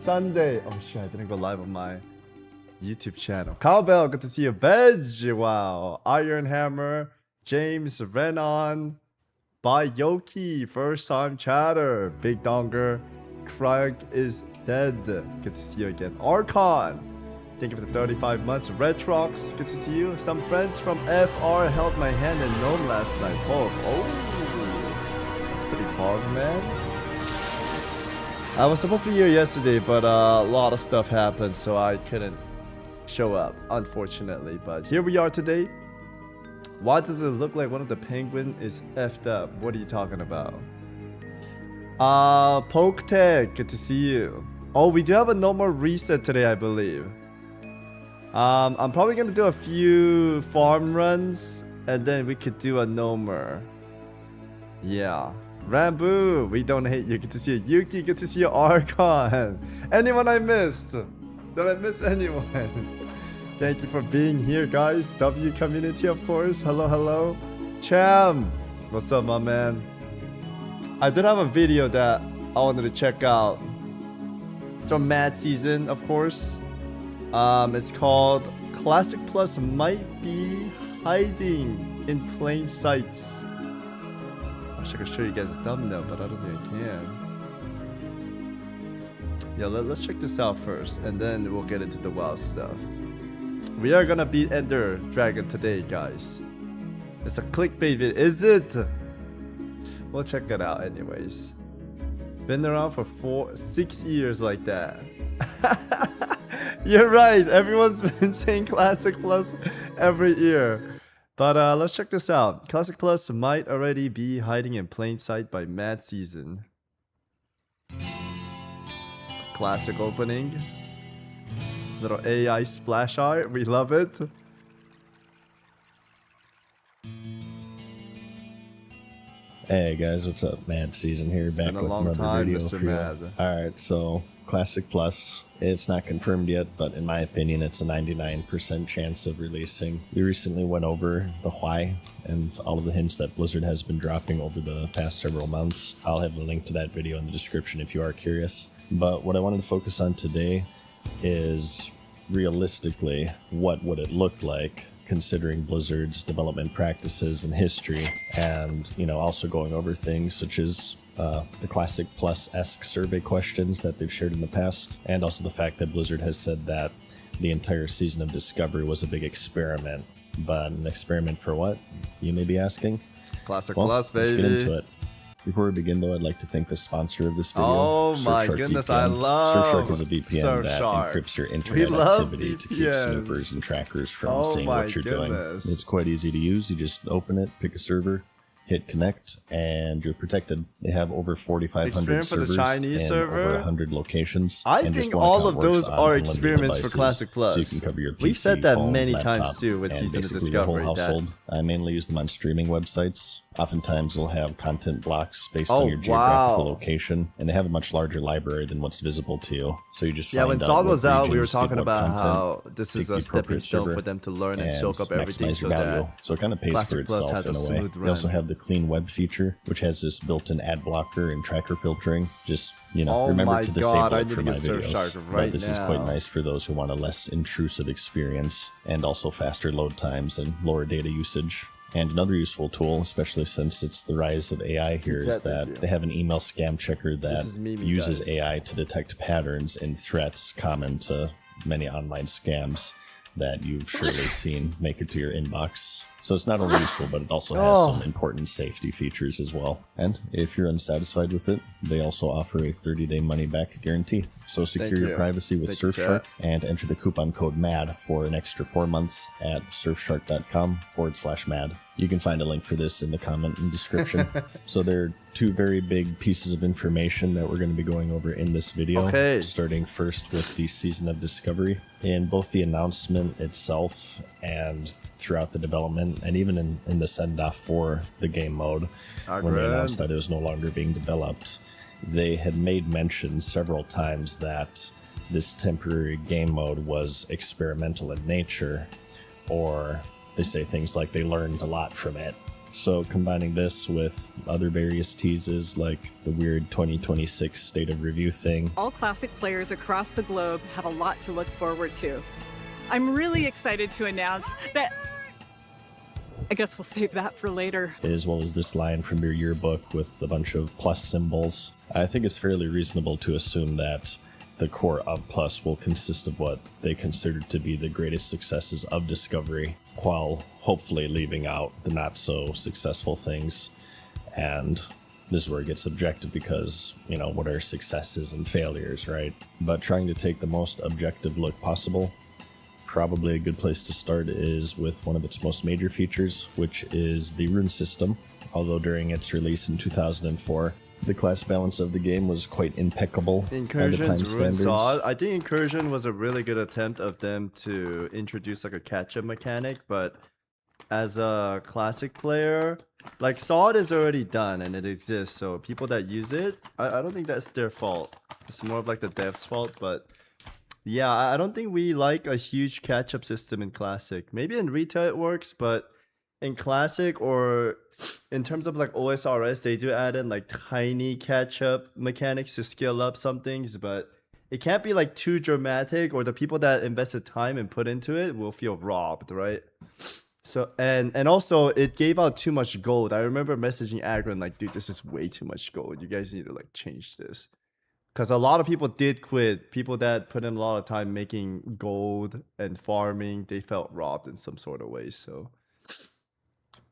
Sunday. Oh shit, I didn't go live on my YouTube channel. Cowbell, good to see you. Veg, wow. Iron Hammer, James Renan, Bayoki, first time chatter. Big Donger, Craig is dead. Good to see you again. Archon, thank you for the 35 months. Retrox, good to see you. Some friends from FR held my hand and gnome last night. Oh, that's pretty pog, man. I was supposed to be here yesterday, but a lot of stuff happened, so I couldn't show up, unfortunately. But here we are today. Why does it look like one of the penguin is effed up? What are you talking about? Poketech, good to see you. Oh, we do have a no more reset today, I believe. I'm probably gonna do a few farm runs, and then we could do a no more. Yeah. Rambo, we don't hate you. Good to see you. Yuki, good to see you. Archon. Anyone I missed? Did I miss anyone? Thank you for being here, guys. W community, of course. Hello, hello. Cham, what's up, my man? I did have a video that I wanted to check out. It's from Mad Season, of course. It's called Classic Plus Might Be Hiding in Plain Sights. I wish I could show you guys a thumbnail, but I don't think I can. Yeah, let's check this out first, and then we'll get into the WoW stuff. We are gonna beat Ender Dragon today, guys. It's a clickbait vid, is it? We'll check it out anyways. Been around for 6 years like that. You're right, everyone's been saying Classic Plus every year. But let's check this out. Classic Plus might already be hiding in plain sight by Mad Season. Classic opening. Little AI splash art. We love it. Hey guys, what's up? Mad Season here, back with another video for you. Alright, so Classic Plus, it's not confirmed yet, but in my opinion, it's a 99% chance of releasing. We recently went over the why and all of the hints that Blizzard has been dropping over the past several months. I'll have a link to that video in the description if you are curious. But what I wanted to focus on today is realistically, what would it look like considering Blizzard's development practices and history, and also going over things such as the Classic Plus-esque survey questions that they've shared in the past, and also the fact that Blizzard has said that the entire season of Discovery was a big experiment. But an experiment for what, you may be asking? Classic Plus, baby. Let's get into it. Before we begin, though, I'd like to thank the sponsor of this video. Oh my goodness, VPN. I love Surfshark is a VPN that encrypts your internet activity to keep snoopers and trackers from seeing what you're doing. It's quite easy to use. You just open it, pick a server, hit connect, and you're protected. They have over 4,500 servers and over 100 locations. I think all of those are experiments for Classic Plus. So you can cover your PC, we've said that phone, many laptop, times too with Season of Discovery. Your whole household. I mainly use them on streaming websites. Oftentimes they'll have content blocks based on your geographical location, and they have a much larger library than what's visible to you. So you just when Song was out, we were talking about how this is a stepping stone for them to learn and soak up everything, so it kind of pays for itself in a way. They also have the clean web feature, which has this built-in ad blocker and tracker filtering. Just remember to disable it for my videos. But this is quite nice for those who want a less intrusive experience, and also faster load times and lower data usage. And another useful tool, especially since it's the rise of AI here, is that they have an email scam checker that uses AI to detect patterns and threats common to many online scams that you've surely seen make it to your inbox. So it's not only useful, but it also has some important safety features as well. And if you're unsatisfied with it, they also offer a 30-day money-back guarantee. So secure your privacy with Surfshark and enter the coupon code MAD for an extra 4 months at surfshark.com/MAD. You can find a link for this in the comment and description. So there are two very big pieces of information that we're going to be going over in this video. Starting first with the Season of Discovery. In both the announcement itself and throughout the development, and even in the send-off for the game mode, when they announced that it was no longer being developed, they had made mention several times that this temporary game mode was experimental in nature, or they say things like they learned a lot from it. So combining this with other various teases like the weird 2026 state of review thing. All Classic players across the globe have a lot to look forward to. I'm really excited to announce that... I guess we'll save that for later. As well as this line from your yearbook with a bunch of plus symbols. I think it's fairly reasonable to assume that the core of Plus will consist of what they consider to be the greatest successes of Discovery, while hopefully leaving out the not so successful things. And this is where it gets subjective because, you know, what are successes and failures, right? But trying to take the most objective look possible, probably a good place to start is with one of its most major features, which is the rune system. Although during its release in 2004, the class balance of the game was quite impeccable. Incursion's rune saw. I think Incursion was a really good attempt of them to introduce like a catch-up mechanic, but as a classic player, like Sod is already done and it exists, so people that use it, I don't think that's their fault. It's more of like the devs' fault, but yeah, I don't think we like a huge catch-up system in Classic. Maybe in retail it works, but in Classic or in terms of like OSRS, they do add in like tiny catch-up mechanics to scale up some things, but it can't be like too dramatic or the people that invested time and put into it will feel robbed, right? So, and also it gave out too much gold. I remember messaging Agron like, dude, this is way too much gold. You guys need to like change this. Because a lot of people did quit. People that put in a lot of time making gold and farming, they felt robbed in some sort of way. So,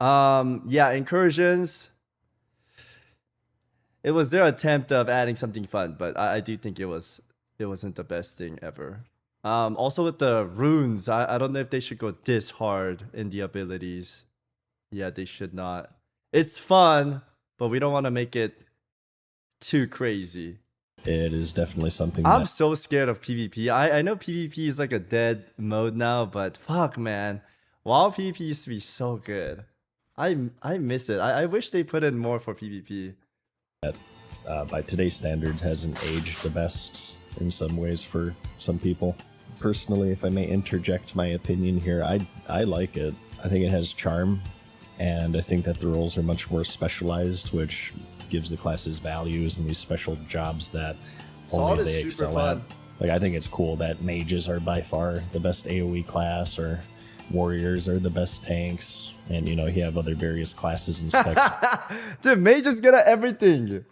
yeah, Incursions. It was their attempt of adding something fun, but I do think it wasn't the best thing ever. Also with the runes, I don't know if they should go this hard in the abilities. Yeah, they should not. It's fun, but we don't want to make it too crazy. It is definitely something I'm so scared of PvP. I know PvP is like a dead mode now, but fuck, man. WoW PvP used to be so good. I miss it. I wish they put in more for PvP. That, by today's standards, hasn't aged the best in some ways for some people. Personally, if I may interject my opinion here, I like it. I think it has charm, and I think that the roles are much more specialized, which gives the classes values and these special jobs that only they excel at. Like, I think it's cool that mages are by far the best AoE class, or warriors are the best tanks, and you know, you have other various classes and specs. Dude, mages good at everything.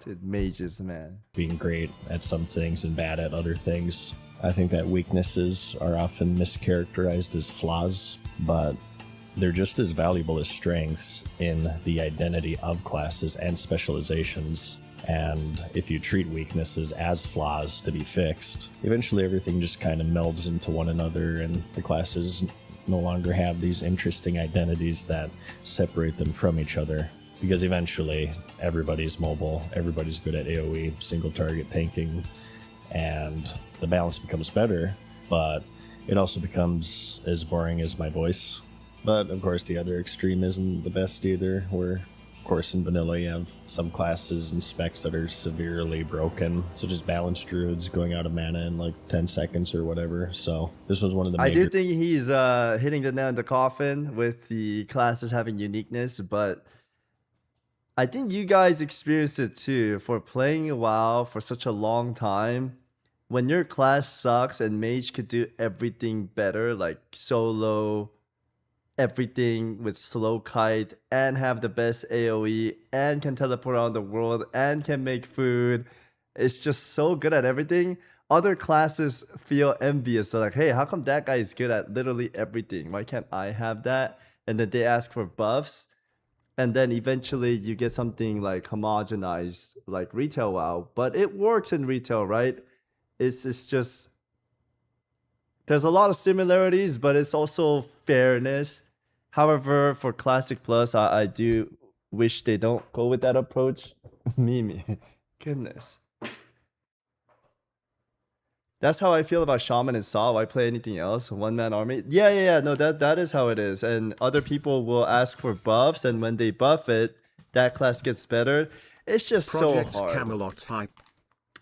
Dude, mages, man. Being great at some things and bad at other things. I think that weaknesses are often mischaracterized as flaws, but they're just as valuable as strengths in the identity of classes and specializations. And if you treat weaknesses as flaws to be fixed, eventually everything just kind of melds into one another, and the classes no longer have these interesting identities that separate them from each other. Because eventually everybody's mobile, everybody's good at AoE, single target tanking, and the balance becomes better, but it also becomes as boring as my voice. But of course the other extreme isn't the best either, where of course in vanilla you have some classes and specs that are severely broken, such as balanced druids going out of mana in like 10 seconds or whatever. So this was one of the major... I do think he's hitting the nail in the coffin with the classes having uniqueness, but I think you guys experienced it too. For playing WoW for such a long time, when your class sucks and mage could do everything better, like solo, everything with slow kite, and have the best AoE, and can teleport around the world, and can make food, it's just so good at everything. Other classes feel envious. So like, hey, how come that guy is good at literally everything? Why can't I have that? And then they ask for buffs. And then eventually you get something like homogenized, like retail WoW. But it works in retail, right? It's just, there's a lot of similarities, but it's also fairness. However, for Classic Plus, I do wish they don't go with that approach. Mimi, goodness. That's how I feel about Shaman and Saw. Why play anything else? One-man army? Yeah. No, that is how it is. And other people will ask for buffs, and when they buff it, that class gets better. It's just Project so hard. Camelot hype.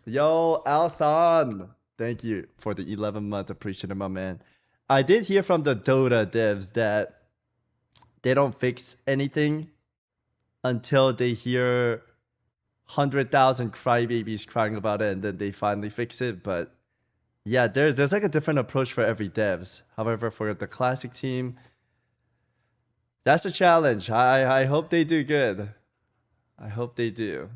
Yo, Althan. Thank you for the 11-month appreciative, my man. I did hear from the Dota devs that they don't fix anything until they hear 100,000 crybabies crying about it, and then they finally fix it. But yeah, there's like a different approach for every devs. However, for the classic team, that's a challenge. I hope they do good. I hope they do.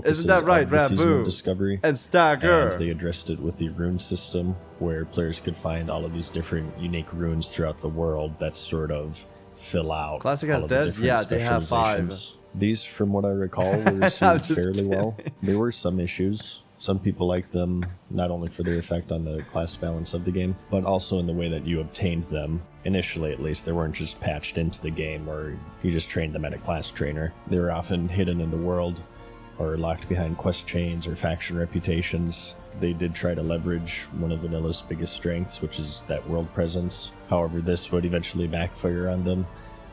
Isn't that right, Rambo? Discovery and Stagger. And they addressed it with the rune system, where players could find all of these different unique runes throughout the world that sort of fill out. Classic has devs? Yeah, they have 5. These, from what I recall, were received fairly well. There were some issues. Some people liked them, not only for their effect on the class balance of the game, but also in the way that you obtained them. Initially, at least, they weren't just patched into the game, or you just trained them at a class trainer. They were often hidden in the world, or locked behind quest chains or faction reputations. They did try to leverage one of Vanilla's biggest strengths, which is that world presence. However, this would eventually backfire on them,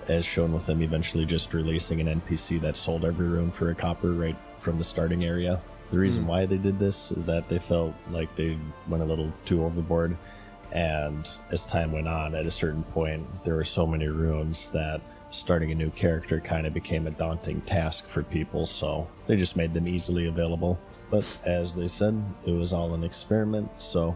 as shown with them eventually just releasing an NPC that sold every rune for a copper right from the starting area. The reason why they did this is that they felt like they went a little too overboard, and as time went on, at a certain point, there were so many runes that starting a new character kind of became a daunting task for people, so they just made them easily available. But as they said, it was all an experiment, so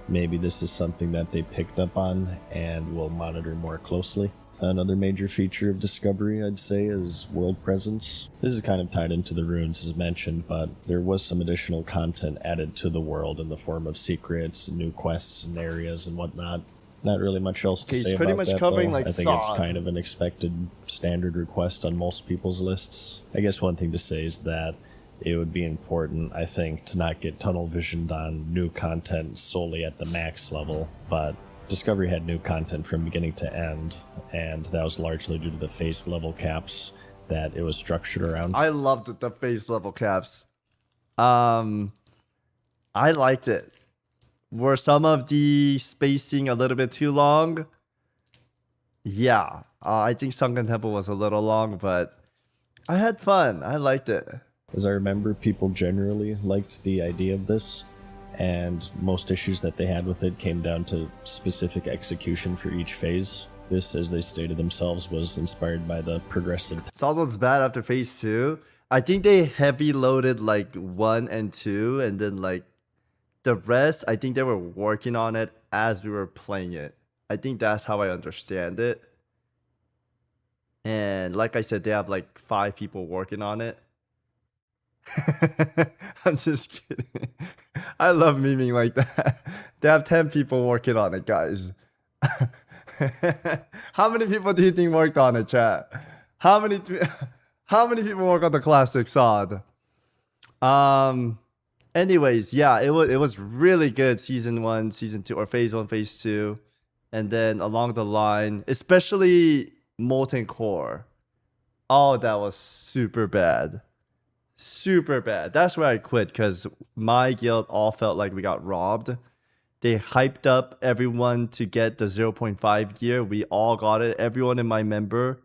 maybe this is something that they picked up on and will monitor more closely. Another major feature of Discovery, I'd say, is world presence. This is kind of tied into the runes as mentioned, but there was some additional content added to the world in the form of secrets, new quests and areas and whatnot. Not really much else to say about that, though. I think it's kind of an expected standard request on most people's lists. I guess one thing to say is that it would be important, I think, to not get tunnel visioned on new content solely at the max level, but Discovery had new content from beginning to end, and that was largely due to the face level caps that it was structured around. I loved the face level caps. I liked it. Were some of the spacing a little bit too long? Yeah, I think Sunken Temple was a little long, but I had fun. I liked it. As I remember, people generally liked the idea of this, and most issues that they had with it came down to specific execution for each phase. This, as they stated themselves, was inspired by the progressive... Salt was bad after phase 2. I think they heavy loaded like 1 and 2, and then like the rest, I think they were working on it as we were playing it. I think that's how I understand it. And like I said, they have like 5 people working on it. I'm just kidding. I love memeing like that. They have 10 people working on it, guys. How many people do you think worked on it, chat? How many people work on the classic SOD? Anyways, yeah, it was really good season 1, season 2, or phase 1, phase 2. And then along the line, especially Molten Core. Oh, that was super bad. Super bad. That's where I quit, because my guild all felt like we got robbed. They hyped up everyone to get the 0.5 gear. We all got it. Everyone in my member,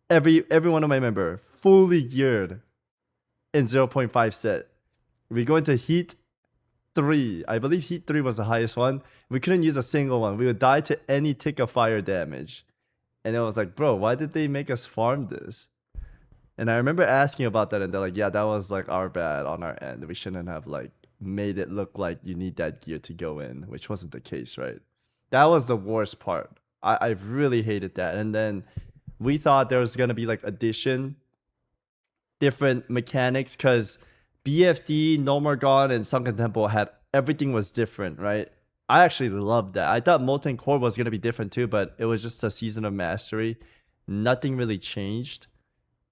everyone in my member, fully geared in 0.5 set. We go into Heat 3. I believe Heat 3 was the highest one. We couldn't use a single one. We would die to any tick of fire damage. And it was like, bro, why did they make us farm this? And I remember asking about that, and they're like, yeah, that was like our bad on our end. We shouldn't have like made it look like you need that gear to go in, which wasn't the case, right? That was the worst part. I really hated that. And then we thought there was going to be like different mechanics, because BFD, No More Gone, and Sunken Temple had everything was different, right? I actually loved that. I thought Molten Core was going to be different too, but it was just a season of mastery. Nothing really changed.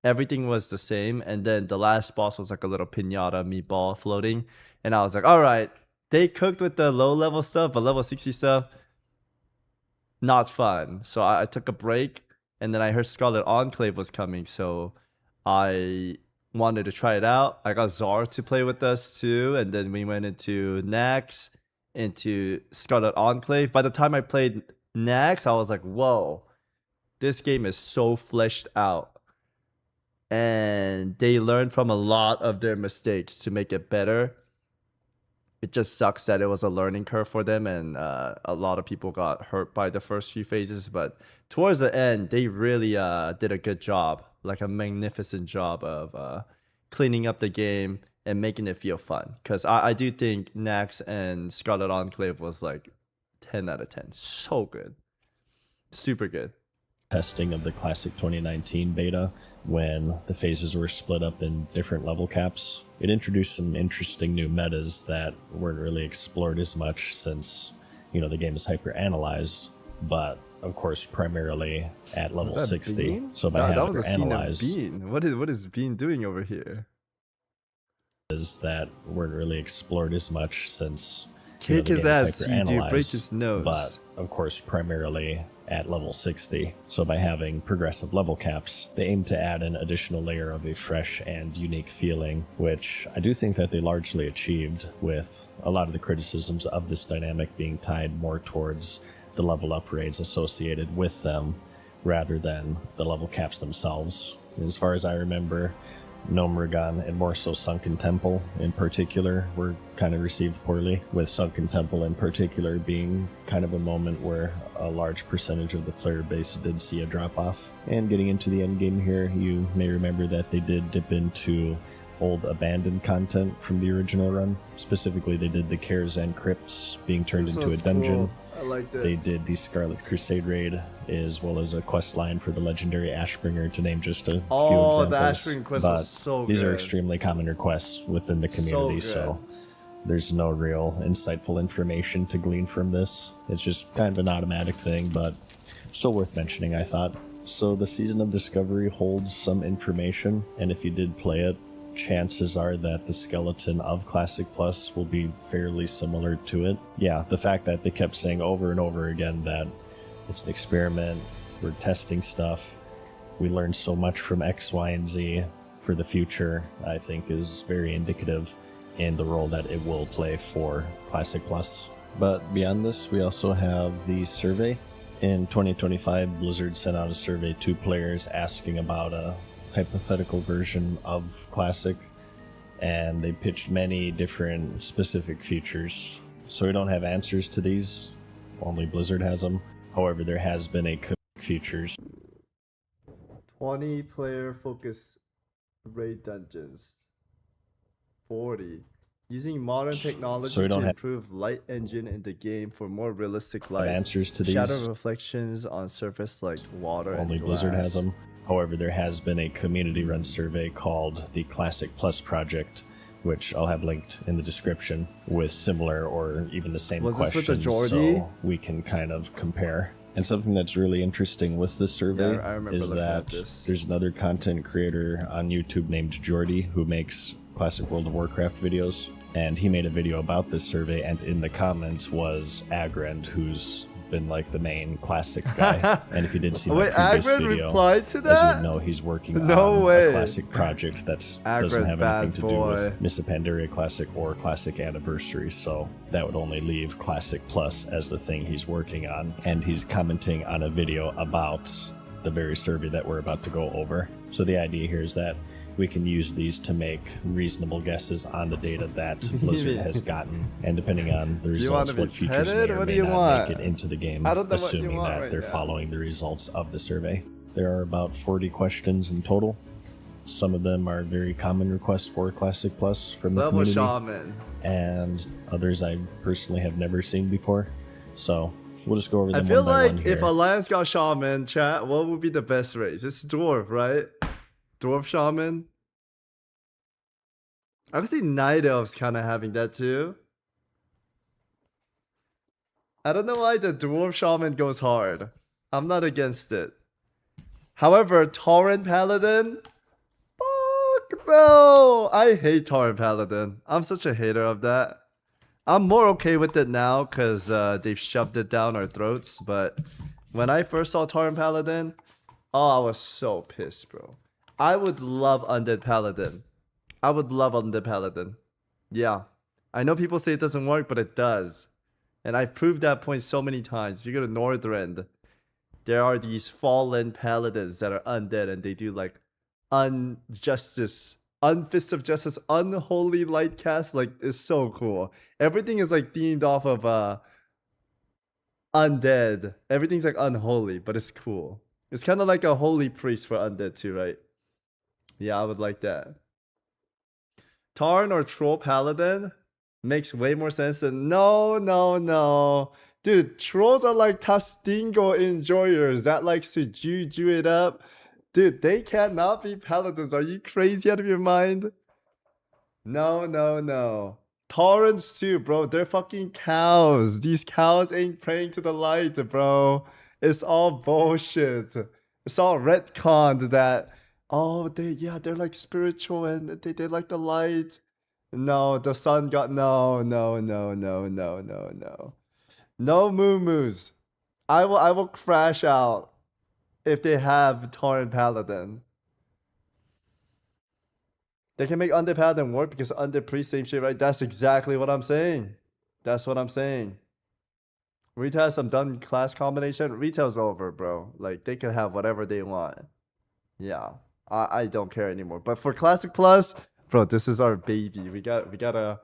Everything was the same. And then the last boss was like a little pinata meatball floating. And I was like, all right, they cooked with the low level stuff, but level 60 stuff, not fun. So I took a break, and then I heard Scarlet Enclave was coming. So I wanted to try it out. I got Zar to play with us too. And then we went into Nax, into Scarlet Enclave. By the time I played Nax, I was like, whoa, this game is so fleshed out. And they learned from a lot of their mistakes to make it better. It just sucks that it was a learning curve for them, and a lot of people got hurt by the first few phases. But towards the end, they really did a good job, like a magnificent job of cleaning up the game and making it feel fun. Because I do think Nax and Scarlet Enclave was like 10 out of 10. So good. Super good. Testing of the Classic 2019 beta, when the phases were split up in different level caps, it introduced some interesting new metas that weren't really explored as much since, you know, the game is hyper analyzed, but of course primarily at level 60. Bean? So by that having was a scene of analyzed, Bean. What is Bean doing over here? is that weren't really explored as much since, Kick his ass, dude, break his nose. But of course primarily at level 60. So by having progressive level caps, they aim to add an additional layer of a fresh and unique feeling, which I do think that they largely achieved, with a lot of the criticisms of this dynamic being tied more towards the level upgrades associated with them rather than the level caps themselves. As far as I remember, Nomragon and more so Sunken Temple in particular were kind of received poorly, with Sunken Temple in particular being kind of a moment where a large percentage of the player base did see a drop off. And getting into the end game here, you may remember that they did dip into old abandoned content from the original run. Specifically, they did the Cares and Crypts being turned into a dungeon. Cool. I liked it. They did the Scarlet Crusade raid, as well as a quest line for the legendary Ashbringer, to name just a few examples. The Ashbringer quest was so good. These are extremely common requests within the community, so there's no real insightful information to glean from this. It's just kind of an automatic thing, but still worth mentioning, I thought. So the Season of Discovery holds some information, and if you did play it, chances are that the skeleton of Classic Plus will be fairly similar to it. Yeah, the fact that they kept saying over and over again that it's an experiment, we're testing stuff, we learned so much from X, Y, and Z for the future, I think is very indicative in the role that it will play for Classic Plus. But beyond this, we also have the survey. In 2025, Blizzard sent out a survey to players asking about a hypothetical version of Classic, and they pitched many different specific features. So we don't have answers to these, only Blizzard has them. However, there has been a features. 20 player focus raid dungeons. 40. Using modern technology to improve light engine in the game for more realistic light. Answers to these. Shadow reflections on surface like water only and Blizzard glass. has them. However, there has been a community-run survey called the Classic Plus Project, which I'll have linked in the description, with similar or even the same questions, so we can kind of compare. And something that's really interesting with this survey is that there's another content creator on YouTube named Jordy who makes classic World of Warcraft videos, and he made a video about this survey, and in the comments was Agrand, who's been like the main classic guy. And if you did see my previous video, replied to that? as you know, he's working on a classic project that doesn't have anything to do with Miss Pandaria Classic or Classic Anniversary, so that would only leave Classic Plus as the thing he's working on. And he's commenting on a video about the very survey that we're about to go over. So the idea here is that we can use these to make reasonable guesses on the data that Blizzard has gotten, and depending on the results, what features may or may not make it into the game, assuming that they're following the results of the survey. There are about 40 questions in total. Some of them are very common requests for Classic Plus from the community, and others I personally have never seen before. So we'll just go over them one by one here. I feel like if Alliance got Shaman, chat, what would be the best race? It's Dwarf, right? Dwarf Shaman. I've seen Night Elves kind of having that too. I don't know why the Dwarf Shaman goes hard. I'm not against it. However, Torrent Paladin? Fuck no! I hate Torrent Paladin. I'm such a hater of that. I'm more okay with it now because they've shoved it down our throats. But when I first saw Torrent Paladin, oh, I was so pissed, bro. I would love Undead Paladin. I would love Undead Paladin. Yeah. I know people say it doesn't work, but it does. And I've proved that point so many times. If you go to Northrend, there are these fallen paladins that are undead, and they do like unjustice Unfist of Justice, Unholy Light Cast. Like, it's so cool. Everything is like themed off of undead. Everything's like unholy, but it's cool. It's kind of like a holy priest for undead too, right? Yeah, I would like that. Tarn or Troll Paladin makes way more sense than no. Dude, trolls are like Tastingo enjoyers that likes to juju it up. Dude, they cannot be paladins. Are you crazy out of your mind? No. Torrents too, bro. They're fucking cows. These cows ain't praying to the light, bro. It's all bullshit. It's all retconned that, oh, they're like spiritual and they like the light. No, the sun got no. No moo-moos. I will crash out if they have Torrent Paladin. They can make Undead Paladin work because Undead Priest, same shit, right? That's exactly what I'm saying. That's what I'm saying. Retail has some done class combination. Retail's over, bro. Like, they can have whatever they want. Yeah. I don't care anymore. But for Classic Plus, bro, this is our baby. We gotta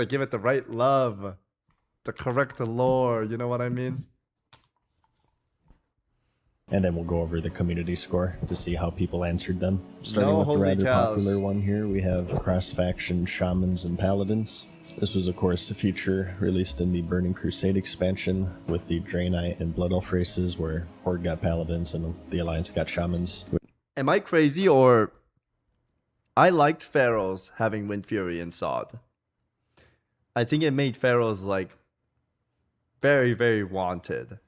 give it the right love. The correct lore, you know what I mean? And then we'll go over the community score to see how people answered them. Starting with the rather popular one here, we have cross-faction shamans and paladins. This was, of course, a feature released in the Burning Crusade expansion with the Draenei and Blood Elf races, where Horde got paladins and the Alliance got shamans. Am I crazy, or I liked Pharaohs having Wind Fury and Sod? I think it made Pharaohs like very, very wanted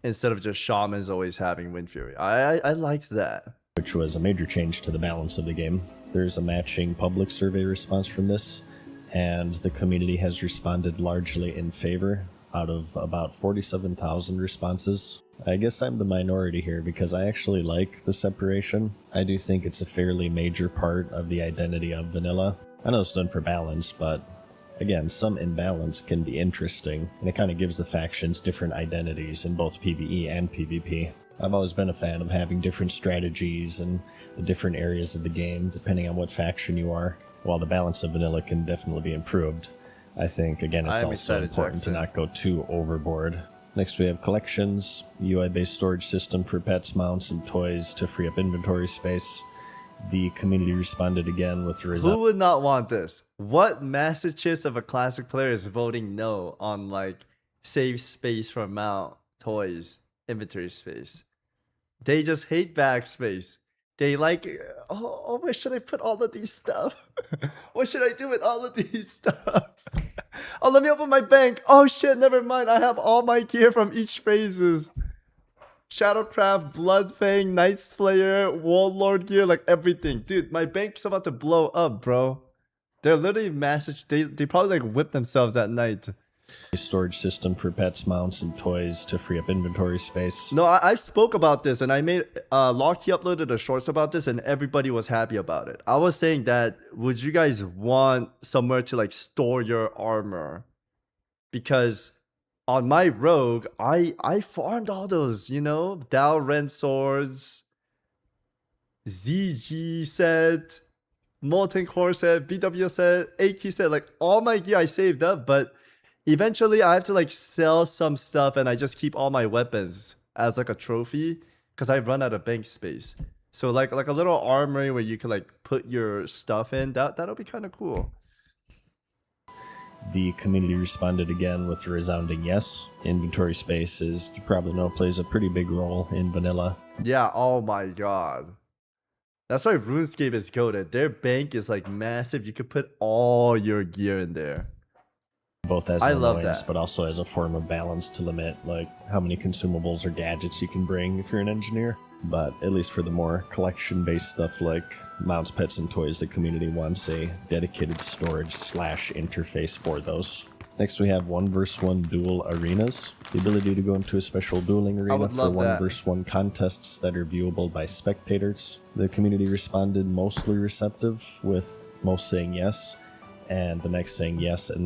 instead of just shamans always having Wind Fury. I liked that. Which was a major change to the balance of the game. There's a matching public survey response from this, and the community has responded largely in favor out of about 47,000 responses. I guess I'm the minority here because I actually like the separation. I do think it's a fairly major part of the identity of vanilla. I know it's done for balance, but again, some imbalance can be interesting, and it kind of gives the factions different identities in both PvE and PvP. I've always been a fan of having different strategies and the different areas of the game, depending on what faction you are. While the balance of vanilla can definitely be improved, I think, again, it's also important to not go too overboard. Next we have collections, UI-based storage system for pets, mounts, and toys to free up inventory space. The community responded again with the result. Who would not want this? What Massachusetts of a classic player is voting no on like save space for mount, toys, inventory space? They just hate backspace. They like, oh, where should I put all of these stuff? What should I do with all of these stuff? Oh, let me open my bank. Oh shit, never mind. I have all my gear from each phases. Shadowcraft, Bloodfang, Night Slayer, Warlord gear, like everything. Dude, my bank's about to blow up, bro. They're literally massive. They probably like whip themselves at night. A storage system for pets, mounts, and toys to free up inventory space. No, I spoke about this, and I made Locky uploaded a shorts about this, and everybody was happy about it. I was saying that, would you guys want somewhere to like store your armor? Because on my rogue, I farmed all those, you know, Dalren swords, ZG set, Molten Core set, BW set, AK set, like all my gear I saved up, but eventually I have to like sell some stuff, and I just keep all my weapons as like a trophy because I run out of bank space. So like a little armory where you can like put your stuff in, that'll be kind of cool. The community responded again with a resounding yes. Inventory space, as you probably know, plays a pretty big role in vanilla. Yeah, oh my god. That's why RuneScape is goated. Their bank is like massive. You could put all your gear in there. Both as an annoyance, but also as a form of balance to limit like how many consumables or gadgets you can bring if you're an engineer. But at least for the more collection-based stuff like mounts, pets, and toys, the community wants a dedicated storage/interface for those. Next we have 1v1 duel arenas. The ability to go into a special dueling arena for 1v1 contests that are viewable by spectators. The community responded mostly receptive, with most saying yes, and the next saying yes. And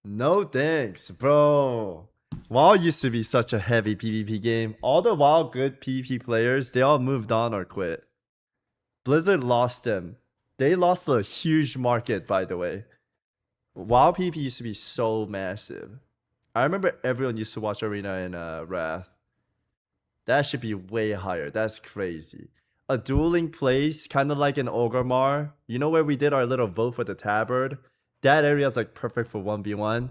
no thanks, bro. WoW used to be such a heavy PvP game. All the WoW good PvP players, they all moved on or quit. Blizzard lost them. They lost a huge market, by the way. WoW PvP used to be so massive. I remember everyone used to watch Arena and Wrath. That should be way higher. That's crazy. A dueling place, kind of like an Orgrimmar. You know where we did our little vote for the tabard? That area is like perfect for 1v1.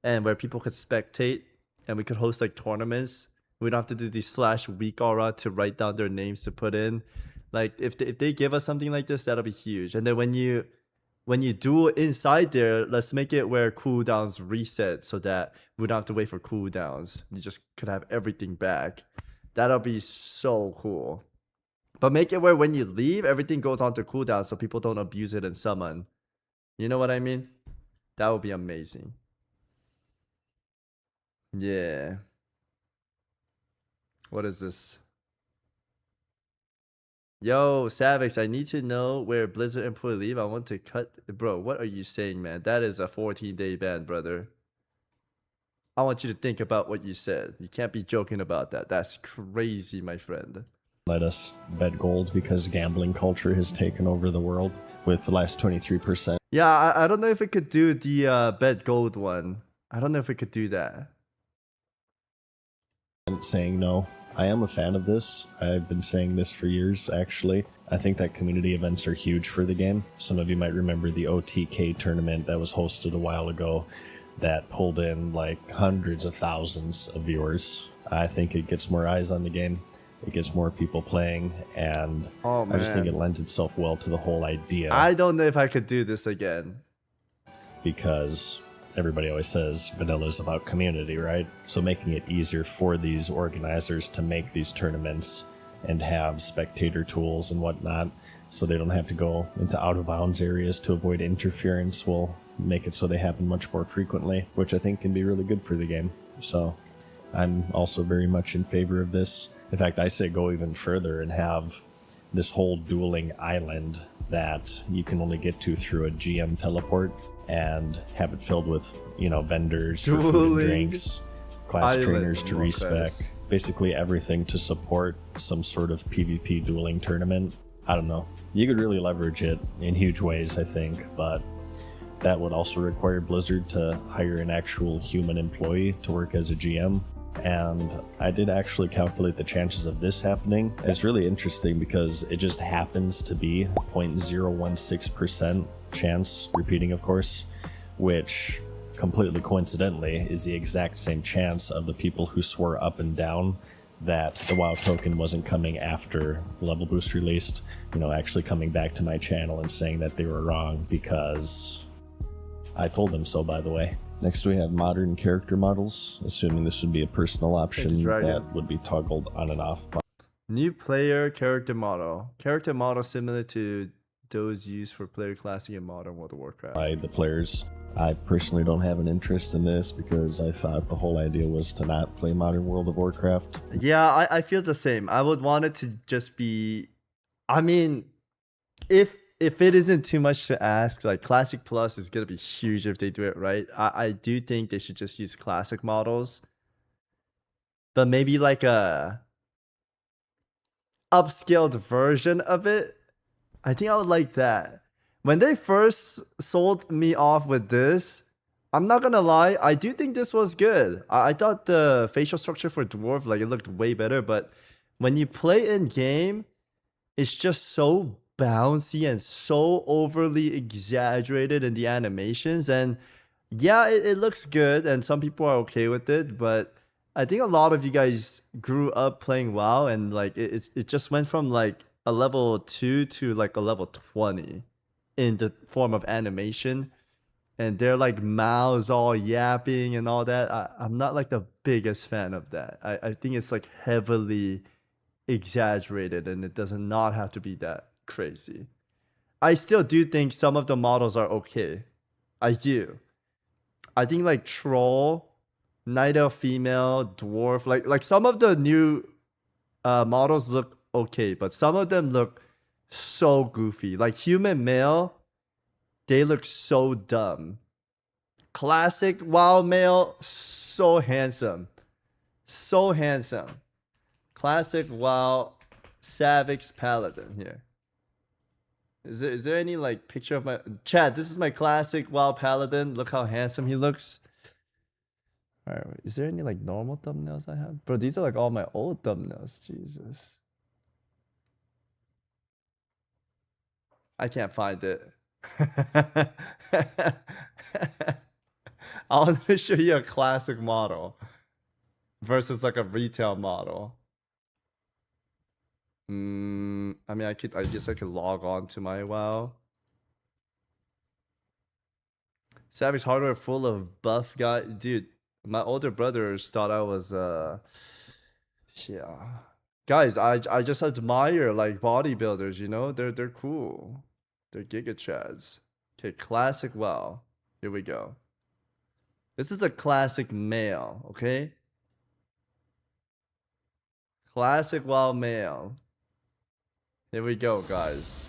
And where people could spectate. And we could host like tournaments. We don't have to do the /weak aura to write down their names to put in. Like if they give us something like this, that'll be huge. And then when you duel inside there, let's make it where cooldowns reset so that we don't have to wait for cooldowns. You just could have everything back. That'll be so cool. But make it where when you leave, everything goes on to cooldown so people don't abuse it and summon. You know what I mean? That would be amazing. Yeah. What is this? Yo, Savix, I need to know where Blizzard employee leave. I want to cut. Bro, what are you saying, man? That is a 14-day ban, brother. I want you to think about what you said. You can't be joking about that. That's crazy, my friend. Let us bet gold because gambling culture has taken over the world with the last 23%. Yeah, I don't know if it could do the bet gold one. I don't know if it could do that. Saying no. I am a fan of this. I've been saying this for years, actually. I think that community events are huge for the game. Some of you might remember the OTK tournament that was hosted a while ago that pulled in like hundreds of thousands of viewers. I think it gets more eyes on the game. It gets more people playing, and I just think it lends itself well to the whole idea. I don't know if I could do this again. Because everybody always says vanilla is about community, right? So making it easier for these organizers to make these tournaments and have spectator tools and whatnot so they don't have to go into out of bounds areas to avoid interference will make it so they happen much more frequently, which I think can be really good for the game. So I'm also very much in favor of this. In fact, I say go even further and have this whole dueling island that you can only get to through a GM teleport and have it filled with, you know, vendors for food and drinks, class trainers to respec, basically everything to support some sort of PvP dueling tournament. I don't know. You could really leverage it in huge ways, I think, but that would also require Blizzard to hire an actual human employee to work as a GM. And I did actually calculate the chances of this happening. It's really interesting because it just happens to be 0.016% chance, repeating of course, which completely coincidentally is the exact same chance of the people who swore up and down that the WoW token wasn't coming after the level boost released, you know, actually coming back to my channel and saying that they were wrong because I told them so, by the way. Next we have modern character models, assuming this would be a personal option that would be toggled on and off. New player character model. Character model similar to those used for player classic and modern World of Warcraft. By the players. I personally don't have an interest in this because I thought the whole idea was to not play modern World of Warcraft. Yeah, I feel the same. I would want it to just be, I mean, if it isn't too much to ask, like Classic Plus is gonna be huge if they do it right. I do think they should just use classic models, but maybe like a upscaled version of it. I think I would like that. When they first sold me off with this, I'm not gonna lie, I do think this was good. I thought the facial structure for Dwarf, like it looked way better, but when you play in game, it's just so bouncy and so overly exaggerated in the animations. And yeah, it looks good and some people are okay with it, but I think a lot of you guys grew up playing WoW and like it just went from like a level 2 to like a level 20 in the form of animation, and they're like mouths all yapping and all that. I'm not like the biggest fan of that. I think it's like heavily exaggerated and it does not have to be that crazy. I still do think some of the models are okay. I do. I think like Troll, Night Elf female, Dwarf, like some of the new models look okay, but some of them look so goofy. Like human male, they look so dumb. Classic WoW male, so handsome. So handsome. Classic WoW Savix Paladin here. Is there any like picture of my chat? This is my classic WoW Paladin. Look how handsome he looks. Alright, is there any like normal thumbnails I have? Bro, these are like all my old thumbnails. Jesus. I can't find it. I want to show you a classic model versus like a retail model. I mean, I guess I could log on to my WoW. Savix hardware full of buff guy, dude. My older brothers thought I was yeah. Guys, I just admire like bodybuilders, you know? They're cool. They're giga chads. Okay, classic WoW. Here we go. This is a classic male, okay? Classic WoW male. Here we go, guys.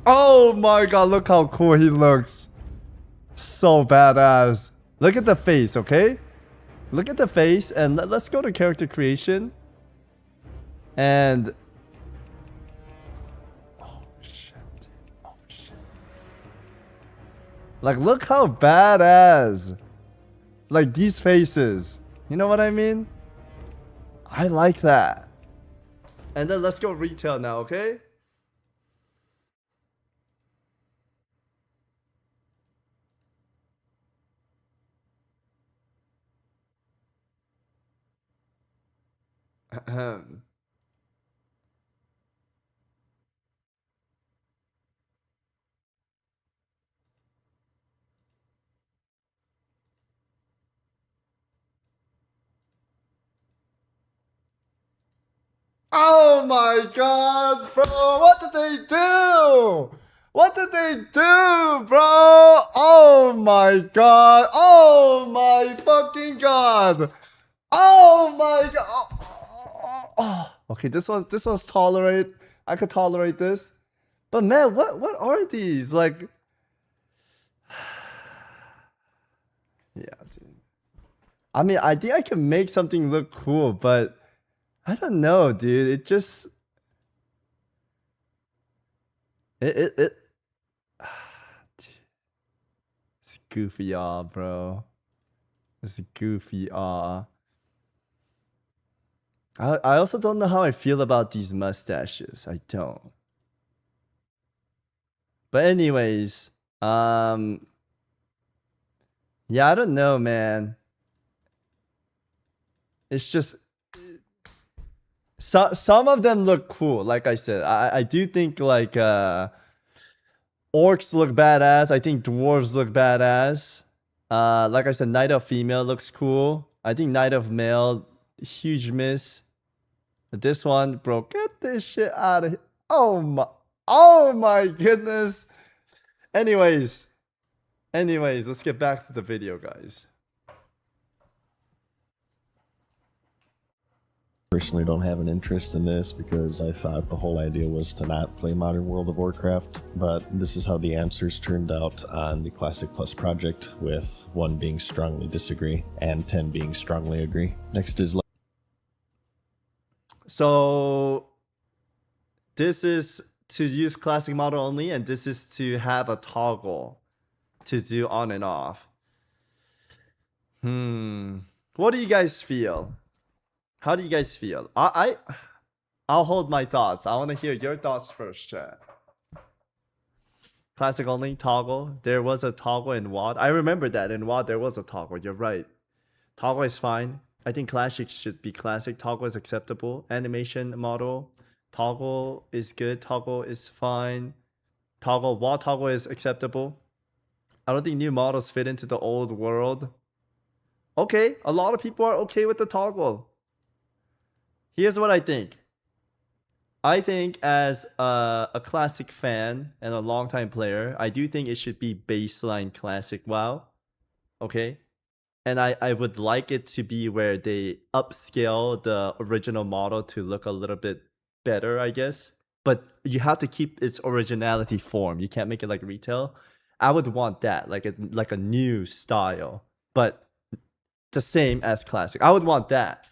Oh my god, look how cool he looks. So badass. Look at the face, okay? Look at the face, and let's go to character creation. And... oh shit. Oh shit. Like, look how badass. Like, these faces. You know what I mean? I like that. And then let's go retail now, okay? Ahem. Oh my god, bro, what did they do? What did they do, bro? Oh my god. Oh my fucking god. Oh my god. Oh. Okay, this one's tolerate. I could tolerate this. But man, what are these? Like yeah, dude. I mean, I think I can make something look cool, but I don't know, dude. It just it's goofy bro. It's goofy I also don't know how I feel about these mustaches. I don't. But anyways, yeah, I don't know, man. It's just some of them look cool. Like I said, I do think like orcs look badass. I think dwarves look badass. Like I said, Knight of Female looks cool. I think Knight of Male, huge miss. But this one, bro, get this shit out of here. Oh my goodness. Anyways, let's get back to the video, guys. Personally don't have an interest in this because I thought the whole idea was to not play Modern World of Warcraft, but this is how the answers turned out on the Classic Plus project, with 1 being strongly disagree and 10 being strongly agree. Next is... so this is to use classic model only, and this is to have a toggle to do on and off. What do you guys feel? How do you guys feel? I'll hold my thoughts. I want to hear your thoughts first, chat. Classic only, toggle. There was a toggle in WoD. I remember that in WoD there was a toggle. You're right. Toggle is fine. I think classic should be classic. Toggle is acceptable. Animation model. Toggle is good. Toggle is fine. WoD toggle is acceptable. I don't think new models fit into the old world. Okay, a lot of people are okay with the toggle. Here's what I think. I think as a classic fan and a longtime player, I do think it should be baseline classic WoW. Okay? And I would like it to be where they upscale the original model to look a little bit better, I guess. but you have to keep its originality form. You can't make it like retail. I would want that, like a new style, but the same as classic. I would want that.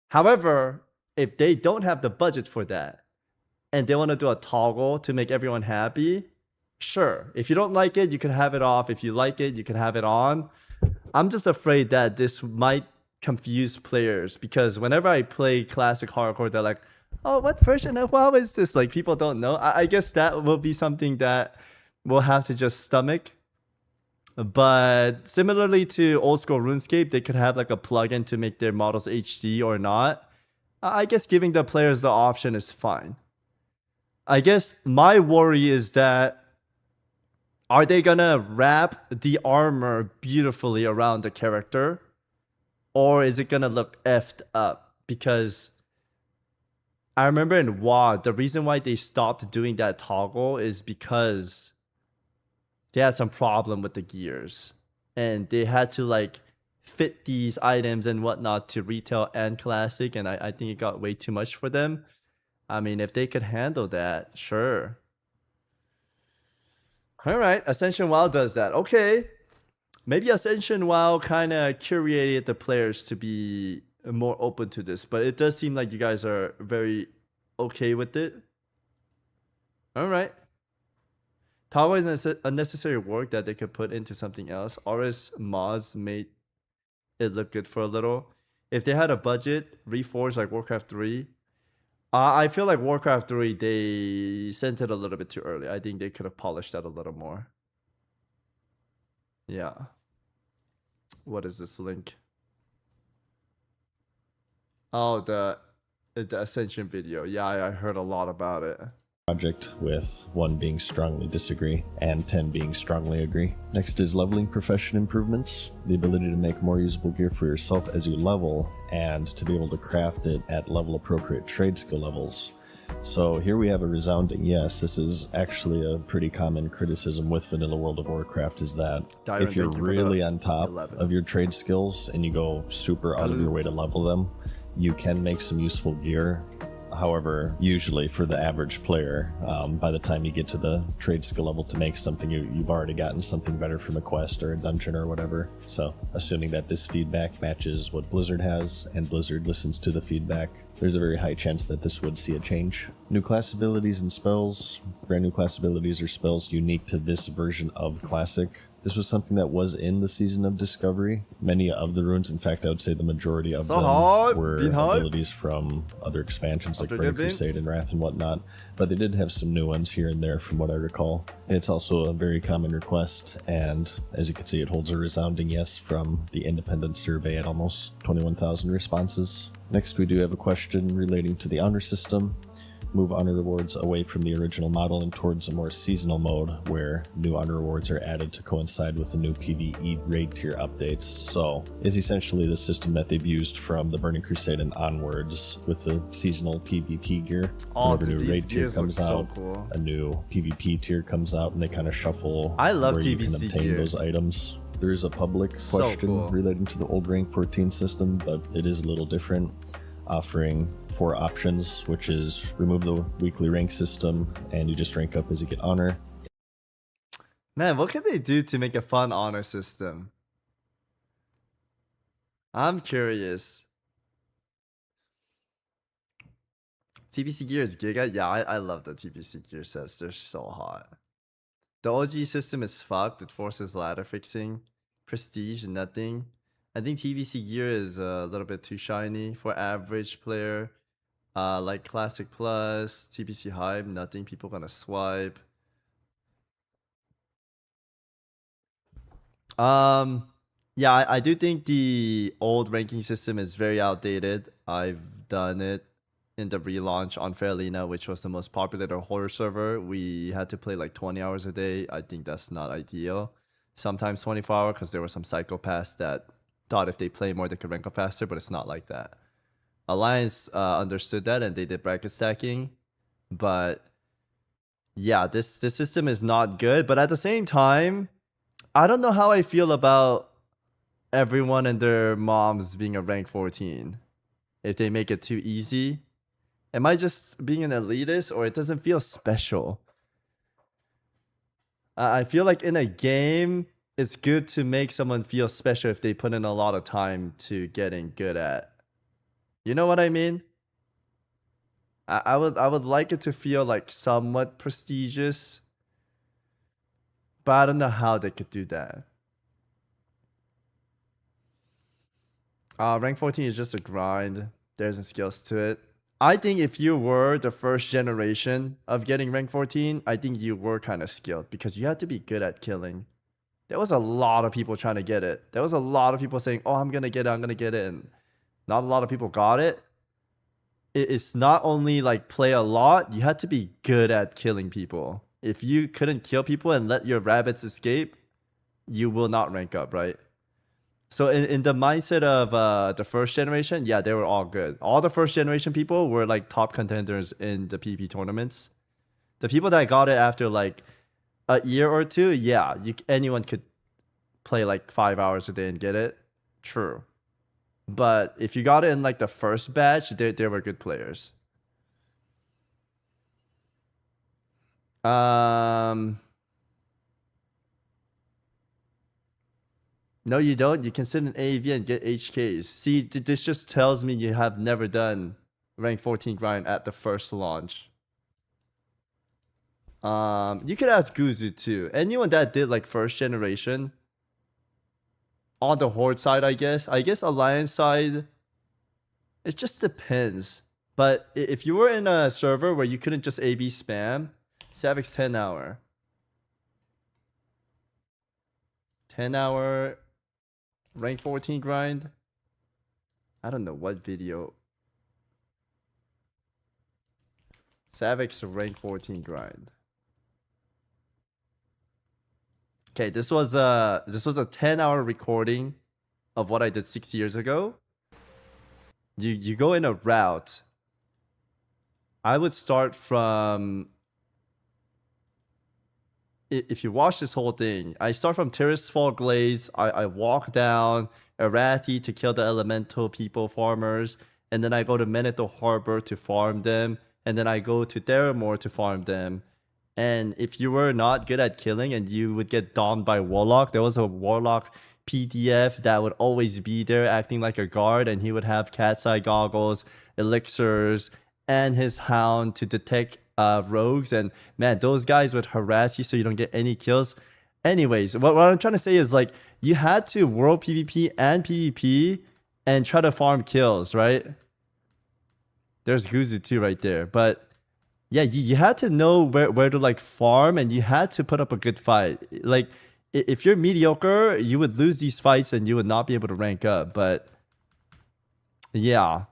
However, if they don't have the budget for that and they want to do a toggle to make everyone happy, sure. If you don't like it, you can have it off. If you like it, you can have it on. I'm just afraid that this might confuse players, because whenever I play classic hardcore, they're like, oh, what version of WoW is this? Like, people don't know. I guess that will be something that we'll have to just stomach. But similarly to old school RuneScape, they could have like a plugin to make their models HD or not. I guess giving the players the option is fine. I guess my worry is that, are they gonna wrap the armor beautifully around the character? Or is it gonna look effed up? Because I remember in WoW, the reason why they stopped doing that toggle is because they had some problem with the gears. And they had to like fit these items and whatnot to retail and classic. And I think it got way too much for them. I mean, if they could handle that, sure. All right, Ascension WoW does that. Okay. Maybe Ascension WoW kind of curated the players to be more open to this, but it does seem like you guys are very okay with it. All right. Tower is unnecessary work that they could put into something else. Oris mods made it look good for a little. If they had a budget, reforge like Warcraft 3. I feel like Warcraft 3, they sent it a little bit too early. I think they could have polished that a little more. Yeah. What is this link? Oh, the Ascension video. Yeah, I heard a lot about it. Project, with 1 being strongly disagree and 10 being strongly agree. Next is leveling profession improvements, the ability to make more usable gear for yourself as you level, and to be able to craft it at level appropriate trade skill levels. So here we have a resounding yes. This is actually a pretty common criticism with Vanilla World of Warcraft, is that if you're really on top of your trade skills and you go super out of your way to level them, you can make some useful gear. However, usually for the average player, by the time you get to the trade skill level to make something, you've already gotten something better from a quest or a dungeon or whatever. So, assuming that this feedback matches what Blizzard has, and Blizzard listens to the feedback, there's a very high chance that this would see a change. New class abilities and spells. Brand new class abilities or spells unique to this version of Classic. This was something that was in the Season of Discovery. Many of the runes, in fact, I would say the majority of them were abilities from other expansions like Burning Crusade and Wrath and whatnot, but they did have some new ones here and there from what I recall. It's also a very common request, and as you can see, it holds a resounding yes from the independent survey at almost 21,000 responses. Next, we do have a question relating to the honor system. Move honor rewards away from the original model and towards a more seasonal mode where new honor rewards are added to coincide with the new PvE raid tier updates. So it's essentially the system that they've used from the Burning Crusade and onwards with the seasonal PvP gear. Whenever a new raid tier comes out, a new PvP tier comes out, and they kind of shuffle where you can obtain those items. There is a public question relating to the old rank 14 system, but it is a little different, offering 4 options, which is remove the weekly rank system and you just rank up as you get honor. Man, what can they do to make a fun honor system? I'm curious. TBC gear is giga. Yeah, I love the TBC gear sets. They're so hot. The OG system is fucked. It forces ladder fixing. Prestige, nothing. I think TBC gear is a little bit too shiny for average player. Like Classic Plus, TBC Hype, nothing. People gonna swipe. Yeah, I do think the old ranking system is very outdated. I've done it in the relaunch on Fairlina, which was the most popular horror server. We had to play like 20 hours a day. I think that's not ideal. Sometimes 24 hours because there were some psychopaths that thought if they play more they could rank up faster, but it's not like that. Alliance understood that and they did bracket stacking, but yeah, this system is not good. But at the same time, I don't know how I feel about everyone and their moms being a rank 14 if they make it too easy. Am I just being an elitist, or it doesn't feel special? I feel like in a game, it's good to make someone feel special if they put in a lot of time to getting good at. You know what I mean? I would like it to feel like somewhat prestigious, but I don't know how they could do that. Rank 14 is just a grind. There's no skills to it. I think if you were the first generation of getting rank 14, I think you were kind of skilled because you had to be good at killing. There was a lot of people trying to get it. There was a lot of people saying, oh, I'm going to get it, I'm going to get it. And not a lot of people got it. It's not only like play a lot, you had to be good at killing people. If you couldn't kill people and let your rabbits escape, you will not rank up, right? So in the mindset of the first generation, yeah, they were all good. All the first generation people were like top contenders in the PvP tournaments. The people that got it after like a year or two, yeah, anyone could play like 5 hours a day and get it. True. But if you got it in like the first batch, they were good players. No, you don't. You can sit in AAV and get HKs. See, this just tells me you have never done rank 14 grind at the first launch. You could ask Guzu too. Anyone that did like first generation on the Horde side, I guess Alliance side, it just depends. But if you were in a server where you couldn't just AV spam, Savix 10 hour. 10 hour rank 14 grind. I don't know what video. Savix rank 14 grind. Okay, this was a 10-hour recording of what I did 6 years ago. You go in a route. I would start from, if you watch this whole thing, I start from Terrace Fall Glades. I walk down Arathi to kill the elemental people farmers, and then I go to Menethil Harbor to farm them, and then I go to Theramore to farm them. And if you were not good at killing and you would get domed by Warlock, there was a Warlock PDF that would always be there acting like a guard, and he would have cat's eye goggles, elixirs, and his hound to detect rogues. And man, those guys would harass you so you don't get any kills. Anyways, what I'm trying to say is like you had to world PvP and PvP and try to farm kills, right? There's Guzu too right there. But yeah, you had to know where to like farm, and you had to put up a good fight. Like if you're mediocre, you would lose these fights and you would not be able to rank up. But yeah.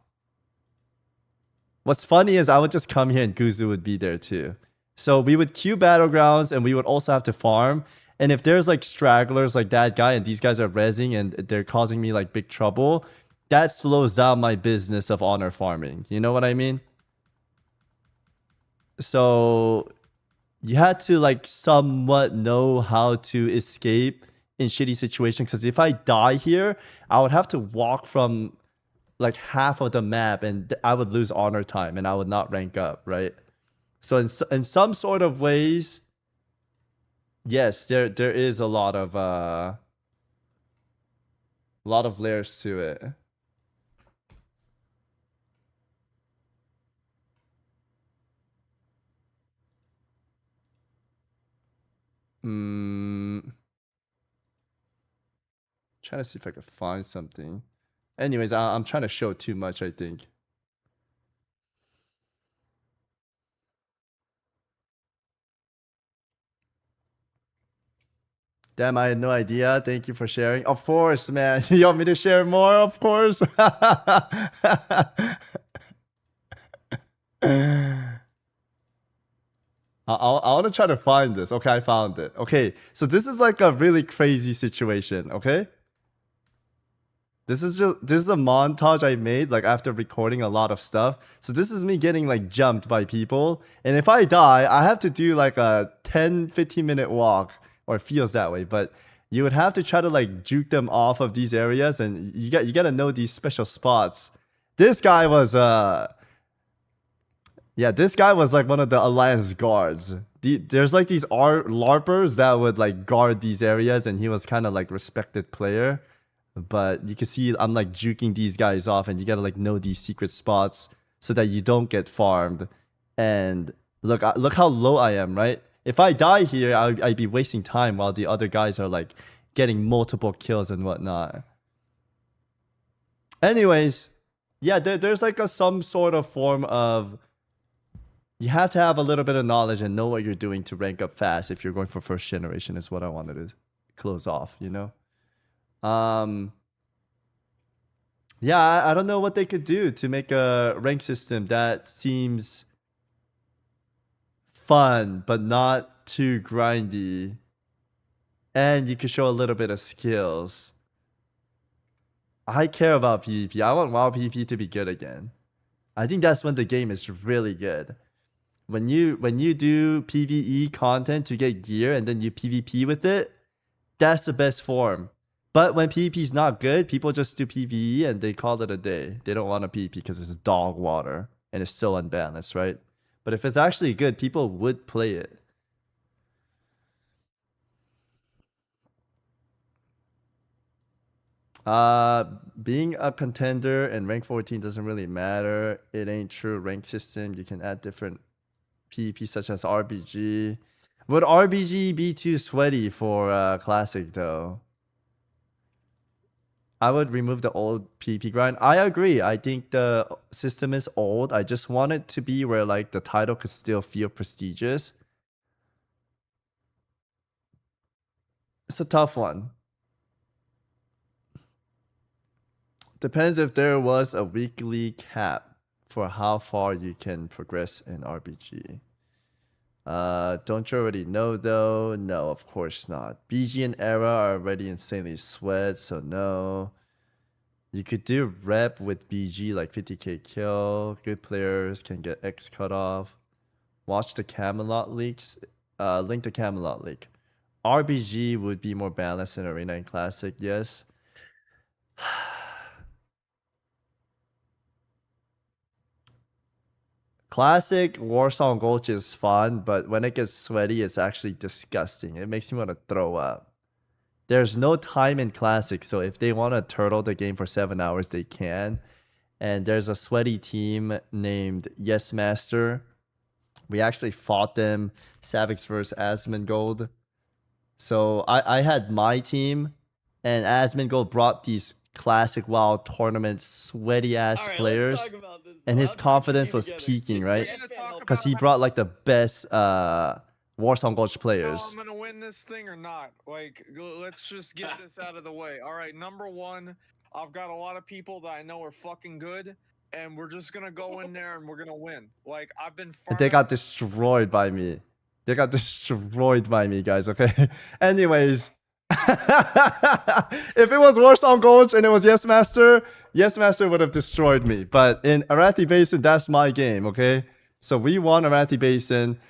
What's funny is I would just come here and Guzu would be there too. So we would queue battlegrounds and we would also have to farm. And if there's like stragglers like that guy and these guys are rezzing and they're causing me like big trouble, that slows down my business of honor farming. You know what I mean? So you had to like somewhat know how to escape in shitty situations. Because if I die here, I would have to walk from like half of the map and I would lose honor time and I would not rank up, right? So in some sort of ways, yes, there is a lot of layers to it. Trying to see if I can find something. Anyways, I'm trying to show too much, I think. Damn, I had no idea. Thank you for sharing. Of course, man. You want me to share more? Of course. I want to try to find this. Okay, I found it. Okay, so this is like a really crazy situation, okay? This is a montage I made like after recording a lot of stuff. So this is me getting like jumped by people. And if I die, I have to do like a 10-15 minute walk, or it feels that way. But you would have to try to like juke them off of these areas, and you got to know these special spots. This guy was Yeah, this guy was like one of the Alliance guards. There's like these LARPers that would like guard these areas, and he was kind of like respected player. But you can see I'm like juking these guys off, and you gotta like know these secret spots so that you don't get farmed. And look how low I am, right? If I die here, I'd be wasting time while the other guys are like getting multiple kills and whatnot. Anyways, yeah, there's like some sort of form of, you have to have a little bit of knowledge and know what you're doing to rank up fast if you're going for first generation, is what I wanted to close off, you know? Yeah, I don't know what they could do to make a rank system that seems fun, but not too grindy. And you could show a little bit of skills. I care about PvP. I want WoW PvP to be good again. I think that's when the game is really good. When you do PvE content to get gear and then you PvP with it, that's the best form. But when PvP is not good, people just do PvE and they call it a day. They don't want a PvP because it's dog water and it's so unbalanced, right? But if it's actually good, people would play it. Being a contender and rank 14 doesn't really matter. It ain't true rank system. You can add different PvP such as RBG. Would RBG be too sweaty for Classic though? I would remove the old PvP grind. I agree. I think the system is old. I just want it to be where like the title could still feel prestigious. It's a tough one. Depends if there was a weekly cap for how far you can progress in RBG. Don't you already know though? No, of course not. BG and Era are already insanely sweat, so no. You could do rep with BG like 50k kill. Good players can get X cut off. Watch the Camelot leaks. Link the Camelot leak. RBG would be more balanced in Arena and Classic, yes. Classic Warsong Gulch is fun, but when it gets sweaty, it's actually disgusting. It makes me want to throw up. There's no time in Classic, so if they want to turtle the game for 7 hours, they can. And there's a sweaty team named Yes Master. We actually fought them, Savix versus Asmongold. So I had my team, and Asmongold brought these Classic WoW tournament sweaty ass players, and his confidence was peaking, right? Because he brought like the best Warsong Gulch players. I'm gonna win this thing or not? Like, let's just get this out of the way. All right, number one, I've got a lot of people that I know are fucking good, and we're just gonna go in there and we're gonna win. Like, I've been. And they got destroyed by me. They got destroyed by me, guys. Okay. Anyways. If it was Warsong Gulch and it was Yes Master would have destroyed me. But in Arathi Basin, that's my game, okay? So we won Arathi Basin.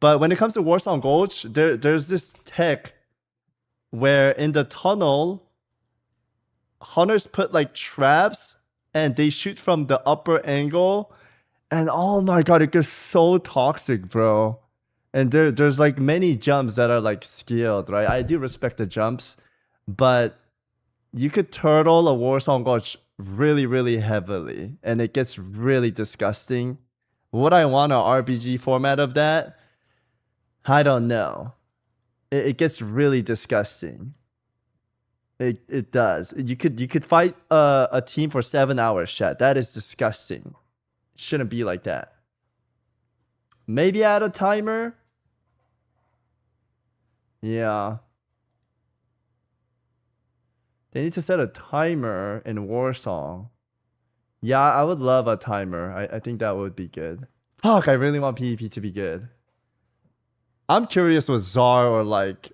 But when it comes to Warsong Gulch, there's this tech where in the tunnel, hunters put like traps and they shoot from the upper angle. And oh my god, it gets so toxic, bro. And there's like many jumps that are like skilled, right? I do respect the jumps, but you could turtle a Warsong Gulch really, really heavily, and it gets really disgusting. Would I want an RPG format of that? I don't know. It gets really disgusting. It does. You could fight a team for 7 hours, chat. That is disgusting. Shouldn't be like that. Maybe add a timer. Yeah. They need to set a timer in Warsong. Yeah, I would love a timer. I think that would be good. Fuck, I really want PvP to be good. I'm curious what Czar or like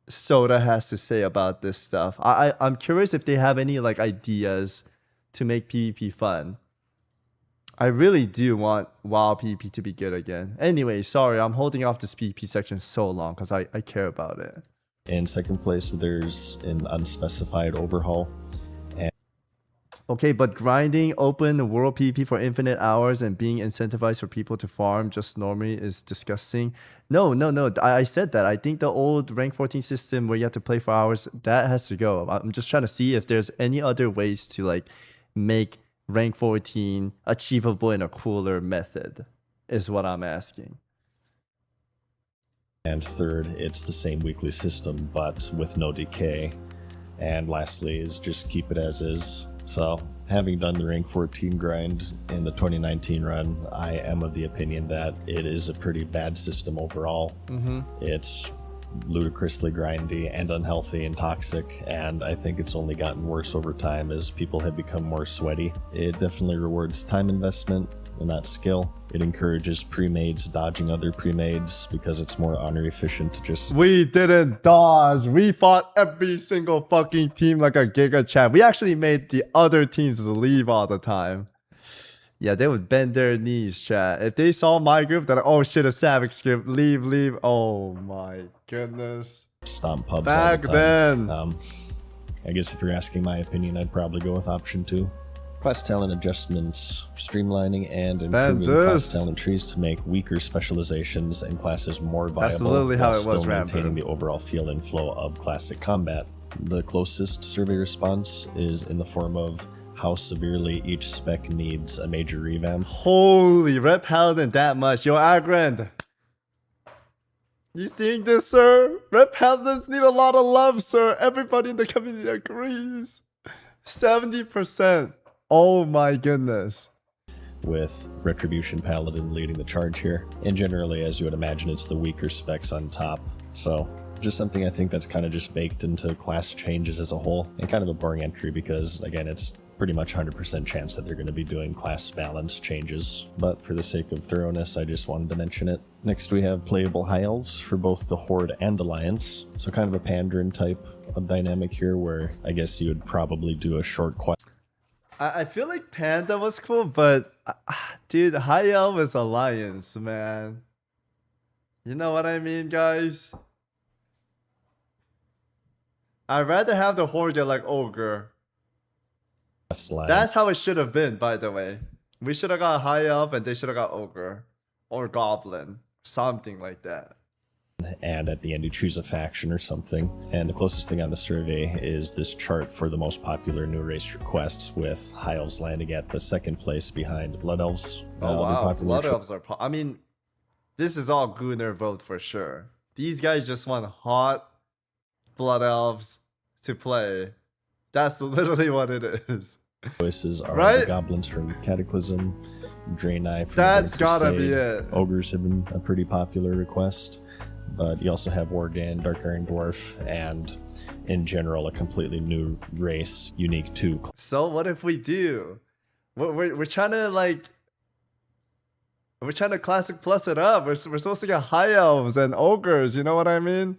Soda has to say about this stuff. I'm curious if they have any like ideas to make PvP fun. I really do want WoW PvP to be good again. Anyway, sorry, I'm holding off this PvP section so long because I care about it. In second place, there's an unspecified overhaul. Okay, but grinding open world PvP for infinite hours and being incentivized for people to farm just normally is disgusting. No. I said that. I think the old rank 14 system where you have to play for hours, that has to go. I'm just trying to see if there's any other ways to like make rank 14 achievable in a cooler method, is what I'm asking. And third, it's the same weekly system, but with no decay. And lastly is just keep it as is. So, having done the rank 14 grind in the 2019 run, I am of the opinion that it is a pretty bad system overall. It's ludicrously grindy and unhealthy and toxic, and I think it's only gotten worse over time as people have become more sweaty. It definitely rewards time investment and not skill. It encourages pre-mades dodging other pre-mades because it's more honor efficient to just... We didn't dodge. We fought every single fucking team like a Giga Champ. We actually made the other teams leave all the time. Yeah, they would bend their knees, chat. If they saw my group, they're like, oh shit, a Savix group. Leave. Oh my goodness. Stomp pubs back then. I guess if you're asking my opinion, I'd probably go with option 2. Class talent adjustments, streamlining and improving class talent trees to make weaker specializations and classes more viable. That's literally how it was, maintaining the overall feel and flow of classic combat. The closest survey response is in the form of how severely each spec needs a major revamp. Holy, Red Paladin that much. Yo, Agrand. You seeing this, sir? Red Paladins need a lot of love, sir. Everybody in the community agrees. 70%. Oh my goodness. With Retribution Paladin leading the charge here. And generally, as you would imagine, it's the weaker specs on top. So, just something I think that's kind of just baked into class changes as a whole. And kind of a boring entry because, again, it's pretty much 100% chance that they're going to be doing class balance changes. But for the sake of thoroughness, I just wanted to mention it. Next we have playable High Elves for both the Horde and Alliance. So kind of a Pandaren type of dynamic here where I guess you would probably do a short quest. I feel like Panda was cool, but dude, High Elf is Alliance, man. You know what I mean, guys? I'd rather have the Horde get like Ogre. That's how it should have been, by the way. We should have got High Elf and they should have got Ogre. Or Goblin. Something like that. And at the end you choose a faction or something. And the closest thing on the survey is this chart for the most popular new race requests, with High Elves landing at the second place behind Blood Elves. Oh wow, Blood Elves are... I mean, this is all Gunnar vote for sure. These guys just want hot Blood Elves to play. That's literally what it is. Choices are the Goblins from Cataclysm, Draenei from That's gotta be it. Ogres have been a pretty popular request. But you also have Worgen, Dark Iron Dwarf, and in general a completely new race unique to... So what if we do? We're trying to like... We're trying to classic plus it up. We're supposed to get High Elves and Ogres, you know what I mean?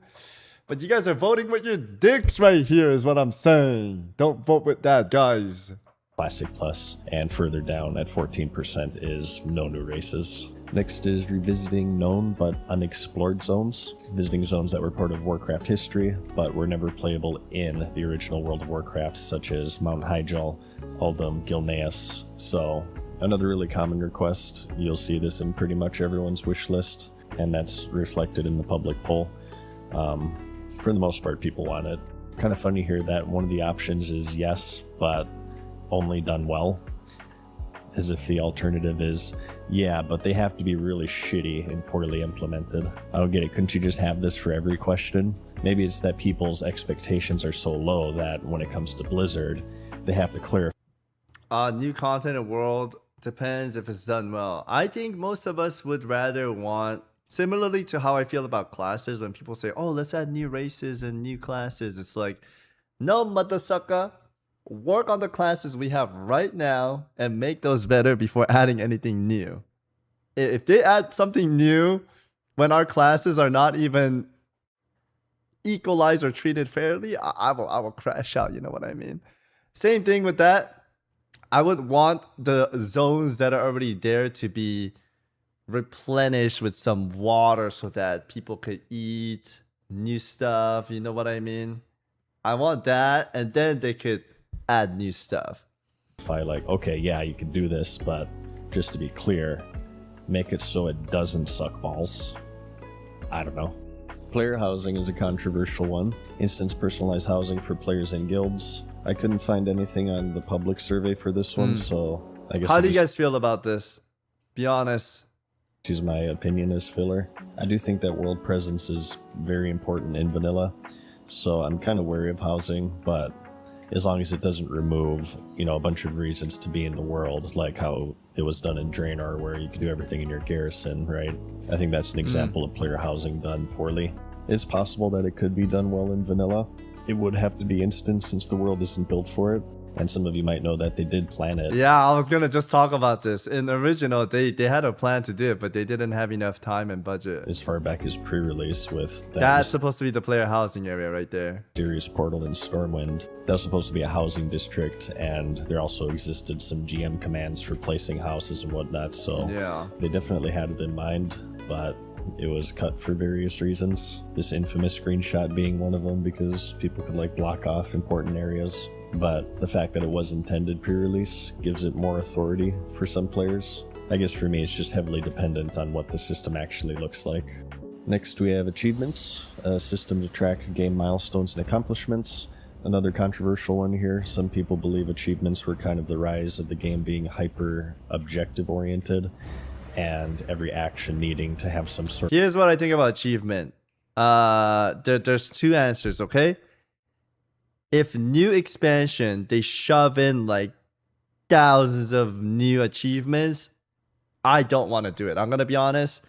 But you guys are voting with your dicks right here is what I'm saying. Don't vote with that, guys. Classic plus, and further down at 14% is no new races. Next is revisiting known but unexplored zones. Visiting zones that were part of Warcraft history, but were never playable in the original World of Warcraft, such as Mount Hyjal, Uldum, Gilneas. So, another really common request. You'll see this in pretty much everyone's wish list, and that's reflected in the public poll. For the most part, people want it. Kind of funny here that one of the options is yes, but only done well. As if the alternative is, yeah, but they have to be really shitty and poorly implemented. I don't get it. Couldn't you just have this for every question? Maybe it's that people's expectations are so low that when it comes to Blizzard, they have to clarify. New content in world depends if it's done well. I think most of us would rather want, similarly to how I feel about classes, when people say, oh, let's add new races and new classes. It's like, no, motherfucker. Work on the classes we have right now and make those better before adding anything new. If they add something new when our classes are not even equalized or treated fairly, I will crash out, you know what I mean? Same thing with that. I would want the zones that are already there to be replenished with some water so that people could eat new stuff, you know what I mean? I want that, and then they could add new stuff. like, okay, yeah, you can do this, but just to be clear, make it so it doesn't suck balls. I don't know. Player housing is a controversial one. Instance personalized housing for players and guilds. I couldn't find anything on the public survey for this one, so I guess. How do you guys feel about this? Be honest. Choose my opinion as filler. I do think that world presence is very important in vanilla, so I'm kind of wary of housing, but as long as it doesn't remove, a bunch of reasons to be in the world, like how it was done in Draenor, where you can do everything in your garrison, right? I think that's an example of player housing done poorly. It's possible that it could be done well in vanilla. It would have to be instant since the world isn't built for it. And some of you might know that they did plan it. Yeah, I was gonna just talk about this. In the original, they had a plan to do it, but they didn't have enough time and budget. As far back as pre-release with that's supposed to be the player housing area right there. Mysterious Portal in Stormwind. That was supposed to be a housing district, and there also existed some GM commands for placing houses and whatnot. So yeah, they definitely had it in mind, but it was cut for various reasons. This infamous screenshot being one of them, because people could block off important areas. But the fact that it was intended pre-release gives it more authority for some players. I guess for me it's just heavily dependent on what the system actually looks like. Next we have achievements, a system to track game milestones and accomplishments. Another controversial one here. Some people believe achievements were kind of the rise of the game being hyper objective oriented, and every action needing to have some sort. Here's what I think about achievement. There's two answers, okay? If new expansion, they shove in thousands of new achievements, I don't want to do it. I'm going to be honest.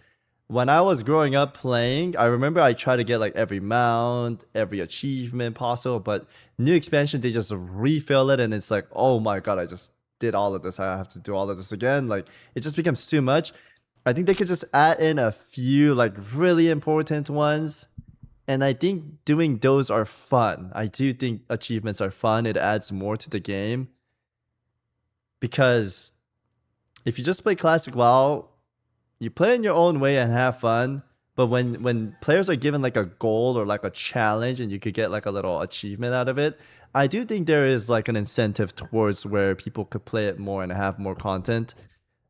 When I was growing up playing, I remember I tried to get every mount, every achievement possible, but new expansion, they just refill it and it's oh my god, I just did all of this. I have to do all of this again. It just becomes too much. I think they could just add in a few really important ones. And I think doing those are fun. I do think achievements are fun. It adds more to the game. Because if you just play Classic WoW, you play in your own way and have fun. But when players are given a goal or a challenge and you could get a little achievement out of it, I do think there is an incentive towards where people could play it more and have more content.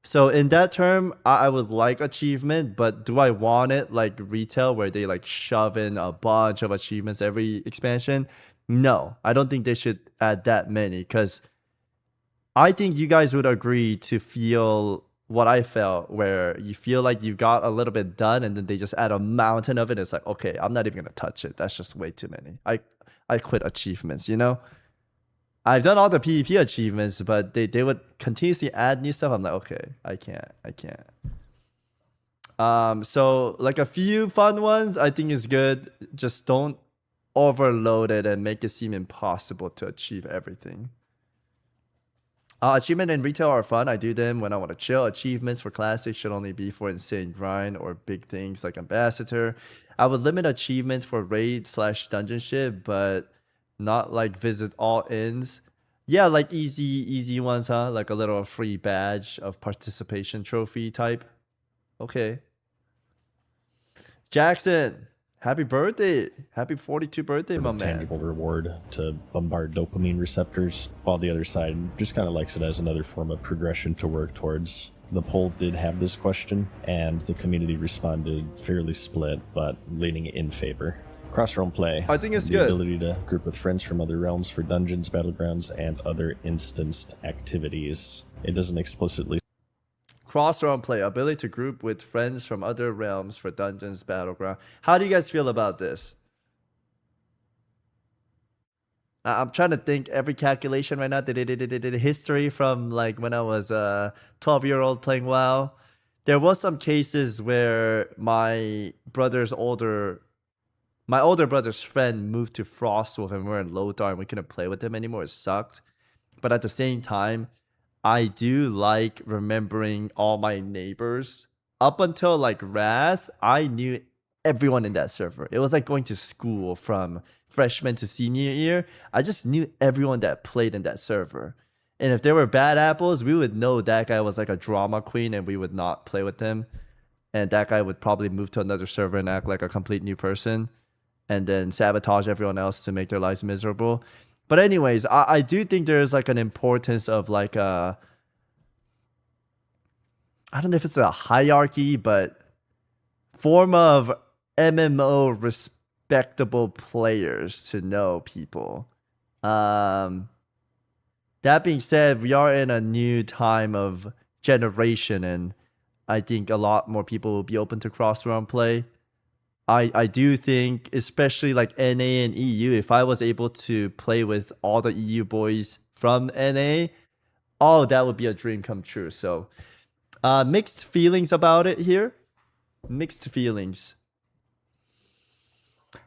So in that term, I would like achievement, but do I want it like retail where they shove in a bunch of achievements every expansion? No, I don't think they should add that many, because I think you guys would agree to feel what I felt, where you feel like you got a little bit done and then they just add a mountain of it. It's okay, I'm not even going to touch it. That's just way too many. I quit achievements, I've done all the PvP achievements, but they would continuously add new stuff. I'm okay, I can't. So a few fun ones I think is good. Just don't overload it and make it seem impossible to achieve everything. Achievement and retail are fun. I do them when I want to chill. Achievements for classic should only be for insane grind or big things like ambassador. I would limit achievements for raid/dungeon ship, but not visit all ins. Yeah, easy ones, huh? A little free badge of participation trophy type. Okay. Jackson, happy birthday. Happy 42th birthday, my man. Tangible reward to bombard dopamine receptors, while the other side just kind of likes it as another form of progression to work towards. The poll did have this question, and the community responded fairly split, but leaning in favor. Cross-realm play. I think it's the good. Ability to group with friends from other realms for dungeons, battlegrounds, and other instanced activities. It doesn't explicitly. Cross-realm play. Ability to group with friends from other realms for dungeons, battleground. How do you guys feel about this? I'm trying to think every calculation right now. History from when I was a 12-year-old playing WoW. There was some cases where my older brother's friend moved to Frostwolf and we were in Lothar and we couldn't play with him anymore. It sucked. But at the same time, I do like remembering all my neighbors. Up until Wrath, I knew everyone in that server. It was like going to school from freshman to senior year. I just knew everyone that played in that server. And if there were bad apples, we would know that guy was a drama queen and we would not play with him. And that guy would probably move to another server and act like a complete new person, and then sabotage everyone else to make their lives miserable. But anyways, I do think there's like an importance of like a, I don't know if it's a hierarchy, but form of MMO respectable players to know people. That being said, we are in a new time of generation, and I think a lot more people will be open to cross-realm play. I do think, especially like NA and EU, if I was able to play with all the EU boys from NA, oh, that would be a dream come true. So, mixed feelings about it here. Mixed feelings.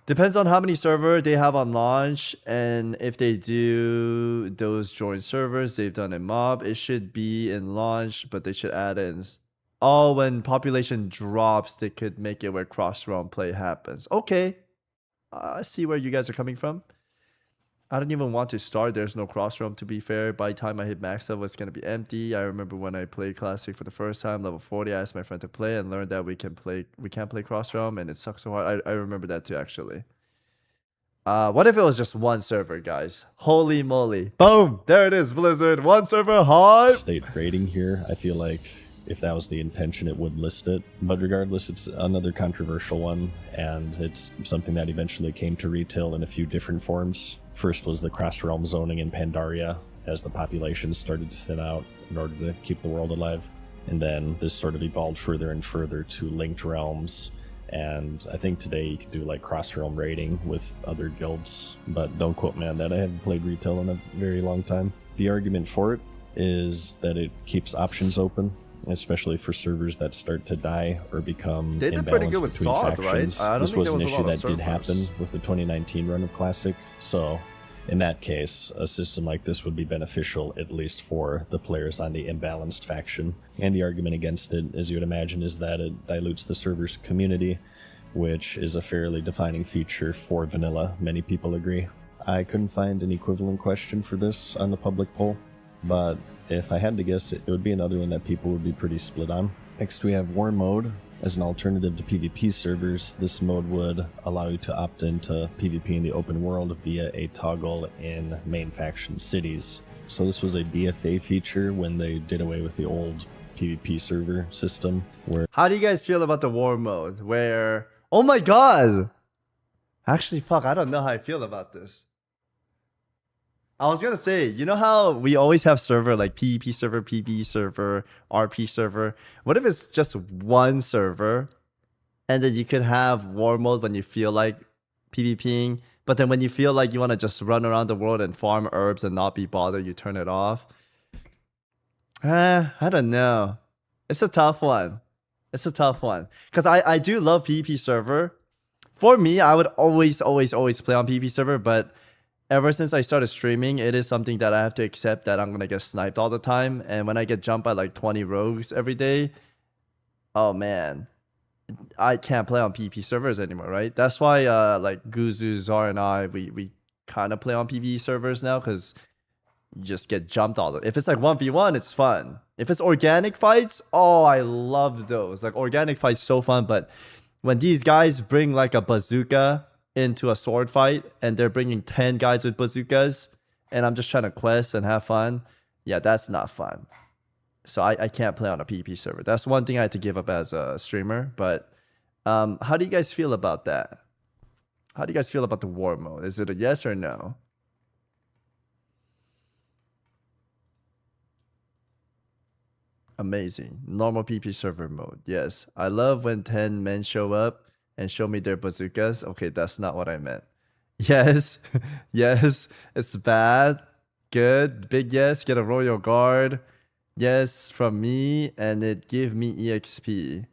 Depends on how many server they have on launch, and if they do those join servers they've done in mob, it should be in launch, but they should add in. Oh, when population drops, they could make it where cross-realm play happens. Okay. I see where you guys are coming from. I don't even want to start. There's no cross-realm, to be fair. By the time I hit max level, it's going to be empty. I remember when I played Classic for the first time, level 40, I asked my friend to play and learned that we can't play cross-realm, and it sucks so hard. I remember that too, actually. What if it was just one server, guys? Holy moly. Boom! There it is, Blizzard. One server, hype! State rating here, I feel like if that was the intention, it would list it. But regardless, it's another controversial one, and it's something that eventually came to retail in a few different forms. First was the cross-realm zoning in Pandaria, as the population started to thin out in order to keep the world alive. And then this sort of evolved further and further to linked realms. And I think today you can do like cross-realm raiding with other guilds, but don't quote me on that. I haven't played retail in a very long time. The argument for it is that it keeps options open, especially for servers that start to die or become they did pretty good with between Salt, factions. right? This was an issue that did happen with the 2019 run of Classic, so in that case, a system like this would be beneficial, at least for the players on the imbalanced faction. And the argument against it, as you would imagine, is that it dilutes the server's community, which is a fairly defining feature for vanilla. Many people agree. I couldn't find an equivalent question for this on the public poll, but if I had to guess, it would be another one that people would be pretty split on. Next, we have War Mode. As an alternative to PvP servers, this mode would allow you to opt into PvP in the open world via a toggle in main faction cities. So this was a BFA feature when they did away with the old PvP server system. How do you guys feel about the War Mode? Where, oh my god! Actually, fuck, I don't know how I feel about this. I was gonna say, you know how we always have server like PvP server, PvE server, RP server? What if it's just one server, and then you could have War Mode when you feel like PvPing, but then when you feel like you want to just run around the world and farm herbs and not be bothered, you turn it off? I don't know. It's a tough one. It's a tough one. Because I do love PvP server. For me, I would always play on PvP server, but ever since I started streaming, it is something that I have to accept that I'm going to get sniped all the time. And when I get jumped by like 20 rogues every day, oh man, I can't play on PvP servers anymore, right? That's why like Guzu, Zar, and I, we kind of play on PvE servers now, because you just get jumped all the time. If it's like 1v1, it's fun. If it's organic fights, oh, I love those. Like organic fights, so fun. But when these guys bring like a bazooka into a sword fight and they're bringing 10 guys with bazookas and I'm just trying to quest and have fun, yeah, that's not fun. So I can't play on a PvP server. That's one thing I had to give up as a streamer. But how do you guys feel about that? How do you guys feel about the War Mode? Is it a yes or no? Amazing. Normal PvP server mode. Yes. I love when 10 men show up and show me their bazookas. Okay, that's not what I meant. Yes. Yes. It's bad. Good. Big yes. Get a royal guard. Yes, from me. And it give me EXP.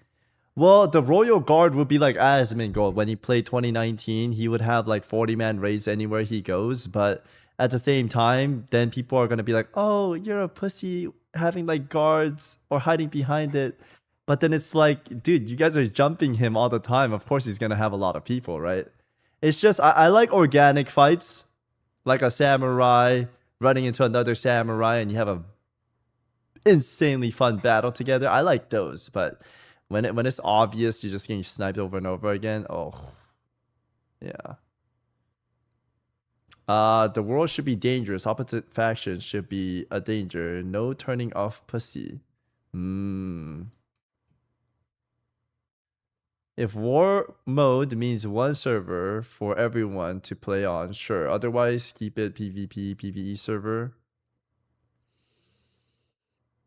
Well, the royal guard would be like Asmongold. When he played 2019, he would have like 40-man raids anywhere he goes. But at the same time, then people are going to be like, oh, you're a pussy having like guards or hiding behind it. But then it's like, dude, you guys are jumping him all the time. Of course he's going to have a lot of people, right? It's just, I like organic fights. Like a samurai running into another samurai and you have a insanely fun battle together. I like those. But when it's obvious you're just getting sniped over and over again, oh, yeah. The world should be dangerous. Opposite factions should be a danger. No turning off pussy. If war mode means one server for everyone to play on, sure. Otherwise, keep it PvP, PvE server.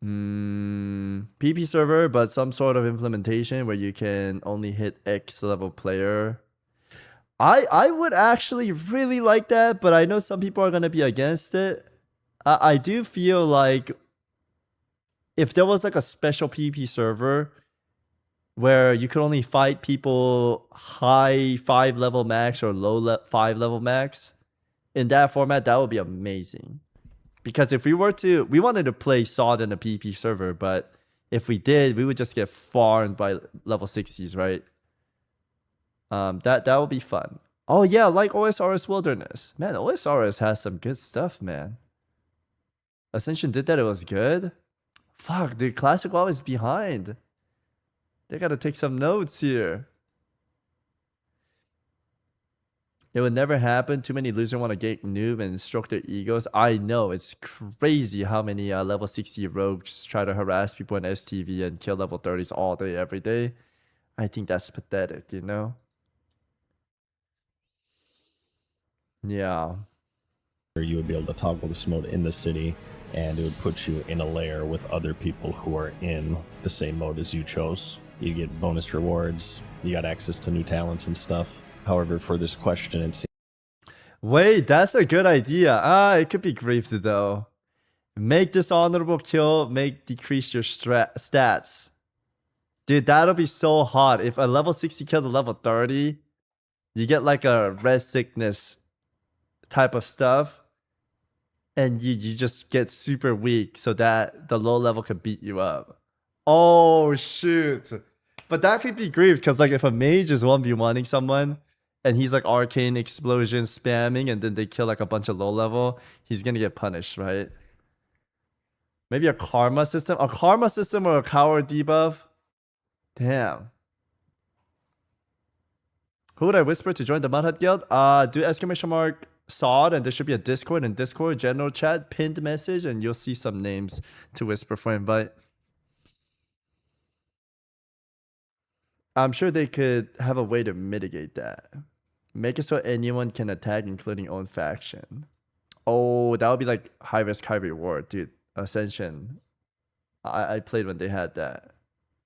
PP server, but some sort of implementation where you can only hit X level player. I would actually really like that, but I know some people are gonna be against it. I do feel like if there was like a special PvP server where you could only fight people high 5 level max or low 5 level max, in that format, that would be amazing. Because if we wanted to play SOD in a PvP server, but if we did, we would just get farmed by level 60s, right? That would be fun. Oh yeah, like OSRS Wilderness. Man, OSRS has some good stuff, man. Ascension did that, it was good. Fuck, dude, Classic WoW is behind. They gotta take some notes here. It would never happen. Too many losers want to get noob and stroke their egos. I know, it's crazy how many level 60 rogues try to harass people in STV and kill level 30s all day, every day. I think that's pathetic, you know? Yeah. You would be able to toggle this mode in the city, and it would put you in a layer with other people who are in the same mode as you chose. You get bonus rewards, you got access to new talents and stuff. However, for this question, it seems... Wait, that's a good idea. It could be griefed though. Make dishonorable kill, decrease your stats. Dude, that'll be so hot. If a level 60 killed a level 30, you get like a red sickness type of stuff. And you just get super weak so that the low level can beat you up. Oh, shoot. But that could be grief because like if a mage is 1v1ing someone and he's like arcane explosion spamming and then they kill like a bunch of low level, he's gonna get punished, right? Maybe a karma system? A karma system or a coward debuff? Damn. Who would I whisper to join the Mudhut Guild? Do exclamation mark SOD, and there should be a Discord, and Discord general chat, pinned message, and you'll see some names to whisper for invite. I'm sure they could have a way to mitigate that. Make it so anyone can attack, including own faction. Oh, that would be like high risk, high reward, dude. Ascension. I played when they had that.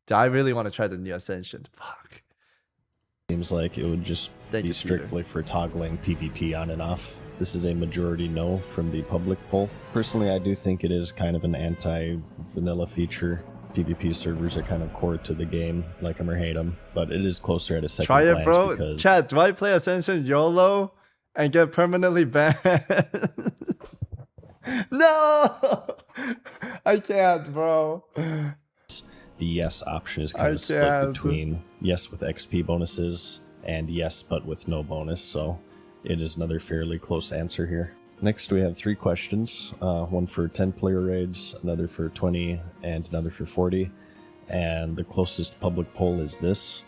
Dude, I really want to try the new Ascension. Fuck. Seems like it would just be strictly for toggling PvP on and off. This is a majority no from the public poll. Personally, I do think it is kind of an anti-vanilla feature. PvP servers are kind of core to the game, like them or hate them, but it is closer at a second glance. Try it, bro. Because... Chat, do I play Ascension YOLO and get permanently banned? No! I can't, bro. The yes option is kind of split between yes with XP bonuses and yes but with no bonus, so it is another fairly close answer here. Next we have 3 questions, one for 10 player raids, another for 20, and another for 40. And the closest public poll is this.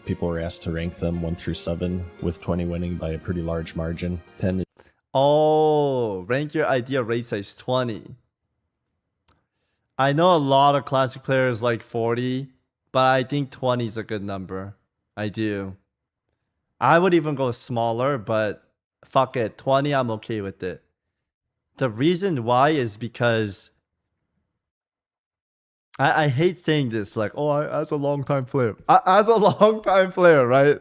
People are asked to rank them 1 through 7, with 20 winning by a pretty large margin. 10 is... Oh, rank your ideal raid size 20. I know a lot of classic players like 40, but I think 20 is a good number. I do. I would even go smaller, but fuck it. 20, I'm okay with it. The reason why is because I hate saying this, like, oh, as a long-time player. As a long-time player, right?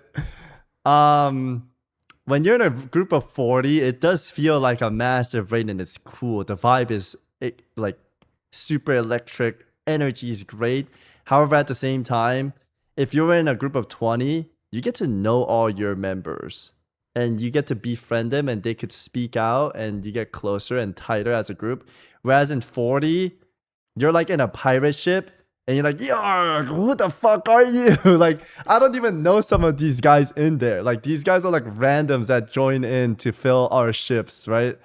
When you're in a group of 40, it does feel like a massive raid and it's cool. The vibe is like super electric. Energy is great. However, at the same time, if you're in a group of 20, you get to know all your members. And you get to befriend them and they could speak out and you get closer and tighter as a group. Whereas in 40, you're like in a pirate ship and you're like, yo, who the fuck are you? Like, I don't even know some of these guys in there. Like, these guys are like randoms that join in to fill our ships, right?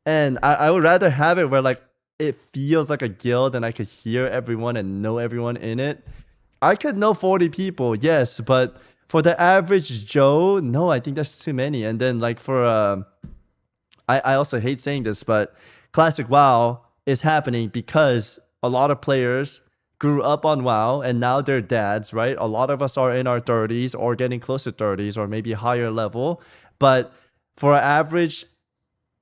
And I would rather have it where like it feels like a guild and I could hear everyone and know everyone in it. I could know 40 people, yes, but for the average Joe, no, I think that's too many. And then like for I also hate saying this, but Classic WoW is happening because a lot of players grew up on WoW and now they're dads, right? A lot of us are in our 30s or getting close to 30s or maybe higher level. But for an average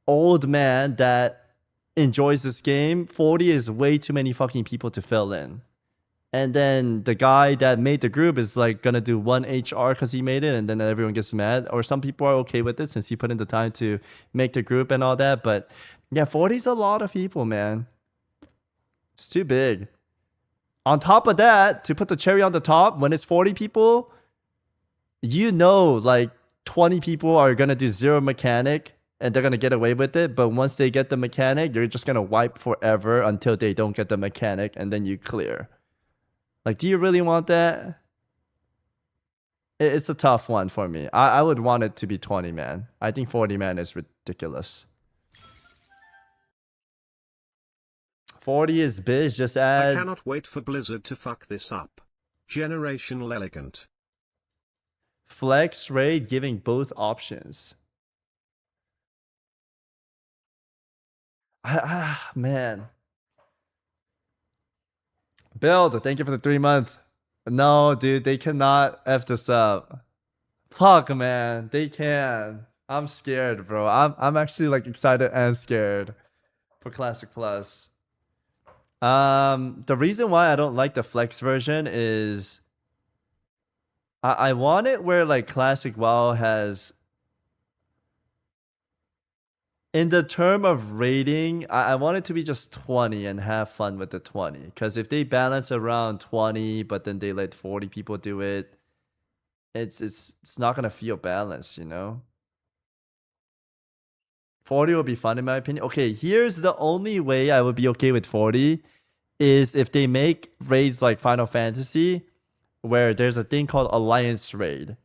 old man that enjoys this game, 40 is way too many fucking people to fill in. And then the guy that made the group is like gonna do one HR because he made it, and then everyone gets mad. Or some people are okay with it since he put in the time to make the group and all that. But yeah, 40 is a lot of people, man. It's too big. On top of that, to put the cherry on the top, when it's 40 people, you know, like 20 people are gonna do zero mechanic and they're gonna get away with it. But once they get the mechanic, you're just gonna wipe forever until they don't get the mechanic, and then you clear. Like, do you really want that? It's a tough one for me. I would want it to be 20 man. I think 40 man is ridiculous. 40 is biz, just add... I cannot wait for Blizzard to fuck this up. Generational elegant. Flex raid giving both options. Man. Build, thank you for the 3 month. No, dude, they cannot F this up. Fuck, man, they can. I'm scared, bro. I'm actually like excited and scared for Classic Plus. The reason why I don't like the flex version is I want it where like Classic WoW has, in the term of rating, I want it to be just 20 and have fun with the 20. Because if they balance around 20, but then they let 40 people do it, it's not gonna feel balanced, you know? 40 will be fun in my opinion. Okay, here's the only way I would be okay with 40 is if they make raids like Final Fantasy, where there's a thing called Alliance Raid.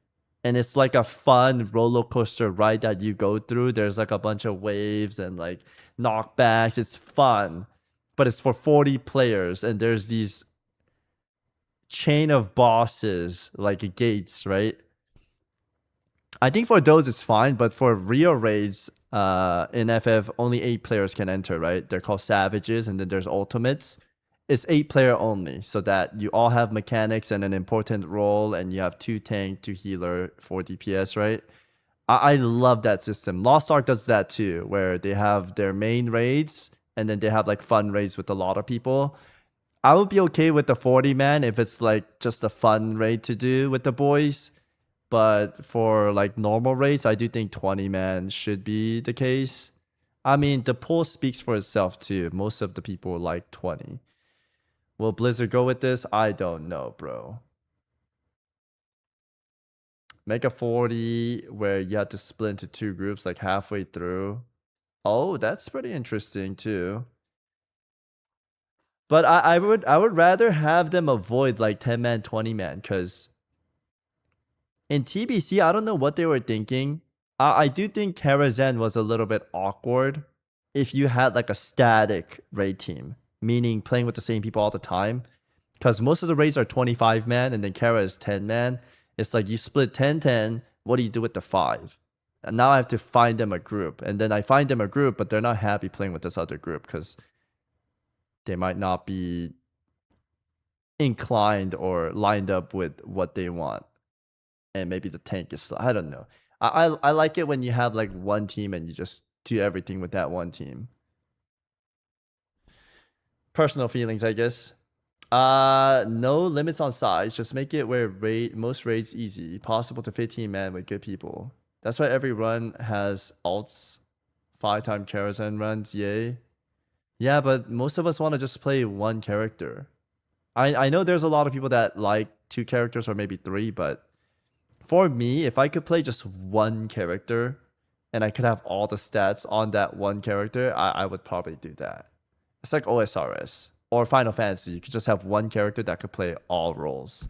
And it's like a fun roller coaster ride that you go through. There's like a bunch of waves and like knockbacks. It's fun, but it's for 40 players. And there's these chain of bosses, like gates, right? I think for those it's fine, but for real raids in FF, only 8 players can enter, right? They're called Savages, and then there's Ultimates. It's 8 player only, so that you all have mechanics and an important role, and you have 2 tank, 2 healer, 4 DPS, right? I love that system. Lost Ark does that too, where they have their main raids, and then they have like fun raids with a lot of people. I would be okay with the 40 man if it's like just a fun raid to do with the boys. But for like normal raids, I do think 20 man should be the case. I mean, the poll speaks for itself too. Most of the people like 20. Will Blizzard go with this? I don't know, bro. Make a 40 where you have to split into 2 groups like halfway through. Oh, that's pretty interesting too. But I would rather have them avoid like 10 man, 20 man, because in TBC, I don't know what they were thinking. I do think Karazhan was a little bit awkward if you had like a static raid team, meaning playing with the same people all the time. Because most of the raids are 25 man and then Kara is 10 man. It's like you split 10-10. What do you do with the 5? And now I have to find them a group. And then I find them a group, but they're not happy playing with this other group because they might not be inclined or lined up with what they want. And maybe the tank is slow. I don't know. I like it when you have like one team and you just do everything with that one team. Personal feelings, I guess. No limits on size. Just make it where most raids easy. Possible to 15 man with good people. That's why every run has alts. 5-time Karazhan runs, yay. Yeah, but most of us want to just play one character. I know there's a lot of people that like 2 characters or maybe 3, but for me, if I could play just one character and I could have all the stats on that one character, I would probably do that. It's like OSRS or Final Fantasy. You could just have one character that could play all roles.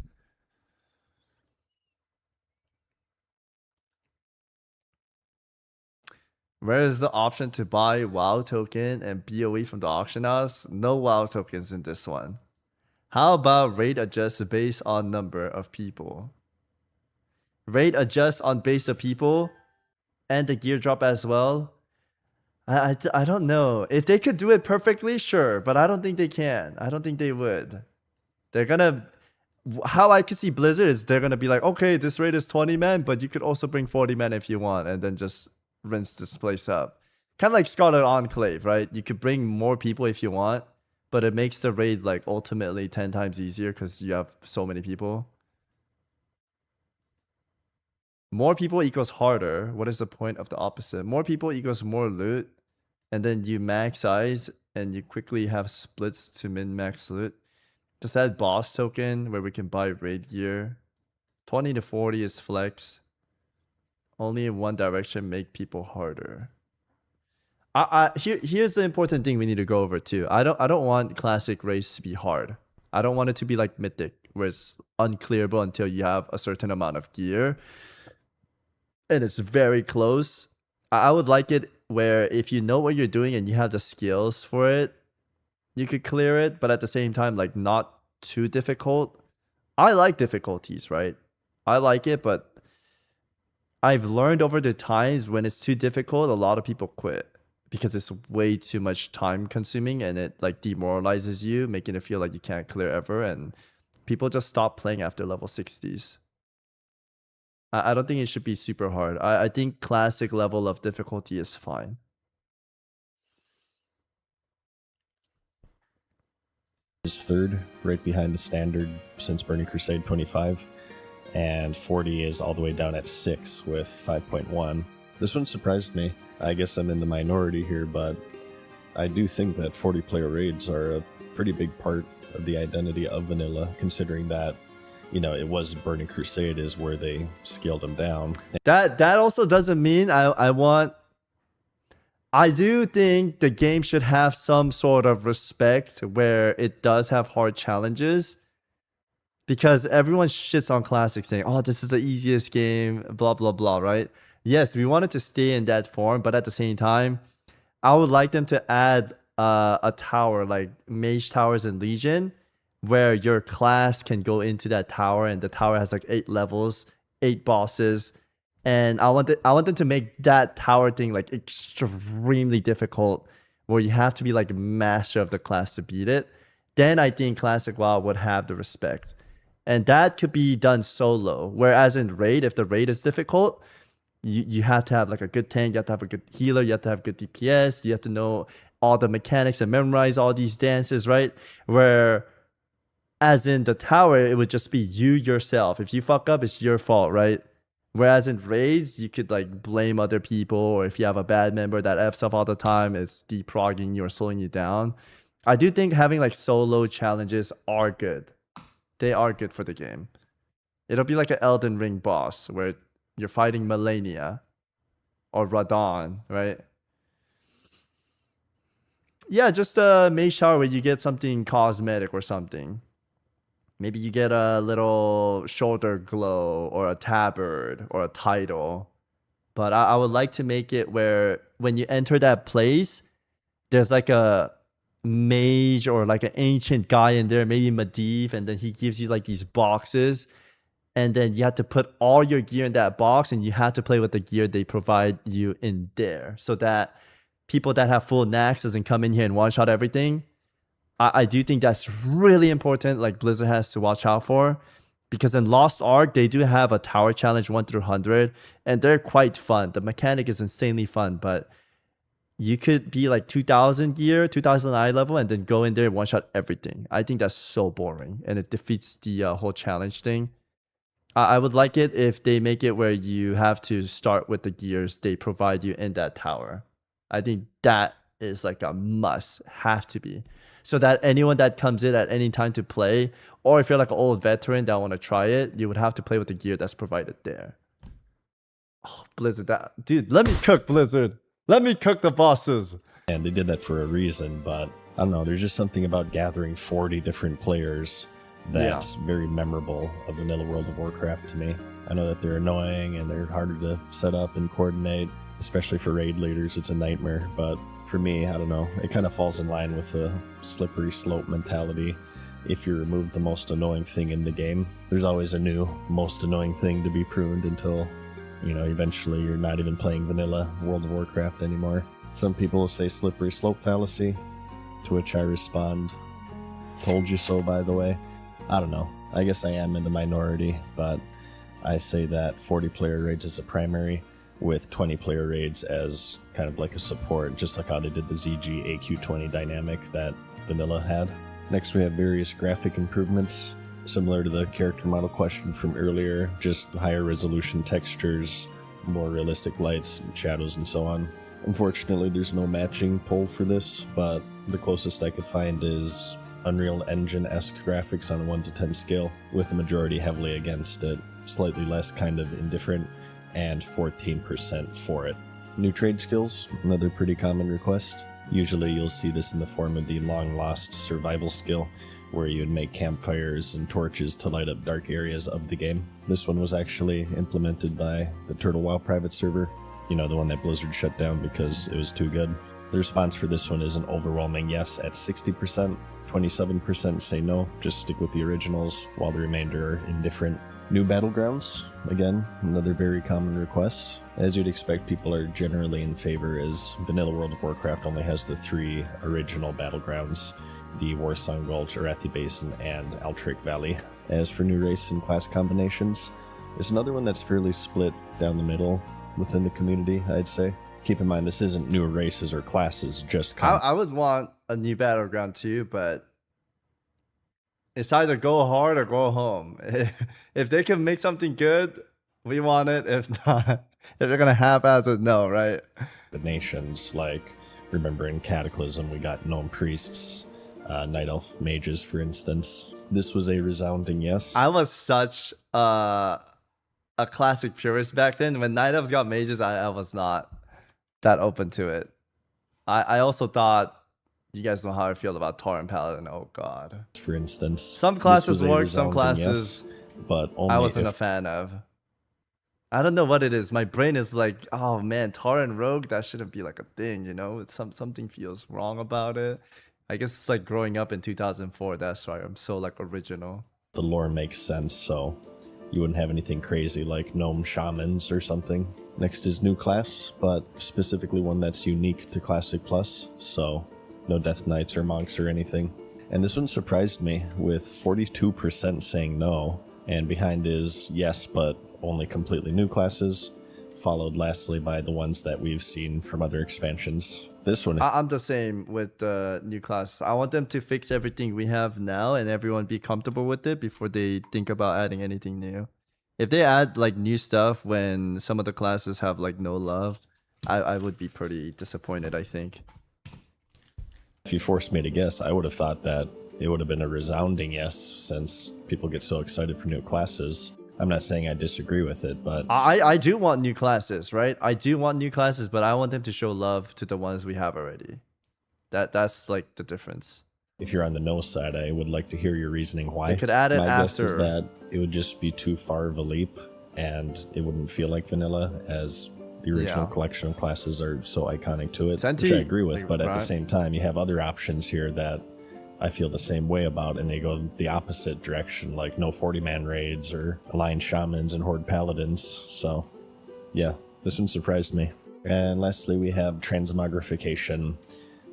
Where is the option to buy WoW token and BOE from the auction house? No WoW tokens in this one. How about rate adjust based on number of people? Rate adjust on base of people and the gear drop as well. I don't know. If they could do it perfectly, sure, but I don't think they can. I don't think they would. They're gonna... How I can see Blizzard is they're gonna be like, okay, this raid is 20 men, but you could also bring 40 men if you want, and then just rinse this place up. Kind of like Scarlet Enclave, right? You could bring more people if you want, but it makes the raid like ultimately 10 times easier because you have so many people. More people equals harder. What is the point of the opposite? More people equals more loot, and then you max size and you quickly have splits to min-max loot. Just add boss token where we can buy raid gear. 20 to 40 is flex. Only in one direction make people harder. Here's the important thing we need to go over too. I don't want classic race to be hard. I don't want it to be like mythic where it's unclearable until you have a certain amount of gear. And it's very close. I would like it where if you know what you're doing and you have the skills for it, you could clear it, but at the same time, like not too difficult. I like difficulties, right? I like it, but I've learned over the times when it's too difficult, a lot of people quit because it's way too much time consuming and it like demoralizes you, making it feel like you can't clear ever. And people just stop playing after level 60s. I don't think it should be super hard. I think classic level of difficulty is fine. Is third, right behind the standard since Burning Crusade 25, and 40 is all the way down at 6 with 5.1. This one surprised me. I guess I'm in the minority here, but I do think that 40-player raids are a pretty big part of the identity of vanilla, considering that, you know, it was Burning Crusade is where they scaled them down. That also doesn't mean I do think the game should have some sort of respect where it does have hard challenges, because everyone shits on Classic saying, oh, this is the easiest game, blah, blah, blah, right? Yes, we want it to stay in that form, but at the same time, I would like them to add a tower like Mage Towers and Legion, where your class can go into that tower and the tower has like 8 levels, 8 bosses. And I want them to make that tower thing like extremely difficult, where you have to be like a master of the class to beat it. Then I think Classic WoW would have the respect. And that could be done solo. Whereas in Raid, if the Raid is difficult, you have to have like a good tank, you have to have a good healer, you have to have good DPS, you have to know all the mechanics and memorize all these dances, right? Where as in the tower, it would just be you yourself. If you fuck up, it's your fault, right? Whereas in raids, you could like blame other people, or if you have a bad member that F's up all the time, it's deprogging you or slowing you down. I do think having like solo challenges are good. They are good for the game. It'll be like an Elden Ring boss where you're fighting Melania or Radon, right? Yeah, just a Mage Tower where you get something cosmetic or something. Maybe you get a little shoulder glow or a tabard or a title. But I would like to make it where when you enter that place, there's like a mage or like an ancient guy in there, maybe Medivh, and then he gives you like these boxes. And then you have to put all your gear in that box, and you have to play with the gear they provide you in there, so that people that have full nax doesn't come in here and one-shot everything. I do think that's really important, like Blizzard has to watch out for, because in Lost Ark, they do have a tower challenge 1 through 100, and they're quite fun. The mechanic is insanely fun, but you could be like 2000 gear, 2000 eye level, and then go in there and one-shot everything. I think that's so boring, and it defeats the whole challenge thing. I would like it if they make it where you have to start with the gears they provide you in that tower. I think that is like a must, have to be. So that anyone that comes in at any time to play, or if you're like an old veteran that want to try it, you would have to play with the gear that's provided there. Oh, Blizzard, dude, let me cook, Blizzard. Let me cook the bosses. And they did that for a reason, but I don't know, there's just something about gathering 40 different players that's very memorable of vanilla World of Warcraft to me. I know that they're annoying and they're harder to set up and coordinate, especially for raid leaders. It's a nightmare, but for me, I don't know, it kind of falls in line with the slippery slope mentality. If you remove the most annoying thing in the game, there's always a new most annoying thing to be pruned until, you know, eventually you're not even playing vanilla World of Warcraft anymore. Some people say slippery slope fallacy, to which I respond, told you so, by the way. I don't know. I guess I am in the minority, but I say that 40-player raids is a primary, with 20-player raids as kind of like a support, just like how they did the ZG AQ20 dynamic that Vanilla had. Next, we have various graphic improvements, similar to the character model question from earlier, just higher resolution textures, more realistic lights, shadows, and so on. Unfortunately, there's no matching poll for this, but the closest I could find is Unreal Engine-esque graphics on a 1 to 10 scale, with the majority heavily against it, slightly less kind of indifferent, and 14% for it. New trade skills, another pretty common request. Usually you'll see this in the form of the long-lost survival skill, where you'd make campfires and torches to light up dark areas of the game. This one was actually implemented by the Turtle WoW private server, you know, the one that Blizzard shut down because it was too good. The response for this one is an overwhelming yes at 60%, 27% say no, just stick with the originals, while the remainder are indifferent. New battlegrounds, again, another very common request. As you'd expect, people are generally in favor, as Vanilla World of Warcraft only has the 3 original battlegrounds, the Warsong Gulch, Arathi Basin, and Altric Valley. As for new race and class combinations, it's another one that's fairly split down the middle within the community, I'd say. Keep in mind, this isn't new races or classes, just I would want a new battleground too, but it's either go hard or go home. If they can make something good, we want it. If not, if they're gonna half-ass it, no, right? The nations, like, remember in Cataclysm, we got gnome priests, night elf mages, for instance. This was a resounding yes. I was such a classic purist back then. When night elves got mages, I was not that open to it. I also thought, you guys know how I feel about Tauren Paladin. Oh god. For instance, some classes work, some classes yes, but only I wasn't a fan of. I don't know what it is. My brain is like, oh man, Tauren Rogue, that shouldn't be like a thing, you know? It's something feels wrong about it. I guess it's like growing up in 2004, that's why I'm so like original. The lore makes sense, so you wouldn't have anything crazy like gnome shamans or something. Next is new class, but specifically one that's unique to Classic Plus, so no Death Knights or monks or anything. And this one surprised me, with 42% saying no, and behind is yes, but only completely new classes, followed lastly by the ones that we've seen from other expansions. This one, I'm the same with the new class. I want them to fix everything we have now and everyone be comfortable with it before they think about adding anything new. If they add like new stuff when some of the classes have like no love, I would be pretty disappointed, I think. If you forced me to guess, I would have thought that it would have been a resounding yes, since people get so excited for new classes. I'm not saying I disagree with it, but I do want new classes, right? I do want new classes, but I want them to show love to the ones we have already. That's like the difference. If you're on the no side, I would like to hear your reasoning why. They could add it My after. guess is that it would just be too far of a leap, and it wouldn't feel like vanilla, as the original collection of classes are so iconic to it, which I agree with, but at the same time, you have other options here that I feel the same way about, and they go the opposite direction, like no 40-man raids or aligned shamans and horde paladins. So yeah, this one surprised me. And lastly, we have transmogrification,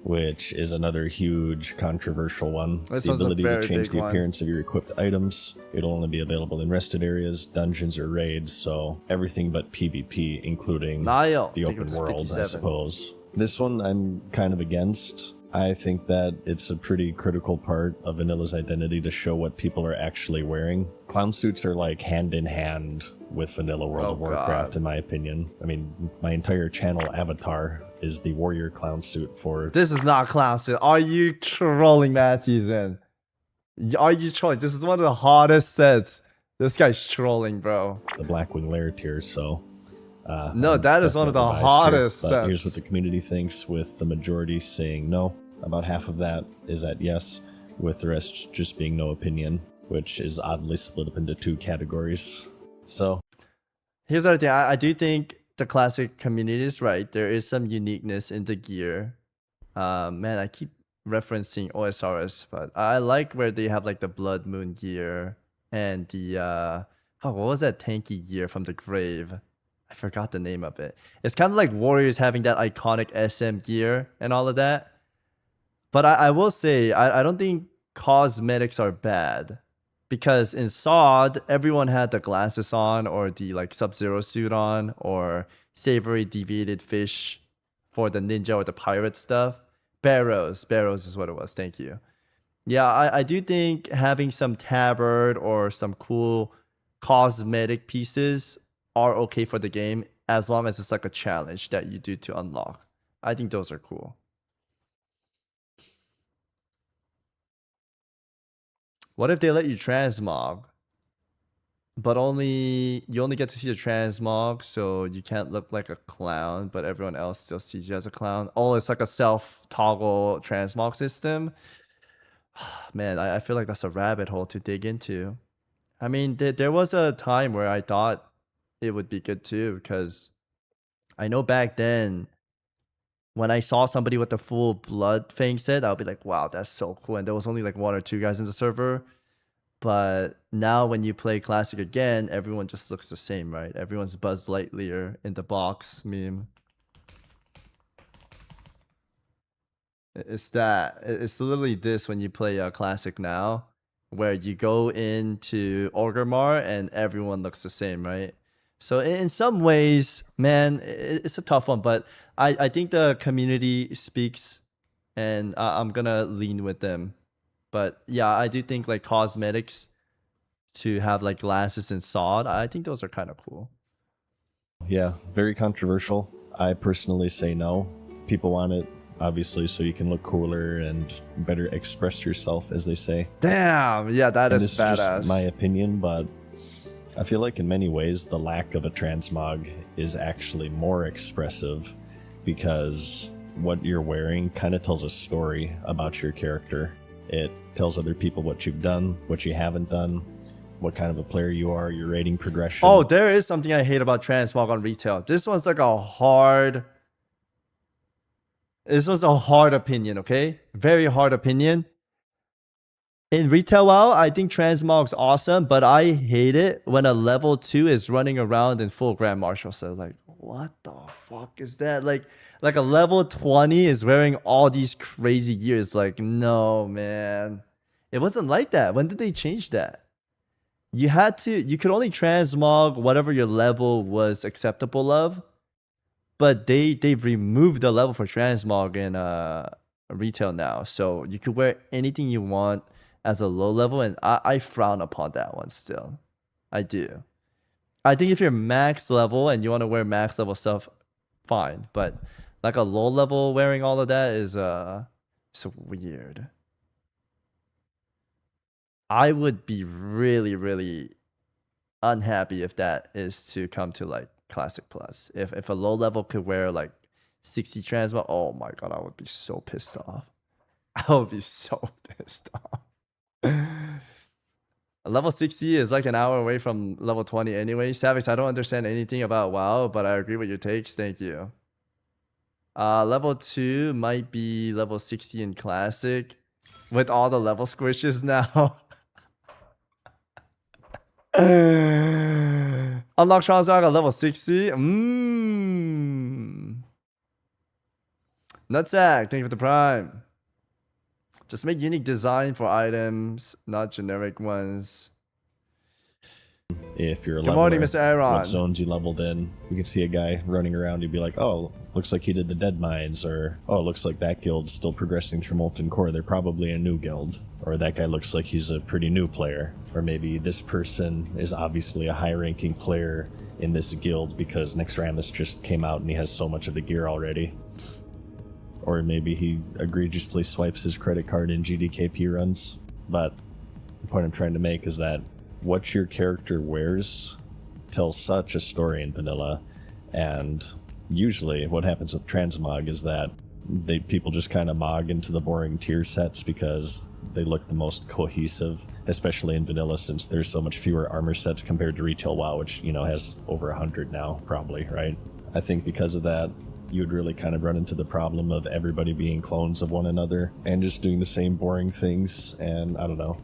which is another huge controversial one. The ability to change the appearance of your equipped items. It'll only be available in rested areas, dungeons, or raids, so everything but PvP, including the open world, I suppose. This one I'm kind of against. I think that it's a pretty critical part of Vanilla's identity to show what people are actually wearing. Clown suits are like hand in hand with Vanilla World of Warcraft, in my opinion. I mean, my entire channel avatar is the warrior clown suit for... This is not clown suit. Are you trolling that season? Are you trolling? This is one of the hottest sets. This guy's trolling, bro. The Blackwing Lair tier, so... no, that is one of the hottest sets. Here's what the community thinks, with the majority saying no. About half of that is at yes, with the rest just being no opinion, which is oddly split up into 2 categories. So, here's the other thing. I do think the classic community is right. There is some uniqueness in the gear. Man, I keep referencing OSRS, but I like where they have like the Blood Moon gear and the what was that tanky gear from the grave? I forgot the name of it. It's kind of like Warriors having that iconic SM gear and all of that. But I will say, I don't think cosmetics are bad. Because in SOD, everyone had the glasses on or the like Sub-Zero suit on or savory deviated fish for the ninja or the pirate stuff. Barrows is what it was. Thank you. Yeah, I do think having some tabard or some cool cosmetic pieces are okay for the game as long as it's like a challenge that you do to unlock. I think those are cool. What if they let you transmog? But you only get to see the transmog, so you can't look like a clown, but everyone else still sees you as a clown. Oh, it's like a self-toggle transmog system. Man, I feel like that's a rabbit hole to dig into. I mean, there was a time where I thought it would be good too, because I know back then, when I saw somebody with the full blood Fang set, I'll be like, wow, that's so cool. And there was only like 1 or 2 guys in the server. But now when you play Classic again, everyone just looks the same, right? Everyone's Buzz Lightyear in the box meme. It's literally this when you play Classic now, where you go into Orgrimmar and everyone looks the same, right? So in some ways, man, it's a tough one, but I think the community speaks, and I'm gonna lean with them. But yeah, I do think like cosmetics to have like glasses and sod, I think those are kind of cool. Yeah, very controversial. I personally say no. People want it, obviously, so you can look cooler and better express yourself, as they say. Damn, yeah, that is badass. Just my opinion, but I feel like in many ways the lack of a transmog is actually more expressive, because what you're wearing kind of tells a story about your character. It tells other people what you've done, what you haven't done, what kind of a player you are, your rating progression. Oh, there is something I hate about transmog on retail. This one's like a hard... This was a hard opinion, okay? Very hard opinion. In retail WoW, I think transmog's awesome, but I hate it when a level 2 is running around in full Grand Marshal set. Like, what the fuck is that? Like a level 20 is wearing all these crazy gears. Like, no, man. It wasn't like that. When did they change that? You could only transmog whatever your level was acceptable of, but they've removed the level for transmog in retail now. So you could wear anything you want as a low level, and I frown upon that one still. I do. I think if you're max level and you want to wear max level stuff, fine. But like a low level wearing all of that is so weird. I would be really, really unhappy if that is to come to like Classic Plus. If a low level could wear like 60 transmog, oh my god, I would be so pissed off. I would be so pissed off. Level 60 is like an hour away from level 20 anyway. Savix, I don't understand anything about WoW, but I agree with your takes. Thank you. Level 2 might be level 60 in Classic with all the level squishes now. Unlock Transmog at level 60. Nutsack, thank you for the prime. Just make unique design for items, not generic ones. If you're a Good morning, leveler, Mr. Aaron. what zones you leveled in. You can see a guy running around, you'd be like, oh, looks like he did the Dead Mines, or oh, looks like that guild's still progressing through Molten Core, they're probably a new guild. Or that guy looks like he's a pretty new player. Or maybe this person is obviously a high-ranking player in this guild because Nexramus just came out and he has so much of the gear already. Or maybe he egregiously swipes his credit card in GDKP runs. But the point I'm trying to make is that what your character wears tells such a story in vanilla, and usually what happens with transmog is that people just kind of mog into the boring tier sets because they look the most cohesive, especially in vanilla, since there's so much fewer armor sets compared to retail WoW, which, you know, has over 100 now, probably, right? I think because of that, you would really kind of run into the problem of everybody being clones of one another and just doing the same boring things, and I don't know.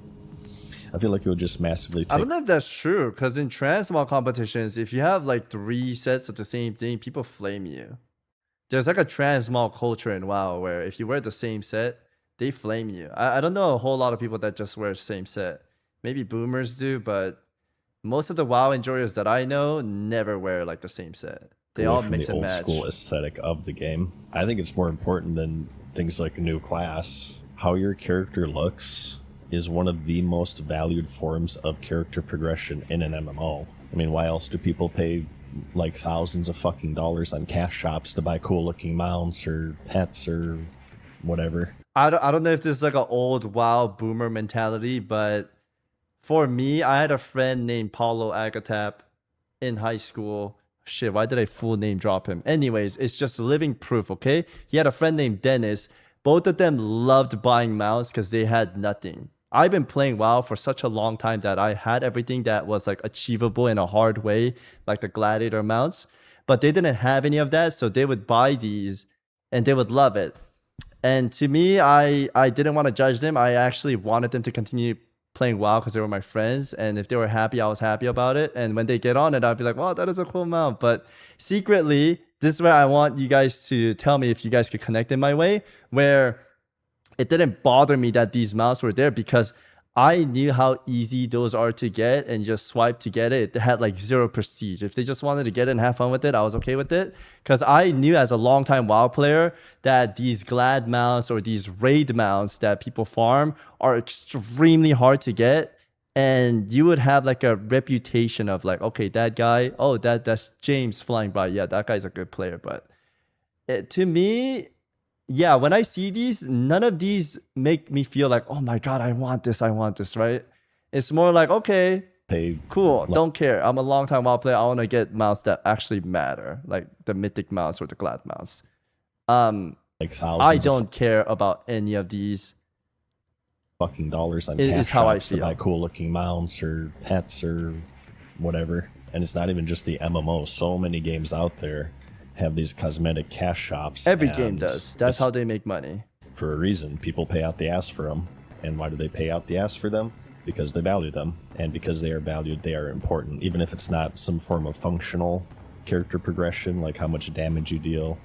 I feel like it would just massively take... I don't know if that's true, because in transmog competitions, if you have like 3 sets of the same thing, people flame you. There's like a transmog culture in WoW where if you wear the same set, they flame you. I don't know a whole lot of people that just wear the same set. Maybe boomers do, but most of the WoW enjoyers that I know never wear like the same set. They all mix and match. The old school aesthetic of the game. I think it's more important than things like a new class. How your character looks is one of the most valued forms of character progression in an MMO. I mean, why else do people pay like thousands of fucking dollars on cash shops to buy cool looking mounts or pets or whatever? I don't know if this is like an old WoW boomer mentality, but for me, I had a friend named Paulo Agatap in high school. Shit, why did I full name drop him? Anyways, it's just living proof, okay? He had a friend named Dennis. Both of them loved buying mounts because they had nothing. I've been playing WoW for such a long time that I had everything that was like achievable in a hard way, like the gladiator mounts, but they didn't have any of that, so they would buy these and they would love it. And to me, I didn't want to judge them. I actually wanted them to continue playing WoW because they were my friends, and if they were happy, I was happy about it. And when they get on it, I'd be like, wow, that is a cool mount. But secretly, this is where I want you guys to tell me if you guys could connect in my way, where it didn't bother me that these mounts were there because I knew how easy those are to get, and just swipe to get it. It had like 0 prestige. If they just wanted to get it and have fun with it, I was okay with it. Because I knew as a longtime WoW player that these glad mounts or these raid mounts that people farm are extremely hard to get. And you would have like a reputation of like, okay, that guy, oh, that's James flying by. Yeah, that guy's a good player. But to me, yeah, when I see these, none of these make me feel like, oh my God, I want this, right? It's more like, okay, cool, don't care. I'm a long-time WoW player. I want to get mounts that actually matter, like the mythic mounts or the glad mounts. Like thousands I don't care about any of these. Fucking dollars on cash shops to buy cool looking mounts or pets or whatever. And it's not even just the MMO. So many games out there have these cosmetic cash shops. Every game does. That's how they make money. For a reason. People pay out the ass for them. And why do they pay out the ass for them? Because they value them. And because they are valued, they are important. Even if it's not some form of functional character progression, like how much damage you deal,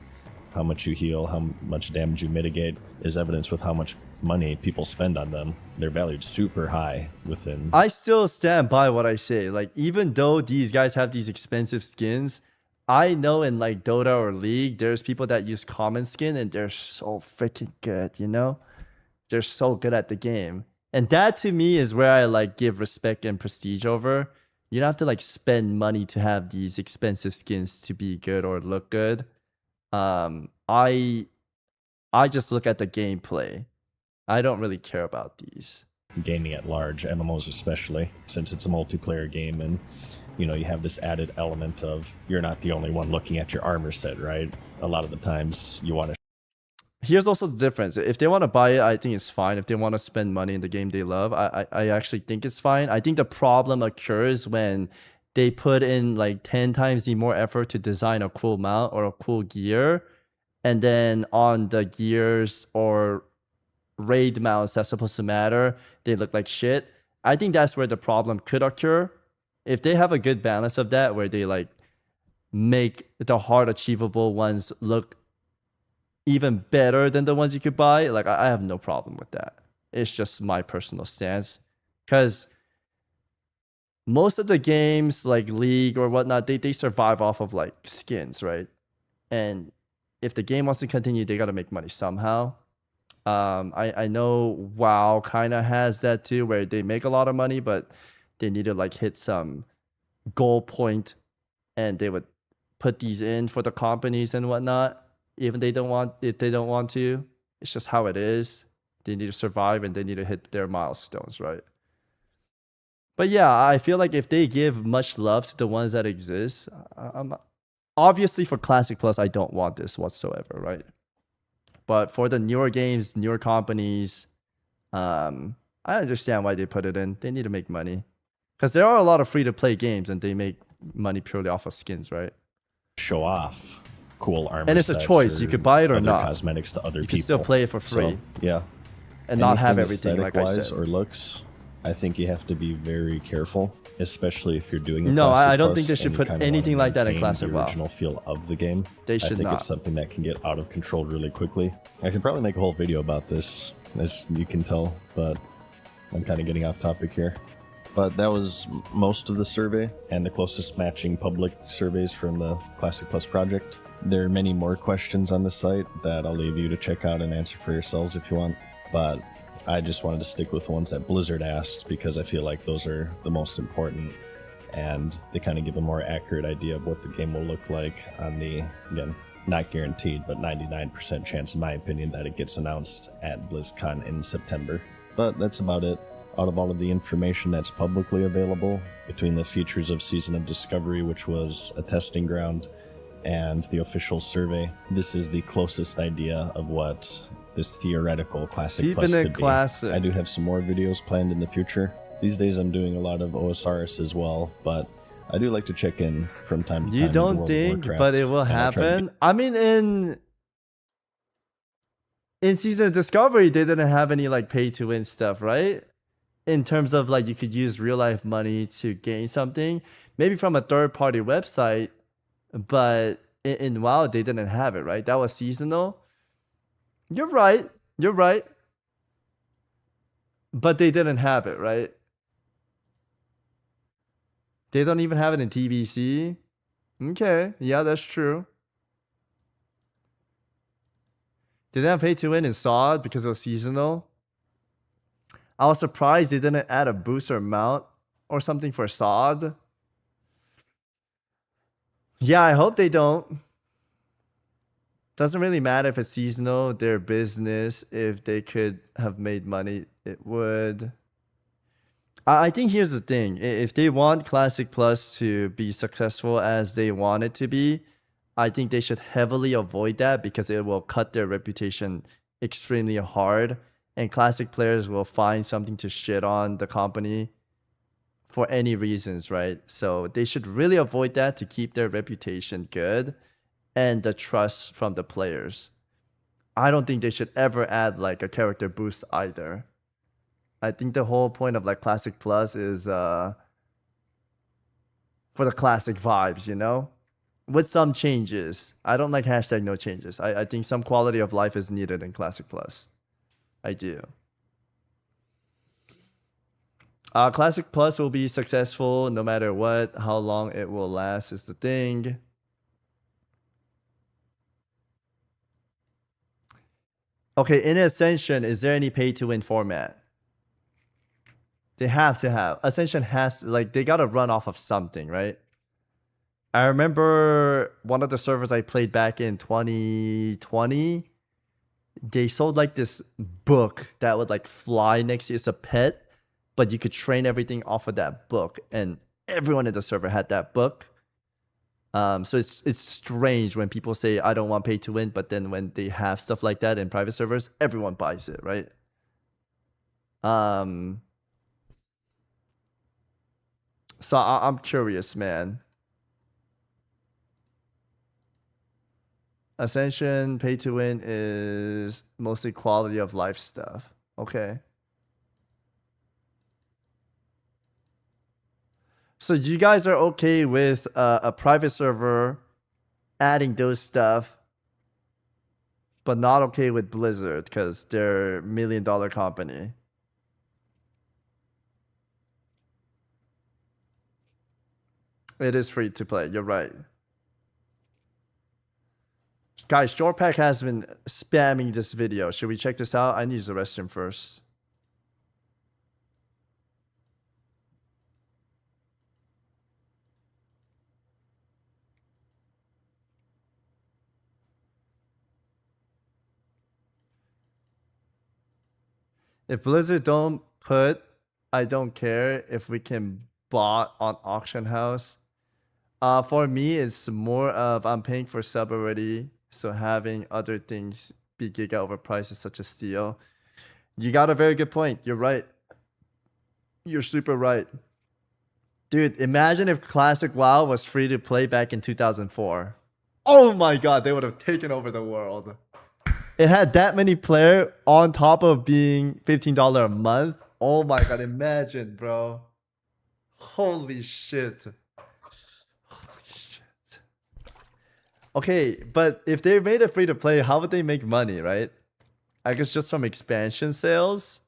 how much you heal, how much damage you mitigate, is evidence with how much money people spend on them. They're valued super high within... I still stand by what I say. Like, even though these guys have these expensive skins, I know in like Dota or League, there's people that use common skin and they're so freaking good, you know? They're so good at the game. And that to me is where I like give respect and prestige over. You don't have to like spend money to have these expensive skins to be good or look good. I just look at the gameplay. I don't really care about these. Gaming at large, MMOs especially, since it's a multiplayer game, and you know, you have this added element of you're not the only one looking at your armor set, right? A lot of the times you want to... Here's also the difference. If they want to buy it, I think it's fine. If they want to spend money in the game they love, I actually think it's fine. I think the problem occurs when they put in like 10 times the more effort to design a cool mount or a cool gear, and then on the gears or raid mounts that's supposed to matter, they look like shit. I think that's where the problem could occur. If they have a good balance of that, where they like make the hard achievable ones look even better than the ones you could buy, like I have no problem with that. It's just my personal stance, because most of the games like League or whatnot, they survive off of like skins, right? And if the game wants to continue, they got to make money somehow. I know WoW kind of has that too, where they make a lot of money, but they need to like hit some goal point, and they would put these in for the companies and whatnot. Even if they don't want to, it's just how it is. They need to survive and they need to hit their milestones, right? But yeah, I feel like if they give much love to the ones that exist, obviously for Classic Plus, I don't want this whatsoever, right? But for the newer games, newer companies, I understand why they put it in. They need to make money. Because there are a lot of free-to-play games and they make money purely off of skins, right? Show off cool armor. And it's a choice. You could buy it or not. Cosmetics to other people. You can still play it for free. So, yeah. And not have everything, like I said. Or looks, I think you have to be very careful, especially if you're doing a No, Classic I don't Plus think they should and you put kinda anything wanna like that in maintain Classic the WoW. original feel of the game. They should I think not. it's something that can get out of control really quickly. I could probably make a whole video about this, as you can tell, but I'm kind of getting off topic here. But that was most of the survey and the closest matching public surveys from the Classic Plus project. There are many more questions on the site that I'll leave you to check out and answer for yourselves if you want. But I just wanted to stick with the ones that Blizzard asked because I feel like those are the most important and they kind of give a more accurate idea of what the game will look like on the, again, not guaranteed, but 99% chance in my opinion that it gets announced at BlizzCon in September. But that's about it. Out of all of the information that's publicly available, between the features of Season of Discovery, which was a testing ground, and the official survey, this is the closest idea of what this theoretical Classic Plus Keeping it could classic. be. I do have some more videos planned in the future. These days I'm doing a lot of OSRs as well, but I do like to check in from time to time. You into don't World of think, Warcraft, but it will and I'll try to happen? I mean, in Season of Discovery, they didn't have any like pay to win stuff, right? In terms of like you could use real life money to gain something, maybe from a third party website, but in WoW they didn't have it, right? That was seasonal. You're right. You're right. But they didn't have it, right? They don't even have it in TBC. Okay, yeah, that's true. They didn't have pay to win in SOD because it was seasonal. I was surprised they didn't add a booster mount or something for SOD. Yeah, I hope they don't. Doesn't really matter if it's seasonal, their business. If they could have made money, it would. I think here's the thing. If they want Classic Plus to be successful as they want it to be, I think they should heavily avoid that because it will cut their reputation extremely hard. And Classic players will find something to shit on the company for any reasons, right? So they should really avoid that to keep their reputation good and the trust from the players. I don't think they should ever add like a character boost either. I think the whole point of like Classic Plus is for the classic vibes, you know? With some changes. I don't like hashtag no changes. I think some quality of life is needed in Classic Plus. I do. Classic Plus will be successful no matter what. How long it will last is the thing. Okay, in Ascension, is there any pay to win format? They have to have. Ascension has, like, they gotta run off of something, right? I remember one of the servers I played back in 2020. They sold like this book that would like fly next to you. It's a pet, but you could train everything off of that book, and everyone in the server had that book. So it's strange when people say I don't want pay to win, but then when they have stuff like that in private servers, everyone buys it, right? So I'm curious, man. Ascension pay to win is mostly quality of life stuff. Okay. So you guys are okay with a private server adding those stuff, but not okay with Blizzard because they're $1 million company. It is free to play. You're right. Guys, Jorpak has been spamming this video. Should we check this out? I need to use the restroom first. If Blizzard don't put, I don't care if we can bot on auction house. For me, it's more of I'm paying for sub already, so having other things be giga overpriced is such a steal. You got a very good point. You're right. You're super right. Dude, imagine if Classic WoW was free to play back in 2004. Oh my god, they would have taken over the world. It had that many players on top of being $15 a month. Oh my god, imagine, bro. Holy shit. Holy shit. Okay, but if they made it free to play, how would they make money, right? I guess just from expansion sales.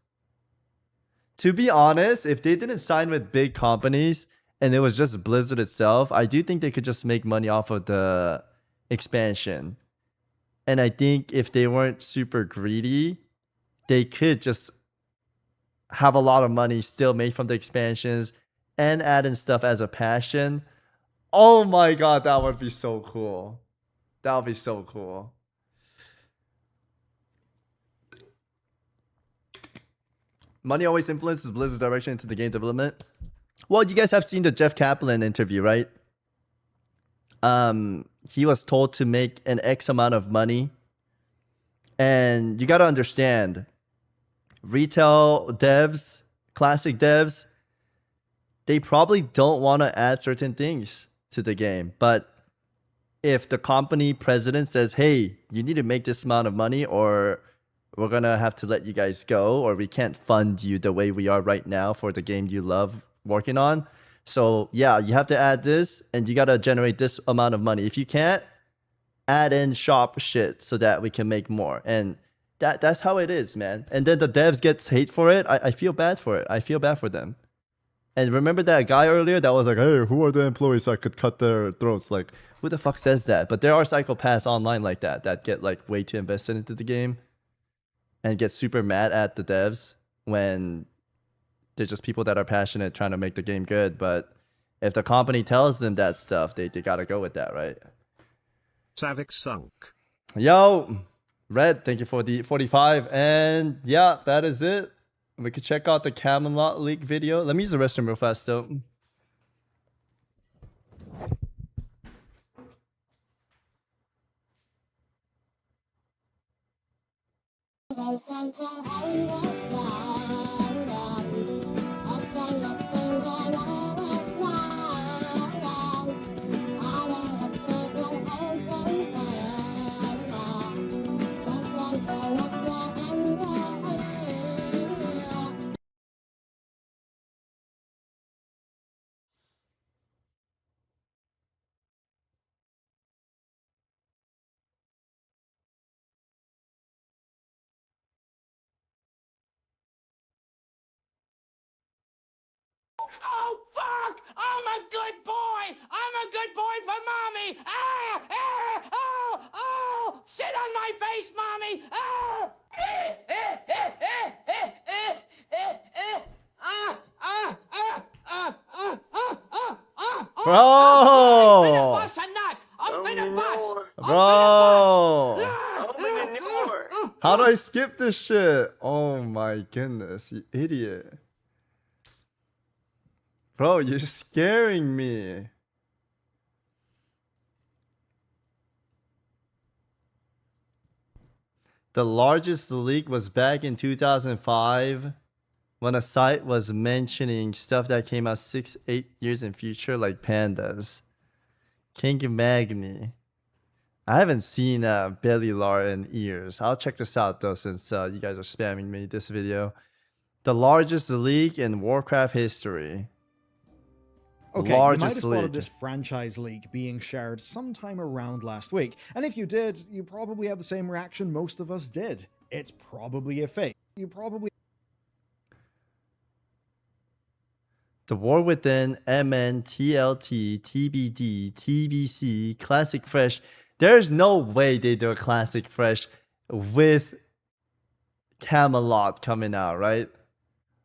To be honest, if they didn't sign with big companies and it was just Blizzard itself, I do think they could just make money off of the expansion. And I think if they weren't super greedy, they could just have a lot of money still made from the expansions and add in stuff as a passion. Oh my god, that would be so cool. That would be so cool. Money always influences Blizzard's direction into the game development. Well, you guys have seen the Jeff Kaplan interview, right? He was told to make an X amount of money. And you got to understand, retail devs, classic devs, they probably don't want to add certain things to the game. But if the company president says, hey, you need to make this amount of money or we're going to have to let you guys go, or we can't fund you the way we are right now for the game you love working on. So yeah, you have to add this and you got to generate this amount of money. If you can't, add in shop shit so that we can make more. And that's how it is, man. And then the devs gets hate for it. I feel bad for it. I feel bad for them. And remember that guy earlier that was like, hey, who are the employees so I could cut their throats? Like, who the fuck says that? But there are psychopaths online like that get like way too invested into the game and get super mad at the devs when they're just people that are passionate trying to make the game good. But if the company tells them that stuff, they gotta go with that, right? Savix sunk. Yo, Red, thank you for the 45. And yeah, that is it. We could check out the Camelot leak video. Let me use the restroom real fast though. Oh, fuck! I'm a good boy! I'm a good boy for mommy! Ah! Ah! Oh! Oh! Sit on my face, mommy! Ah! Bro! I'm finna bust a nut! I'm finna bust! Bro! Bro! How do I skip this shit? Oh my goodness, you idiot. Bro, you're scaring me. The largest leak was back in 2005 when a site was mentioning stuff that came out 6-8 years in future, like pandas. King Magni. I haven't seen Bellular in years. I'll check this out though, since you guys are spamming me this video. The largest leak in Warcraft history. Okay, you might have spotted this franchise leak being shared sometime around last week. And if you did, you probably had the same reaction most of us did. It's probably a fake. You probably... The War Within, MN, TLT, TBD, TBC, Classic Fresh. There's no way they do a Classic Fresh with Camelot coming out, right?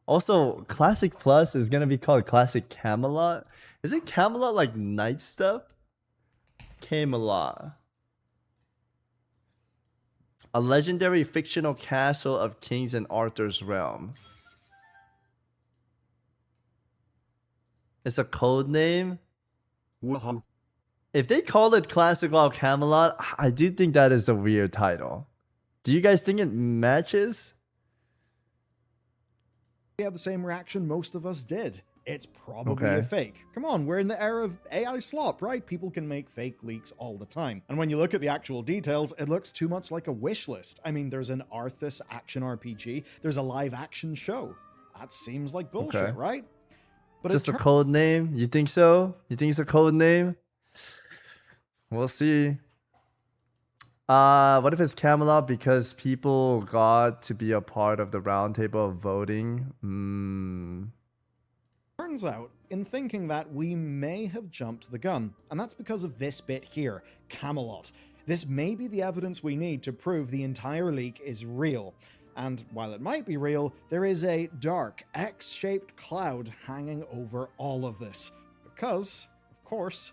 Also, Classic Plus is going to be called Classic Camelot. Is it Camelot like night stuff? Camelot. A legendary fictional castle of kings in Arthur's realm. It's a code name? Whoa. If they call it Classic WoW Camelot, I do think that is a weird title. Do you guys think it matches? We had the same reaction most of us did. It's probably a fake. Come on, we're in the era of AI slop, right? People can make fake leaks all the time. And when you look at the actual details, it looks too much like a wish list. I mean, there's an Arthas action RPG, there's a live action show. That seems like bullshit, right? But just a code name? You think so? You think it's a code name? We'll see. What if it's Camelot because people got to be a part of the roundtable of voting? Turns out, in thinking that, we may have jumped the gun, and that's because of this bit here, Camelot. This may be the evidence we need to prove the entire leak is real. And while it might be real, there is a dark, X-shaped cloud hanging over all of this. Because, of course,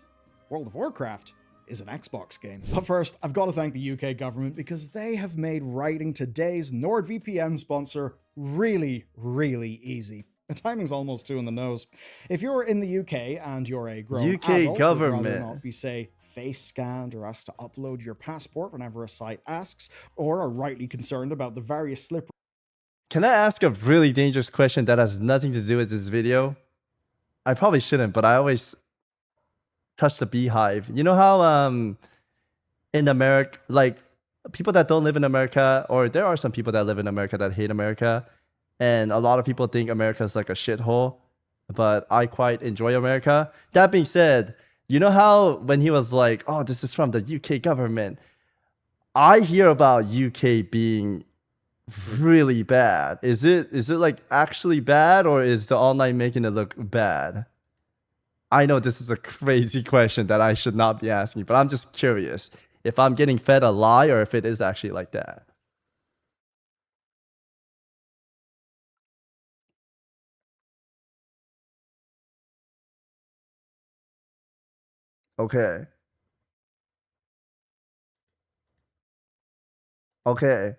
World of Warcraft is an Xbox game. But first, I've got to thank the UK government because they have made writing today's NordVPN sponsor really, really easy. The timing's almost 2 in the nose. If you're in the UK and you're a grown adult government who'd rather not be, say, face scanned or asked to upload your passport whenever a site asks, or are rightly concerned about the various slippery... Can I ask a really dangerous question that has nothing to do with this video? I probably shouldn't, but I always touch the beehive. You know how in America, like people that don't live in America, or there are some people that live in America that hate America, and a lot of people think America is like a shithole, but I quite enjoy America. That being said, you know how when he was like, oh, this is from the UK government, I hear about UK being really bad. Is it like actually bad, or is the online making it look bad? I know this is a crazy question that I should not be asking, but I'm just curious if I'm getting fed a lie or if it is actually like that. Okay. Okay.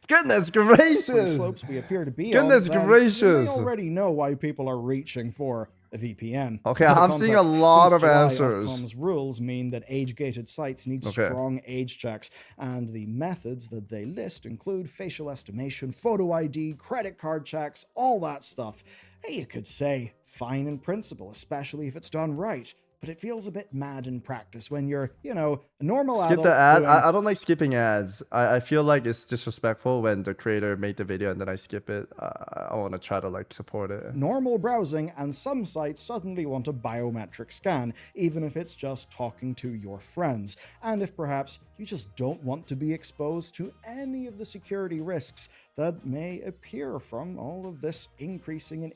Goodness gracious! Slopes we appear to be Goodness on, gracious! You may already know why people are reaching for a VPN. Okay, I'm seeing a lot of answers. Ofcom's rules mean that age-gated sites need strong age checks, and the methods that they list include facial estimation, photo ID, credit card checks, all that stuff. Hey, you could say fine in principle, especially if it's done right. But it feels a bit mad in practice when you're, you know, a normal adult. Skip the ad. I don't like skipping ads. I feel like it's disrespectful when the creator made the video and then I skip it. I want to try to like support it. Normal browsing, and some sites suddenly want a biometric scan, even if it's just talking to your friends. And if perhaps you just don't want to be exposed to any of the security risks that may appear from all of this increasing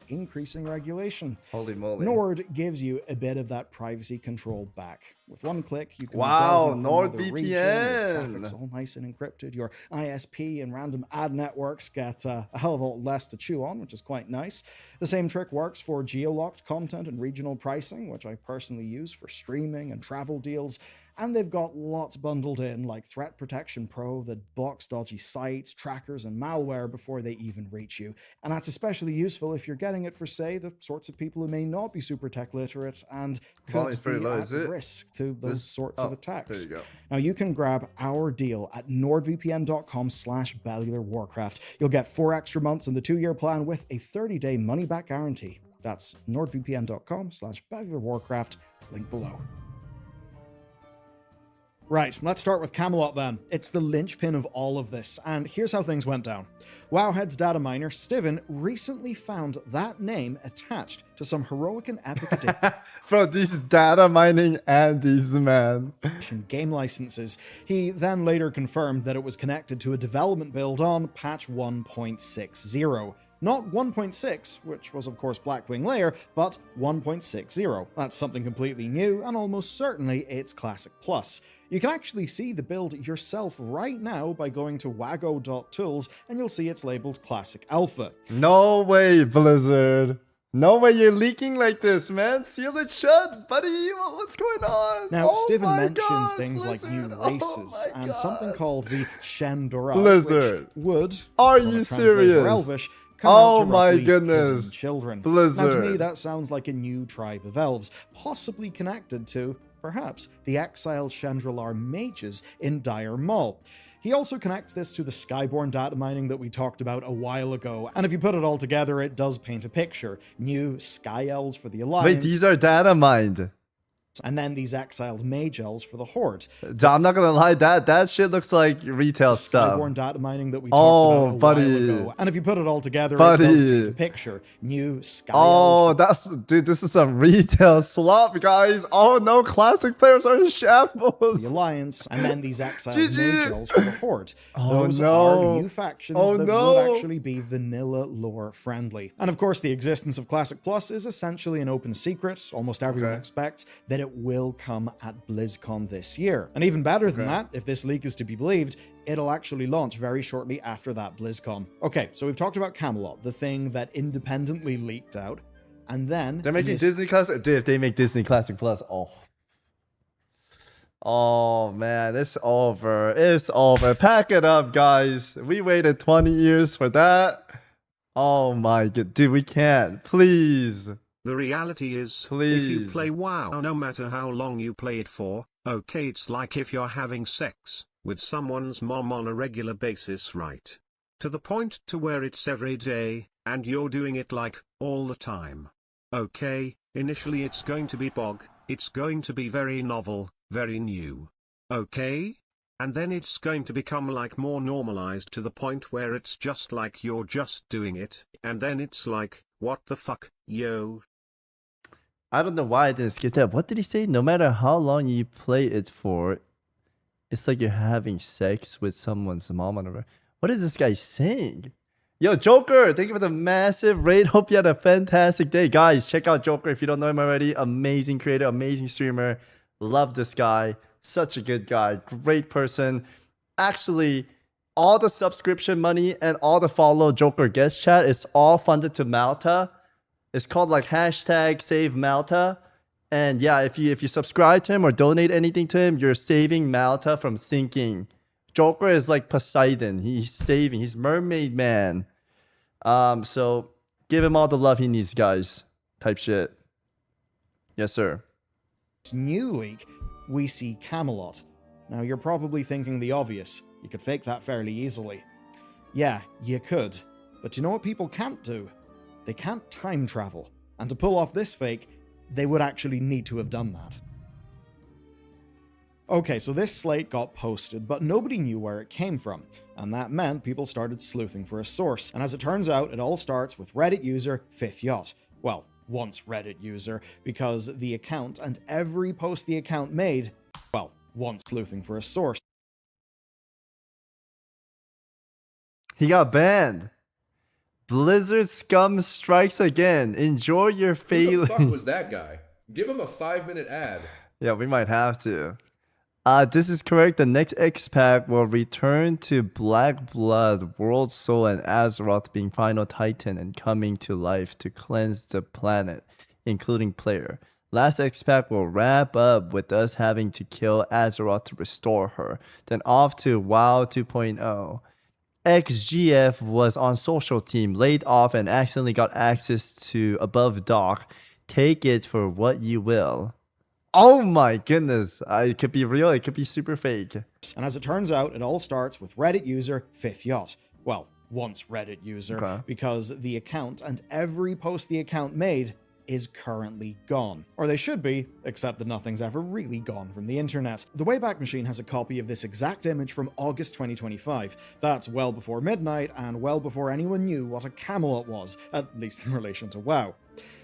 regulation. Holy moly. Nord gives you a bit of that privacy control back. With one click, you can browse NordVPN. Your traffic's all nice and encrypted. Your ISP and random ad networks get a hell of a lot less to chew on, which is quite nice. The same trick works for geo-locked content and regional pricing, which I personally use for streaming and travel deals. And they've got lots bundled in, like Threat Protection Pro that blocks dodgy sites, trackers, and malware before they even reach you. And that's especially useful if you're getting it for, say, the sorts of people who may not be super tech literate and could be at risk to those sorts of attacks. There you go. Now, you can grab our deal at nordvpn.com/BellularWarcraft. You'll get 4 extra months in the 2-year plan with a 30-day money-back guarantee. That's nordvpn.com/BellularWarcraft. Link below. Right, let's start with Camelot then. It's the linchpin of all of this, and here's how things went down. Wowhead's data miner, Steven, recently found that name attached to some heroic and epic Bro, these data mining Andes, man. Game licenses. He then later confirmed that it was connected to a development build on patch 1.60. Not 1.6, which was of course Blackwing Layer, but 1.60. That's something completely new, and almost certainly it's Classic Plus. You can actually see the build yourself right now by going to wago.tools, and you'll see it's labeled Classic Alpha. No way, Blizzard. No way you're leaking like this, man. Seal it shut, buddy. What's going on? Now, Steven mentions things Blizzard, like new races and something called the Shendora, Blizzard. Which would, are you serious? Elvish, oh my goodness. Children. Blizzard. Now, to me, that sounds like a new tribe of elves, possibly connected to, perhaps, the exiled Chandrilar mages in Dire Maul. He also connects this to the Skyborn data mining that we talked about a while ago, and if you put it all together, it does paint a picture. New Sky Elves for the Alliance. Wait, these are data mined. and then these exiled mage elves for the Horde. I'm not gonna lie, that shit looks like retail stuff. Skyborn data mining that we talked about a while ago. And if you put it all together, it does paint a picture. New Sky elves. Dude, this is some retail slop, guys. Oh no, classic players are in shambles. The Alliance, and then these exiled mage elves for the Horde. Oh, Those no. are new factions Oh, that no. would actually be vanilla lore friendly. And of course, the existence of Classic Plus is essentially an open secret. Almost everyone expects that it will come at BlizzCon this year. And even better than that, if this leak is to be believed, it'll actually launch very shortly after that BlizzCon. Okay, so we've talked about Camelot, the thing that independently leaked out, and then... They're making Disney Classic... Dude, if they make Disney Classic Plus, oh man, it's over. It's over. Pack it up, guys. We waited 20 years for that. Oh my god. Dude, we can't. Please. The reality is, Please. if you play WoW, no matter how long you play it for, okay, it's like if you're having sex with someone's mom on a regular basis, right? To the point to where it's every day, and you're doing it like, all the time. Okay, initially it's going to be bog, it's going to be very novel, very new. Okay? And then it's going to become like more normalized to the point where it's just like you're just doing it, and then it's like, what the fuck, yo? I don't know why I didn't skip that. What did he say? No matter how long you play it for, it's like you're having sex with someone's mom. What is this guy saying? Yo, Joker, thank you for the massive raid. Hope you had a fantastic day. Guys, check out Joker if you don't know him already. Amazing creator, amazing streamer. Love this guy. Such a good guy. Great person. Actually, all the subscription money and all the follow Joker guest chat is all funded to Malta. It's called like hashtag Save Malta. And yeah, if you subscribe to him or donate anything to him, you're saving Malta from sinking. Joker is like Poseidon. He's saving. He's mermaid man. So give him all the love he needs, guys. Type shit. Yes, sir. New leak, we see Camelot. Now you're probably thinking the obvious. You could fake that fairly easily. Yeah, you could. But you know what people can't do? They can't time travel. And to pull off this fake, they would actually need to have done that. Okay, so this slate got posted, but nobody knew where it came from, and that meant people started sleuthing for a source. And as it turns out, it all starts with Reddit user Fifth Yacht. Well, once Reddit user, because the account and every post the account made, well, once sleuthing for a source. He got banned. Blizzard scum strikes again. Enjoy your failure. Who the fuck was that guy? Give him a 5-minute ad. Yeah, we might have to. This is correct. The next X-Pack will return to Black Blood, World Soul, and Azeroth being final titan and coming to life to cleanse the planet, including player. Last X-Pack will wrap up with us having to kill Azeroth to restore her. Then off to WoW 2.0. XGF was on social team, laid off, and accidentally got access to Above Dock. Take it for what you will. Oh my goodness. It could be real, it could be super fake. And as it turns out, it all starts with Reddit user Fifth Yacht. Well, once Reddit user, because the account and every post the account made is currently gone. Or they should be, except that nothing's ever really gone from the internet. The Wayback Machine has a copy of this exact image from August 2025. That's well before midnight and well before anyone knew what a Camelot was, at least in relation to WoW.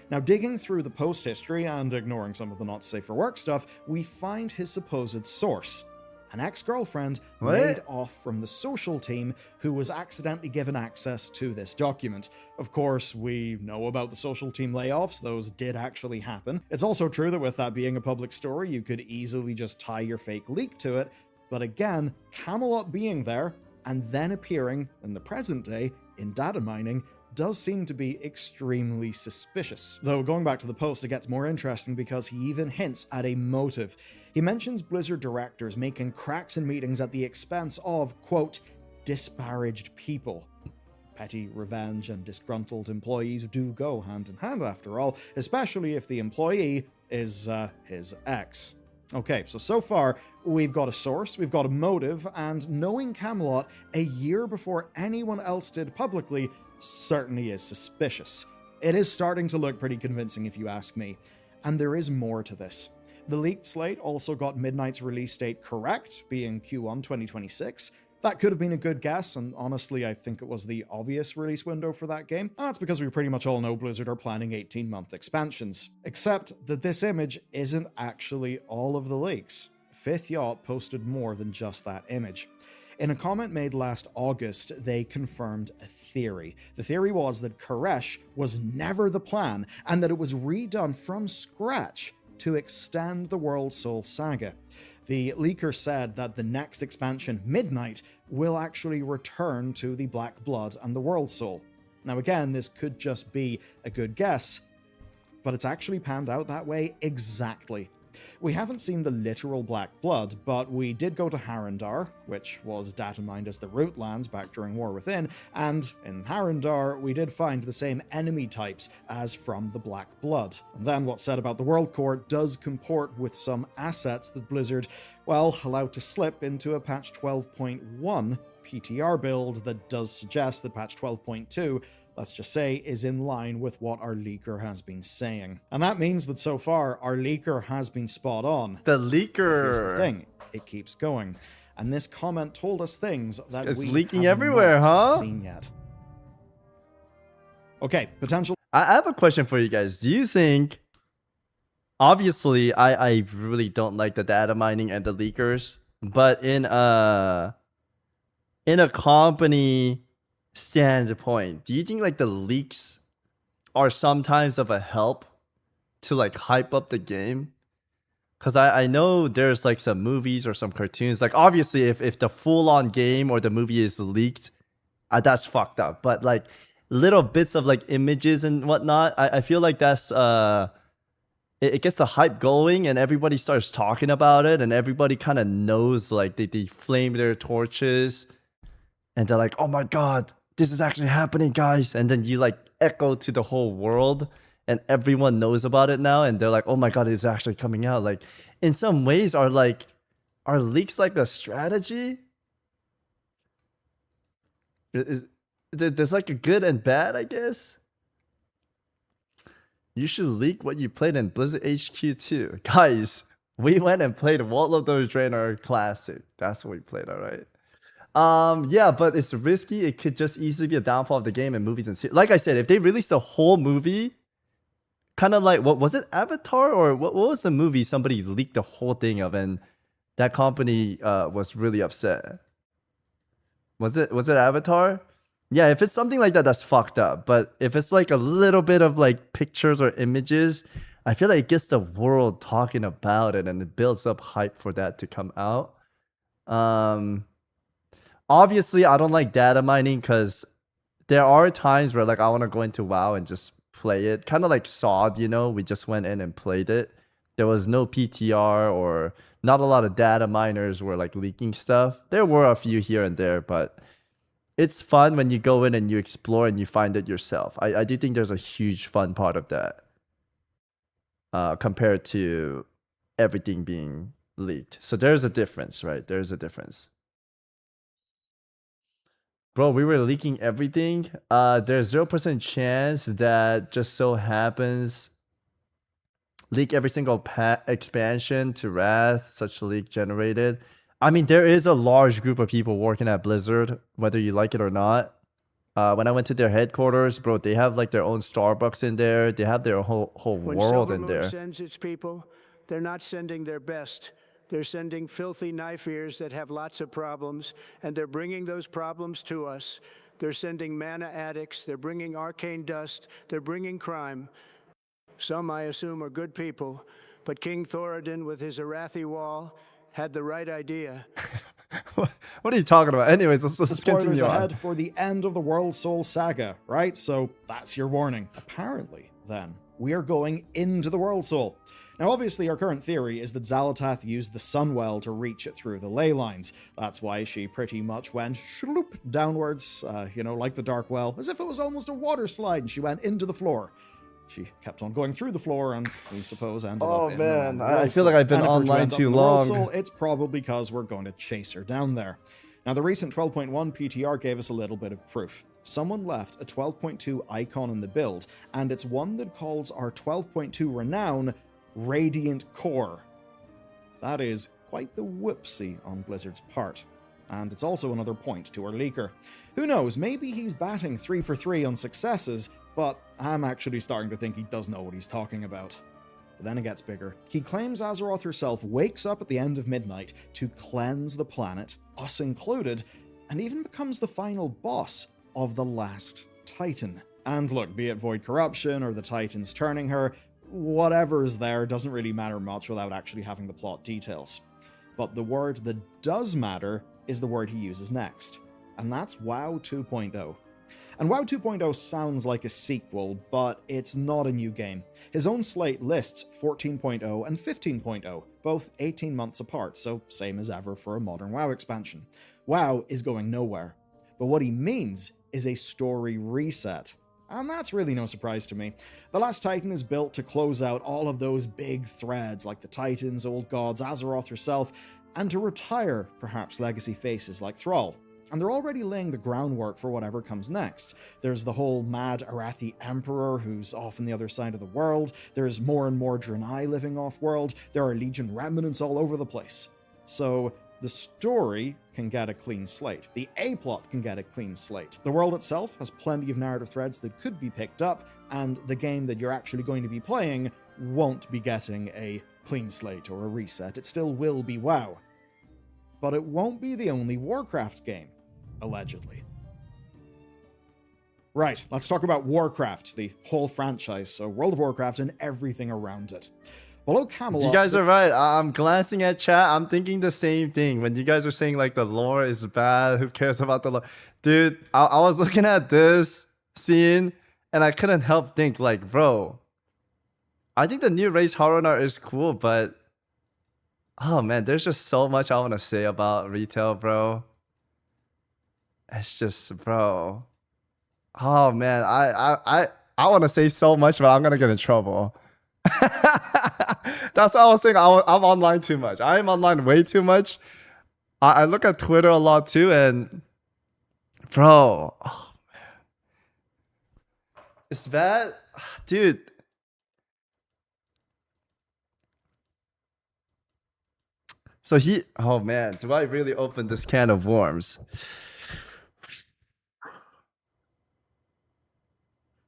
Now, digging through the post history and ignoring some of the not safe for work stuff, we find his supposed source. An ex-girlfriend laid off from the social team who was accidentally given access to this document. Of course, we know about the social team layoffs, those did actually happen. It's also true that with that being a public story, you could easily just tie your fake leak to it. But again, Camelot being there and then appearing in the present day in data mining does seem to be extremely suspicious. Though going back to the post, it gets more interesting because he even hints at a motive. He mentions Blizzard directors making cracks in meetings at the expense of, quote, disparaged people. Petty revenge and disgruntled employees do go hand in hand after all, especially if the employee is his ex. Okay, so far, we've got a source, we've got a motive, and knowing Camelot a year before anyone else did publicly certainly is suspicious. It is starting to look pretty convincing if you ask me. And there is more to this. The leaked slate also got Midnight's release date correct, being Q1 2026. That could have been a good guess, and honestly, I think it was the obvious release window for that game. That's because we pretty much all know Blizzard are planning 18-month expansions. Except that this image isn't actually all of the leaks. Fifth Yacht posted more than just that image. In a comment made last August, they confirmed a theory. The theory was that Koresh was never the plan, and that it was redone from scratch to extend the World Soul saga. The leaker said that the next expansion, Midnight, will actually return to the Black Blood and the World Soul. Now again, this could just be a good guess, but it's actually panned out that way exactly. We haven't seen the literal Black Blood, but we did go to Harrendar, which was data mined as the Root Lands back during War Within, and in Harrendar we did find the same enemy types as from the Black Blood. And then what's said about the World Core does comport with some assets that Blizzard, well, allowed to slip into a patch 12.1 PTR build that does suggest that patch 12.2, let's just say, is in line with what our leaker has been saying. And that means that so far, our leaker has been spot on. The leaker! Here's the thing, it keeps going. And this comment told us things that it's we leaking have everywhere, not huh? seen yet. Okay, potential... I have a question for you guys. Do you think... Obviously, I really don't like the data mining and the leakers, but in a company standpoint, do you think like the leaks are sometimes of a help to like hype up the game? Because I know there's like some movies or some cartoons, like obviously if the full-on game or the movie is leaked, that's fucked up, but like little bits of like images and whatnot, I feel like that's it gets the hype going and everybody starts talking about it and everybody kind of knows, like they flame their torches and they're like, oh my god, this is actually happening, guys. And then you like echo to the whole world and everyone knows about it now. And they're like, oh my god, it's actually coming out. Like in some ways are leaks like a strategy? There's like a good and bad, I guess. You should leak what you played in Blizzard HQ too. Guys, we went and played Wall of the Draenor Classic. That's what we played, alright? Yeah, but it's risky. It could just easily be a downfall of the game and movies and series. Like I said, if they released a whole movie, kind of like, what was it, Avatar? Or what was the movie somebody leaked the whole thing of and that company was really upset? Was it Avatar? Yeah, if it's something like that, that's fucked up. But if it's like a little bit of like pictures or images, I feel like it gets the world talking about it and it builds up hype for that to come out. Obviously, I don't like data mining because there are times where like I want to go into WoW and just play it. Kind of like SOD, you know? We just went in and played it. There was no PTR or not a lot of data miners were like leaking stuff. There were a few here and there, but it's fun when you go in and you explore and you find it yourself. I do think there's a huge fun part of that compared to everything being leaked. So there's a difference, right? There's a difference. Bro, we were leaking everything. There's 0% chance that just so happens leak every single expansion to Wrath, such leak generated. I mean, there is a large group of people working at Blizzard, whether you like it or not. When I went to their headquarters, bro, they have like their own Starbucks in there. They have their whole world in there. When Silvermoon sends its people, they're not sending their best. They're sending filthy knife ears that have lots of problems, and they're bringing those problems to us. They're sending mana addicts. They're bringing arcane dust. They're bringing crime. Some, I assume, are good people, but King Thoradin, with his Arathi wall, had the right idea. What are you talking about? Anyways, let's Spoilers continue ahead on. for the end of the World Soul saga, right? So that's your warning. Apparently, then, we are going into the World Soul. Now, obviously, our current theory is that Xal'atath used the Sunwell to reach it through the ley lines. That's why she pretty much went shloop downwards, like the Dark Well, as if it was almost a water slide, and she went into the floor. She kept on going through the floor, and we suppose ended up in the I feel like I've been online too long. Soul, it's probably because we're going to chase her down there. Now, the recent 12.1 PTR gave us a little bit of proof. Someone left a 12.2 icon in the build, and it's one that calls our 12.2 renown Radiant Core. That is quite the whoopsie on Blizzard's part. And it's also another point to our leaker. Who knows, maybe he's batting 3 for 3 on successes, but I'm actually starting to think he does know what he's talking about. But then it gets bigger. He claims Azeroth herself wakes up at the end of midnight to cleanse the planet, us included, and even becomes the final boss of the last Titan. And look, be it Void Corruption or the Titans turning her, whatever's there doesn't really matter much without actually having the plot details. But the word that does matter is the word he uses next, and that's WoW 2.0. And WoW 2.0 sounds like a sequel, but it's not a new game. His own slate lists 14.0 and 15.0, both 18 months apart, so same as ever for a modern WoW expansion. WoW is going nowhere, but what he means is a story reset. And that's really no surprise to me. The Last Titan is built to close out all of those big threads like the Titans, Old Gods, Azeroth herself, and to retire, perhaps, legacy faces like Thrall. And they're already laying the groundwork for whatever comes next. There's the whole mad Arathi Emperor who's off on the other side of the world, there's more and more Draenei living off-world, there are Legion remnants all over the place. So the story can get a clean slate. The A-plot can get a clean slate. The world itself has plenty of narrative threads that could be picked up, and the game that you're actually going to be playing won't be getting a clean slate or a reset. It still will be WoW. But it won't be the only Warcraft game, allegedly. Right, let's talk about Warcraft, the whole franchise, so World of Warcraft and everything around it. Below Camelot... You guys are right. I'm glancing at chat. I'm thinking the same thing. When you guys are saying, like, the lore is bad, who cares about the lore? Dude, I was looking at this scene, and I couldn't help think, like, bro, I think the new race Harronar is cool, but... oh, man, there's just so much I want to say about retail, bro. It's just, bro. Oh, man, I want to say so much, but I'm going to get in trouble. That's what I was saying. I'm online too much. I am online way too much. I look at Twitter a lot too, and bro, oh man, it's bad, dude. So oh man, do I really open this can of worms?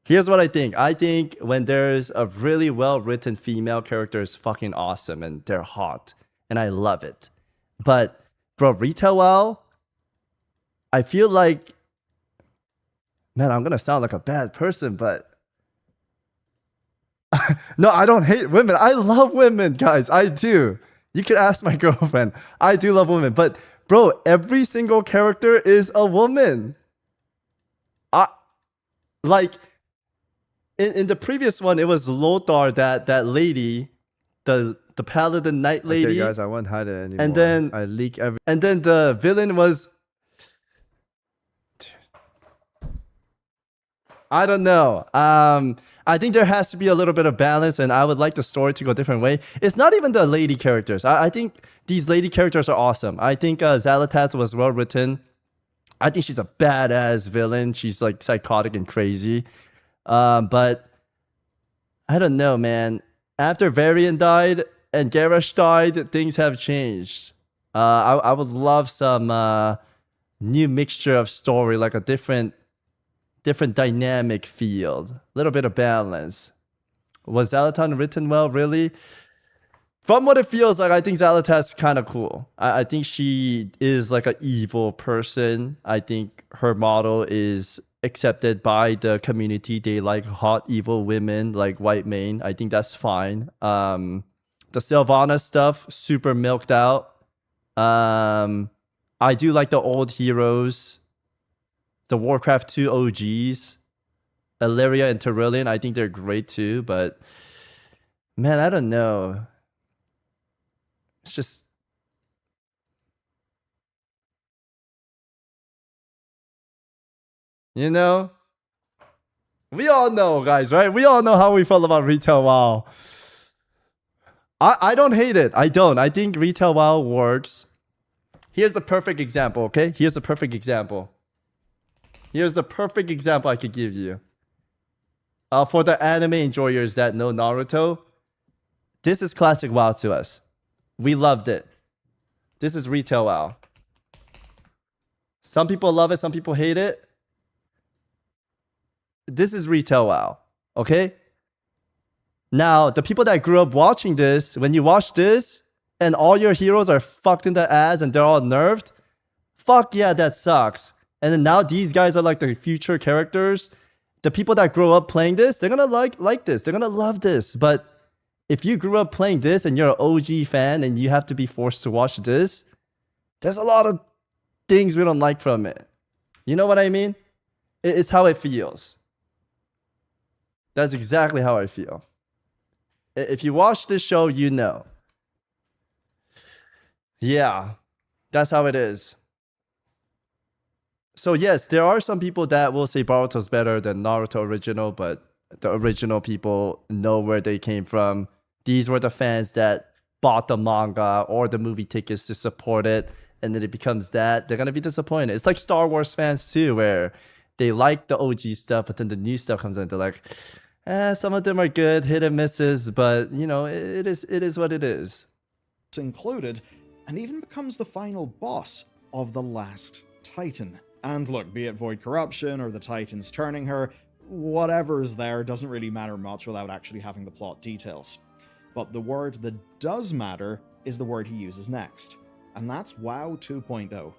Here's what I think. I think when there's a really well-written female character is fucking awesome and they're hot. And I love it. But, bro, retail WoW, I feel like... man, I'm gonna sound like a bad person, but... no, I don't hate women. I love women, guys. I do. You can ask my girlfriend. I do love women. But, bro, every single character is a woman. Like... In the previous one, it was Lothar, that lady, the paladin knight lady. Okay, guys, I won't hide it anymore. And then I leak every. And then the villain was. I don't know. I think there has to be a little bit of balance, and I would like the story to go a different way. It's not even the lady characters. I think these lady characters are awesome. I think Xal'atath was well written. I think she's a badass villain. She's like psychotic and crazy. But I don't know, man. After Varian died and Garrosh died, things have changed. I would love some new mixture of story, like a different dynamic field, a little bit of balance. Was Xal'atath written well, really? From what it feels like, I think Xal'atath's kind of cool. I think she is like an evil person. I think her model is accepted by the community. They like hot, evil women, like white mane. I think that's fine. The Sylvana stuff, super milked out. I do like the old heroes. The Warcraft 2 OGs. Illyria and Tyrillian, I think they're great too, but man, I don't know. It's just... you know? We all know, guys, right? We all know how we feel about retail WoW. I don't hate it. I don't. I think retail WoW works. Here's the perfect example, okay? Here's the perfect example. Here's the perfect example I could give you. For the anime enjoyers that know Naruto, this is classic WoW to us. We loved it. This is retail WoW. Some people love it, some people hate it. This is retail WoW, okay? Now, the people that grew up watching this, when you watch this and all your heroes are fucked in the ass and they're all nerfed, fuck yeah, that sucks. And then now these guys are like the future characters. The people that grow up playing this, they're gonna like this. They're gonna love this. But if you grew up playing this and you're an OG fan and you have to be forced to watch this, there's a lot of things we don't like from it. You know what I mean? It's how it feels. That's exactly how I feel. If you watch this show, you know. Yeah, that's how it is. So yes, there are some people that will say Boruto's better than Naruto original, but the original people know where they came from. These were the fans that bought the manga or the movie tickets to support it, and then it becomes that. They're gonna be disappointed. It's like Star Wars fans too, where they like the OG stuff, but then the new stuff comes in, they're like, some of them are good, hit and misses, but you know, it is what it is. It's included, and even becomes the final boss of the last Titan. And look, be it Void Corruption or the Titans turning her, whatever's there doesn't really matter much without actually having the plot details. But the word that does matter is the word he uses next, and that's WoW 2.0.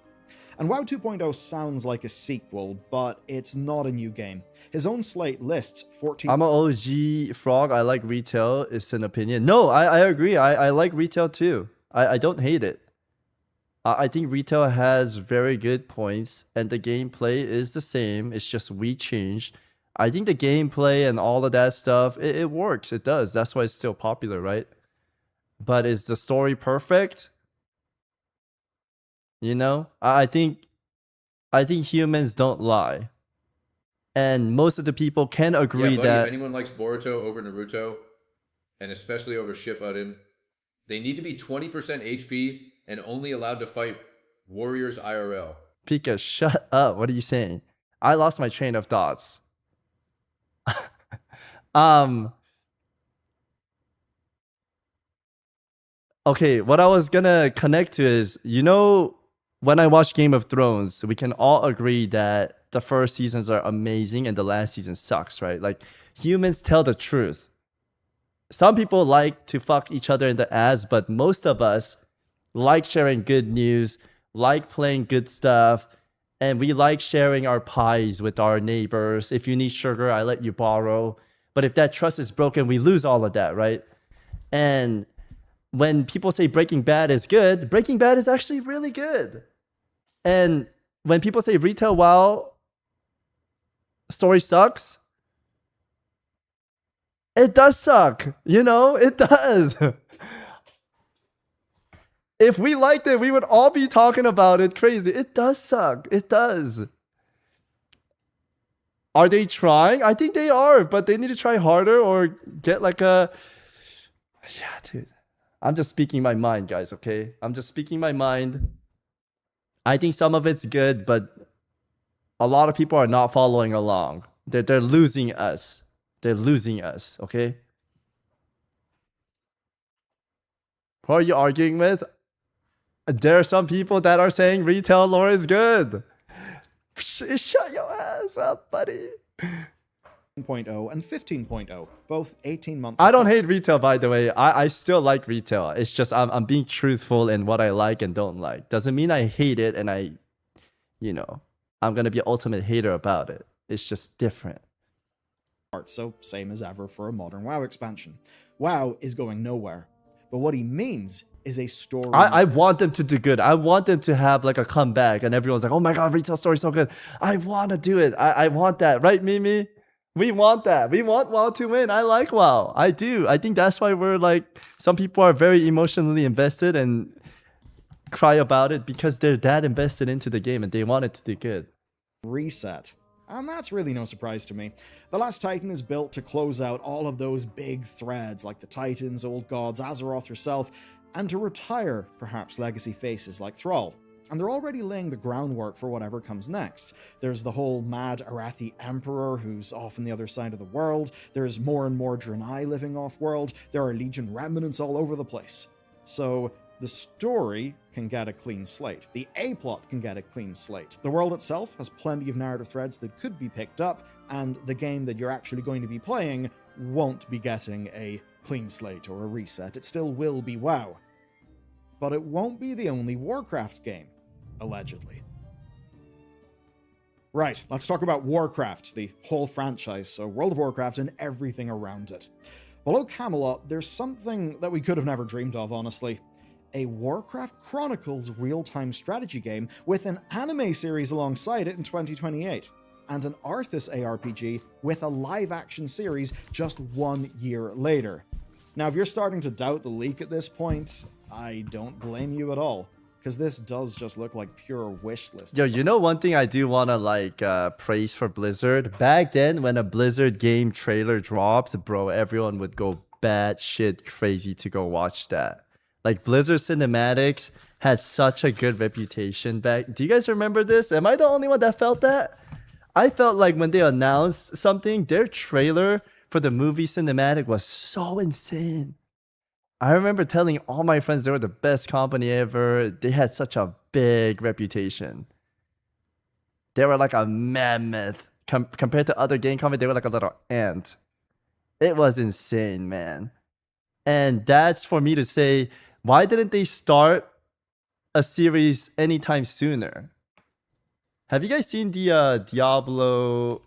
And WoW 2.0 sounds like a sequel, but it's not a new game. His own slate lists 14... I'm an OG frog, I like retail, it's an opinion. No, I agree, I like retail too. I don't hate it. I think retail has very good points, and the gameplay is the same. It's just we changed. I think the gameplay and all of that stuff, it works. It does. That's why it's still popular, right? But is the story perfect? You know, I think humans don't lie, and most of the people can agree that if anyone likes Boruto over Naruto, and especially over Shippuden, they need to be 20% HP and only allowed to fight warriors IRL. Pika, shut up. What are you saying? I lost my train of thoughts. Okay, what I was gonna connect to is, you know, when I watch Game of Thrones, we can all agree that the first seasons are amazing and the last season sucks, right? Like, humans tell the truth. Some people like to fuck each other in the ass, but most of us like sharing good news, like playing good stuff, and we like sharing our pies with our neighbors. If you need sugar, I let you borrow. But if that trust is broken, we lose all of that, right? And when people say Breaking Bad is good, Breaking Bad is actually really good. And when people say retail WoW story sucks, it does suck. You know, it does. If we liked it, we would all be talking about it crazy. It does suck. It does. Are they trying? I think they are, but they need to try harder or get like a... Yeah, dude. I'm just speaking my mind, guys, okay? I'm just speaking my mind. I think some of it's good, but a lot of people are not following along. They're losing us. They're losing us, okay? Who are you arguing with? There are some people that are saying retail lore is good. Shut your ass up, buddy. 1.0 and 15.0, both 18 months I don't hate retail, by the way. I still like retail. It's just I'm being truthful in what I like and don't like. Doesn't mean I hate it and I'm going to be an ultimate hater about it. It's just different. So same as ever for a modern WoW expansion. WoW is going nowhere. But what he means is a story. I want them to do good. I want them to have like a comeback and everyone's like, oh my god, retail story is so good. I want to do it. I want that. Right, Mimi? We want that. We want WoW to win. I like WoW. I do. I think that's why we're like, some people are very emotionally invested and cry about it because they're that invested into the game and they want it to do good. Reset. And that's really no surprise to me. The Last Titan is built to close out all of those big threads like the Titans, Old Gods, Azeroth herself, and to retire, perhaps, legacy faces like Thrall. And they're already laying the groundwork for whatever comes next. There's the whole mad Arathi Emperor who's off on the other side of the world. There's more and more Draenei living off-world. There are Legion remnants all over the place. So The story can get a clean slate. The A-plot can get a clean slate. The world itself has plenty of narrative threads that could be picked up, and the game that you're actually going to be playing won't be getting a clean slate or a reset. It still will be WoW. But it won't be the only Warcraft game, allegedly. Right, let's talk about Warcraft, the whole franchise, so World of Warcraft and everything around it. Below Camelot, there's something that we could have never dreamed of, honestly. A Warcraft Chronicles real-time strategy game with an anime series alongside it in 2028, and an Arthas ARPG with a live-action series just 1 year later. Now, if you're starting to doubt the leak at this point, I don't blame you at all, because this does just look like pure wish list. Yo, you know one thing I do want to praise for Blizzard? Back then, when a Blizzard game trailer dropped, bro, everyone would go batshit crazy to go watch that. Like, Blizzard Cinematics had such a good reputation back. Do you guys remember this? Am I the only one that felt that? I felt like when they announced something, their trailer for the movie cinematic was so insane. I remember telling all my friends they were the best company ever. They had such a big reputation. They were like a mammoth. Compared to other game companies, they were like a little ant. It was insane, man. And that's for me to say, why didn't they start a series anytime sooner? Have you guys seen the Diablo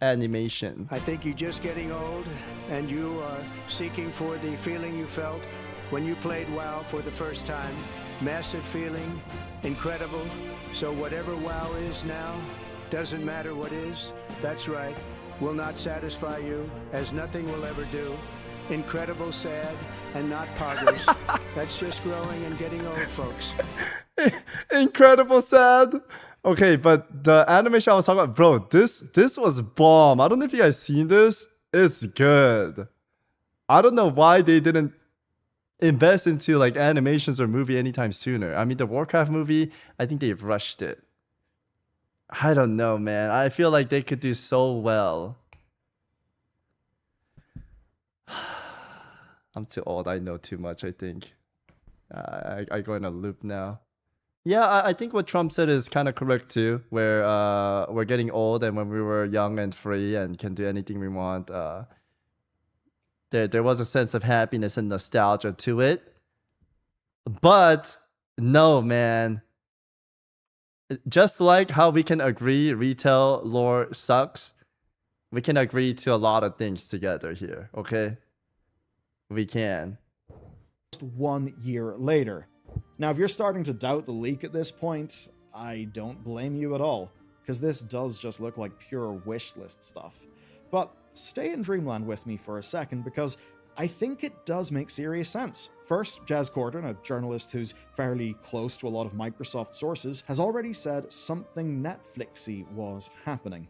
animation? I think you're just getting old, and you are seeking for the feeling you felt when you played WoW for the first time. Massive feeling, incredible. So whatever WoW is now, doesn't matter what is. That's right, will not satisfy you, as nothing will ever do. Incredible, sad, and not poggers. That's just growing and getting old, folks. Incredible, sad. Okay, but the animation I was talking about, bro, this was bomb. I don't know if you guys seen this. It's good. I don't know why they didn't invest into like animations or movie anytime sooner. I mean, the Warcraft movie, I think they rushed it. I don't know, man. I feel like they could do so well. I'm too old. I know too much, I think. I go in a loop now. Yeah, I think what Trump said is kind of correct too, where we're getting old, and when we were young and free and can do anything we want, there was a sense of happiness and nostalgia to it. But no, man. Just like how we can agree retail lore sucks, we can agree to a lot of things together here, okay? We can. Just 1 year later. Now, if you're starting to doubt the leak at this point, I don't blame you at all, because this does just look like pure wish list stuff. But stay in Dreamland with me for a second, because I think it does make serious sense. First, Jazz Corden, a journalist who's fairly close to a lot of Microsoft sources, has already said something Netflixy was happening.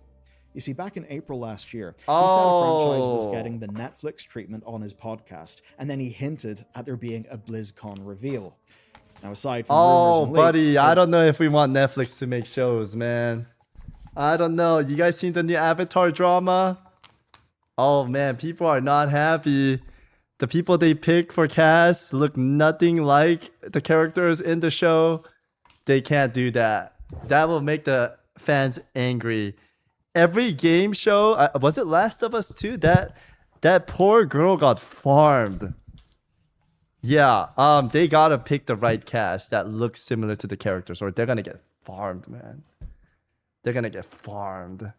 You see, back in April last year, he said a franchise was getting the Netflix treatment on his podcast, and then he hinted at there being a BlizzCon reveal. Now, aside from rumors and leaks, buddy, I don't know if we want Netflix to make shows, man. I don't know. You guys seen the new Avatar drama? Oh, man, people are not happy. The people they pick for cast look nothing like the characters in the show. They can't do that. That will make the fans angry. Every game show, was it Last of Us 2? That poor girl got farmed. Yeah, they gotta pick the right cast that looks similar to the characters, or they're gonna get farmed, man. They're gonna get farmed.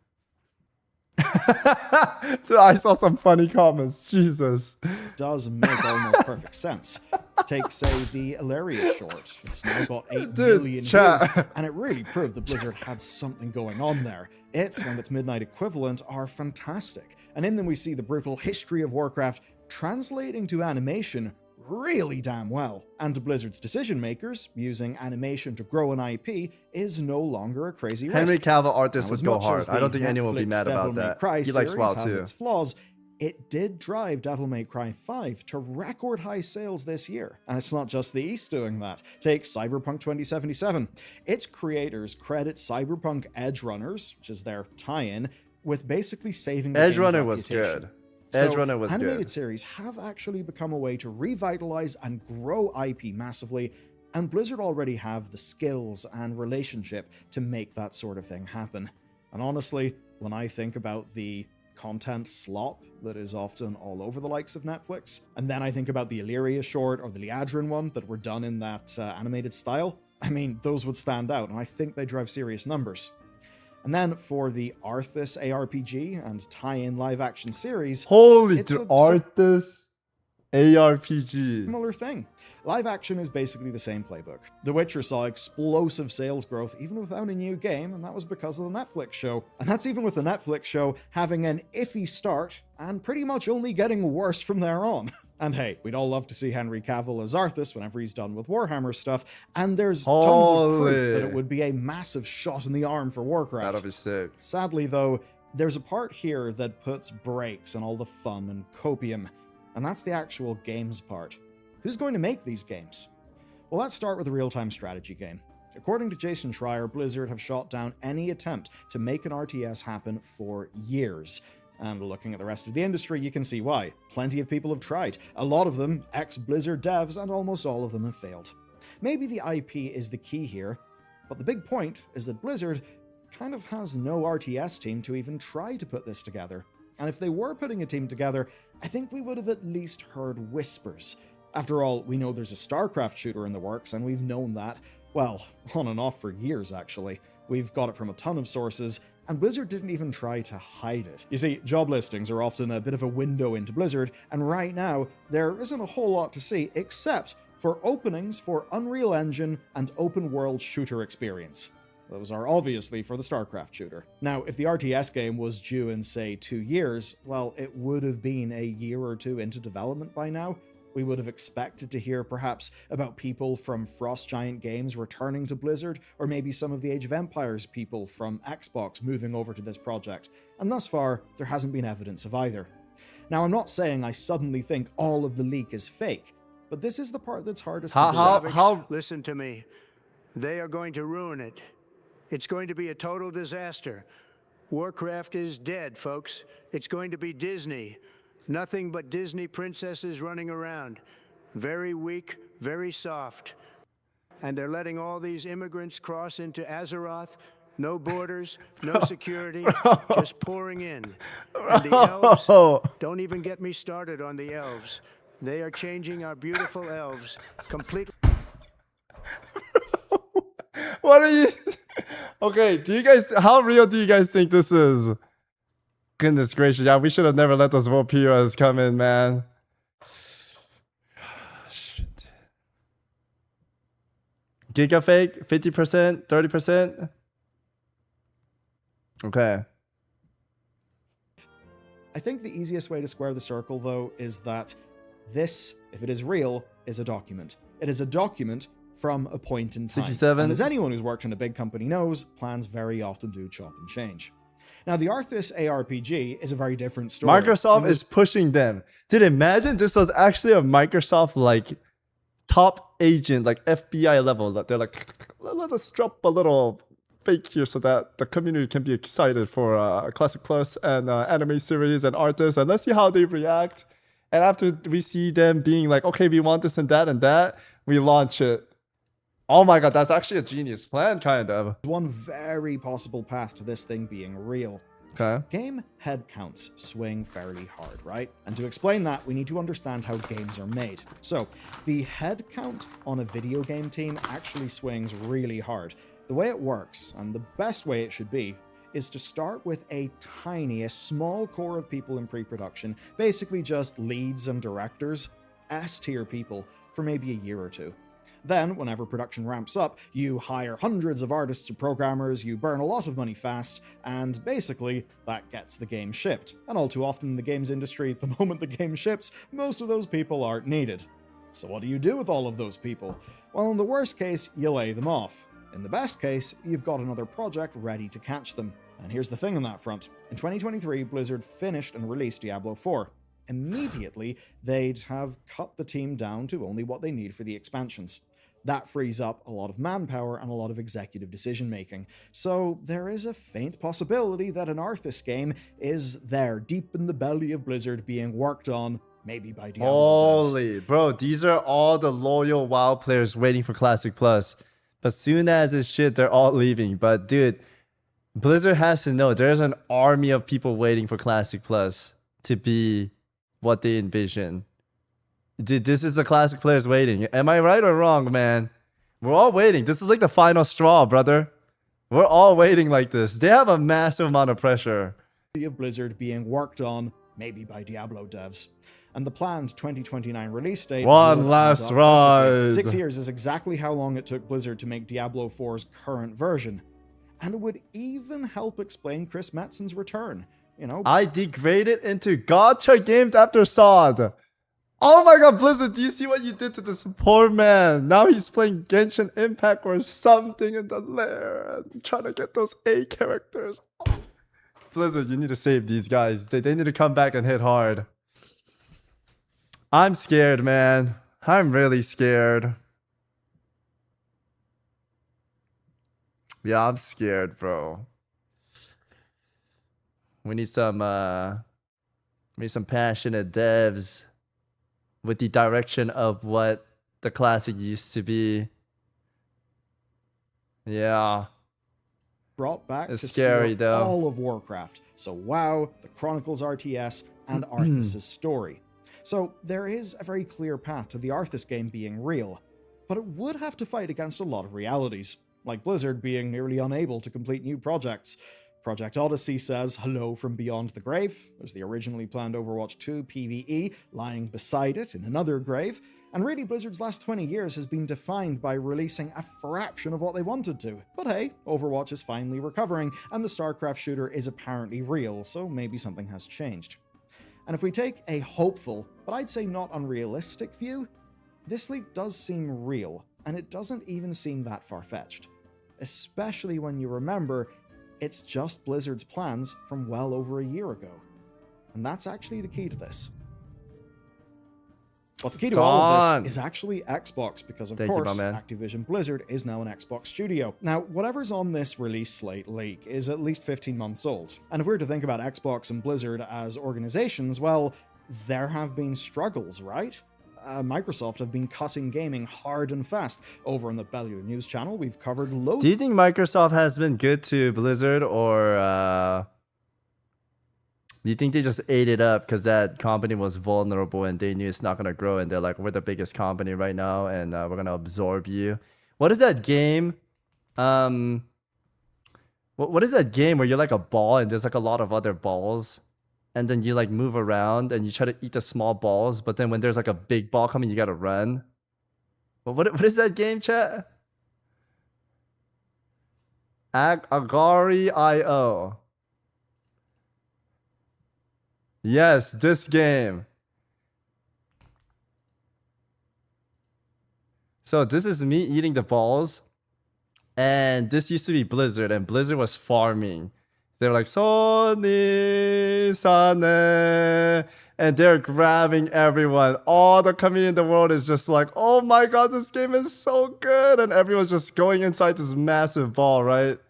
Dude, I saw some funny comments. Jesus. Does make almost perfect sense. Take, say, the Hilarious short. It's now got 8 million views, and it really proved that Blizzard had something going on there. It and its Midnight equivalent are fantastic, and in them we see the brutal history of Warcraft translating to animation really damn well. And Blizzard's decision makers using animation to grow an IP is no longer a crazy risk. Henry Cavill artists would go hard. I don't think anyone would be mad about that. He likes WoW too. Its flaws. It did drive Devil May Cry 5 to record high sales this year. And it's not just the East doing that. Take Cyberpunk 2077. Its creators credit Cyberpunk Edge Runners, which is their tie-in, with basically saving the Edge game's Runner was reputation. good. Edge Runner was animated good. series have actually become a way to revitalize and grow IP massively, and Blizzard already have the skills and relationship to make that sort of thing happen. And honestly, when I think about the content slop that is often all over the likes of Netflix, and then I think about the Illyria short or the Liadrin one that were done in that animated style, I mean, those would stand out, and I think they drive serious numbers. And then for the Arthas ARPG and tie-in live-action series, Holy it's Arthas ARPG. Similar thing. Live action is basically the same playbook. The Witcher saw explosive sales growth even without a new game, and that was because of the Netflix show. And that's even with the Netflix show having an iffy start and pretty much only getting worse from there on. And hey, we'd all love to see Henry Cavill as Arthas whenever he's done with Warhammer stuff, and there's tons of proof that it would be a massive shot in the arm for Warcraft. That'll be sick. Sadly though, there's a part here that puts brakes on all the fun and copium, and that's the actual games part. Who's going to make these games? Well, let's start with a real-time strategy game. According to Jason Schreier, Blizzard have shot down any attempt to make an RTS happen for years. And looking at the rest of the industry, you can see why. Plenty of people have tried. A lot of them ex-Blizzard devs, and almost all of them have failed. Maybe the IP is the key here, but the big point is that Blizzard kind of has no RTS team to even try to put this together. And if they were putting a team together, I think we would have at least heard whispers. After all, we know there's a StarCraft shooter in the works, and we've known that, well, on and off for years actually. We've got it from a ton of sources, and Blizzard didn't even try to hide it. You see, job listings are often a bit of a window into Blizzard, and right now, there isn't a whole lot to see except for openings for Unreal Engine and open world shooter experience. Those are obviously for the StarCraft shooter. Now, if the RTS game was due in, say, 2 years, well, it would have been a year or two into development by now. We would have expected to hear perhaps about people from Frost Giant Games returning to Blizzard, or maybe some of the Age of Empires people from Xbox moving over to this project. And thus far, there hasn't been evidence of either. Now, I'm not saying I suddenly think all of the leak is fake, but this is the part that's hardest to believe. Savix, listen to me. They are going to ruin it. It's going to be a total disaster. Warcraft is dead, folks. It's going to be Disney. Nothing but Disney princesses running around. Very weak, very soft. And they're letting all these immigrants cross into Azeroth. No borders, no security, just pouring in. And the elves, don't even get me started on the elves. They are changing our beautiful elves completely. What are you... Okay, how real do you guys think this is? Goodness gracious, yeah, we should have never let those Volpiras come in, man. Shit. Gigafake, 50%, 30%? Okay. I think the easiest way to square the circle, though, is that this, if it is real, is a document. It is a document from a point in time. 67. And as anyone who's worked in a big company knows, plans very often do chop and change. Now, the Arthas ARPG is a very different story. Microsoft is pushing them. Dude, imagine this was actually a Microsoft, like, top agent, like FBI level. That they're like, let us drop a little fake here so that the community can be excited for Classic Plus and anime series and Arthas, and let's see how they react. And after we see them being like, okay, we want this and that, we launch it. Oh my god, that's actually a genius plan, kind of. One very possible path to this thing being real. Okay. Game head counts swing fairly hard, right? And to explain that, we need to understand how games are made. So, the head count on a video game team actually swings really hard. The way it works, and the best way it should be, is to start with a small core of people in pre-production, basically just leads and directors, S-tier people, for maybe a year or two. Then, whenever production ramps up, you hire hundreds of artists and programmers, you burn a lot of money fast, and basically, that gets the game shipped. And all too often in the games industry, the moment the game ships, most of those people aren't needed. So what do you do with all of those people? Well, in the worst case, you lay them off. In the best case, you've got another project ready to catch them. And here's the thing on that front. In 2023, Blizzard finished and released Diablo 4. Immediately, they'd have cut the team down to only what they need for the expansions. That frees up a lot of manpower and a lot of executive decision making. So there is a faint possibility that an Arthas game is there, deep in the belly of Blizzard, being worked on, maybe by Diablo devs. Holy, bro, these are all the loyal WoW players waiting for Classic Plus. But soon as it's shit, they're all leaving. But dude, Blizzard has to know there's an army of people waiting for Classic Plus to be what they envision. Dude, this is the Classic players waiting. Am I right or wrong, man? We're all waiting. This is like the final straw, brother. We're all waiting like this. They have a massive amount of pressure. Of Blizzard being worked on, maybe by Diablo devs. And the planned 2029 release date... One last ride. 6 years is exactly how long it took Blizzard to make Diablo 4's current version. And it would even help explain Chris Metzen's return. You know, I degraded into gacha games after SOD. Oh my god, Blizzard, do you see what you did to this poor man? Now he's playing Genshin Impact or something in the lair and trying to get those A characters. Oh. Blizzard, you need to save these guys. They need to come back and hit hard. I'm scared, man. I'm really scared. Yeah, I'm scared, bro. We need some passionate devs with the direction of what the Classic used to be. Yeah. Brought back it's to scary, though. All of Warcraft. So WoW, the Chronicles RTS, and Arthas' story. So there is a very clear path to the Arthas game being real, but it would have to fight against a lot of realities, like Blizzard being nearly unable to complete new projects. Project Odyssey says hello from beyond the grave. There's the originally planned Overwatch 2 PvE lying beside it in another grave. And really, Blizzard's last 20 years has been defined by releasing a fraction of what they wanted to. But hey, Overwatch is finally recovering, and the StarCraft shooter is apparently real, so maybe something has changed. And if we take a hopeful, but I'd say not unrealistic view, this leak does seem real, and it doesn't even seem that far-fetched. Especially when you remember it's just Blizzard's plans from well over a year ago. And that's actually the key to this. Well, the key to all of this is actually Xbox, because of course, Activision Blizzard is now an Xbox studio. Now, whatever's on this release slate leak is at least 15 months old. And if we were to think about Xbox and Blizzard as organizations, well, there have been struggles, right? Microsoft have been cutting gaming hard and fast. Over on the Bellular News channel, we've covered loads. Do you think Microsoft has been good to Blizzard, or do you think they just ate it up because that company was vulnerable and they knew it's not going to grow, and they're like, we're the biggest company right now and we're going to absorb you? What is that game? What is that game where you're like a ball and there's like a lot of other balls? And then you like move around and you try to eat the small balls, but then when there's like a big ball coming, you gotta run. What is that game, chat? Agari.io. Yes, this game. So this is me eating the balls, and this used to be Blizzard, and Blizzard was farming. They're like, Sony, Sane, and they're grabbing everyone. All the community in the world is just like, oh my god, this game is so good. And everyone's just going inside this massive ball, right?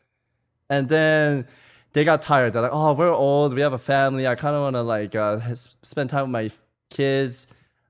And then they got tired. They're like, oh, we're old. We have a family. I kind of want to like spend time with my kids.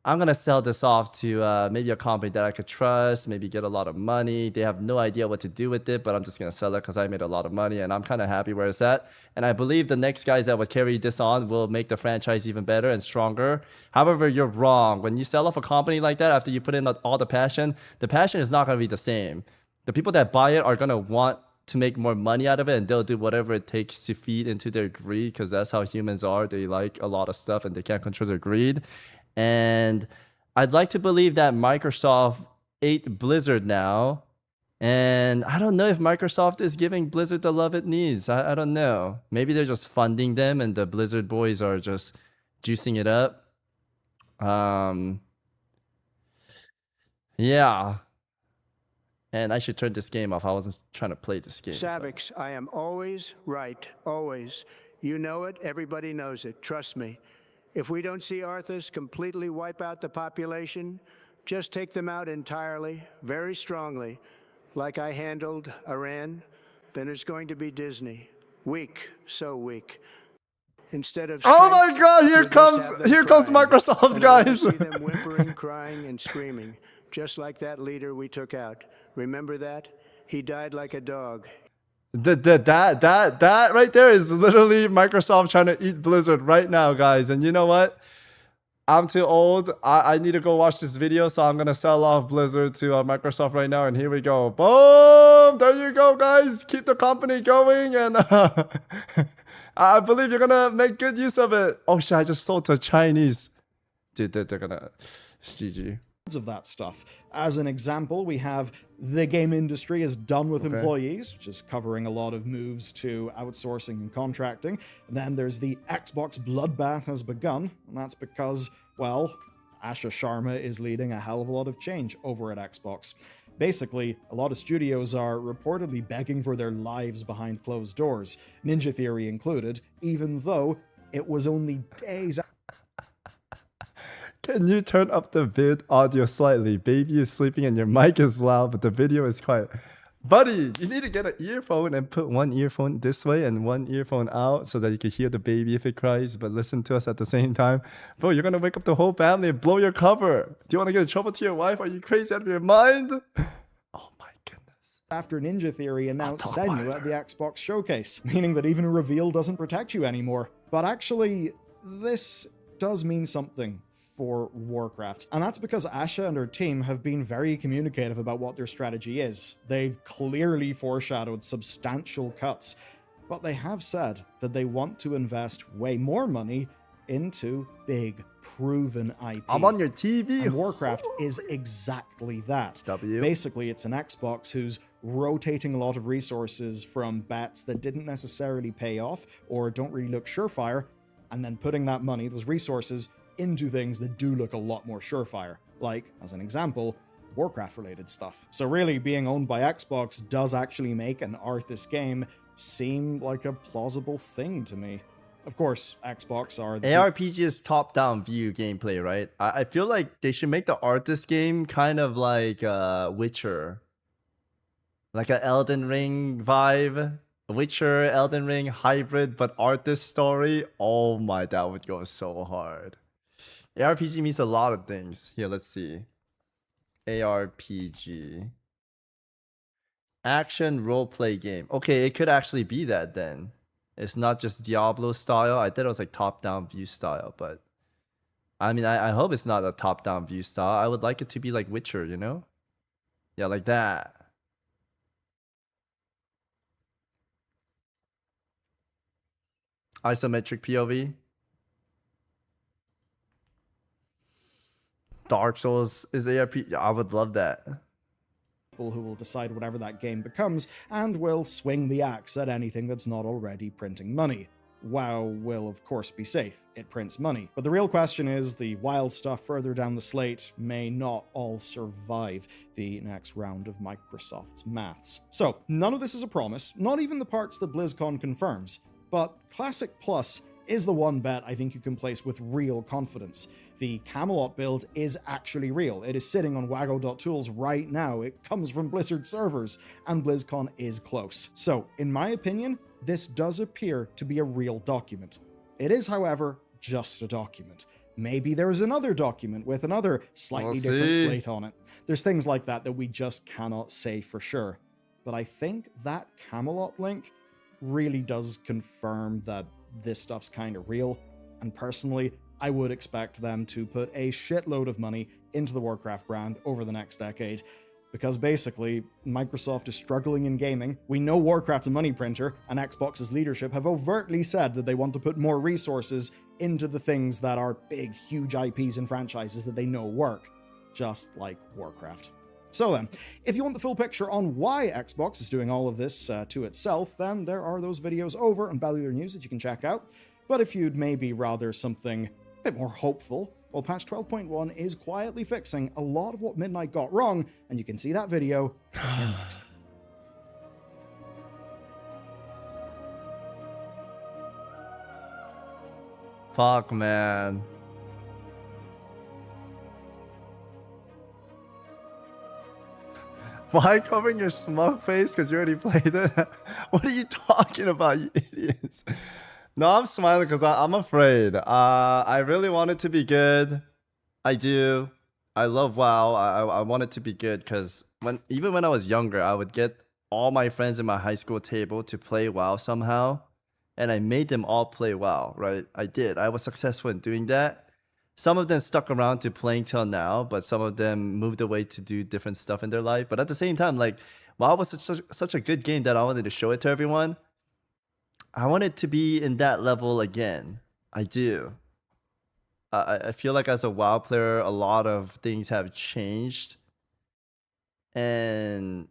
I'm going to sell this off to maybe a company that I could trust, maybe get a lot of money. They have no idea what to do with it, but I'm just going to sell it because I made a lot of money and I'm kind of happy where it's at. And I believe the next guys that would carry this on will make the franchise even better and stronger. However, you're wrong. When you sell off a company like that, after you put in all the passion is not going to be the same. The people that buy it are going to want to make more money out of it, and they'll do whatever it takes to feed into their greed, because that's how humans are. They like a lot of stuff and they can't control their greed. And I'd like to believe that Microsoft ate Blizzard now. And I don't know if Microsoft is giving Blizzard the love it needs. I don't know. Maybe they're just funding them and the Blizzard boys are just juicing it up. Yeah. And I should turn this game off. I wasn't trying to play this game. Savix, I am always right. Always. You know it. Everybody knows it. Trust me. If we don't see Arthas completely wipe out the population, Just take them out entirely, very strongly, like I handled Iran, then it's going to be Disney. Weak, so weak. Instead of oh strength, my God! Here comes crying. Microsoft, And guys. I see them whimpering, crying, and screaming, just like that leader we took out. Remember that? He died like a dog. That right there is literally Microsoft trying to eat Blizzard right now, guys. And you know what? I'm too old. I need to go watch this video, so I'm gonna sell off Blizzard to Microsoft right now. And here we go. Boom! There you go, guys. Keep the company going, and I believe you're gonna make good use of it. Oh shit! I just sold to Chinese. Dude, they're gonna GG. Of that stuff. As an example, we have the game industry is done with employees, which is covering a lot of moves to outsourcing and contracting. And then there's the Xbox bloodbath has begun, and that's because, well, Asha Sharma is leading a hell of a lot of change over at Xbox. Basically, a lot of studios are reportedly begging for their lives behind closed doors, Ninja Theory included, even though it was only days. Can you turn up the vid audio slightly? Baby is sleeping and your mic is loud, but the video is quiet. Buddy, you need to get an earphone and put one earphone this way and one earphone out so that you can hear the baby if it cries, but listen to us at the same time. Bro, you're gonna wake up the whole family and blow your cover. Do you want to get in trouble to your wife? Are you crazy out of your mind? Oh my goodness. After Ninja Theory announced Senua at the Xbox showcase, meaning that even a reveal doesn't protect you anymore. But actually, this does mean something for Warcraft. And that's because Asha and her team have been very communicative about what their strategy is. They've clearly foreshadowed substantial cuts, but they have said that they want to invest way more money into big, proven IP. I'm on your TV. And Warcraft is exactly that. Basically, it's an Xbox who's rotating a lot of resources from bets that didn't necessarily pay off or don't really look surefire, and then putting that money, those resources, into things that do look a lot more surefire, like, as an example, Warcraft-related stuff. So really, being owned by Xbox does actually make an Arthas game seem like a plausible thing to me. Of course, Xbox are the ARPG is top-down view gameplay, right? I feel like they should make the Arthas game kind of like Witcher. Like an Elden Ring vibe. Witcher, Elden Ring hybrid, but Arthas story. Oh my, that would go so hard. ARPG means a lot of things. Here, let's see. ARPG. Action roleplay game. Okay, it could actually be that then. It's not just Diablo style. I thought it was like top-down view style, but I mean, I hope it's not a top-down view style. I would like it to be like Witcher, you know? Yeah, like that. Isometric POV. Dark Souls is ARP. I would love that. People who will decide whatever that game becomes and will swing the axe at anything that's not already printing money. WoW will of course be safe, it prints money. But the real question is, the wild stuff further down the slate may not all survive the next round of Microsoft's maths. So, none of this is a promise, not even the parts that BlizzCon confirms, but Classic Plus is the one bet I think you can place with real confidence. The Camelot build is actually real. It is sitting on Wago.tools right now. It comes from Blizzard servers, and BlizzCon is close. So, in my opinion, this does appear to be a real document. It is, however, just a document. Maybe there is another document with another slightly different slate on it. There's things like that that we just cannot say for sure. But I think that Camelot link really does confirm that this stuff's kind of real, and personally, I would expect them to put a shitload of money into the Warcraft brand over the next decade, because basically, Microsoft is struggling in gaming. We know Warcraft's a money printer, and Xbox's leadership have overtly said that they want to put more resources into the things that are big, huge IPs and franchises that they know work, just like Warcraft. So then, if you want the full picture on why Xbox is doing all of this to itself, then there are those videos over on Bellular News that you can check out. But if you'd maybe rather something a bit more hopeful, well, patch 12.1 is quietly fixing a lot of what Midnight got wrong, and you can see that video right here next. Fuck, man. Why covering your smug face? Because you already played it? What are you talking about, you idiots? No, I'm smiling because I'm afraid. I really want it to be good. I do. I love WoW. I want it to be good because even when I was younger, I would get all my friends in my high school table to play WoW somehow. And I made them all play WoW, right? I did. I was successful in doing that. Some of them stuck around to playing till now, but some of them moved away to do different stuff in their life. But at the same time, like, WoW was such a good game that I wanted to show it to everyone. I want it to be in that level again. I do. I feel like as a WoW player, a lot of things have changed. And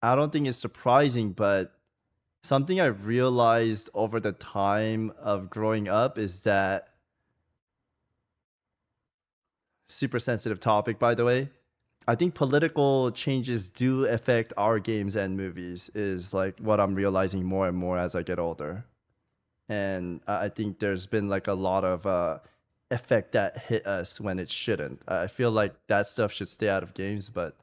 I don't think it's surprising, but something I realized over the time of growing up is that super sensitive topic, by the way. I think political changes do affect our games and movies is like what I'm realizing more and more as I get older. And I think there's been like a lot of effect that hit us when it shouldn't. I feel like that stuff should stay out of games, but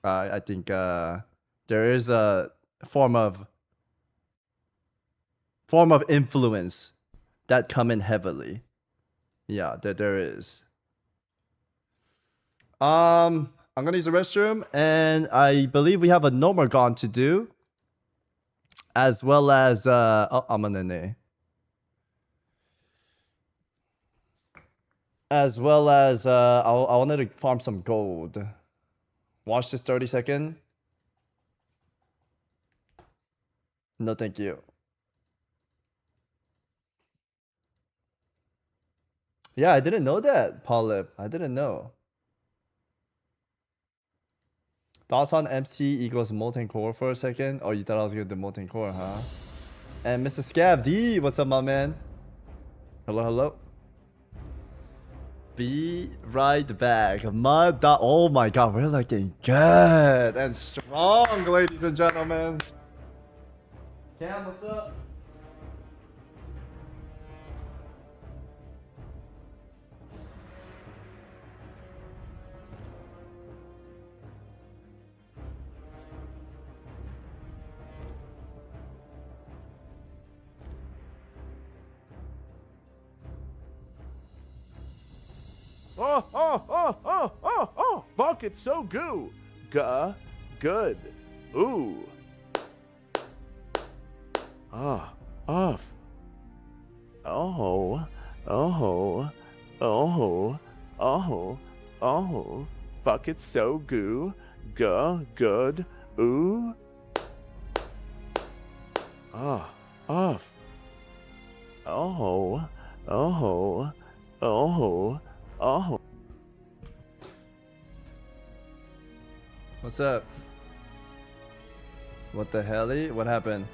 I think there is a form of influence that come in heavily. Yeah, there is. I'm gonna use the restroom, and I believe we have a no more gone to do, as well as as well as I wanted to farm some gold. Watch this 30-second. No, thank you. Yeah, I didn't know that, Polyp. I didn't know. Thoughts on MC equals molten core for a second? Oh, you thought I was gonna do molten core, huh? And Mr. Scav D, what's up, my man? Hello, hello. Be right back. Oh my god, we're looking good and strong, ladies and gentlemen. Cam, what's up? Oh, fuck, it's so goo. Good. Ooh. Off. Fuck, it's so goo. Good. Ooh. Off. What's up? What the helly? What happened?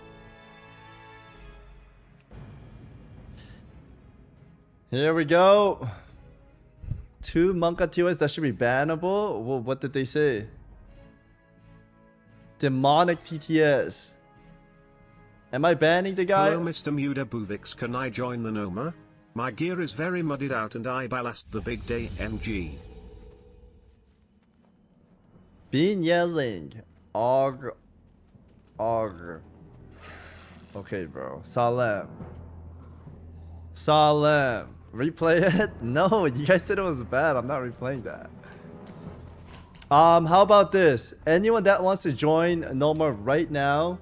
Here we go. 2 Monka TOS that should be bannable? Well, what did they say? Demonic TTS. Am I banning the guy? Hello, Mr. Muda Buvix. Can I join the Noma? My gear is very muddied out and I ballast the big day MG. Been yelling. Og. Okay, bro. Salem. Replay it? No, you guys said it was bad. I'm not replaying that. How about this? Anyone that wants to join No More right now?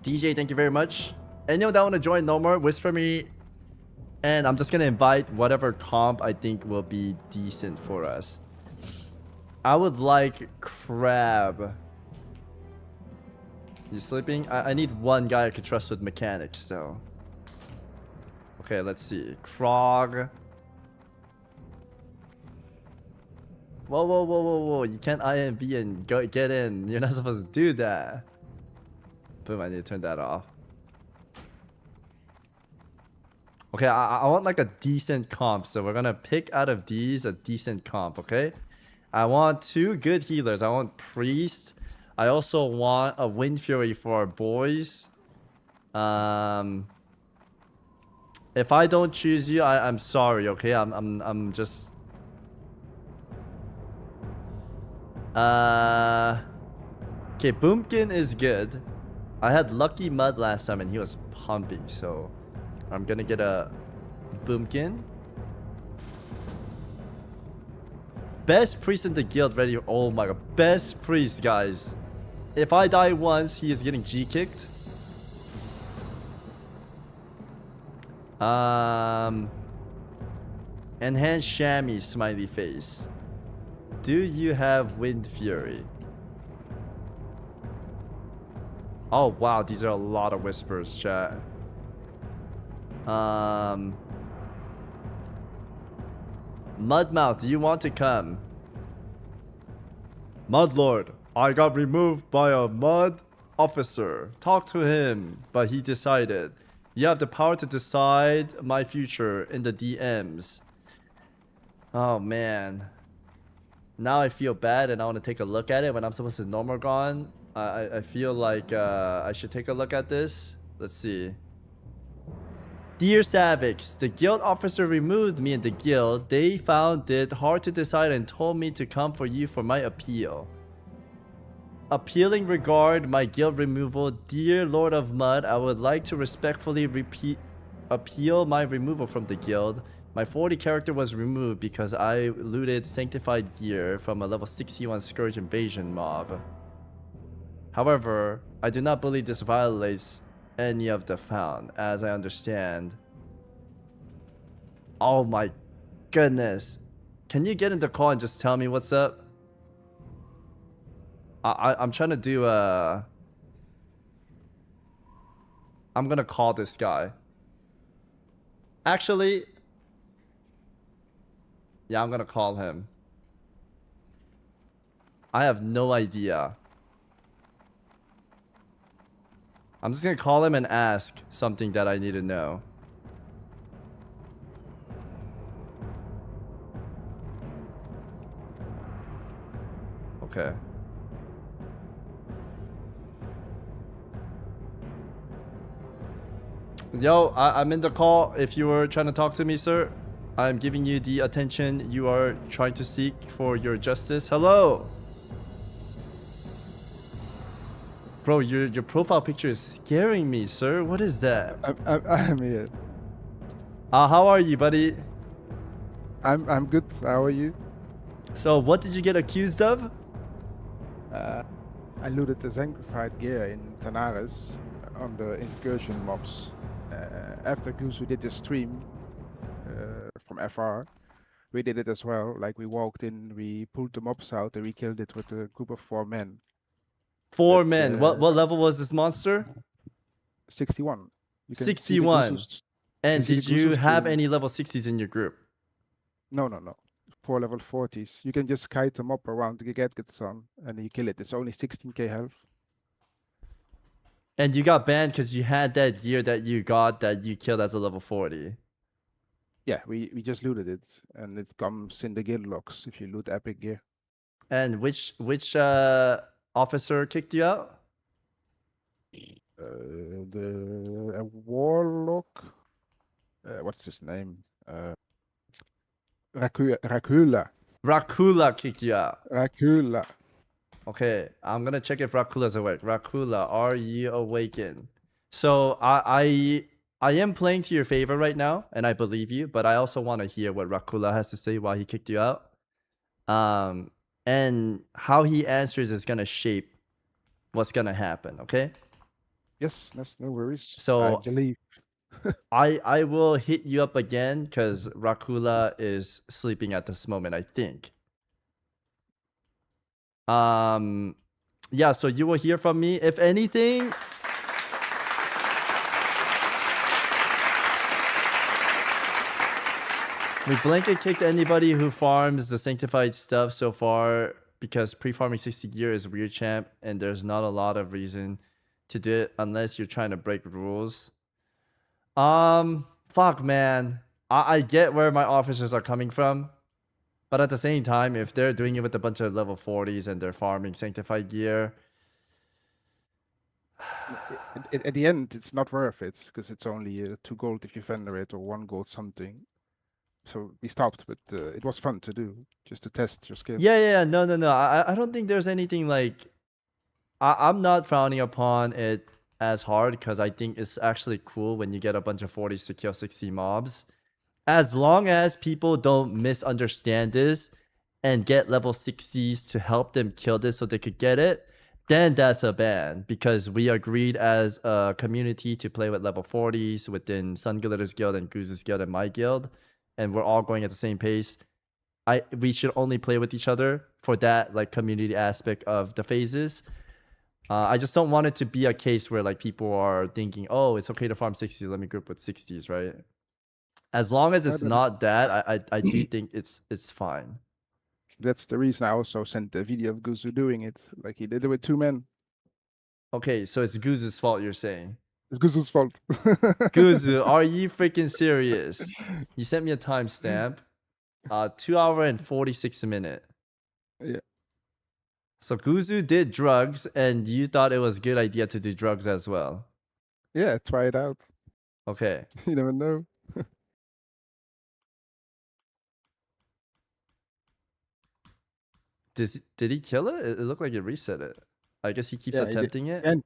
DJ, thank you very much. Anyone that want to join No More, whisper me. And I'm just going to invite whatever comp I think will be decent for us. I would like Crab. You sleeping? I need one guy I could trust with mechanics though. Okay, let's see. Krog. Whoa. You can't INV and get in. You're not supposed to do that. Boom, I need to turn that off. Okay, I want like a decent comp. So we're gonna pick out of these a decent comp, okay? I want 2 good healers. I want Priest. I also want a Wind Fury for our boys. If I don't choose you, I'm sorry, okay? I'm just Okay, Boomkin is good. I had Lucky Mud last time and he was pumping, so I'm gonna get a Boomkin. Best priest in the guild ready. Oh my god, best priest, guys. If I die once, he is getting G kicked. Enhanced Chamois smiley face. Do you have Wind Fury? Oh wow, these are a lot of whispers, chat. Mudmouth, do you want to come? Mudlord, I got removed by a mud officer. Talk to him, but he decided. You have the power to decide my future in the DMs. Oh man. Now I feel bad and I want to take a look at it when I'm supposed to Normorgon. I feel like I should take a look at this. Let's see. Dear Savix, the guild officer removed me in the guild. They found it hard to decide and told me to come for you for my appeal. Appealing regard my guild removal, dear Lord of Mud, I would like to respectfully appeal my removal from the guild. My 40 character was removed because I looted sanctified gear from a level 61 Scourge invasion mob. However, I do not believe this violates any of the found, as I understand. Oh my goodness. Can you get in the call and just tell me what's up? I'm trying to do a... I'm gonna call this guy. Actually... Yeah, I'm gonna call him. I have no idea. I'm just gonna call him and ask something that I need to know. Okay. Yo, I'm in the call. If you were trying to talk to me, sir, I'm giving you the attention you are trying to seek for your justice. Hello. Bro, your profile picture is scaring me, sir. What is that? I'm here. How are you, buddy? I'm good. How are you? So, what did you get accused of? I looted the sanctified gear in Tanaris on the incursion mobs. After Goose, we did the stream from FR. We did it as well. Like we walked in, we pulled the mobs out, and we killed it with a group of 4 men. 4 men. What level was this monster? 61. 61. And did you have any level 60s in your group? No. 4 level 40s. You can just kite them up around the gadgets on, and you kill it. It's only 16k health. And you got banned because you had that gear that you got that you killed as a level 40. Yeah, we just looted it, and it comes in the guild logs if you loot epic gear. And which officer kicked you out? The warlock. What's his name? Rakula. Rakula kicked you out. Rakula. Okay, I'm gonna check if Rakula's awake. Rakula, are you awakened? So I am playing to your favor right now, and I believe you, but I also want to hear what Rakula has to say why he kicked you out. And how he answers is gonna shape what's gonna happen, okay? Yes, no worries. So I believe. I will hit you up again because Rakula is sleeping at this moment, I think. Yeah, so you will hear from me. If anything, we blanket kicked anybody who farms the sanctified stuff so far because pre-farming 60 gear is weird, champ, and there's not a lot of reason to do it unless you're trying to break rules. Fuck, man. I get where my officers are coming from, but at the same time, if they're doing it with a bunch of level 40s and they're farming sanctified gear, At the end, it's not worth it because it's only 2 gold if you venerate or 1 gold something. so we stopped. But it was fun to do, just to test your skills. Yeah. No. I don't think there's anything like. I'm not frowning upon it as hard because I think it's actually cool when you get a bunch of 40s to kill 60 mobs. As long as people don't misunderstand this and get level 60s to help them kill this so they could get it, then that's a ban, because we agreed as a community to play with level 40s within Sun Glitter's guild and Goose's guild and my guild, and we're all going at the same pace. We should only play with each other for that like community aspect of the phases. I just don't want it to be a case where like people are thinking, oh, it's okay to farm 60s, let me group with 60s, right? As long as it's not that, I do think it's fine. That's the reason I also sent the video of Guzu doing it. Like he did it with 2 men. Okay, so it's Guzu's fault, you're saying? It's Guzu's fault. Guzu, are you freaking serious? He sent me a timestamp. 2 hour and 46 minute. Yeah. So Guzu did drugs, and you thought it was a good idea to do drugs as well. Yeah, try it out. Okay. You never know. Did he kill it? It looked like it reset it. I guess he keeps attempting it. And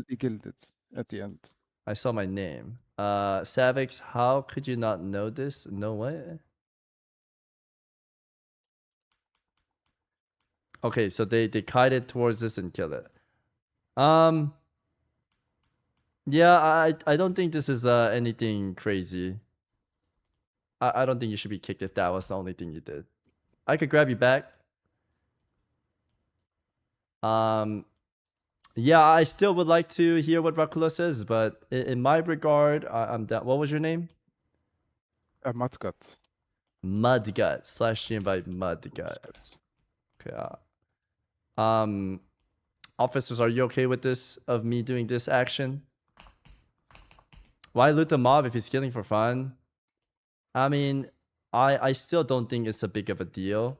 he killed it at the end. I saw my name. Savix, how could you not know this? No way. Okay, so they kited towards this and kill it. Yeah, I don't think this is anything crazy. I don't think you should be kicked if that was the only thing you did. I could grab you back. Yeah, I still would like to hear what Rakula says, but in my regard, I'm down. What was your name? Mudgut. Mudgut. /G by Mudgut. Okay. Officers, are you okay with this? Of me doing this action? Why loot the mob if he's killing for fun? I mean, I still don't think it's a big of a deal.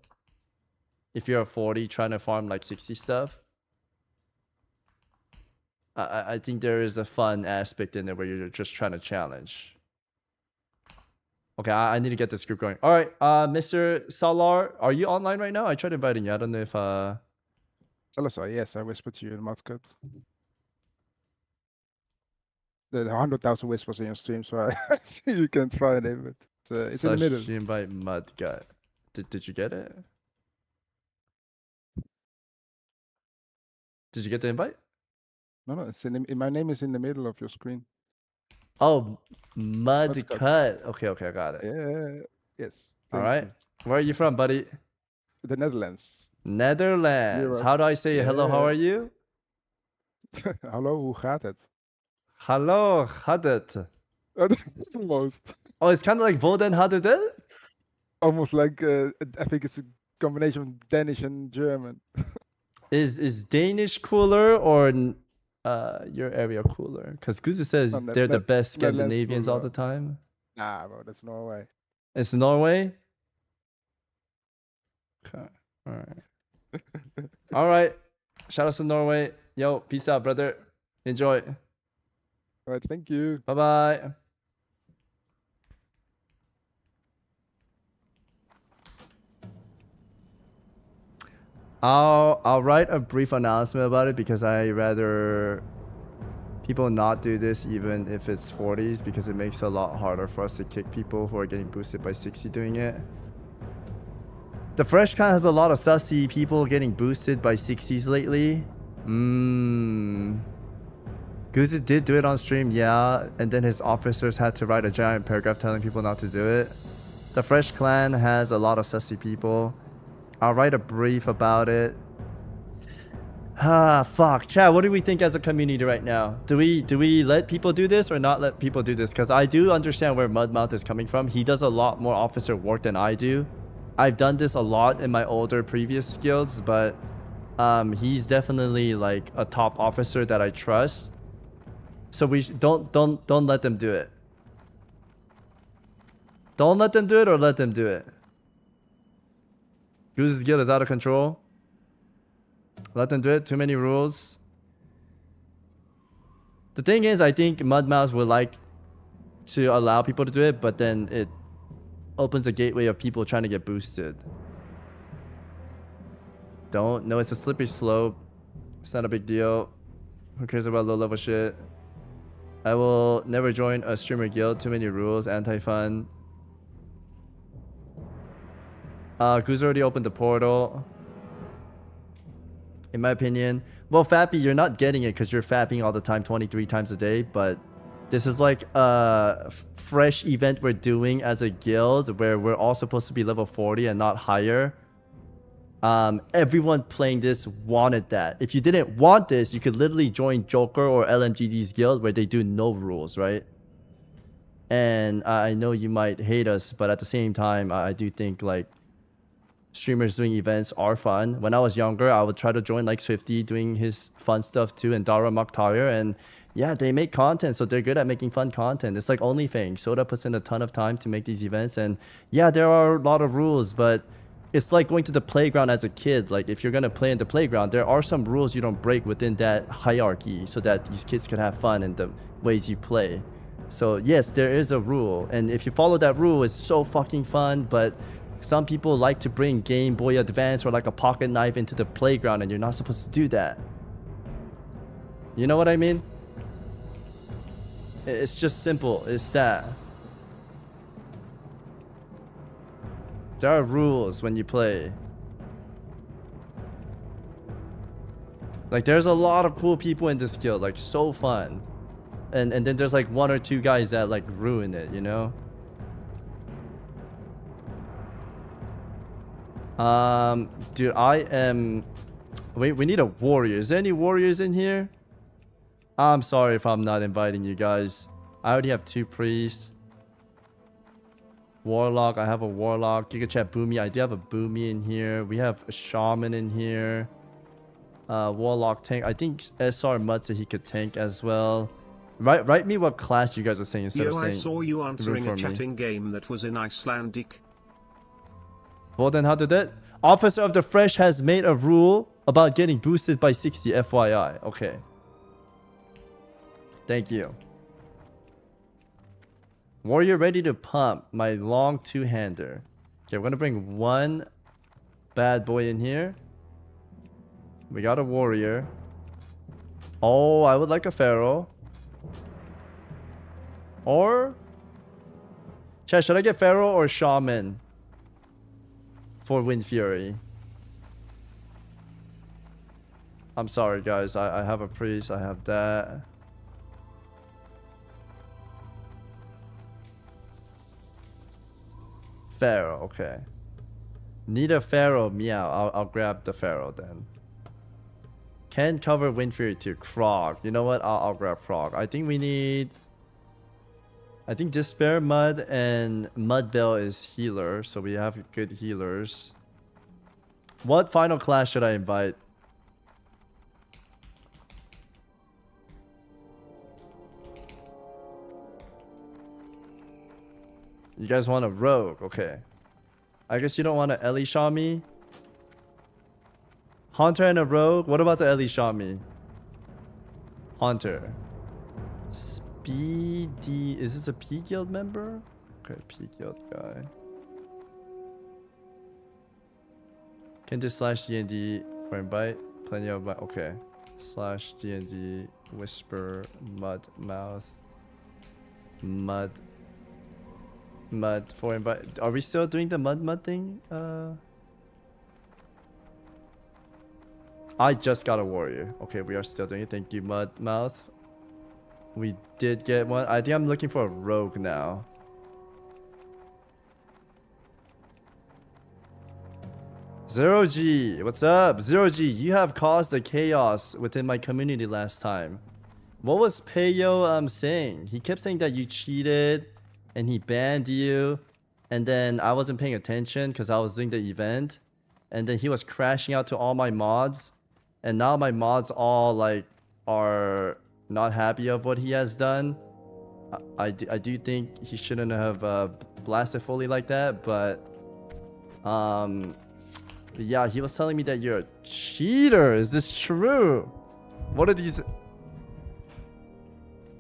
If you're a 40 trying to farm like 60 stuff. I think there is a fun aspect in there where you're just trying to challenge. Okay, I need to get this group going. All right, Mr. Salar, are you online right now? I tried inviting you. I don't know if Salazar, yes, I whispered to you in Mudgut. The 100,000 whispers in your stream, so you can find it, but it's in the middle. Invite Mudgut. Did you get it? Did you get the invite? No, it's my name is in the middle of your screen. Oh, Mudgut. Okay, I got it. Yeah, yes. All right. Where are you from, buddy? The Netherlands. Netherlands. How do I say hello? How are you? Hallo, hoe gaat het? Hallo, gaat het? Almost. Oh, it's kind of like Voden had it. Almost like I think it's a combination of Danish and German. Is Danish cooler or your area cooler? Because Guzu says they're the best Scandinavians all the time. Nah, bro, that's Norway. It's Norway? Okay. All right. All right. Shout out to Norway. Yo, peace out, brother. Enjoy. All right, thank you. Bye-bye. I'll write a brief announcement about it because I rather people not do this even if it's 40s, because it makes it a lot harder for us to kick people who are getting boosted by 60 doing it. The Fresh Con has a lot of sussy people getting boosted by 60s lately. Guzu did do it on stream, yeah, and then his officers had to write a giant paragraph telling people not to do it. The Fresh Clan has a lot of sussy people. I'll write a brief about it. Fuck. Chad, what do we think as a community right now? Do we let people do this or not let people do this? Because I do understand where Mudmouth is coming from. He does a lot more officer work than I do. I've done this a lot in my older previous guilds, but he's definitely like a top officer that I trust. So we don't let them do it. Don't let them do it or let them do it. Goose's guild is out of control. Let them do it. Too many rules. The thing is, I think Mudmouse would like to allow people to do it, but then opens a gateway of people trying to get boosted. Don't. No, it's a slippery slope. It's not a big deal. Who cares about low level shit? I will never join a streamer guild. Too many rules. Anti-fun. Goose already opened the portal. In my opinion. Well, Fappy, you're not getting it because you're fapping all the time 23 times a day. But this is like a fresh event we're doing as a guild where we're all supposed to be level 40 and not higher. Everyone playing this wanted that. If you didn't want this, you could literally join Joker or LMGD's guild where they do no rules, right? And I know you might hate us, but at the same time, I do think like streamers doing events are fun. When I was younger, I would try to join like Swifty doing his fun stuff too, and Dara Mokhtar, and yeah, they make content, so they're good at making fun content. It's like OnlyFans. Soda puts in a ton of time to make these events, and yeah, there are a lot of rules, but it's like going to the playground as a kid. Like if you're gonna play in the playground, there are some rules you don't break within that hierarchy so that these kids can have fun in the ways you play. So yes, there is a rule, and if you follow that rule, it's so fucking fun. But some people like to bring Game Boy Advance or like a pocket knife into the playground, and you're not supposed to do that. You know what I mean? It's just simple. It's that. There are rules when you play. Like there's a lot of cool people in this guild, like so fun. And then there's like one or two guys that like ruin it, you know? Dude, I am... Wait, we need a warrior. Is there any warriors in here? I'm sorry if I'm not inviting you guys. I already have 2 priests. Warlock, I have a warlock. Giga Chat Boomy, I do have a Boomy in here. We have a shaman in here. Warlock tank. I think SR Mud said he could tank as well. Write me what class you guys are saying instead of saying. I saw you answering a chatting game that was in Icelandic. Well then, how did that? Officer of the Fresh has made a rule about getting boosted by 60, FYI. Okay. Thank you. Warrior ready to pump. My long 2-hander. Okay, we're gonna bring 1 bad boy in here. We got a warrior. Oh, I would like a pharaoh. Or... Chat, should I get pharaoh or shaman? For Wind Fury. I'm sorry guys, I have a priest, I have that. Pharaoh, okay. Need a pharaoh, meow. I'll grab the pharaoh then. Can cover Wind Fury too. Krog. You know what? I'll grab Krog. I think we need... I think Despair Mud and Mud Bell is healer, so we have good healers. What final class should I invite? You guys want a rogue? Okay. I guess you don't want an Ellie Shami. Hunter and a rogue? What about the Ellie Shami? Hunter. Speedy. Is this a P guild member? Okay, P guild guy. Can do /DND for invite. Plenty of... Okay. /DND. Whisper. Mud. Mouth. Mud for invite. Are we still doing the mud thing? I just got a warrior. Okay, we are still doing it. Thank you, Mud Mouth. We did get one. I think I'm looking for a rogue now. Zero G, what's up? Zero G, you have caused the chaos within my community last time. What was Peyo saying? He kept saying that you cheated and he banned you, and then I wasn't paying attention because I was doing the event, and then he was crashing out to all my mods, and now my mods all like are not happy of what he has done. I do think he shouldn't have blasted fully like that, but yeah, he was telling me that you're a cheater. Is this true? What are these?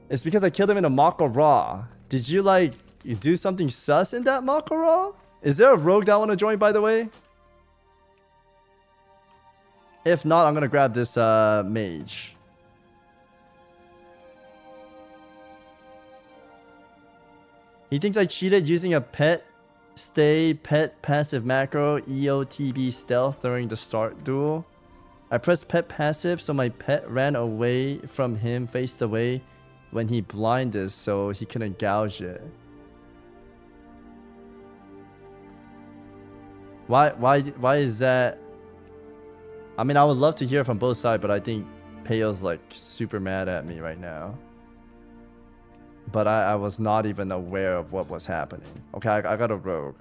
It's because I killed him in a Mako Raw. Did you like you do something sus in that Makara? Is there a rogue that I want to join, by the way? If not, I'm gonna grab this mage. He thinks I cheated using a pet stay pet passive macro EOTB stealth during the start duel. I pressed pet passive so my pet ran away from him, faced away when he blinded so he couldn't gouge it. Why is that? I mean, I would love to hear from both sides, but I think Peyo's like super mad at me right now. But I was not even aware of what was happening. Okay, I got a rogue.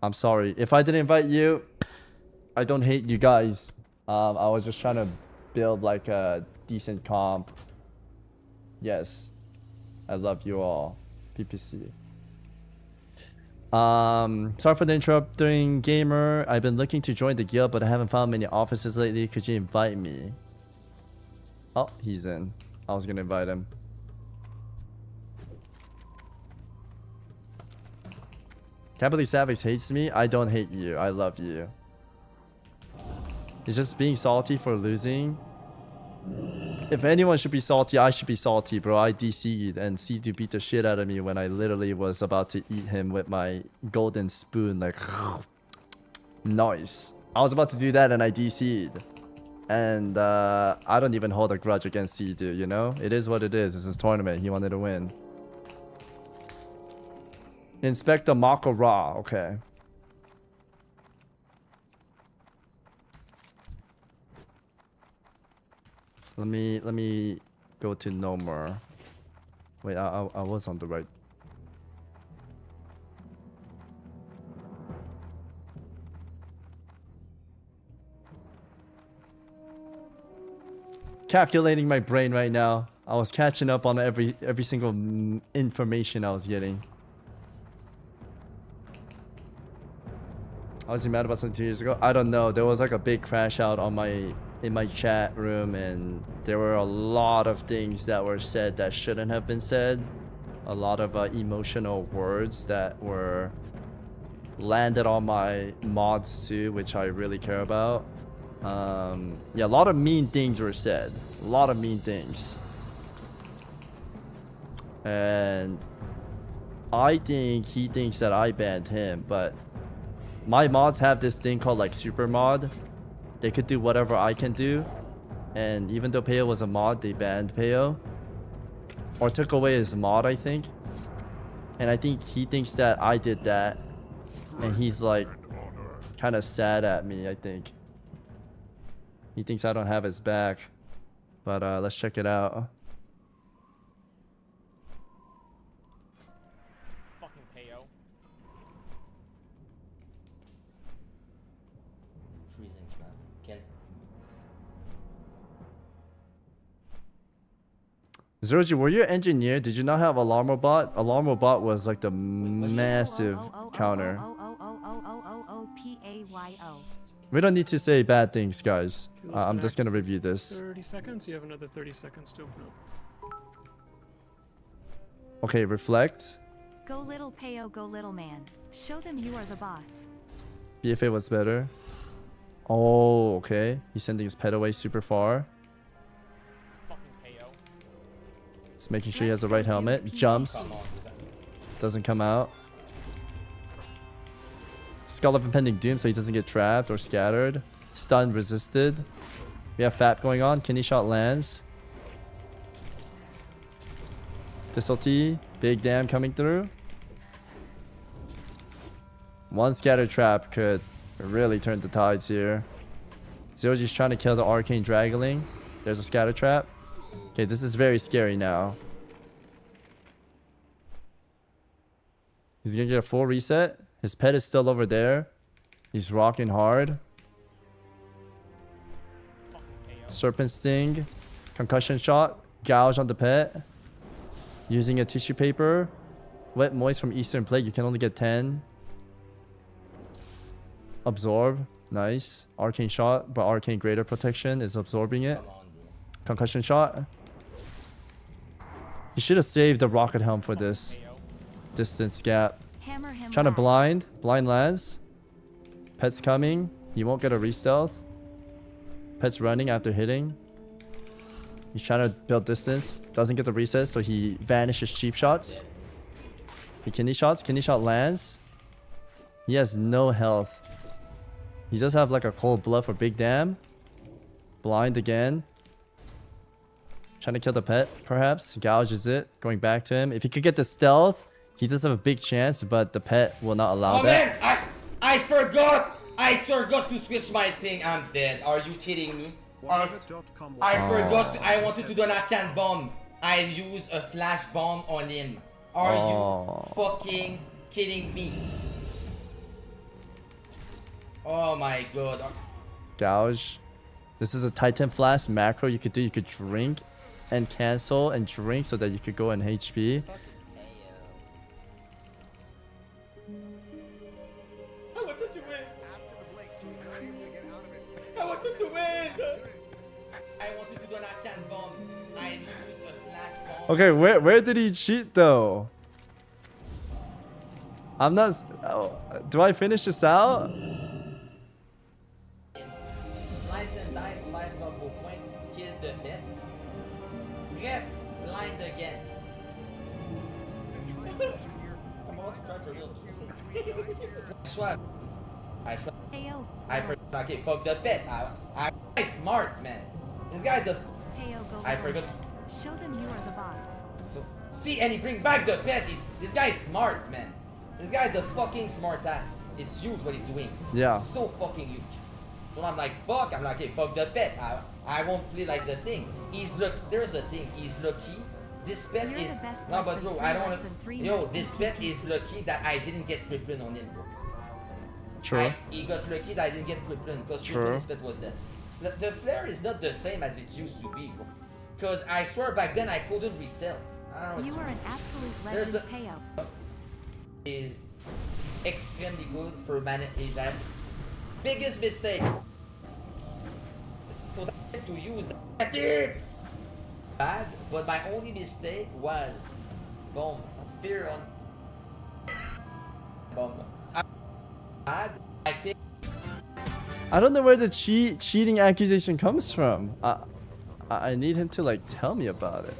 I'm sorry. If I didn't invite you, I don't hate you guys. I was just trying to build like a decent comp. Yes. I love you all. PPC. Sorry for the interrupting, gamer. I've been looking to join the guild, but I haven't found many offices lately. Could you invite me? Oh, he's in. I was gonna invite him. Can't believe Savix hates me. I don't hate you. I love you. He's just being salty for losing. If anyone should be salty, I should be salty, bro. I DC'd and C2 beat the shit out of me when I literally was about to eat him with my golden spoon. Like, nice. I was about to do that and I DC'd. And I don't even hold a grudge against C2, you know? It is what it is. It's his tournament. He wanted to win. Inspector Makara. Okay. Let me go to no more. Wait, I was on the right. Calculating my brain right now. I was catching up on every single information I was getting. Was he mad about something 2 years ago? I don't know. There was like a big crash out on in my chat room, and there were a lot of things that were said that shouldn't have been said. A lot of emotional words that were landed on my mods too, which I really care about. Yeah, a lot of mean things were said. A lot of mean things. And I think he thinks that I banned him, but my mods have this thing called like super mod. They could do whatever I can do. And even though Peyo was a mod, they banned Peyo. Or took away his mod, I think. And I think he thinks that I did that. And he's like kind of sad at me, I think. He thinks I don't have his back. But let's check it out. Fucking Peyo. Freezing trap. Can Zeroji, were you an engineer? Did you not have Alarm Bot? Alarm Bot was like the massive counter. We don't need to say bad things, guys. I'm just gonna review this. 30 seconds? You have another 30 seconds to open up. Okay, reflect. Go little Peyo, go little man. Show them you are the boss. BFA was better. Oh, okay. He's sending his pet away super far. Just making sure he has the right helmet. Jumps. Doesn't come out. Skull of Impending Doom so he doesn't get trapped or scattered. Stun resisted. We have FAP going on. Kidney shot lands. Dissalty. Big dam coming through. One scatter trap could really turn the tides here. Zeroji's trying to kill the Arcane Dragoling. There's a scatter trap. Okay, this is very scary now. He's gonna get a full reset. His pet is still over there. He's rocking hard. Serpent Sting. Concussion shot. Gouge on the pet. Using a tissue paper. Wet Moist from Eastern Plague. You can only get 10. Absorb. Nice. Arcane shot, but Arcane Greater Protection is absorbing it. Concussion shot. He should have saved the rocket helm for this distance gap. Hammer him Trying to back. blind lands. Pet's coming. He won't get a re-stealth. Pet's running after hitting. He's trying to build distance. Doesn't get the reset, so he vanishes cheap shots. He kidney shots. Kidney shot lands. He has no health. He does have like a cold blood for big dam. Blind again. Trying to kill the pet, perhaps. Gouges it. Going back to him. If he could get the stealth, he does have a big chance, but the pet will not allow that. Man, I forgot to switch my thing. I'm dead. Are you kidding me? I forgot. I wanted to do an arcane bomb. I used a flash bomb on him. Are you fucking kidding me? Oh my god. Gouge. This is a Titan Flash macro you could do. You could drink and cancel and drink so that you could go in HP. I wanted to win. I wanted to win. I wanted to do an arcane bomb. I used a flash bomb. Okay, where did he cheat though? I'm not. Oh, do I finish this out? Slice and dice 5 combo point. Kill the pet. Rep. Blind again. I'm about to try for real. Swap. I swap. Heyo. I forgot. Okay, fuck the pet. I'm smart, man. This guy's a. Heyo, go I little forgot. man. Show them you are the boss. So, see, and he bring back the pet. This guy's smart, man. This guy's a fucking smart ass. It's huge what he's doing. Yeah. So fucking huge. So I'm like, fuck. I'm like, okay, fuck the pet. I won't play like the thing. He's lucky. There's a thing. He's lucky. This pet You're is. the best No, less but than bro, three I don't less want than to. three Yo, less than this pet is lucky that I didn't get crippling on him, bro. True. He got lucky that I didn't get crippling because True. his pet was dead. The flare is not the same as it used to be, bro. Because I swear back then I couldn't re-stealth. I don't know. You are an absolute There's legend, Heyo. is extremely good for mana. Is that biggest mistake? So that to use that bad, but my only mistake was boom fear on bomb. I think I don't know where the cheating accusation comes from. I need him to like tell me about it.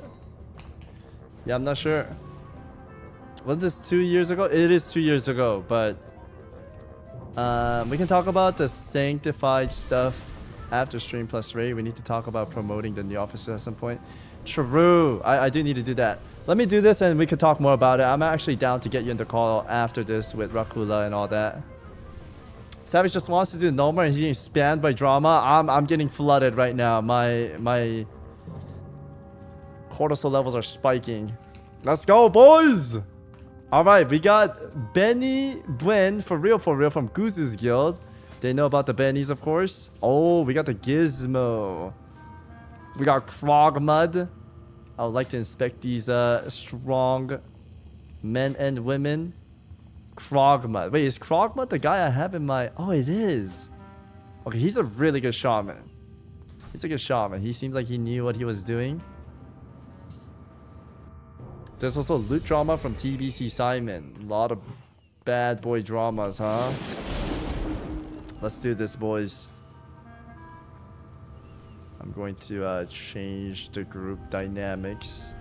Yeah, I'm not sure. Was this 2 years ago? It is 2 years ago, but we can talk about the sanctified stuff after stream plus raid. We need to talk about promoting the new officer at some point. True. I do need to do that. Let me do this and we can talk more about it. I'm actually down to get you in the call after this with Rakula and all that. Savix just wants to do no more and he's getting spammed by drama. I'm getting flooded right now. My cortisol levels are spiking. Let's go, boys! Alright, we got Benny Buen for real from Goose's Guild. They know about the Bennies, of course. Oh, we got the Gizmo. We got Krogmud. I would like to inspect these strong men and women. Krogmud. Wait, is Krogmud the guy I have in my... Oh, it is. Okay, he's a really good shaman. He's a good shaman. He seems like he knew what he was doing. There's also loot drama from TBC Simon. A lot of bad boy dramas, huh? Let's do this, boys. I'm going to change the group dynamics.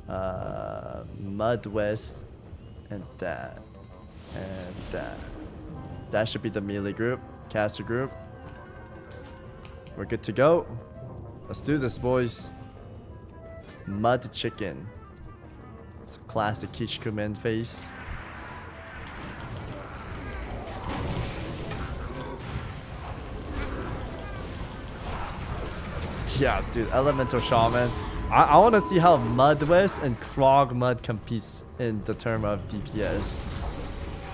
Mud West and that. And that. That should be the melee group. Caster group. We're good to go. Let's do this, boys. Mud Chicken. It's a classic Kishkumen face. Yeah, dude, Elemental Shaman. I want to see how Mudwest and Krogmud competes in the term of DPS.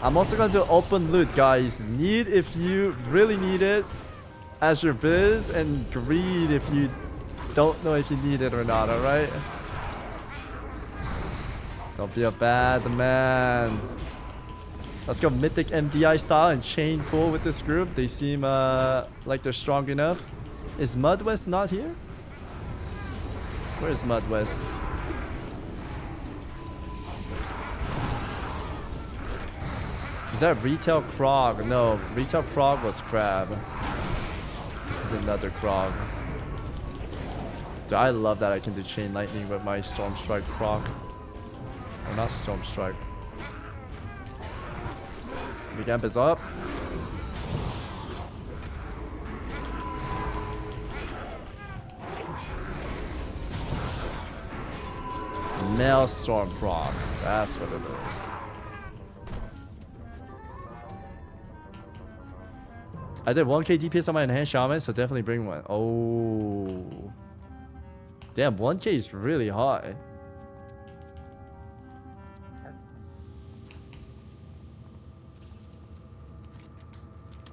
I'm also going to do open loot, guys. Need if you really need it as your biz, and greed if you don't know if you need it or not, alright? Don't be a bad man. Let's go Mythic MDI style and chain pull with this group. They seem like they're strong enough. Is Mudwest not here? Where is Mudwest? Is that Retail Krog? No, Retail Krog was Crab. This is another Krog. Dude, I love that I can do Chain Lightning with my Storm Strike Krog. Or not Storm Strike. Big Amp is up. Maelstrom Krog. That's what it is. I did 1k DPS on my enhanced shaman, so definitely bring one. Oh. Damn, 1k is really high.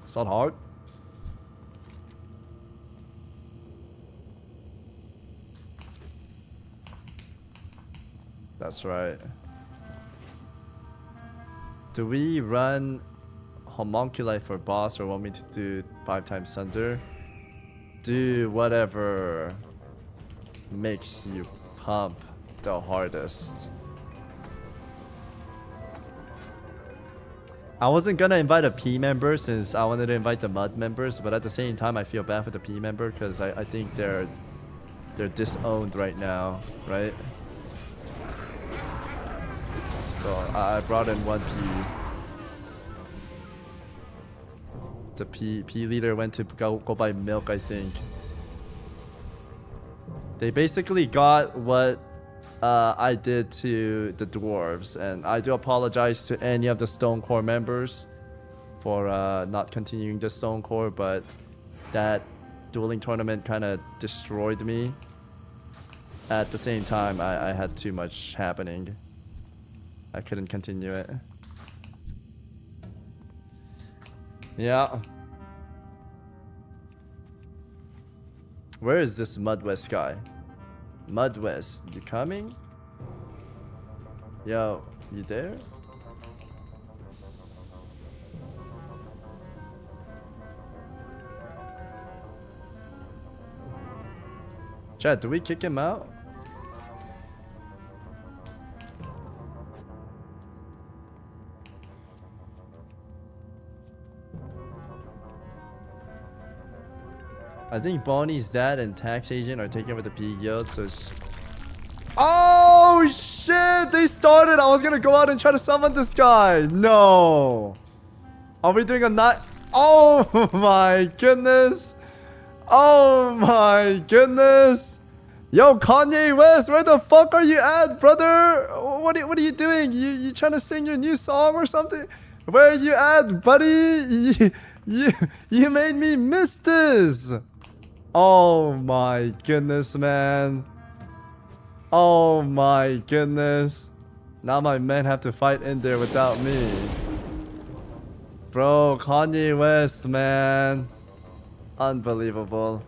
It's not hard. That's right. Do we run Homunculi for boss or want me to do 5 times Thunder? Do whatever makes you pump the hardest. I wasn't gonna invite a P member since I wanted to invite the Mud members, but at the same time I feel bad for the P member because I think they're disowned right now, right? So I brought in one P. The P leader went to go buy milk, I think. They basically got what I did to the dwarves, and I do apologize to any of the Stone Core members for not continuing the Stone Core, but that dueling tournament kind of destroyed me. At the same time, I had too much happening. I couldn't continue it. Yeah. Where is this Mudwest guy? Mudwest, you coming? Yo, you there? Chad, do we kick him out? I think Bonnie's dad and tax agent are taking over the P guild, so it's... Oh shit! They started! I was gonna go out and try to summon this guy! No! Are we doing a not? Oh my goodness! Oh my goodness! Yo, Kanye West, where the fuck are you at, brother? What are you doing? You trying to sing your new song or something? Where are you at, buddy? You made me miss this! Oh my goodness, man. Oh my goodness. Now my men have to fight in there without me. Bro, Kanye West, man. Unbelievable.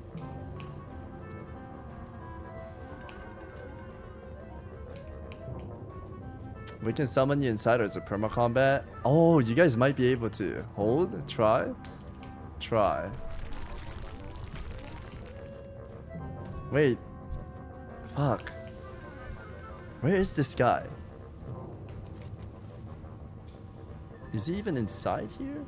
We can summon you inside as a perma combat. Oh, you guys might be able to. Hold, try. Try. Wait. Fuck. Where is this guy? Is he even inside here?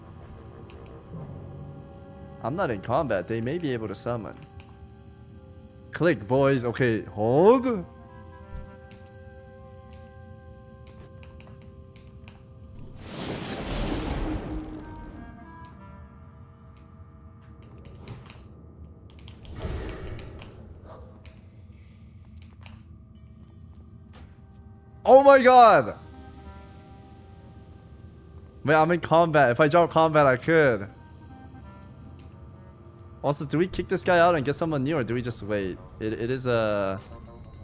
I'm not in combat. They may be able to summon. Click, boys. Okay, hold. Oh my god! Wait, I'm in combat. If I drop combat, I could. Also, do we kick this guy out and get someone new, or do we just wait? It is a...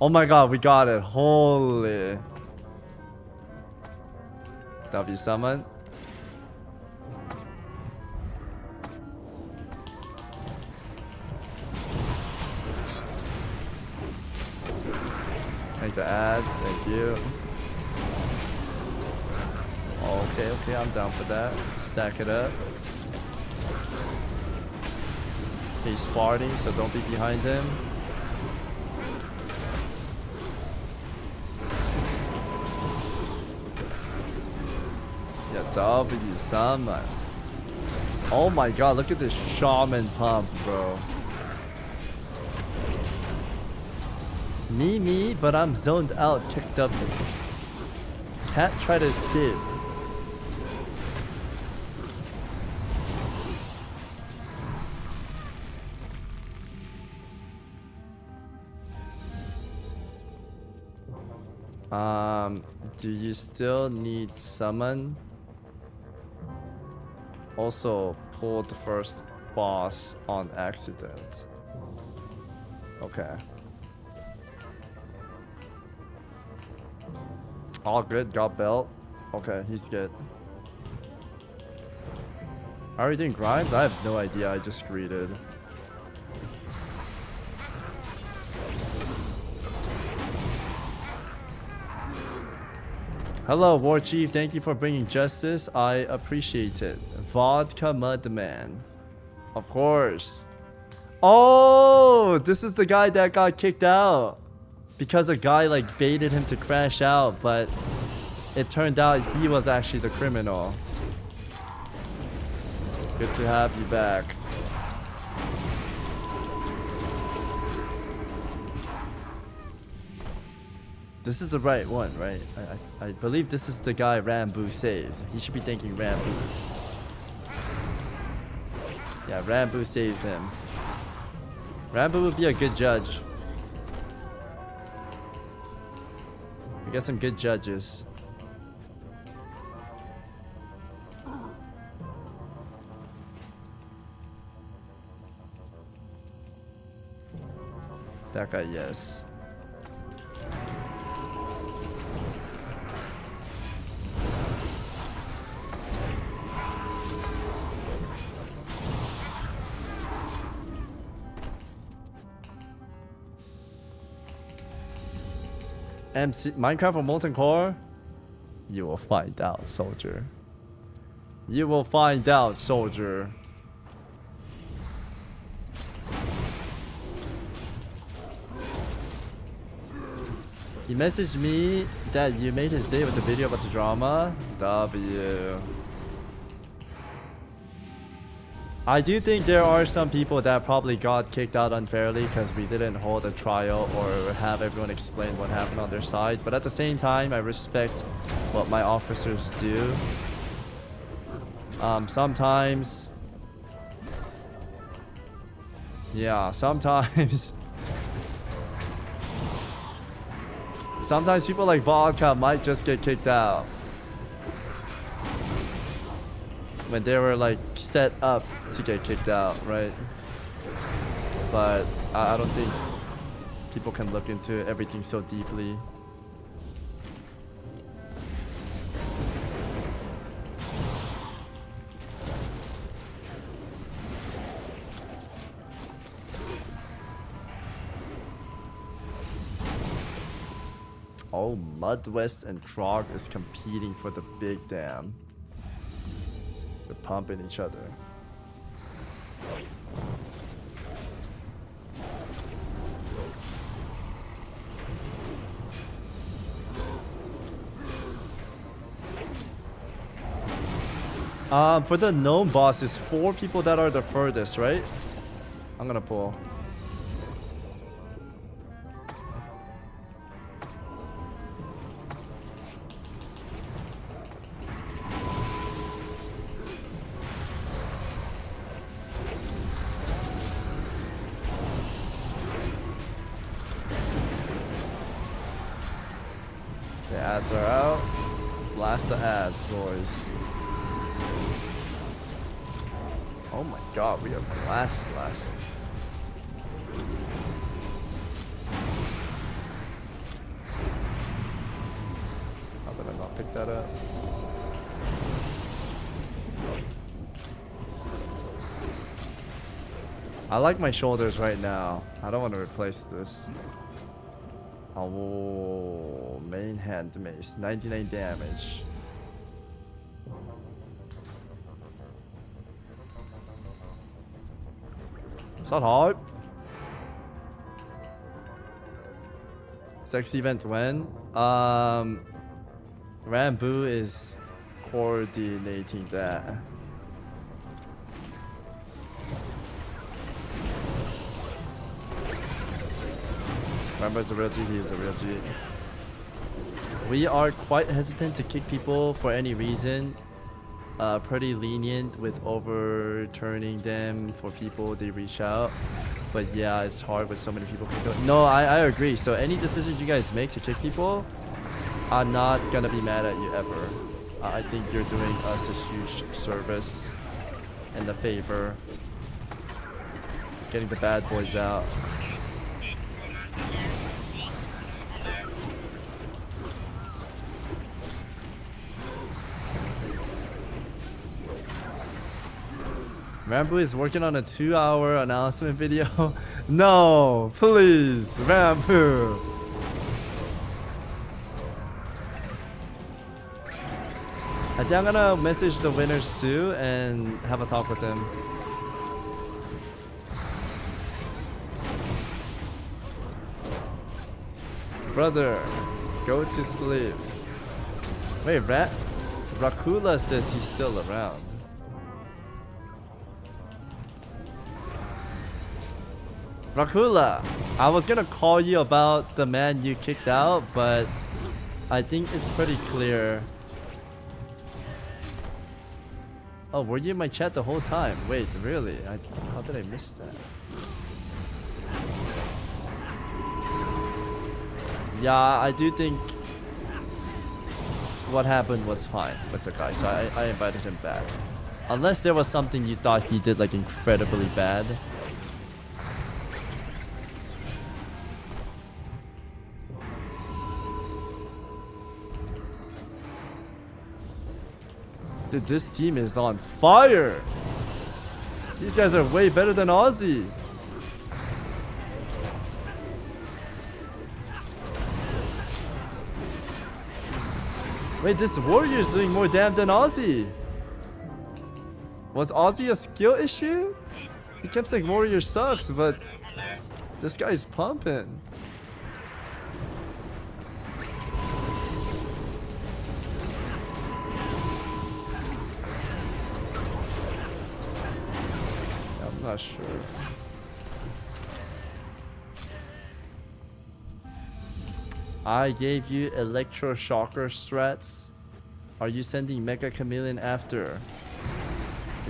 Oh my god, we got it. Holy. W summon. Make the ad, thank you. Okay, I'm down for that. Stack it up. He's farting, so don't be behind him. Yeah, W summon. Oh my god, look at this shaman pump, bro. Me, but I'm zoned out. Kick W. Can't try to escape. Do you still need summon? Also, pull the first boss on accident. Okay. All good, got belt. Okay, he's good. Are we doing Grimes? I have no idea, I just greeted. Hello, War Chief. Thank you for bringing justice. I appreciate it. Vodka Mudman. Of course. Oh, this is the guy that got kicked out. Because a guy like baited him to crash out, but it turned out he was actually the criminal. Good to have you back. This is the right one, right? I believe this is the guy Rambo saved. He should be thanking Rambo. Yeah, Rambo saved him. Rambo would be a good judge. We got some good judges. That guy, yes. MC Minecraft or Molten Core? You will find out, soldier. You will find out, soldier. He messaged me that you made his day with the video about the drama. W. I do think there are some people that probably got kicked out unfairly because we didn't hold a trial or have everyone explain what happened on their side. But at the same time, I respect what my officers do. Sometimes... Yeah, sometimes... Sometimes people like Vodka might just get kicked out. When they were like set up to get kicked out, right? But I don't think people can look into everything so deeply. Oh, Mudwest and Krog is competing for the big dam. They're pumping each other. For the gnome boss, it's 4 people that are the furthest, right? I'm gonna pull. The ads are out. Blast the ads, boys. Oh my god, we are blast. How did I not pick that up? I like my shoulders right now. I don't want to replace this. Oh, main hand mace, 99 damage. It's not hard. Sex event when? Rambo is coordinating that. Remember, it's a real G, he is a real G. We are quite hesitant to kick people for any reason. Pretty lenient with overturning them for people they reach out. But yeah, it's hard with so many people. No, I agree. So any decisions you guys make to kick people, I'm not gonna be mad at you ever. I think you're doing us a huge service and a favor. Getting the bad boys out. Rambo is working on a 2-hour announcement video. No, please, Rambo. I think I'm gonna message the winners too and have a talk with them. Brother, go to sleep. Wait, Rakula says he's still around. Rakula, I was gonna call you about the man you kicked out, but I think it's pretty clear. Oh, were you in my chat the whole time? Wait, really? How did I miss that? Yeah, I do think what happened was fine with the guy, so I invited him back. Unless there was something you thought he did like incredibly bad. Dude, this team is on fire. These guys are way better than Aussie. Wait, this warrior is doing more damage than Aussie. Was Aussie a skill issue? He kept saying warrior sucks, but this guy's pumping. I'm not sure. I gave you electroshocker strats. Are you sending Mecha Chameleon after?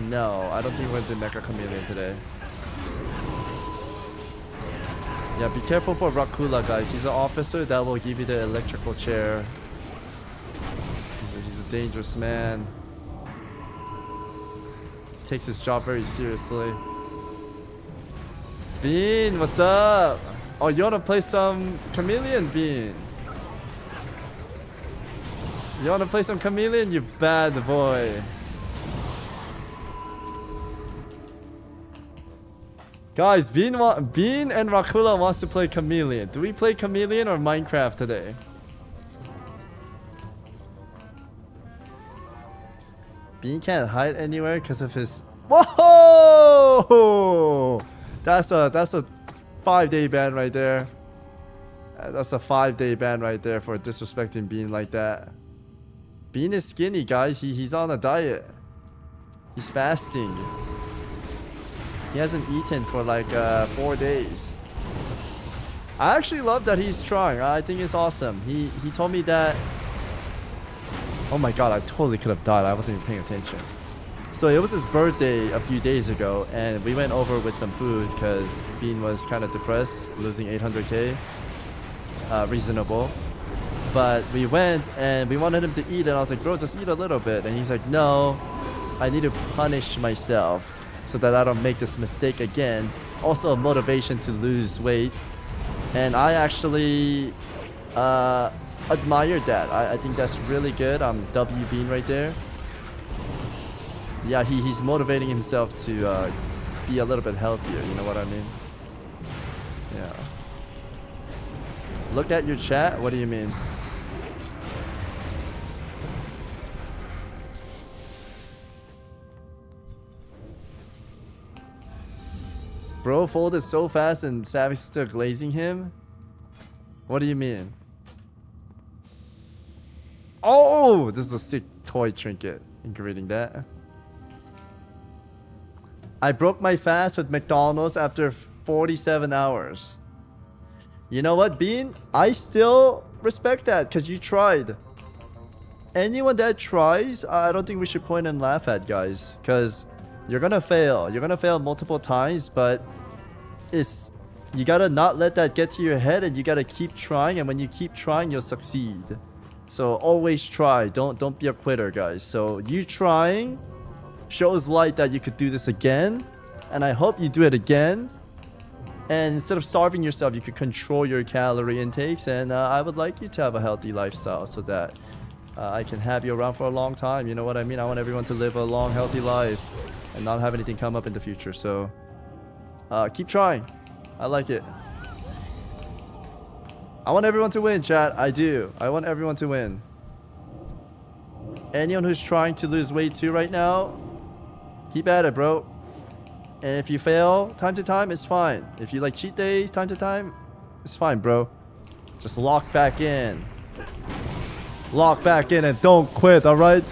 No, I don't think we're doing Mecha Chameleon today. Yeah, be careful for Rakula, guys. He's an officer that will give you the electrical chair. He's a dangerous man. Takes his job very seriously. Bean, what's up? Oh, you wanna play some Chameleon, Bean? You wanna play some Chameleon, you bad boy? Guys, Bean and Rakula wants to play Chameleon. Do we play Chameleon or Minecraft today? Bean can't hide anywhere because of his... Whoa! That's a 5-day ban right there. That's a 5-day ban right there for disrespecting Bean like that. Bean is skinny, guys. He's on a diet. He's fasting. He hasn't eaten for like 4 days. I actually love that he's trying. I think it's awesome. He told me that... Oh my god, I totally could have died. I wasn't even paying attention. So it was his birthday a few days ago, and we went over with some food because Bean was kind of depressed, losing 800k. Reasonable. But we went and we wanted him to eat, and I was like, bro, just eat a little bit. And he's like, no, I need to punish myself so that I don't make this mistake again. Also a motivation to lose weight. And I actually admired that. I think that's really good. I'm W Bean right there. Yeah, he's motivating himself to be a little bit healthier, you know what I mean? Yeah. Look at your chat, what do you mean? Bro folded so fast and Savix is still glazing him? What do you mean? Oh, this is a sick toy trinket. Including that. I broke my fast with McDonald's after 47 hours. You know what, Bean? I still respect that because you tried. Anyone that tries, I don't think we should point and laugh at, guys, because you're gonna fail. You're gonna fail multiple times, but you gotta not let that get to your head, and you gotta keep trying, and when you keep trying, you'll succeed. So always try. Don't be a quitter, guys. So you trying shows light that you could do this again, and I hope you do it again. And instead of starving yourself, you could control your calorie intakes, and I would like you to have a healthy lifestyle so that I can have you around for a long time. You know what I mean? I want everyone to live a long, healthy life and not have anything come up in the future. So keep trying. I like it. I want everyone to win, chat. I do. I want everyone to win. Anyone who's trying to lose weight too right now, keep at it, bro. And if you fail time to time, it's fine. If you like cheat days time to time, it's fine, bro. Just lock back in. Lock back in and don't quit, alright?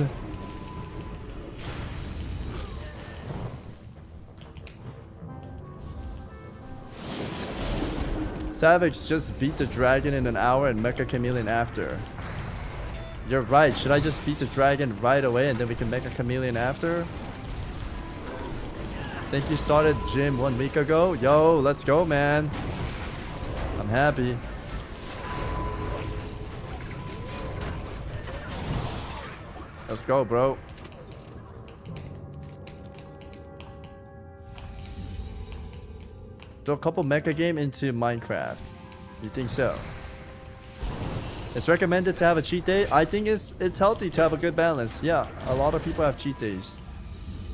Savix just beat the dragon in an hour and Mecha Chameleon after. You're right. Should I just beat the dragon right away and then we can Mecha Chameleon after? Think you started gym 1 week ago? Yo, let's go, man. I'm happy. Let's go, bro. Throw a couple mecha game into Minecraft. You think so? It's recommended to have a cheat day. I think it's healthy to have a good balance. Yeah, a lot of people have cheat days.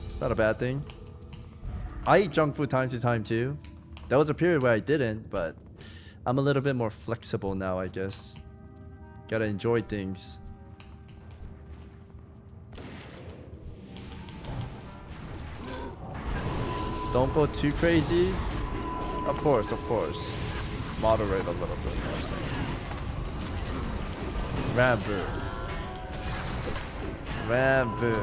It's not a bad thing. I eat junk food time to time too. There was a period where I didn't, but I'm a little bit more flexible now, I guess. Gotta enjoy things. Don't go too crazy. Of course, of course. Moderate a little bit more. So. Rambo. Rambo.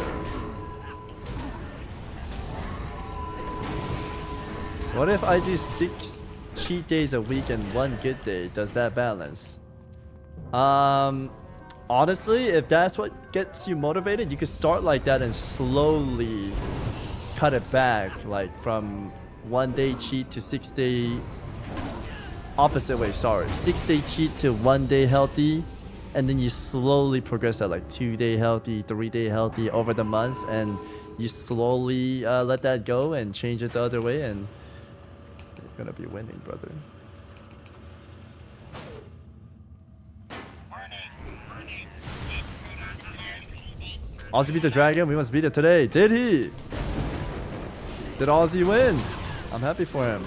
What if I do 6 cheat days a week and 1 good day? Does that balance? Honestly, if that's what gets you motivated, you could start like that and slowly cut it back, like from 1 day cheat to 6 day opposite way, sorry. 6 day cheat to 1 day healthy, and then you slowly progress at like 2 day healthy, 3 day healthy over the months, and you slowly let that go and change it the other way, and you're gonna be winning, brother. Ozzy beat the dragon. We must beat it today. Did he? Did Ozzy win? I'm happy for him.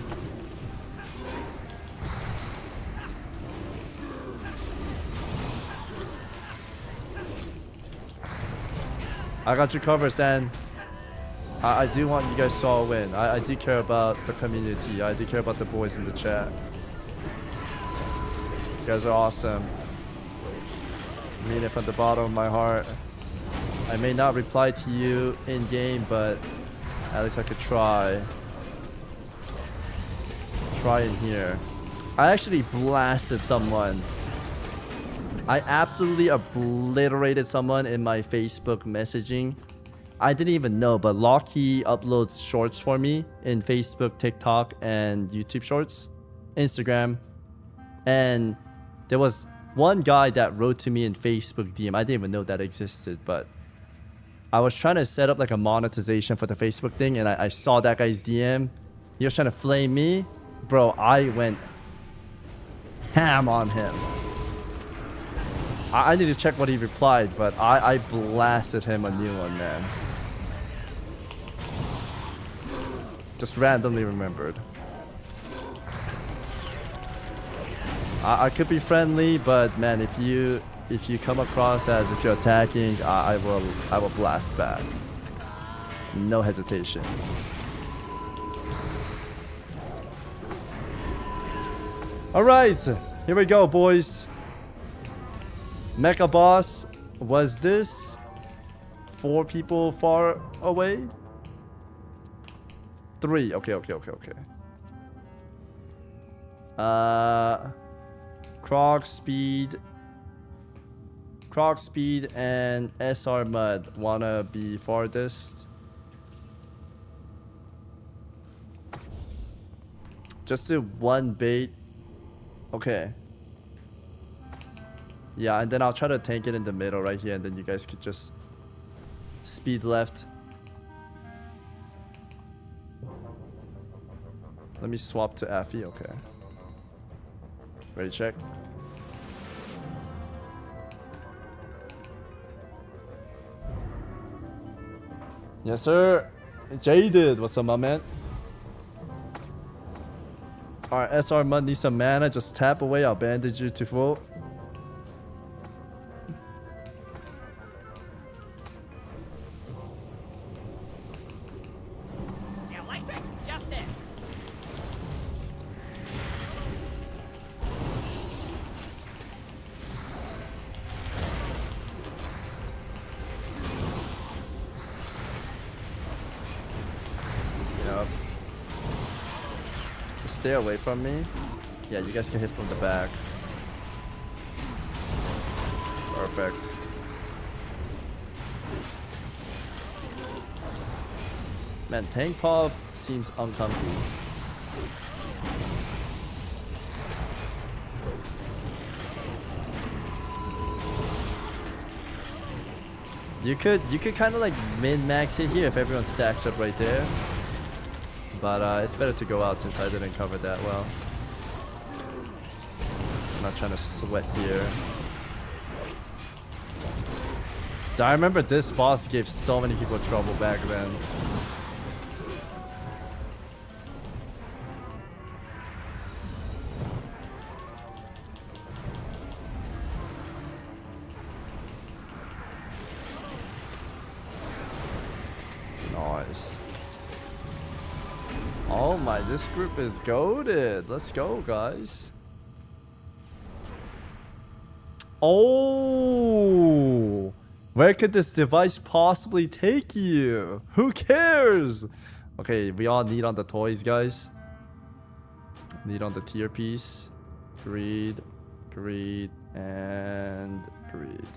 I got you covered, San. I do want you guys to all win. I do care about the community. I do care about the boys in the chat. You guys are awesome. I mean it from the bottom of my heart. I may not reply to you in game, but at least I could try. Try in here. I actually blasted someone. I absolutely obliterated someone in my Facebook messaging. I didn't even know, but Locky uploads shorts for me in Facebook, TikTok, and YouTube shorts, Instagram. And there was one guy that wrote to me in Facebook DM. I didn't even know that existed, but I was trying to set up like a monetization for the Facebook thing, and I saw that guy's DM. He was trying to flame me. Bro, I went ham on him. I need to check what he replied, but I blasted him a new one, man. Just randomly remembered. I could be friendly, but man, if you come across as if you're attacking, I will blast back. No hesitation. All right, here we go, boys. Mecha boss Was this 4 people far away? 3. Okay. Croc Speed and SR Mud wanna be farthest. Just do 1 bait. Okay. Yeah, and then I'll try to tank it in the middle right here, and then you guys could just speed left. Let me swap to Affy. Okay. Ready, check. Yes, sir. Jaded. What's up, my man? Alright, SR Mud needs some mana. Just tap away. I'll bandage you to full. Electric justice. Yep. Just stay away from me. Yeah, you guys can hit from the back. Perfect. Man, tank pop seems uncomfy. You could kind of like min-max it here if everyone stacks up right there. But it's better to go out since I didn't cover that well. I'm not trying to sweat here. I remember this boss gave so many people trouble back then. Nice. Oh my, this group is goated. Let's go, guys. Oh, where could this device possibly take you? Who cares? Okay, we all need on the toys, guys. Need on the tier piece. Greed, greed, and greed.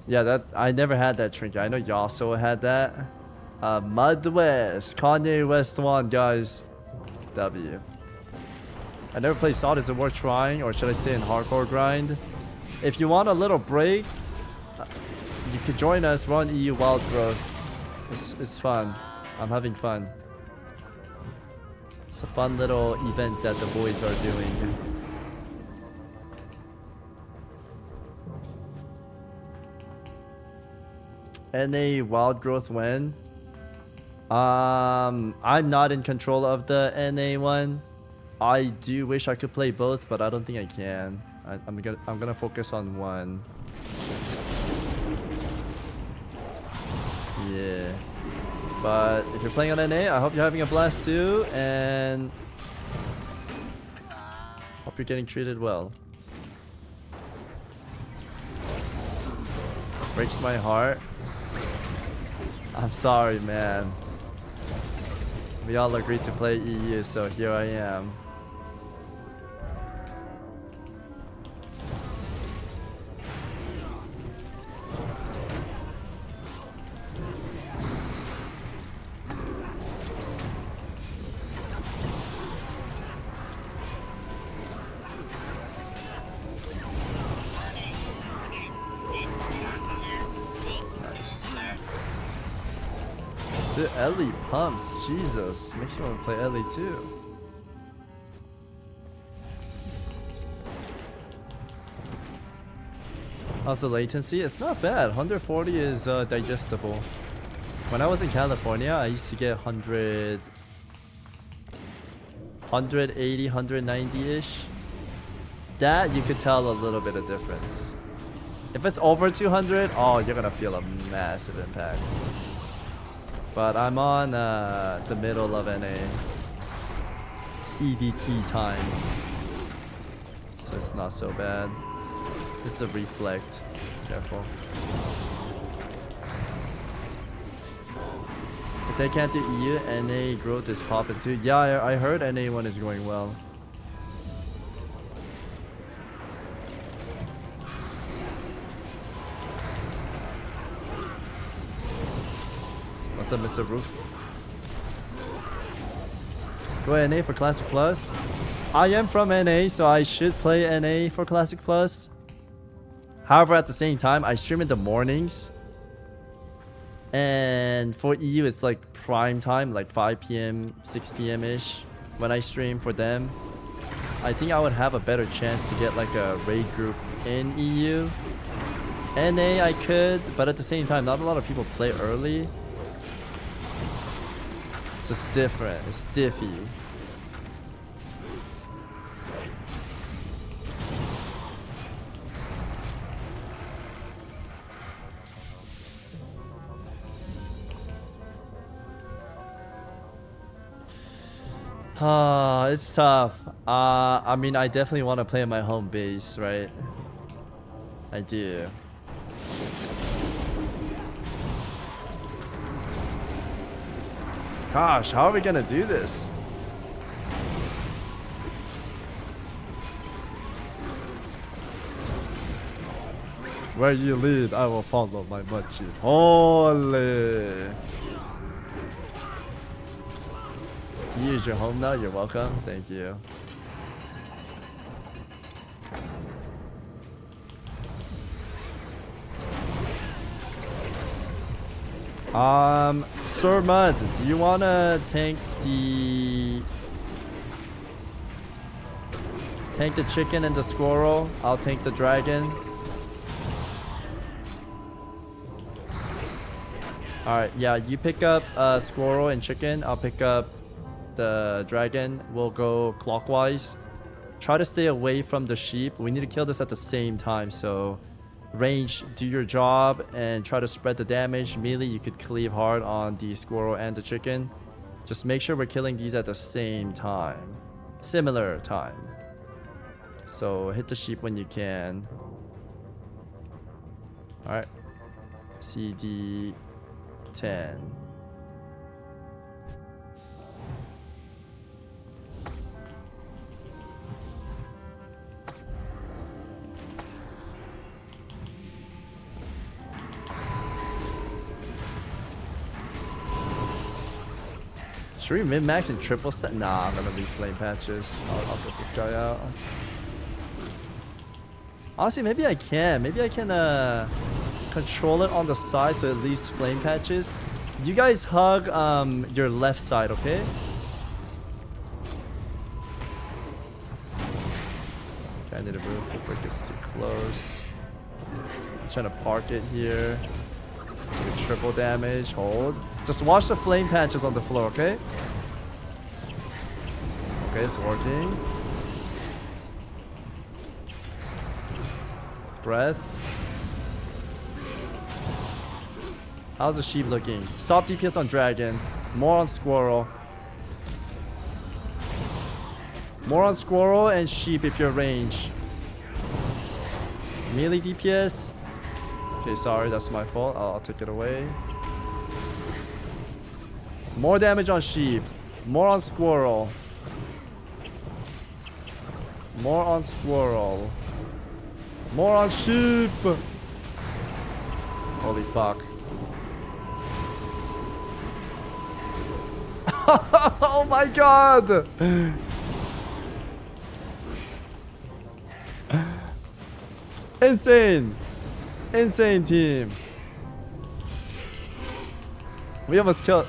Yeah, that I never had that trinket. I know Yasuo had that. Mud West, Kanye West 1, guys. W. I never played Salt. Is it worth trying, or should I stay in hardcore grind? If you want a little break, you could join us. We're on EU Wild Growth. It's fun. I'm having fun. It's a fun little event that the boys are doing. NA Wild Growth when? I'm not in control of the NA one. I do wish I could play both, but I don't think I can. I'm gonna focus on one. Yeah. But if you're playing on NA, I hope you're having a blast too, and hope you're getting treated well. Breaks my heart. I'm sorry, man. We all agreed to play EU, so here I am. Dude, Ellie pumps. Jesus. Makes me want to play Ellie too. How's the latency? It's not bad. 140 is digestible. When I was in California, I used to get 100... 180, 190-ish. That, you could tell a little bit of difference. If it's over 200, oh, you're gonna feel a massive impact. But I'm on the middle of NA. CDT time. so it's not so bad. This is a reflect. Careful. If they can't do EU, NA growth is popping too. Yeah, I heard NA1 is going well. What's up, Mr. Roof? Go NA for Classic Plus. I am from NA, so I should play NA for Classic Plus. However, at the same time, I stream in the mornings. And for EU, it's like prime time, like 5 p.m., 6 p.m.-ish when I stream for them. I think I would have a better chance to get like a raid group in EU. NA, I could, but at the same time, not a lot of people play early. So it's different. It's diffy. It's tough. I mean, I definitely want to play in my home base, right? I do. Gosh, how are we gonna do this? Where you lead, I will follow my munchie. Holy! Use your home now. You're welcome. Thank you. Sir Mud, do you wanna tank the chicken and the squirrel? I'll tank the dragon. Alright, yeah, you pick up squirrel and chicken. I'll pick up the dragon. We'll go clockwise. Try to stay away from the sheep. We need to kill this at the same time, so range, do your job and try to spread the damage. Melee, you could cleave hard on the squirrel and the chicken. Just make sure we're killing these at the same time. Similar time. So hit the sheep when you can. Alright. CD 10. Should we min-max and triple set? Nah, I'm gonna leave flame patches. I'll get this guy out. Honestly, maybe I can. Maybe I can control it on the side so it leaves flame patches. You guys hug your left side, okay? Okay, I need to move before it gets too close. I'm trying to park it here. It's like a triple damage. Hold. Just watch the flame patches on the floor, okay? Okay, it's working. Breath. How's the sheep looking? Stop DPS on dragon. More on squirrel. More on squirrel and sheep if you're range. Melee DPS. Okay, sorry, that's my fault. I'll take it away. More damage on sheep. More on squirrel. More on squirrel. More on sheep. Holy fuck. Oh my god. Insane. Insane team. We almost killed.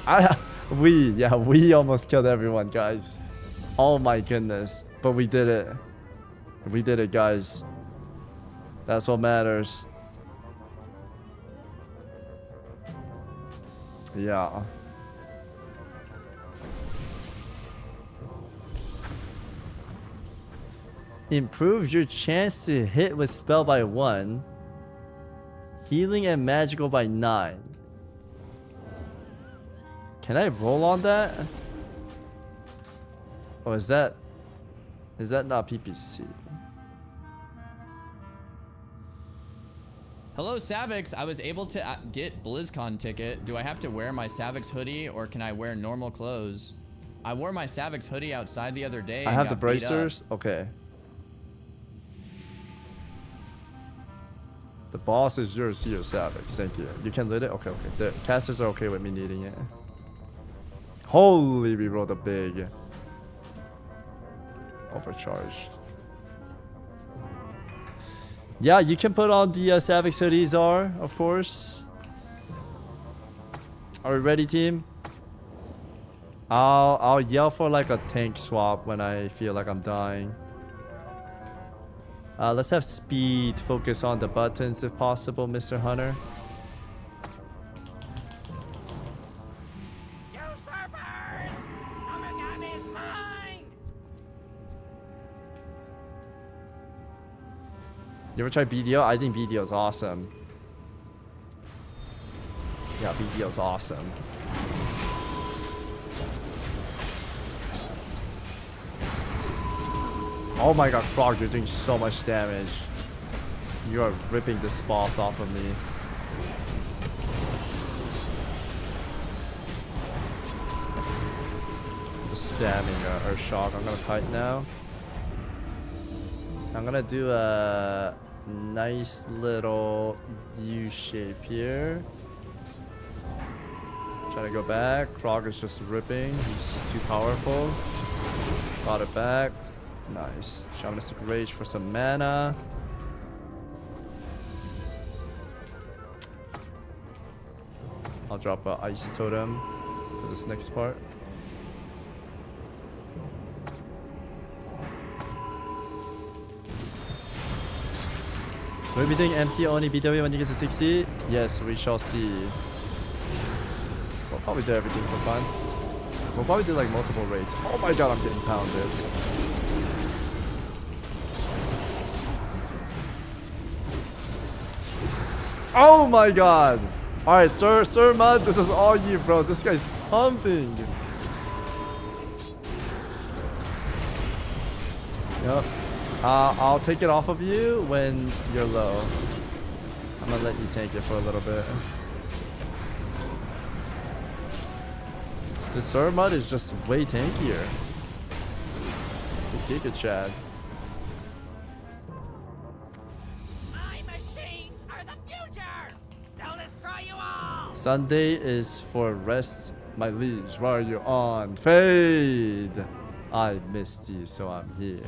We almost killed everyone, guys. Oh my goodness. But we did it. We did it, guys. That's what matters. Yeah. Improves your chance to hit with spell by 1. Healing and magical by 9. Can I roll on that? Oh, is that not PPC? Hello, Savix. I was able to get BlizzCon ticket. Do I have to wear my Savix hoodie or can I wear normal clothes? I wore my Savix hoodie outside the other day. I have the bracers. Okay. The boss is yours here, Savix. Thank you. You can lit it? Okay, okay. The casters are okay with me needing it. Holy, we rolled a big. Overcharged. Yeah, you can put on the Savix hoodies, of course. Are we ready, team? I'll yell for like a tank swap when I feel like I'm dying. Let's have speed focus on the buttons if possible, Mr. Hunter. Usurpers! Origami is mine! You ever try BDO? I think BDO is awesome. Yeah, BDO is awesome. Oh my god, Frog, you're doing so much damage. You are ripping this boss off of me. Just spamming Earth Shock. I'm gonna fight now. I'm gonna do a nice little U shape here. Trying to go back. Krog is just ripping. He's too powerful. Got it back. Nice. Shamanistic Rage for some mana. I'll drop a Ice Totem for this next part. Will we be doing MC only BW when you get to 60? Yes, we shall see. We'll probably do everything for fun. We'll probably do like multiple raids. Oh my god, I'm getting pounded. Oh my god! Alright, Sir Mud, this is all you, bro. This guy's pumping. Yep. I'll take it off of you when you're low. I'm gonna let you tank it for a little bit. The Sir Mud is just way tankier. It's a Giga Chad. Sunday is for rest, my liege. Why are you on? Fade! I missed you, so I'm here.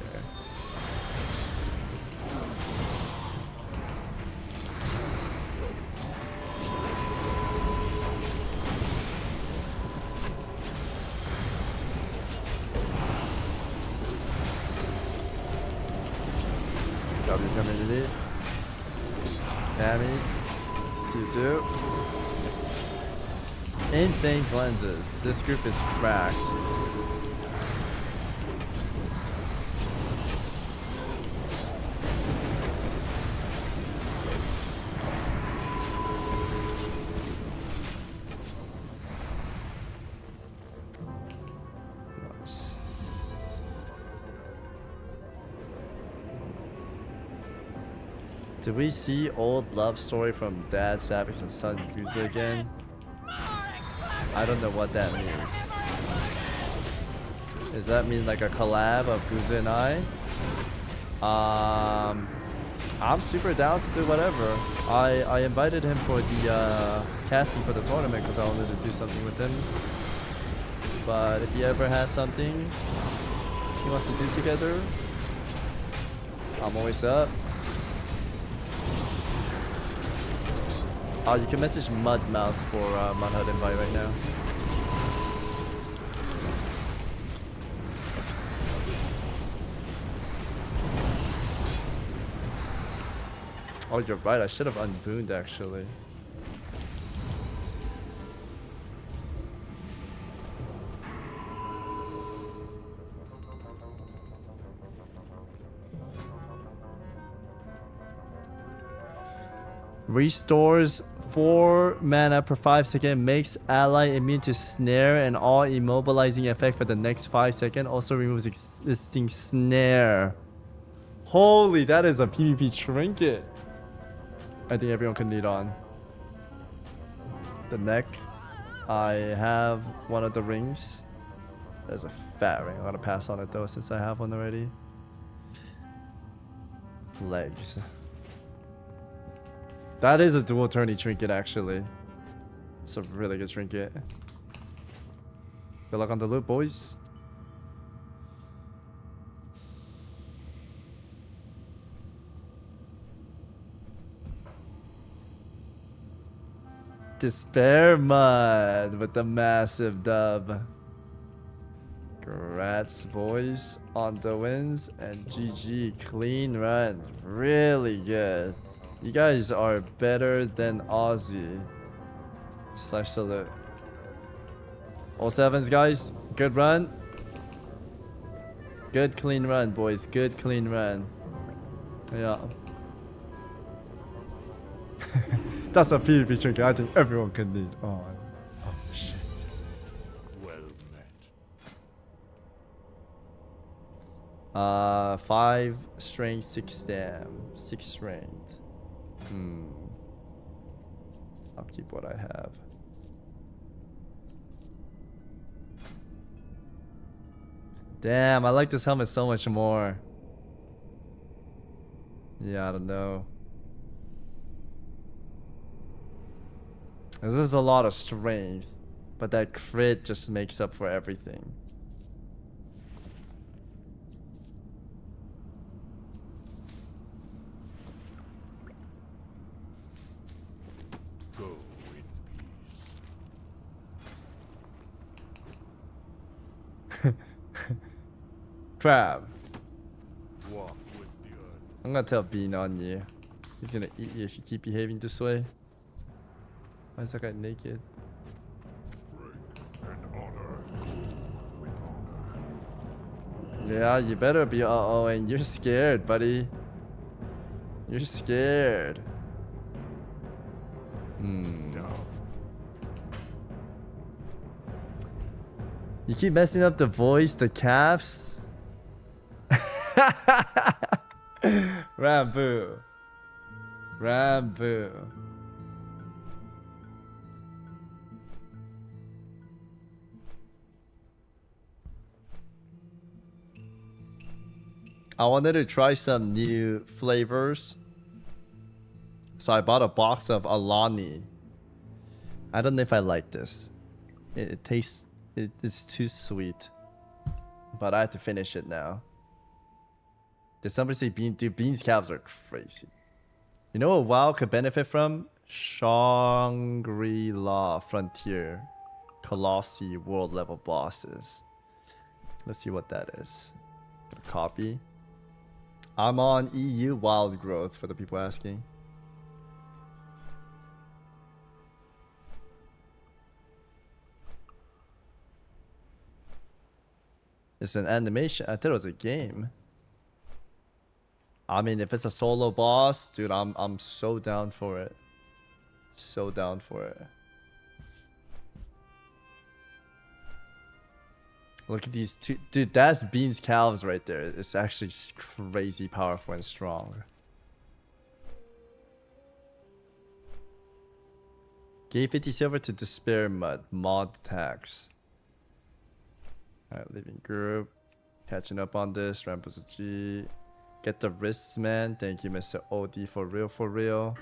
W community. Tammy. See you too. Insane cleanses. This group is cracked. Nice. Did we see old love story from Dad, Savix, and Son Guza again? I don't know what that means. Does that mean like a collab of Guza and I? I'm super down to do whatever. I invited him for the casting for the tournament because I wanted to do something with him. But if he ever has something he wants to do together, I'm always up. Oh, you can message Mudmouth for Mudhut invite right now. Oh, you're right. I should have unbooned actually. Restores 4 mana per 5 seconds, makes ally immune to snare and all immobilizing effect for the next 5 seconds. Also removes existing snare. Holy, that is a PvP trinket. I think everyone can need on. The neck. I have one of the rings. There's a fat ring. I'm gonna pass on it though since I have one already. Legs. That is a dual tourney trinket actually. It's a really good trinket. Good luck on the loot, boys. Despair Mud with the massive dub. Congrats, boys, on the wins, and GG, clean run. Really good. You guys are better than Aussie. Slash salute. All sevens, guys. Good run. Good clean run, boys. Good clean run. Yeah. That's a PvP trinket I think everyone can need on. Oh shit. Well met. 5 strength, 6 stam, 6 strength. I'll keep what I have. Damn, I like this helmet so much more. Yeah, I don't know. This is a lot of strength, but that crit just makes up for everything. Go in peace. Crab. Walk with the earth. I'm gonna tell Bean on you. He's gonna eat you if you keep behaving this way. Why is that guy naked? Yeah, you better be and you're scared, buddy. You're scared. No. You keep messing up the voice, the calves. Rambo. Rambo. I wanted to try some new flavors, so I bought a box of Alani. I don't know if I like this. It tastes, it's too sweet, but I have to finish it now. Did somebody say bean? Dude, Bean's calves are crazy. You know what WoW could benefit from? Shangri-La Frontier Colossi world level bosses. Let's see what that is. Gonna copy. I'm on EU Wild Growth for the people asking. It's an animation. I thought it was a game. I mean, if it's a solo boss, dude, I'm so down for it. So down for it. Look at these two. Dude, that's Bean's calves right there. It's actually crazy powerful and strong. Gave 50 silver to Despair Mud. Mod tax. Alright, leaving group. Catching up on this. Rampus G. Get the wrists, man. Thank you, Mr. OD. For real, for real.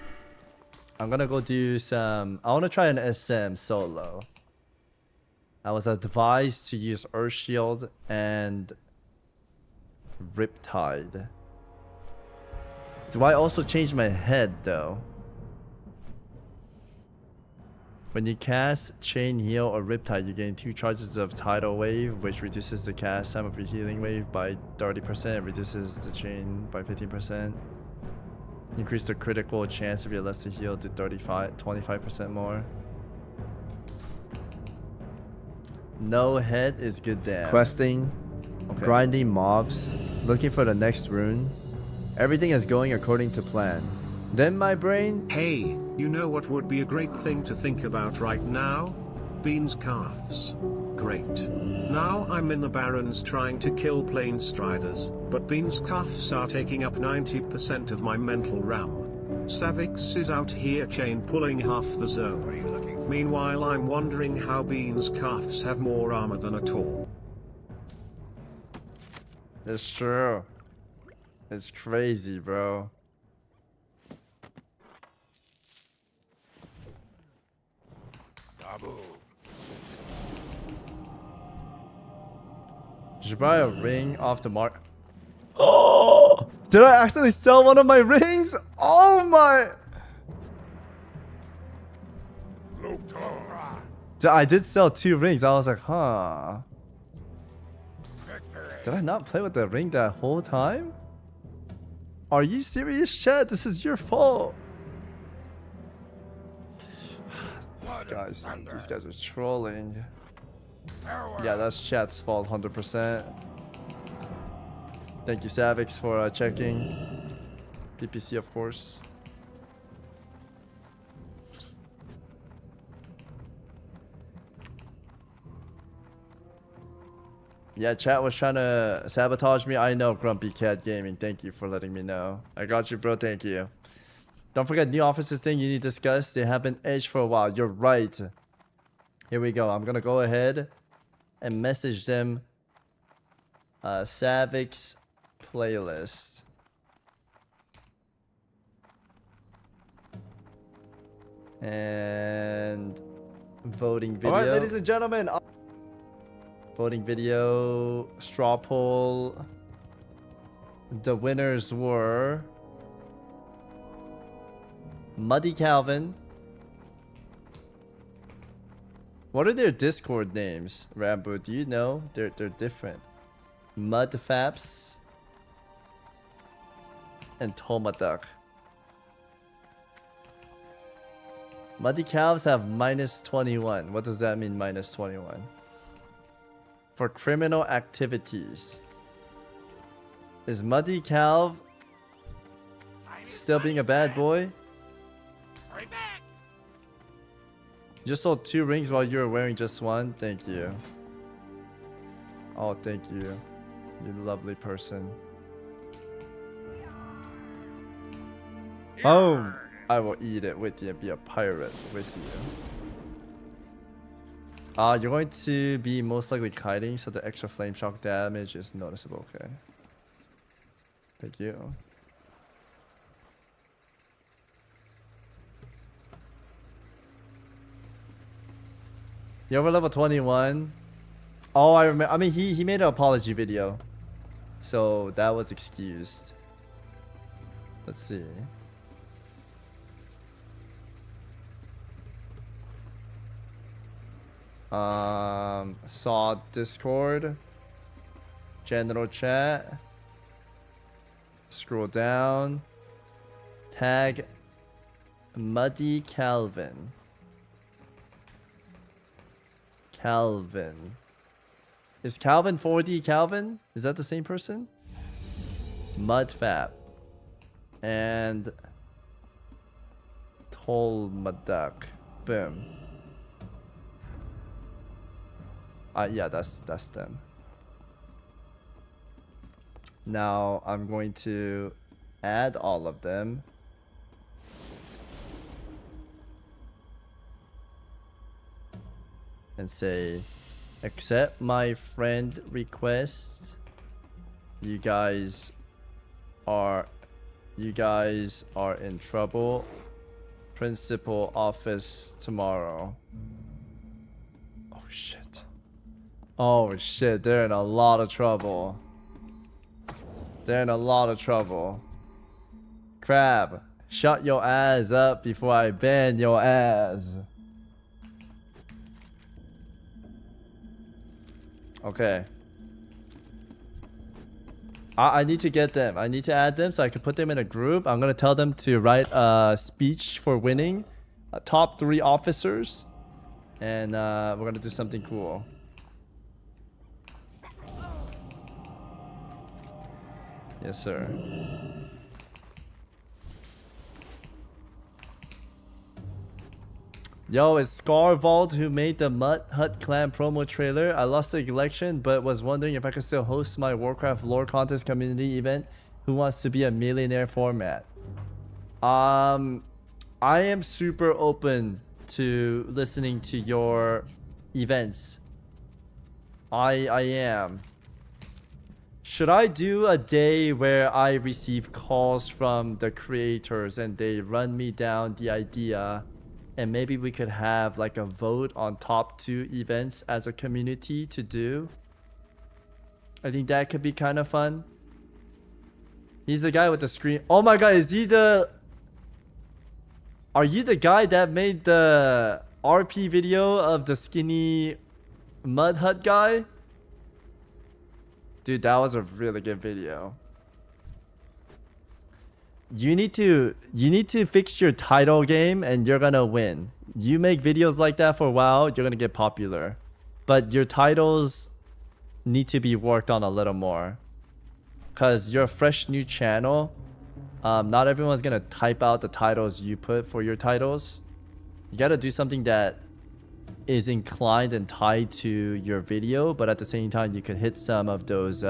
I'm gonna go do some... I want to try an SM solo. I was advised to use Earth Shield and Riptide. Do I also change my head though? When you cast Chain Heal or Riptide, you gain 2 charges of Tidal Wave, which reduces the cast time of your healing wave by 30%, and reduces the chain by 15%. Increase the critical chance of your lesser heal to 25% more. No head is good damn. Questing, okay. Grinding mobs, looking for the next rune. Everything is going according to plan. Then my brain... Hey, you know what would be a great thing to think about right now? Bean's calves. Great. Now I'm in the Barrens trying to kill Plain Striders, but Bean's calves are taking up 90% of my mental RAM. Savix is out here chain pulling half the zone. Meanwhile, I'm wondering how Bean's cuffs have more armor than a Tor. It's true. It's crazy, bro. Did you buy a ring off the mark? Oh! Did I accidentally sell one of my rings? Oh my! I did sell 2 rings. I was like, huh. Did I not play with the ring that whole time? Are you serious, chat? This is your fault. These guys are trolling. Yeah, that's chat's fault, 100%. Thank you, Savix, for checking. PPC, of course. Yeah, chat was trying to sabotage me. I know, Grumpy Cat Gaming. Thank you for letting me know. I got you, bro. Thank you. Don't forget, new officers thing you need to discuss. They have been edged for a while. You're right. Here we go. I'm going to go ahead and message them Savix playlist. And voting video. All right, ladies and gentlemen. Voting video, straw poll. The winners were Muddy Calvin. What are their Discord names, Rambo? Do you know? They're different. Mudfaps and Tomaduck. Muddy Calves have -21. What does that mean, -21? For criminal activities. Is Muddy Calv still being a bad boy? You just sold 2 rings while you were wearing just 1. Thank you. Oh, thank you. You lovely person. Boom! I will eat it with you and be a pirate with you. You're going to be most likely kiting, so the extra flame shock damage is noticeable. Okay. Thank you. You're over level 21. Oh, I remember. I mean, he made an apology video, so that was excused. Let's see. Saw Discord, general chat, scroll down, tag Muddy Calvin. Calvin. Is Calvin 4D Calvin? Is that the same person? Mudfap. And Tolmaduck. Boom. Yeah, that's them. Now I'm going to add all of them. And say, accept my friend request. You guys are in trouble. Principal office tomorrow. Oh shit. Oh shit, they're in a lot of trouble. They're in a lot of trouble. Crab, shut your ass up before I ban your ass. Okay. I need to get them. I need to add them so I can put them in a group. I'm gonna tell them to write a speech for winning. Top 3 officers. And we're gonna do something cool. Yes, sir. Yo, it's Scarvold who made the Mud Hut Clan promo trailer. I lost the election, but was wondering if I could still host my Warcraft lore contest community event. Who wants to be a millionaire format? I am super open to listening to your events. I am. Should I do a day where I receive calls from the creators and they run me down the idea, and maybe we could have like a vote on top 2 events as a community to do? I think that could be kind of fun. He's the guy with the screen. Oh my god, is he the... Are you the guy that made the RP video of the skinny mud hut guy? Dude, that was a really good video. You need to fix your title game and you're gonna win. You make videos like that for a while, you're gonna get popular. But your titles need to be worked on a little more. Cause you're a fresh new channel. Not everyone's gonna type out the titles you put for your titles. You gotta do something that is inclined and tied to your video, but at the same time you could hit some of those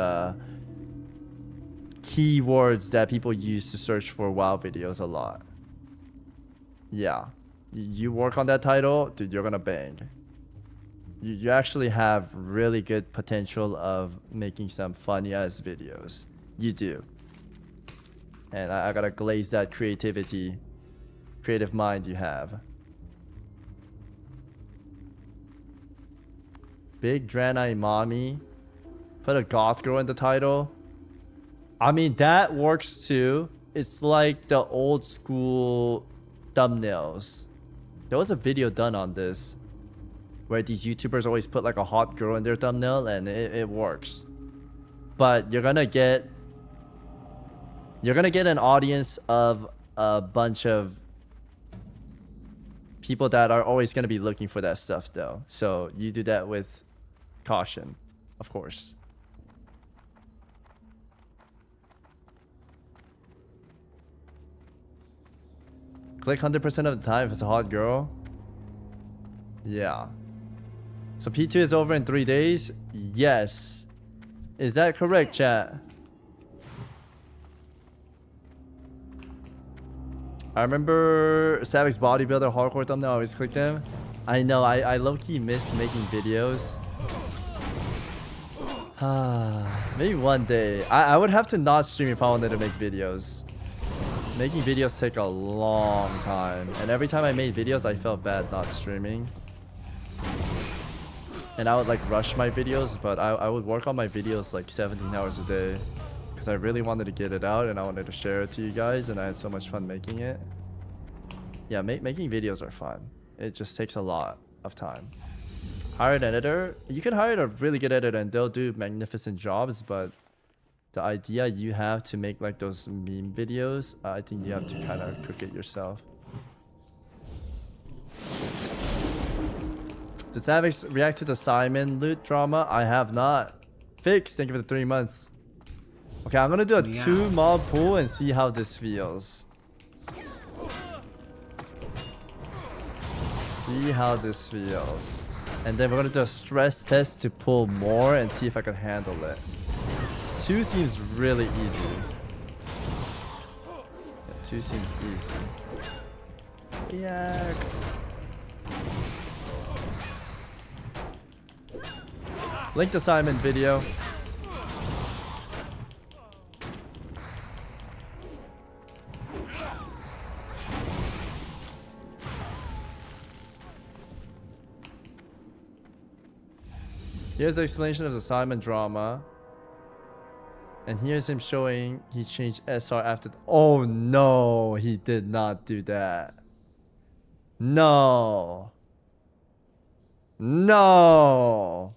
keywords that people use to search for WoW videos a lot. Yeah, you work on that title, dude, you're gonna bang. You actually have really good potential of making some funny ass videos. You do. And I gotta glaze that creative mind you have. Big Draenei Mommy. Put a goth girl in the title. I mean, that works too. It's like the old school thumbnails. There was a video done on this where these YouTubers always put like a hot girl in their thumbnail, and it works. But you're gonna get an audience of a bunch of people that are always gonna be looking for that stuff though. So you do that with caution, of course. Click 100% of the time if it's a hot girl. Yeah. So P2 is over in 3 days? Yes. Is that correct, chat? I remember Savix bodybuilder hardcore thumbnail. I always click them. I know, I low-key miss making videos. Maybe one day. I would have to not stream if I wanted to make videos. Making videos take a long time. And every time I made videos, I felt bad not streaming. And I would like rush my videos, but I would work on my videos like 17 hours a day. Because I really wanted to get it out and I wanted to share it to you guys, and I had so much fun making it. Yeah, making videos are fun. It just takes a lot of time. Hire an editor. You can hire a really good editor and they'll do magnificent jobs, but the idea you have to make like those meme videos, I think you have to kind of cook it yourself. Did Savix react to the Simon loot drama? I have not. Fix, thank you for the 3 months. Okay, I'm gonna do a 2 mob pool and see how this feels. See how this feels. And then we're gonna do a stress test to pull more and see if I can handle it. 2 seems really easy. Yeah, 2 seems easy. React. Link to Simon video. Here's the explanation of the Simon drama. And here's him showing he changed SR after... Oh no, he did not do that. No. No.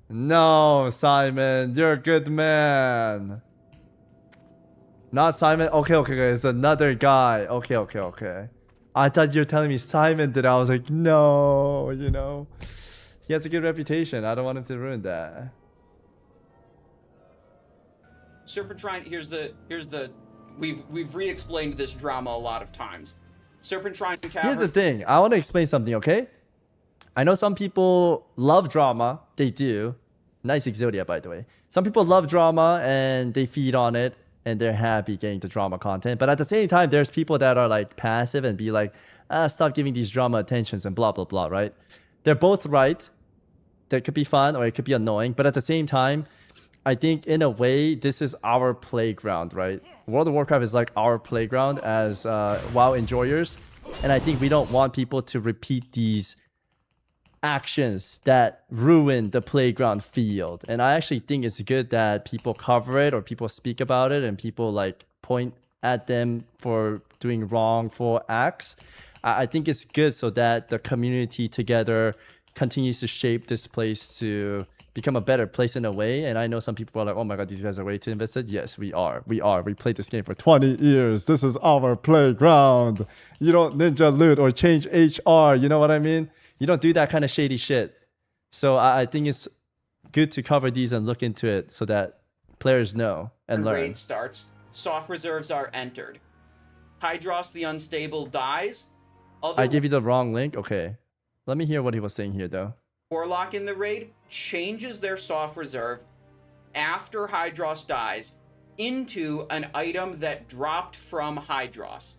No, Simon, you're a good man. Not Simon. Okay, it's another guy. Okay. I thought you were telling me Simon did it. I was like, no, you know. He has a good reputation. I don't want him to ruin that. Serpentrine, here's the we've re-explained this drama a lot of times. Serpentrine Cavern. Here's the thing. I want to explain something, okay? I know some people love drama. They do. Nice Exodia, by the way. Some people love drama and they feed on it. and they're happy getting the drama content. But at the same time, there's people that are like passive and be like, stop giving these drama attentions and blah, blah, blah, right? They're both right. That could be fun or it could be annoying. But at the same time, I think in a way, this is our playground, right? World of Warcraft is like our playground as WoW enjoyers. And I think we don't want people to repeat these actions that ruin the playground field. And I actually think it's good that people cover it or people speak about it and people like point at them for doing wrongful acts. I think it's good so that the community together continues to shape this place to become a better place in a way. And I know some people are like, oh my god, these guys are way too invested. Yes, we are. We played this game for 20 years. This is our playground. You don't ninja loot or change HR. You know what I mean? You don't do that kind of shady shit. So I think it's good to cover these and look into it so that players know and learn. Raid starts. Soft reserves are entered. Hydros the Unstable dies. I gave you the wrong link? Okay. Let me hear what he was saying here, though. Warlock in the raid changes their soft reserve after Hydros dies into an item that dropped from Hydros.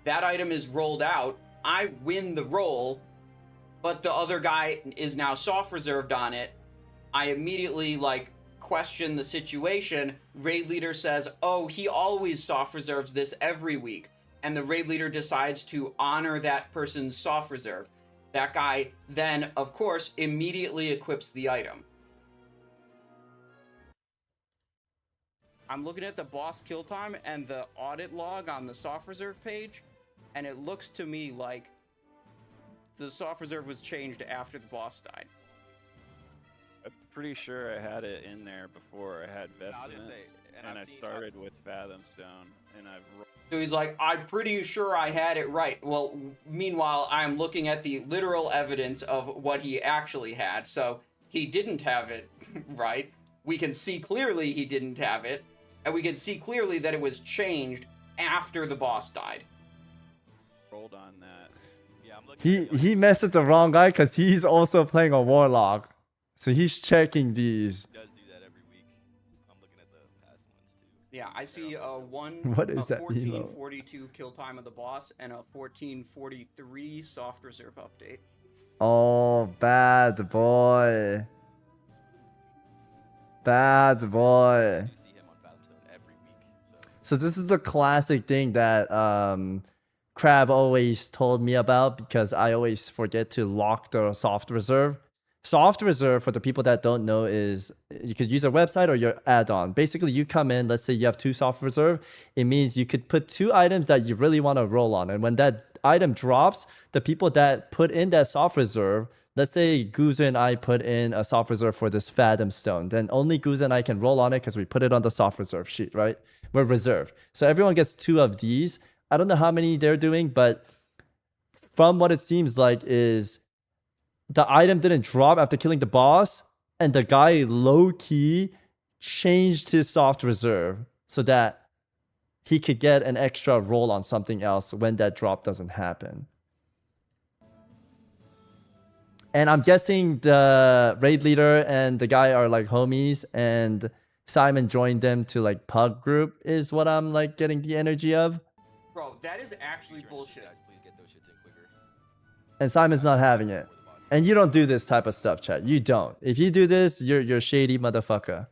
That item is rolled out. I win the roll, but the other guy is now soft reserved on it. I immediately like question the situation. Raid leader says, oh, he always soft reserves this every week. And the raid leader decides to honor that person's soft reserve. That guy then, of course, immediately equips the item. I'm looking at the boss kill time and the audit log on the soft reserve page, and it looks to me like the soft reserve was changed after the boss died. I'm pretty sure I had it in there before I had Vestments, and I started with Fathomstone, and I've... So he's like, I'm pretty sure I had it right. Well, meanwhile, I'm looking at the literal evidence of what he actually had. So he didn't have it right. We can see clearly he didn't have it. And we can see clearly that it was changed after the boss died. Rolled on that. Yeah, I'm looking he messed with the wrong guy because he's also playing a Warlock. So he's checking these. Yeah, I see What is that 1442 kill time of the boss and a 1443 soft reserve update. Oh, bad boy. Bad boy. So this is the classic thing that Crab always told me about because I always forget to lock the soft reserve. Soft reserve, for the people that don't know, is you could use a website or your add-on. Basically, you come in, let's say you have 2 soft reserve. It means you could put 2 items that you really want to roll on. And when that item drops, the people that put in that soft reserve, let's say Guza and I put in a soft reserve for this Fathom Stone, then only Guza and I can roll on it because we put it on the soft reserve sheet, right? We're reserved. So everyone gets 2 of these. I don't know how many they're doing, but from what it seems like is the item didn't drop after killing the boss, and the guy low-key changed his soft reserve so that he could get an extra roll on something else when that drop doesn't happen. And I'm guessing the raid leader and the guy are like homies, and Simon joined them to like pug group is what I'm like getting the energy of. Bro, that is actually bullshit. And Simon's not having it. And you don't do this type of stuff, chat. You don't. If you do this, you're a shady motherfucker.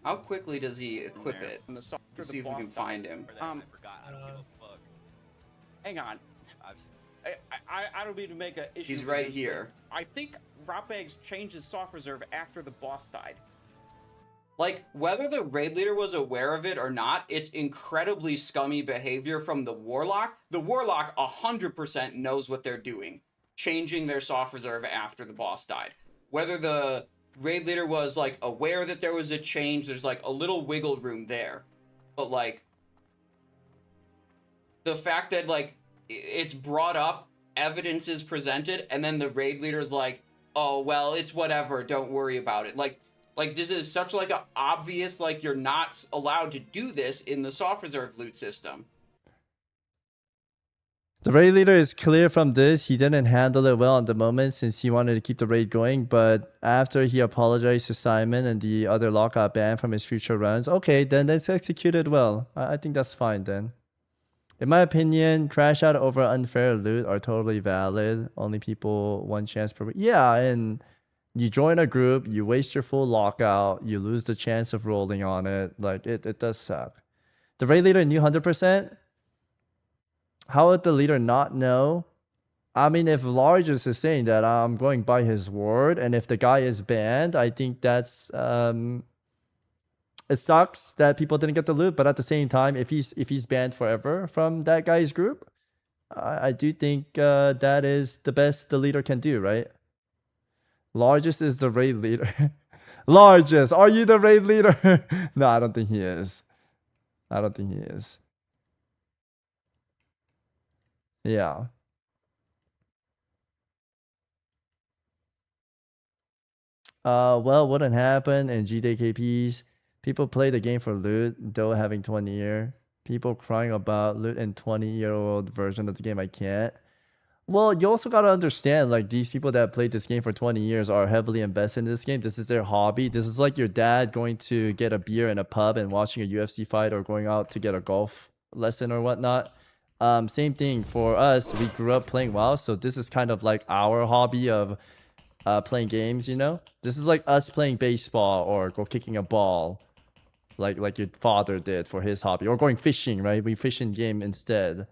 How quickly does he equip it? Let's see if we can find him. Hang on. I don't mean to make an issue. He's right here. I think Rotbags changed his soft reserve after the boss died. Like, whether the raid leader was aware of it or not, it's incredibly scummy behavior from the Warlock. The Warlock 100% knows what they're doing, changing their soft reserve after the boss died. Whether the raid leader was, like, aware that there was a change, there's, like, a little wiggle room there. But, like, the fact that, like, it's brought up, evidence is presented, and then the raid leader's like, oh, well, it's whatever, don't worry about it. Like, this is such, like, a obvious, like, you're not allowed to do this in the soft reserve loot system. The raid leader is clear from this. He didn't handle it well at the moment since he wanted to keep the raid going. But after he apologized to Simon and the other lock got banned from his future runs, okay, then that's executed well. I think that's fine then. In my opinion, crash out over unfair loot are totally valid. Only people one chance per week. Yeah, and you join a group, you waste your full lockout, you lose the chance of rolling on it. Like, it does suck. The raid leader knew 100%. How would the leader not know? I mean, if Largest is saying that, I'm going by his word, and if the guy is banned, I think that's it sucks that people didn't get the loot. But at the same time, if he's banned forever from that guy's group, I do think that is the best the leader can do, right? Largest is the raid leader. Largest, are you the raid leader? No, I don't think he is. I don't think he is. Yeah. Well, wouldn't happen in GDKPs. People play the game for loot, though having 20-year. People crying about loot and 20-year-old version of the game, I can't. Well, you also gotta understand, like, these people that played this game for 20 years are heavily invested in this game. This is their hobby. This is like your dad going to get a beer in a pub and watching a UFC fight, or going out to get a golf lesson or whatnot. Same thing for us. We grew up playing WoW, so this is kind of like our hobby of playing games, you know? This is like us playing baseball or go kicking a ball, like your father did for his hobby, or going fishing, right? We fish in game instead.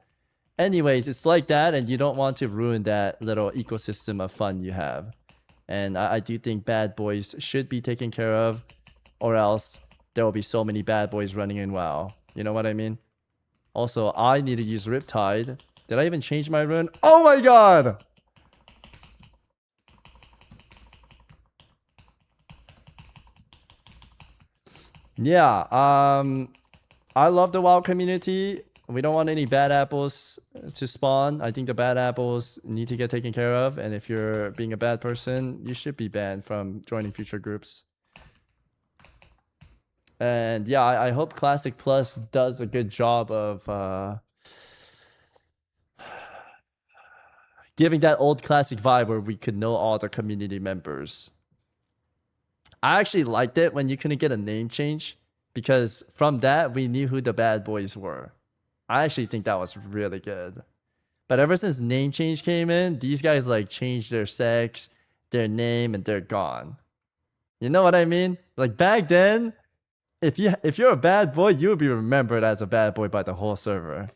Anyways, it's like that, and you don't want to ruin that little ecosystem of fun you have. And I do think bad boys should be taken care of, or else there will be so many bad boys running in WoW. You know what I mean? Also, I need to use Riptide. Did I even change my rune? Oh my god! Yeah, I love the WoW community. We don't want any bad apples to spawn. I think the bad apples need to get taken care of. And if you're being a bad person, you should be banned from joining future groups. And yeah, I hope Classic Plus does a good job of giving that old Classic vibe where we could know all the community members. I actually liked it when you couldn't get a name change, because from that, we knew who the bad boys were. I actually think that was really good. But ever since name change came in, these guys like changed their sex, their name, and they're gone. You know what I mean? Like back then, if you're a bad boy, you would be remembered as a bad boy by the whole server.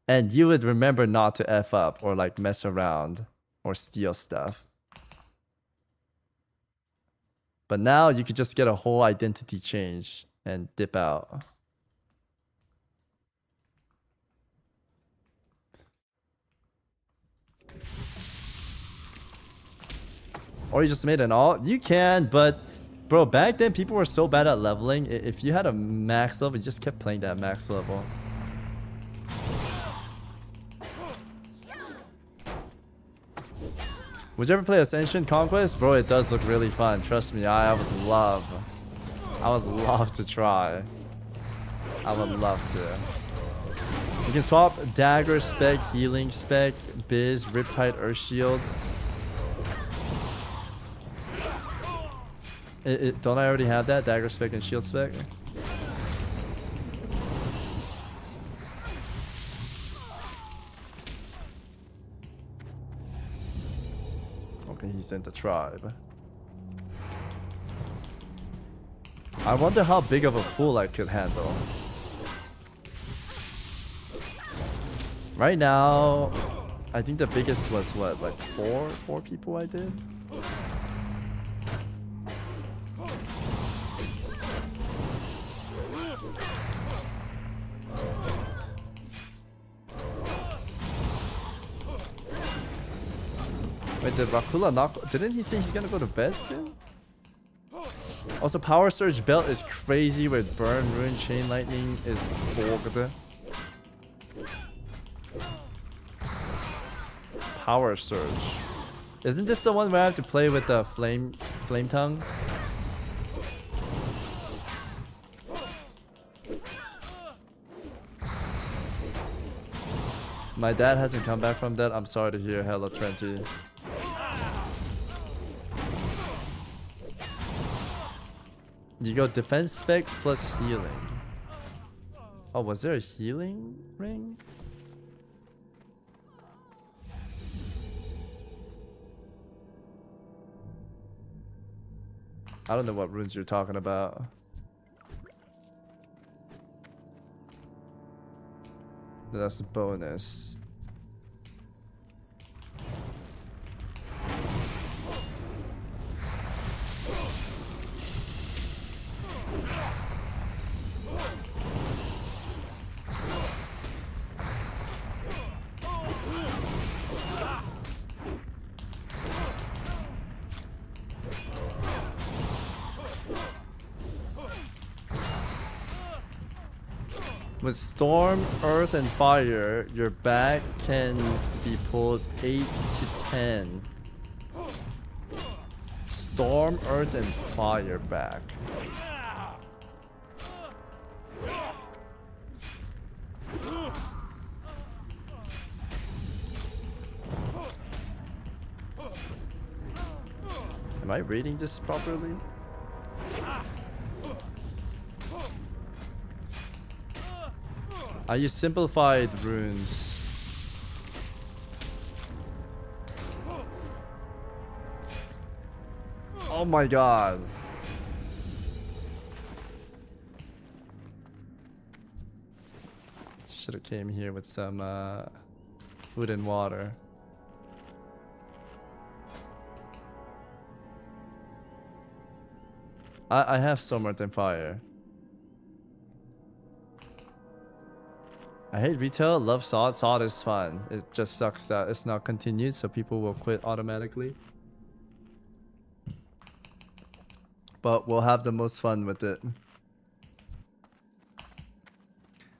And you would remember not to F up or like mess around or steal stuff. But now you could just get a whole identity change and dip out. Or you just made an alt? You can, but bro, back then people were so bad at leveling. If you had a max level, you just kept playing that max level. Would you ever play Ascension Conquest? Bro, it does look really fun. Trust me, I would love to try. I would love to. You can swap Dagger spec, Healing spec, Biz, Riptide, Earth Shield. Don't I already have that? Dagger spec and Shield spec? Okay, he's in the tribe. I wonder how big of a pool I could handle. Right now, I think the biggest was what, like four people I did? Wait, did Rakula not? Didn't he say he's gonna go to bed soon? Also, Power Surge Belt is crazy with Burn, Rune, Chain Lightning is bogged. Power Surge. Isn't this the one where I have to play with the Flame Tongue? My dad hasn't come back from that. I'm sorry to hear. Hello, Trenty. You go defense spec plus healing. Oh, was there a healing ring? I don't know what runes you're talking about. That's the bonus. With Storm, Earth, and Fire, your back can be pulled 8 to 10. Storm, Earth, and Fire back. Am I reading this properly? I use simplified runes. Oh my god. Should have came here with some food and water. I have Storm, Earth, and Fire. I hate retail, love SOD. SOD is fun. It just sucks that it's not continued, so people will quit automatically. But we'll have the most fun with it.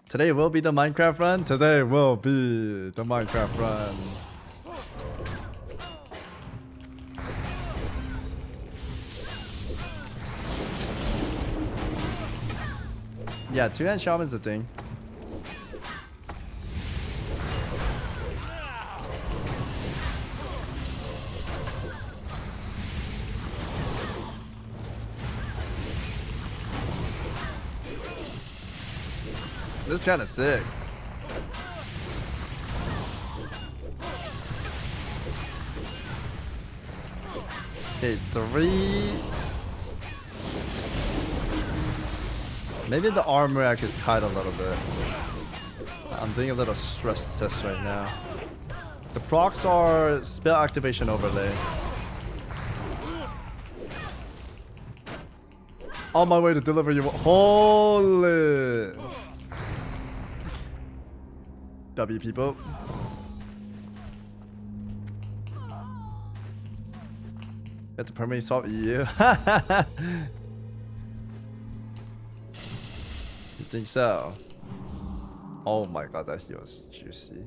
Today will be the Minecraft run. Today will be the Minecraft run. Yeah, two-hand shaman's a thing. This is kind of sick. Okay, 3. Maybe the armor I could kite a little bit. I'm doing a little stress test right now. The procs are spell activation overlay. On my way to deliver you. Holy. W people. Get the permanent swap you. You think so? Oh my god, that heal was juicy.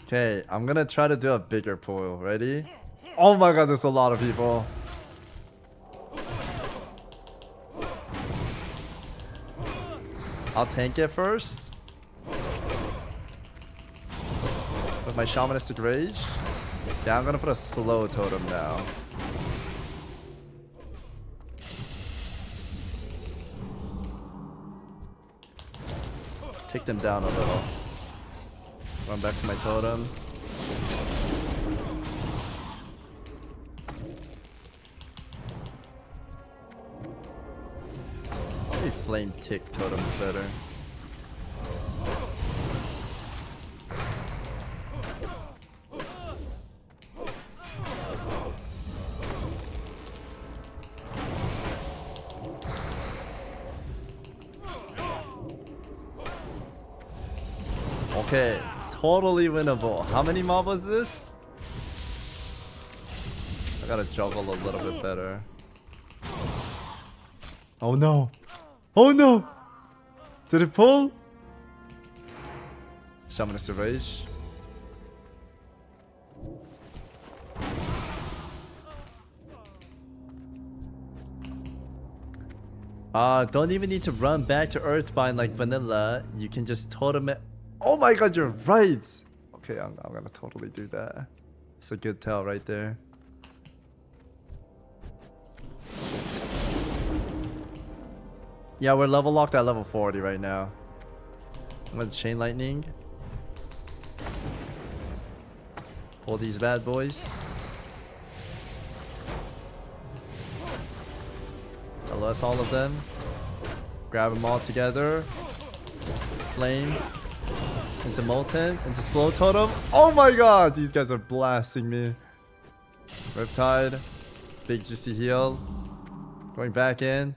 Okay, I'm gonna try to do a bigger pool. Ready? Oh my god, there's a lot of people. I'll tank it first. With my shamanistic rage. Yeah, I'm gonna put a slow totem now. Take them down a little. Run back to my totem. Maybe flame tick totem's better. Okay, totally winnable. How many mob was this? I gotta juggle a little bit better. Oh no! Oh no! Did it pull? Shamanistic Rage. Don't even need to run back to Earthbind like vanilla. You can just totem it. Oh my god, you're right. Okay, I'm gonna totally do that. It's a good tell right there. Yeah, we're level locked at level 40 right now. With Chain Lightning. Pull these bad boys. LS all of them. Grab them all together. Flame. Into Molten. Into Slow Totem. Oh my god! These guys are blasting me. Riptide. Big juicy heal. Going back in.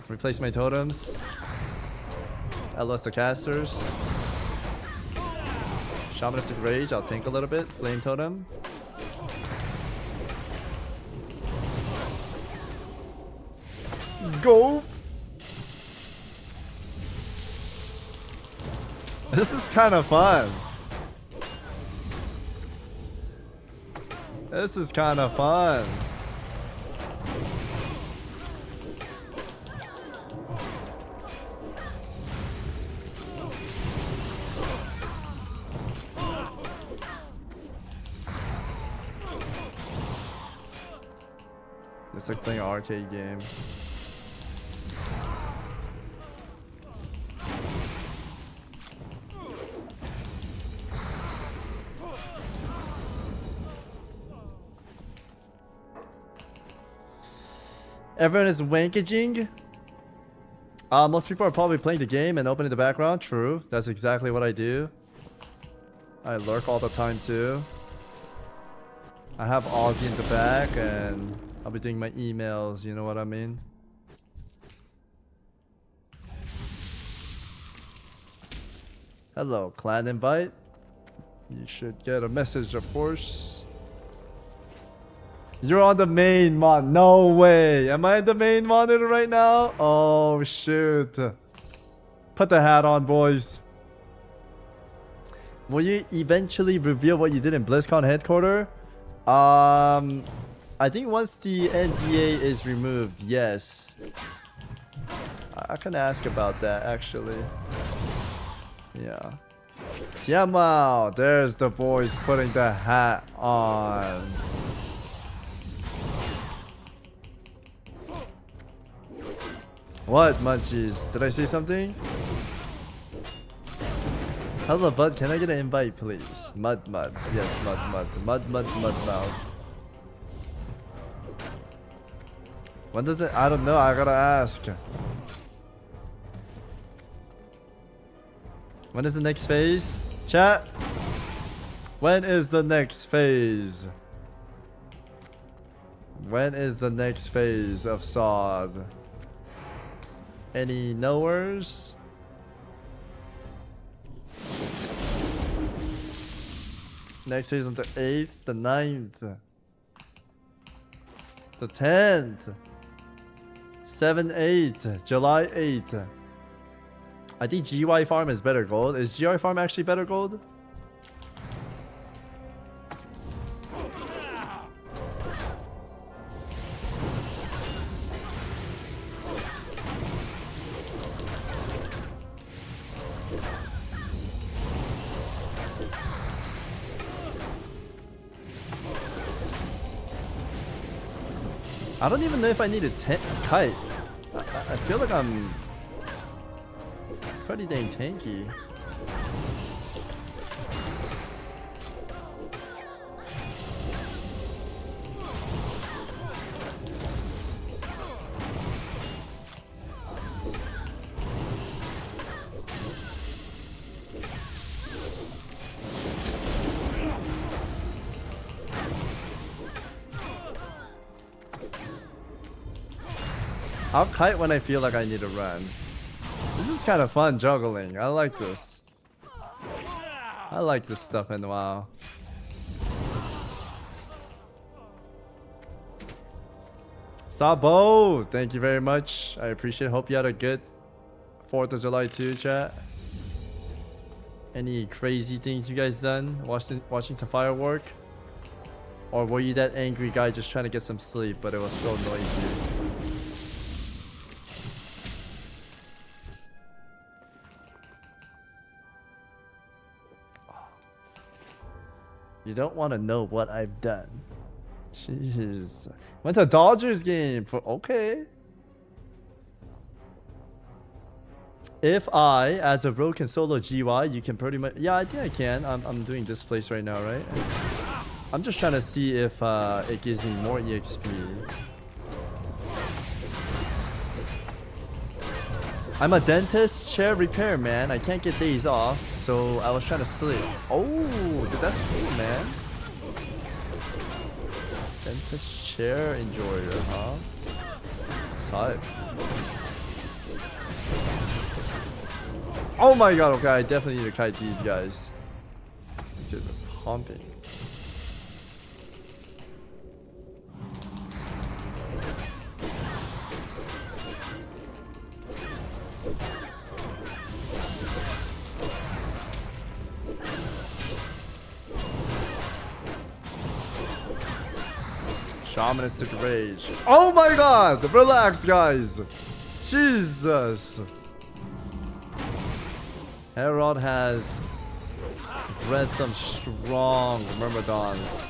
Replace my totems. LS the casters. Shamanistic Rage. I'll tank a little bit. Flame Totem. Go! This is kind of fun. This is kind of fun. It's like playing an arcade game. Everyone is wankaging. Most people are probably playing the game and opening the background. True. That's exactly what I do. I lurk all the time too. I have Aussie in the back and I'll be doing my emails, you know what I mean? Hello, clan invite. You should get a message, of course. You're on the main mon. No way. Am I in the main monitor right now? Oh, shoot. Put the hat on, boys. Will you eventually reveal what you did in BlizzCon headquarters? I think once the NDA is removed, yes. I can ask about that, actually. Yeah. Tiamao, there's the boys putting the hat on. What, munchies? Did I say something? Hello, bud. Can I get an invite, please? Mud. Yes, mud. Mud mouth. When does it? I don't know. I gotta ask. When is the next phase? Chat. When is the next phase? When is the next phase of SOD? Any knowers? Next phase on the 8th, the 9th, the 10th, 7, 8, July 8th. I think GY Farm is better gold. Is GY Farm actually better gold? I don't even know if I need a kite. I feel like I'm pretty dang tanky. I'll kite when I feel like I need to run. This is kind of fun juggling. I like this. I like this stuff in WoW. Sabo, thank you very much. I appreciate it. Hope you had a good 4th of July too, chat. Any crazy things you guys done? Watching some firework? Or were you that angry guy just trying to get some sleep, but it was so noisy? You don't want to know what I've done. Jeez. Went to a Dodgers game for okay. If I, as a rogue, can solo GY, you can pretty much... Yeah, I think I can. I'm doing this place right now, right? I'm just trying to see if it gives me more EXP. I'm a dentist, chair repair, man. I can't get days off, so I was trying to sleep. Oh, dude, that's cool, man. Dentist chair enjoyer, huh? That's hype. Oh my god, okay, I definitely need to kite these guys. These guys are pumping. Shamanistic rage. Oh my god! Relax, guys! Jesus! Herod has bred some strong Myrmidons.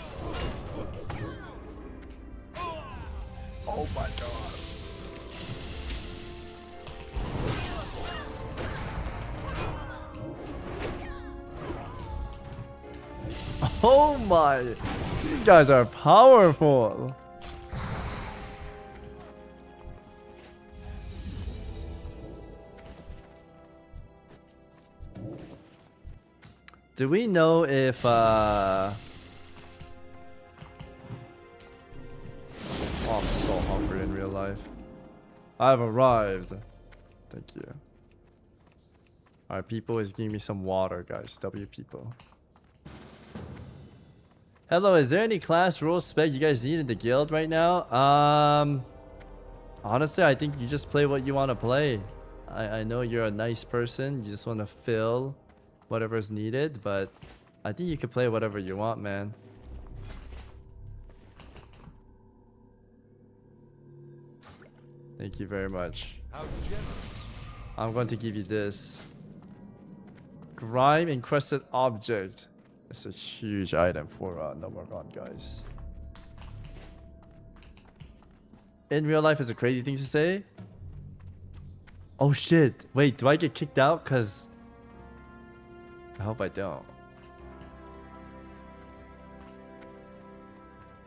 Oh my god. Oh my! These guys are powerful. Do we know if oh, I'm so hungry in real life. I've arrived. Thank you. Alright, people is giving me some water, guys. W people. Hello, is there any class rule spec you guys need in the guild right now? Honestly, I think you just play what you want to play. I know you're a nice person. You just want to fill whatever is needed, but I think you can play whatever you want, man. Thank you very much. How generous. I'm going to give you this. Grime encrusted object. It's a huge item for Nomargon, guys. In real life, it's a crazy thing to say. Oh shit. Wait, do I get kicked out? Because I hope I don't.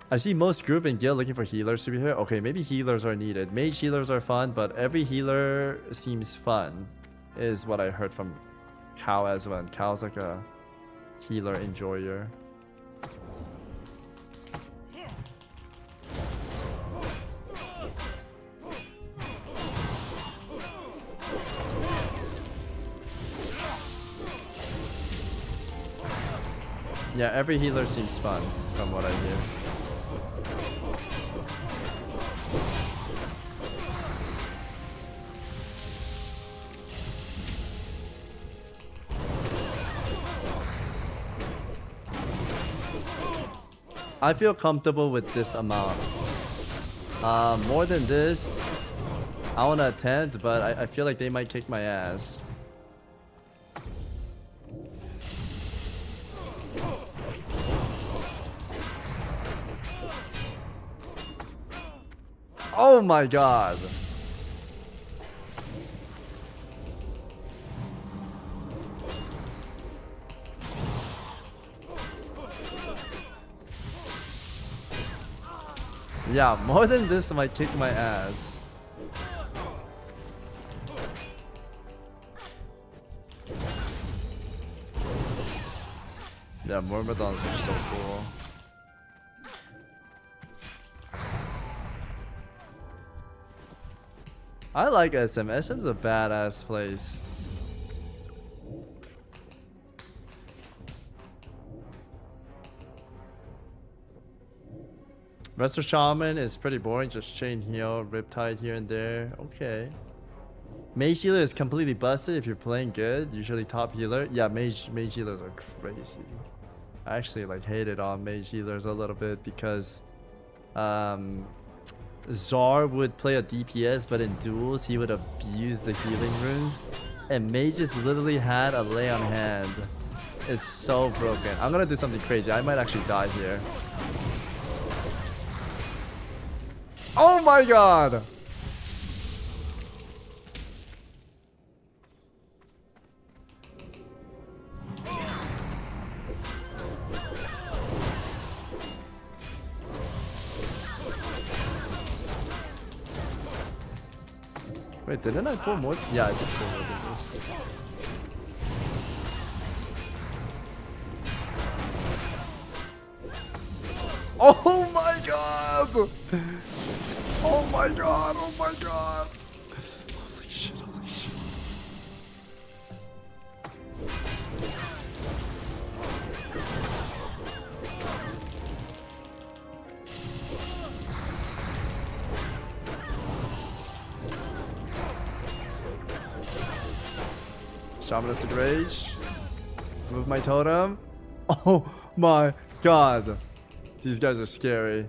I see most group and guild looking for healers to be here. Okay, maybe healers are needed. Mage healers are fun, but every healer seems fun, is what I heard from Cal as well. And Cal's like a healer enjoyer. Yeah, every healer seems fun from what I hear. I feel comfortable with this amount. More than this, I want to attempt, but I feel like they might kick my ass. Oh my god. Yeah, more than this might kick my ass. Yeah, Myrmidons are so cool. I like SM. SM's a badass place. Resto Shaman is pretty boring, just chain heal, Riptide here and there. Okay. Mage healer is completely busted if you're playing good. Usually top healer. Yeah, mage healers are crazy. I actually like hated on mage healers a little bit because Czar would play a DPS, but in duels he would abuse the healing runes, and mages literally had a lay on hand. It's so broken. I'm gonna do something crazy. I might actually die here. Oh my god! Wait, didn't I pull more? Yeah, I did pull more than this. Oh my god! Oh my god! Oh my god! Holy shit, holy shit. Shamanistic Rage. Move my totem. Oh my god. These guys are scary.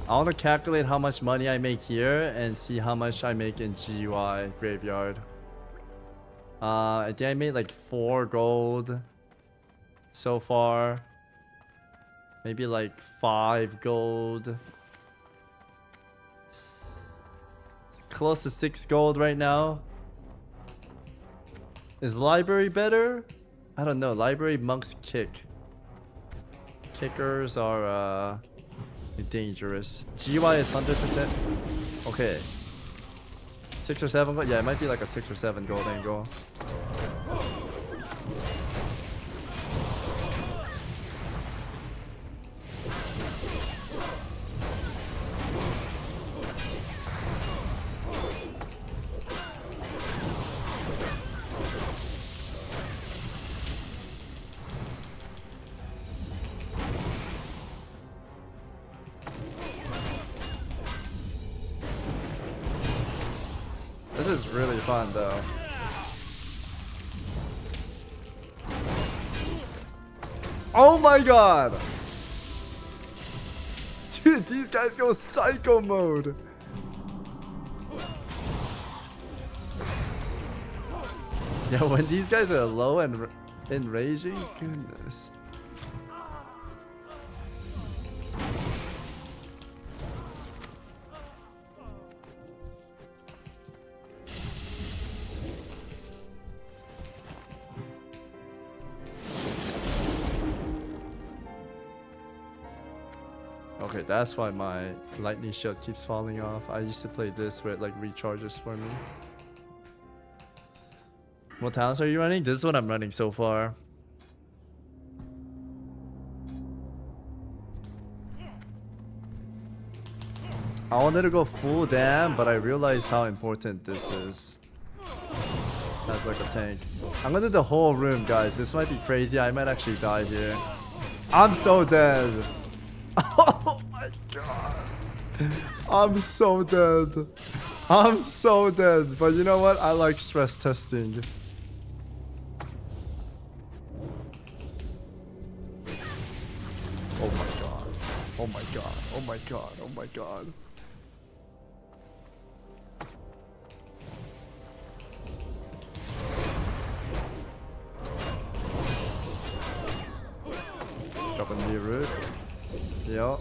I want to calculate how much money I make here and see how much I make in GUI graveyard. I think I made like 4 gold so far. Maybe like 5 gold. Close to 6 gold right now. Is library better? I don't know. Library monks kick. Kickers are dangerous. GUI is 100%. Okay. 6 or 7 gold? Yeah, it might be like a 6 or 7 gold angle. This is really fun though. Oh my god! Dude, these guys go psycho mode. Yeah, when these guys are low and raging, goodness. Okay, that's why my lightning shield keeps falling off. I used to play this where it like recharges for me. What talents are you running? This is what I'm running so far. I wanted to go full dam, but I realized how important this is. As like a tank. I'm gonna do the whole room, guys. This might be crazy. I might actually die here. I'm so dead. Oh my god. I'm so dead. I'm so dead. But you know what? I like stress testing. Oh my god. Oh my god. Oh my god. Oh my god. Drop a new root. Yep.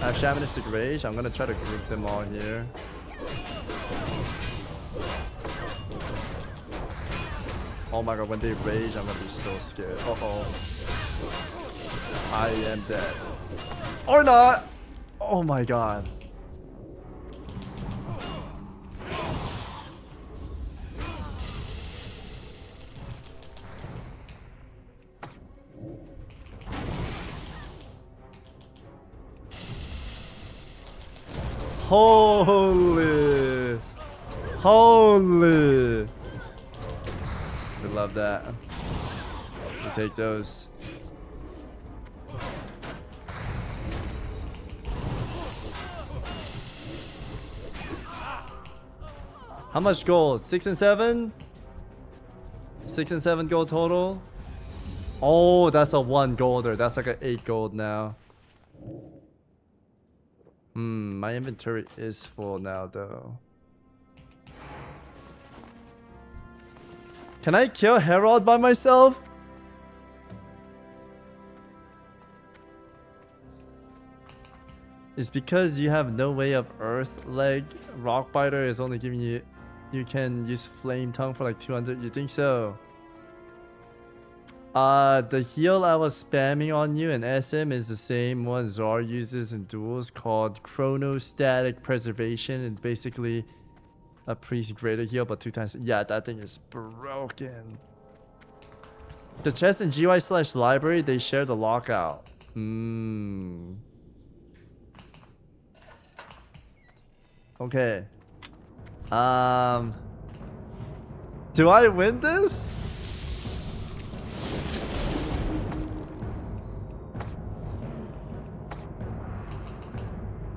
I have Shamanistic Rage. I'm gonna try to group them all here. Oh my god, when they rage, I'm gonna be so scared. Uh-oh. I am dead. Or not! Oh my god. Holy! Holy. We love that. We take those. How much gold? 6 and 7? 6 and 7 gold total. Oh, that's a 1 golder. That's like an 8 gold now. My inventory is full now though. Can I kill Herald by myself? It's because you have no way of earth leg. Rockbiter is only giving you... You can use Flame Tongue for like 200. You think so? The heal I was spamming on you in SM is the same one Zar uses in duels called Chronostatic Preservation. It's basically a priest greater heal, but 2 times. Yeah, that thing is broken. The chest in GY/library, they share the lockout. Okay. Do I win this?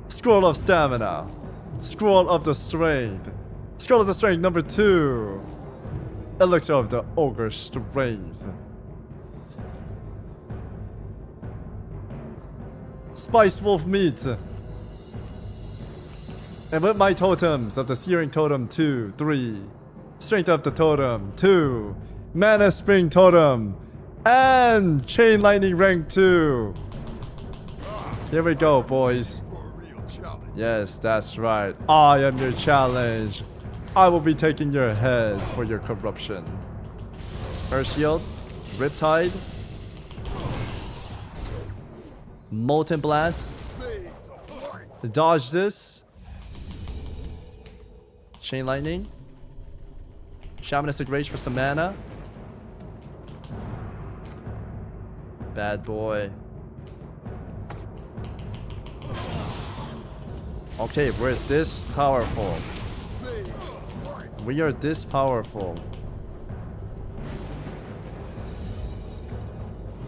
Scroll of Stamina. Scroll of the Strength. Scroll of the Strength number 2. Elixir of the Ogre's Strength. Spice Wolf Meat. And with my totems of the Searing Totem 2, 3. Strength of the Totem 2. Mana Spring Totem. And Chain Lightning rank 2. Here we go, boys. Yes, that's right. I am your challenge. I will be taking your head for your corruption. Earth Shield. Riptide. Molten Blast. Dodge this. Chain Lightning. Shamanistic Rage for some mana. Bad boy. Okay, we're this powerful. We are this powerful.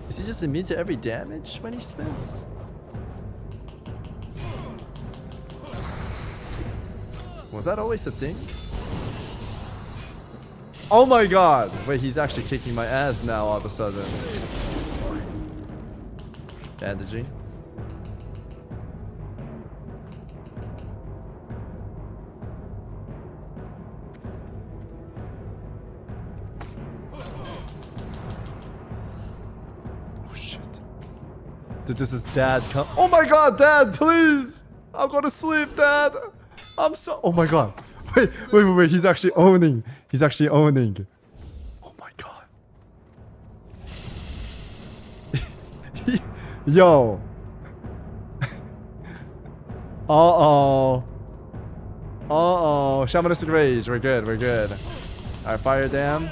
Is he just immune to every damage when he spins? Was that always a thing? Oh my god! Wait, he's actually kicking my ass now all of a sudden. Bandaging. Oh shit. Dude, this is Dad come. Oh my god, Dad, please! I'll go to sleep, Dad! I'm so... Oh my god. Wait. He's actually owning. He's actually owning. Oh my god. Yo. Uh-oh. Uh-oh. Shamanistic Rage. We're good. We're good. Alright, Fire Dam.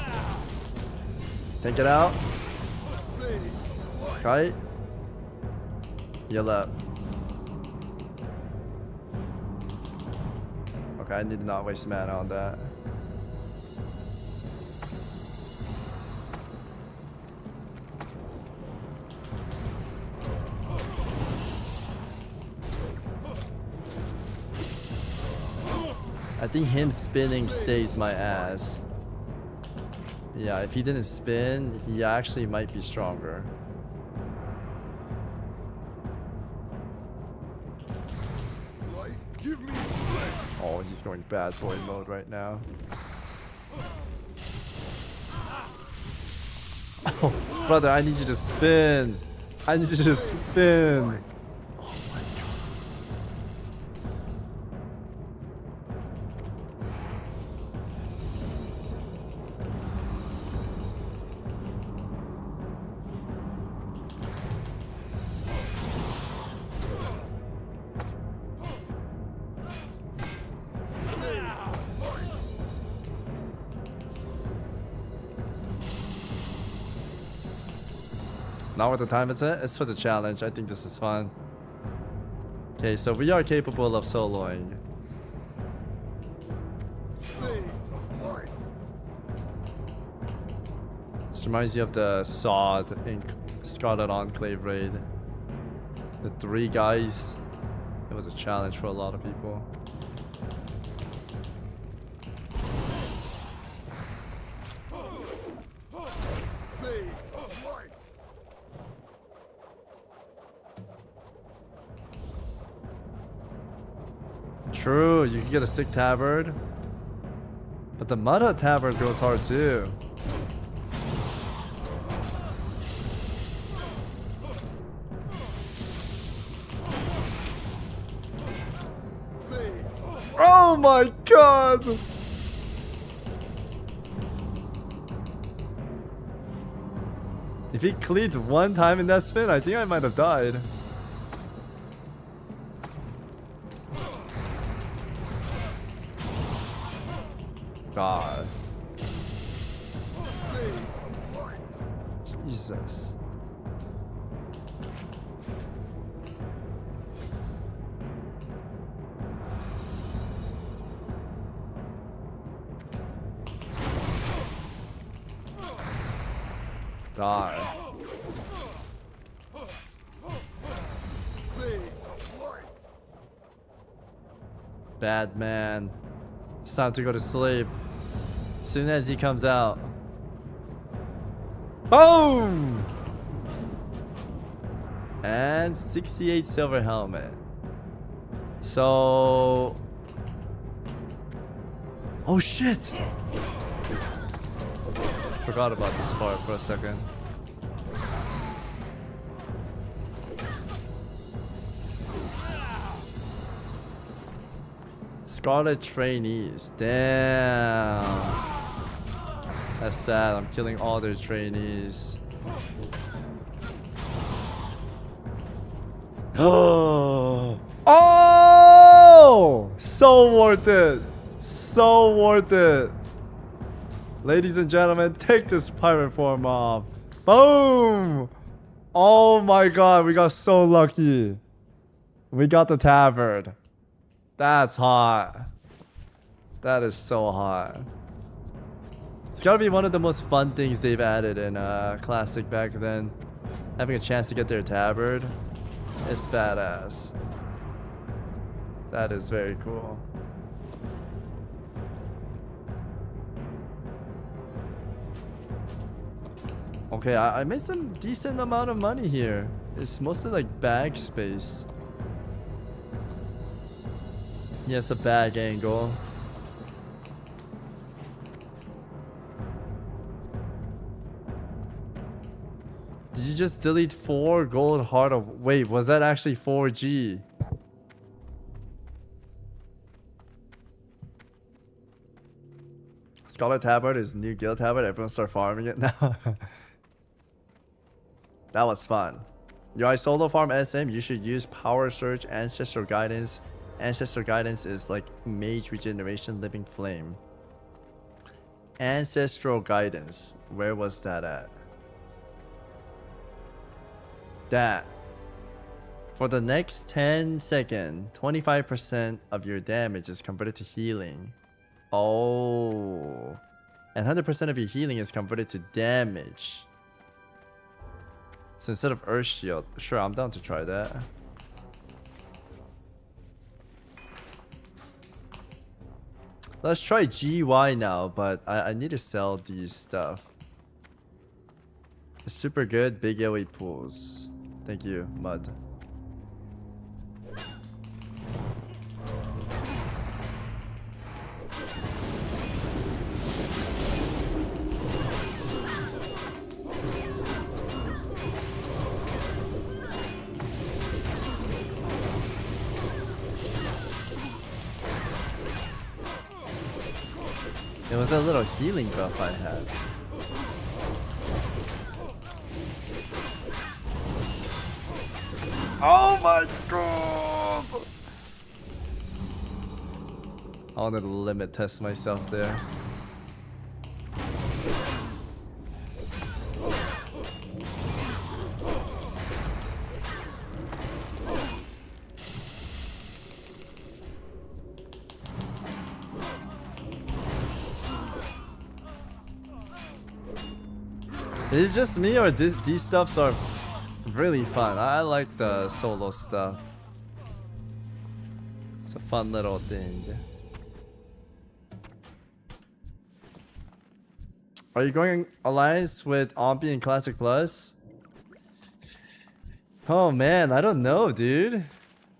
Take it out. Kite. Heal up. Okay, I need to not waste mana on that. I think him spinning saves my ass. Yeah, if he didn't spin, he actually might be stronger. Oh, he's going bad boy mode right now. Oh, brother, I need you to spin. I need you to spin. Oh my god. Not what the time is it? It's for the challenge. I think this is fun. Okay, so we are capable of soloing. This reminds you of the Sod in Scarlet Enclave raid. The 3 guys. It was a challenge for a lot of people. True, you can get a stick tabard. But the Mudhut tabard goes hard too. Oh my god! If he cleaved one time in that spin, I think I might have died. God. Jesus. Die. Bad man. It's time to go to sleep. As soon as he comes out. Boom! And 68 silver helmet. So... Oh shit! Forgot about this part for a second. Scarlet trainees. Damn. That's sad. I'm killing all their trainees. Oh! Oh! So worth it. So worth it. Ladies and gentlemen, take this pirate form off. Boom! Oh my god, we got so lucky. We got the tabard. That's hot. That is so hot. It's gotta be one of the most fun things they've added in Classic back then. Having a chance to get their tabard. It's badass. That is very cool. Okay, I made some decent amount of money here. It's mostly like bag space. Yes, a bag angle. Did you just delete 4 gold heart of... Wait, was that actually 4G? Scarlet Tabard is new guild tabard. Everyone start farming it now. That was fun. Your solo farm SM, you should use Power Surge, Ancestral Guidance. Ancestral Guidance is like Mage Regeneration, Living Flame. Ancestral Guidance. Where was that at? That. For the next 10 seconds, 25% of your damage is converted to healing. Oh. And 100% of your healing is converted to damage. So instead of Earth Shield, sure, I'm down to try that. Let's try GY now, but I need to sell these stuff. It's super good, big AoE pools. Thank you, Mud. It was a little healing buff I had. Oh my god! I wanted to limit test myself there. Is it just me or these stuffs are really fun? I like the solo stuff. It's a fun little thing. Are you going alliance with Ompi and Classic Plus? Oh man, I don't know, dude.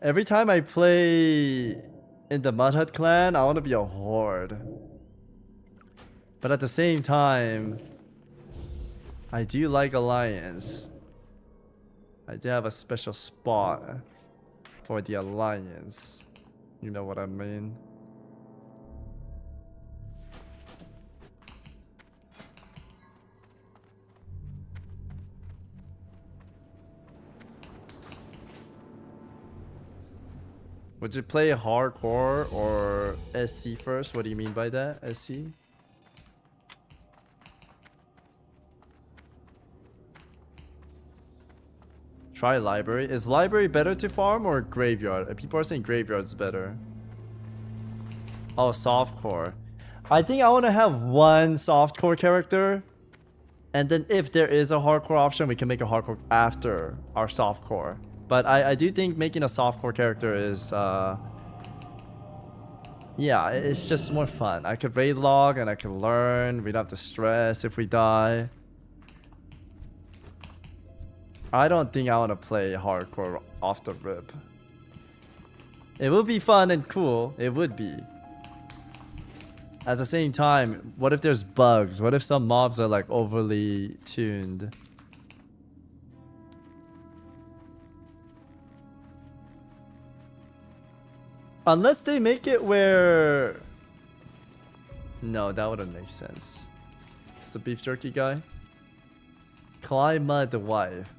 Every time I play in the Mud Hut clan, I want to be a horde. But at the same time, I do like alliance. I do have a special spot for the alliance. You know what I mean? Would you play hardcore or SC first? What do you mean by that? SC? Try library. Is library better to farm or graveyard? People are saying graveyard's better. Oh, softcore. I think I want to have one softcore character. And then if there is a hardcore option, we can make a hardcore after our softcore. But I do think making a softcore character is, yeah, it's just more fun. I could raid log and I could learn. We don't have to stress if we die. I don't think I want to play hardcore off the rip. It would be fun and cool. It would be. At the same time, what if there's bugs? What if some mobs are like overly tuned? Unless they make it where... No, that wouldn't make sense. It's the beef jerky guy. Climate the wife.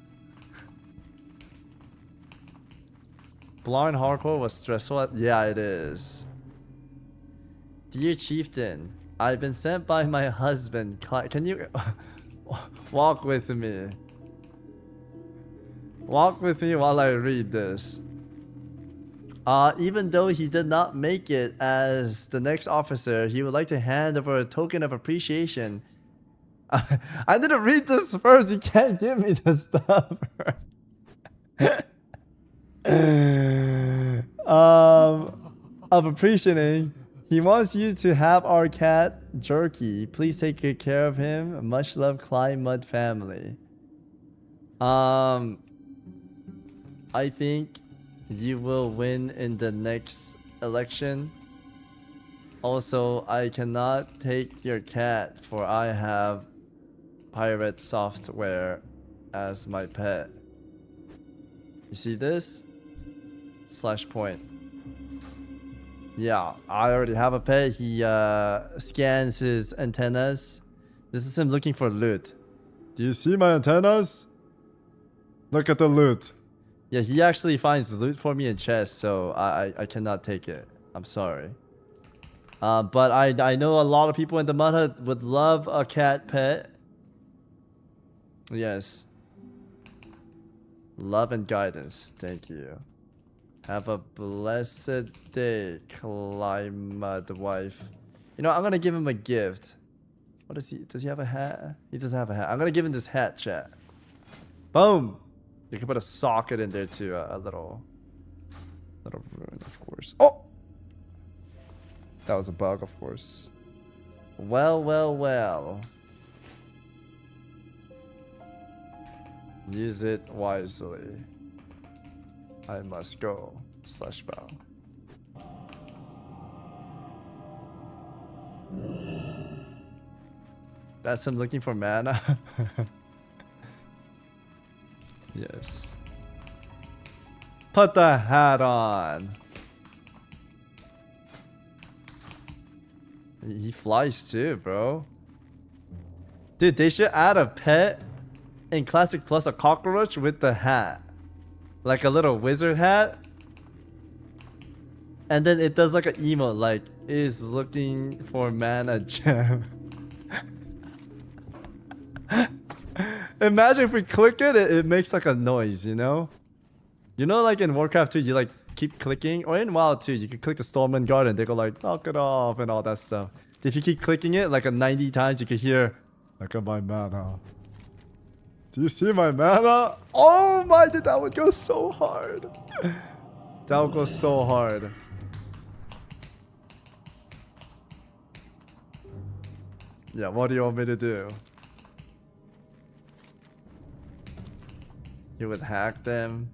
Blind hardcore was stressful. Yeah, it is. Dear Chieftain, I've been sent by my husband. Can you walk with me? Walk with me while I read this. Even though he did not make it as the next officer, he would like to hand over a token of appreciation. I didn't read this first. You can't give me this stuff. Of appreciating. He wants you to have our cat Jerky. Please take good care of him. Much love, Clyde Mud family. I think you will win in the next election. Also, I cannot take your cat, for I have pirate software as my pet. You see this? /point. Yeah, I already have a pet. He scans his antennas. This is him looking for loot. Do you see my antennas? Look at the loot. Yeah, he actually finds loot for me in chests, so I cannot take it. I'm sorry. But I know a lot of people in the Mud Hut would love a cat pet. Yes. Love and guidance. Thank you. Have a blessed day, Climate wife. You know, I'm gonna give him a gift. What is he? Does he have a hat? He doesn't have a hat. I'm gonna give him this hat, chat. Boom! You can put a socket in there too. A little rune, of course. Oh! That was a bug, of course. Well, well, well. Use it wisely. I must go. /bow. That's him looking for mana. Yes. Put the hat on. He flies too, bro. Dude, they should add a pet in Classic Plus, a cockroach with the hat. Like a little wizard hat. And then it does like an emote, like, is looking for mana gem. Imagine if we click it, it makes like a noise, you know? You know, like in Warcraft 2, you like keep clicking, or in WoW 2, you can click the Stormwind Guard and they go like, knock it off and all that stuff. If you keep clicking it like a 90 times, you can hear, look at my mana. Do you see my mana? Oh my, dude, that would go so hard. That would go so hard. Yeah, what do you want me to do? You would hack them.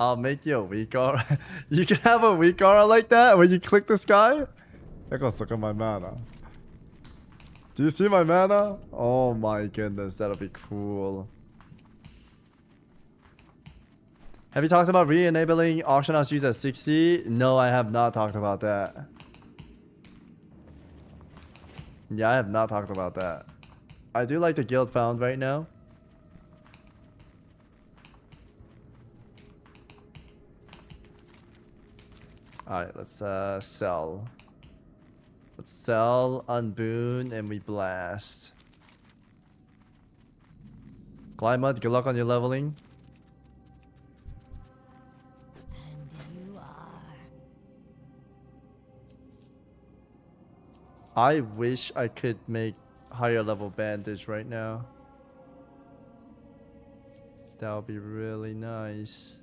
I'll make you a weak aura. You can have a weak aura like that when you click this guy? That goes look at my mana. Do you see my mana? Oh my goodness, that'll be cool. Have you talked about re-enabling auction house use at 60? No, I have not talked about that. Yeah, I have not talked about that. I do like the guild found right now. Alright, let's sell. Let's sell, unboon, and we blast. Climate, good luck on your leveling. I wish I could make higher level bandage right now. That would be really nice.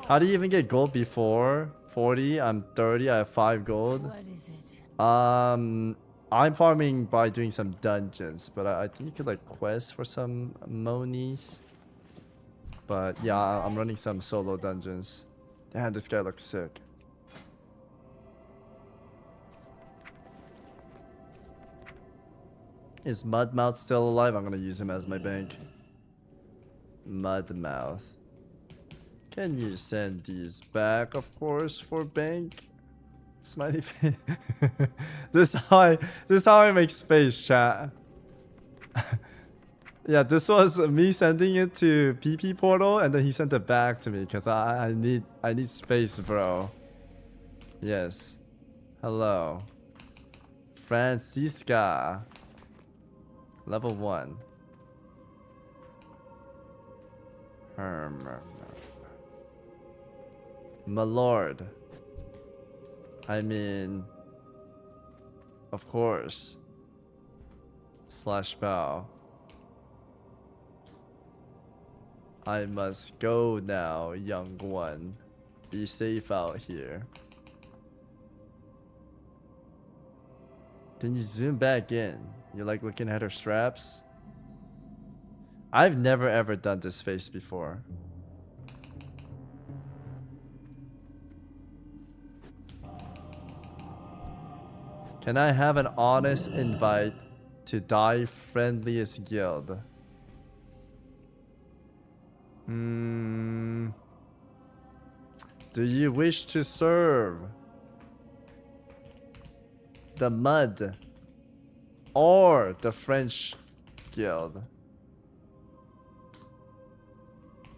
How do you even get gold before 40? I'm 30. I have 5 gold. What is it? I'm farming by doing some dungeons, but I think you could like quest for some monies. But yeah, I'm running some solo dungeons. Damn, this guy looks sick. Is Mudmouth still alive? I'm gonna use him as my bank. Mudmouth. Can you send these back, of course, for bank? Smiley face. This is how I make space, chat. Yeah, this was me sending it to PP portal, and then he sent it back to me because I need space, bro. Yes. Hello. Francisca. Level 1. My lord. I mean, of course. Slash bow. I must go now, young one. Be safe out here. Can you zoom back in? You like looking at her straps? I've never ever done this face before. Can I have an honest invite to die friendliest guild? Do you wish to serve the Mud or the French guild?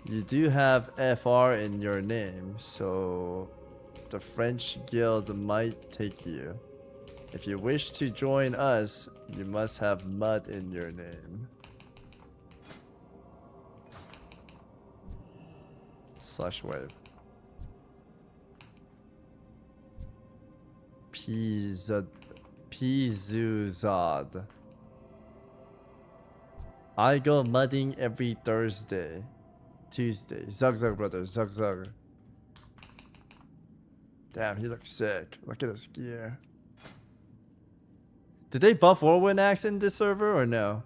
You do have FR in your name, so the French guild might take you. If you wish to join us, you must have Mud in your name. Slash wave. Pizuzad. I go mudding every Thursday. Tuesday. Zug Zug, brother. Zug Zug. Damn, he looks sick. Look at his gear. Did they buff Whirlwind Axe in this server or no?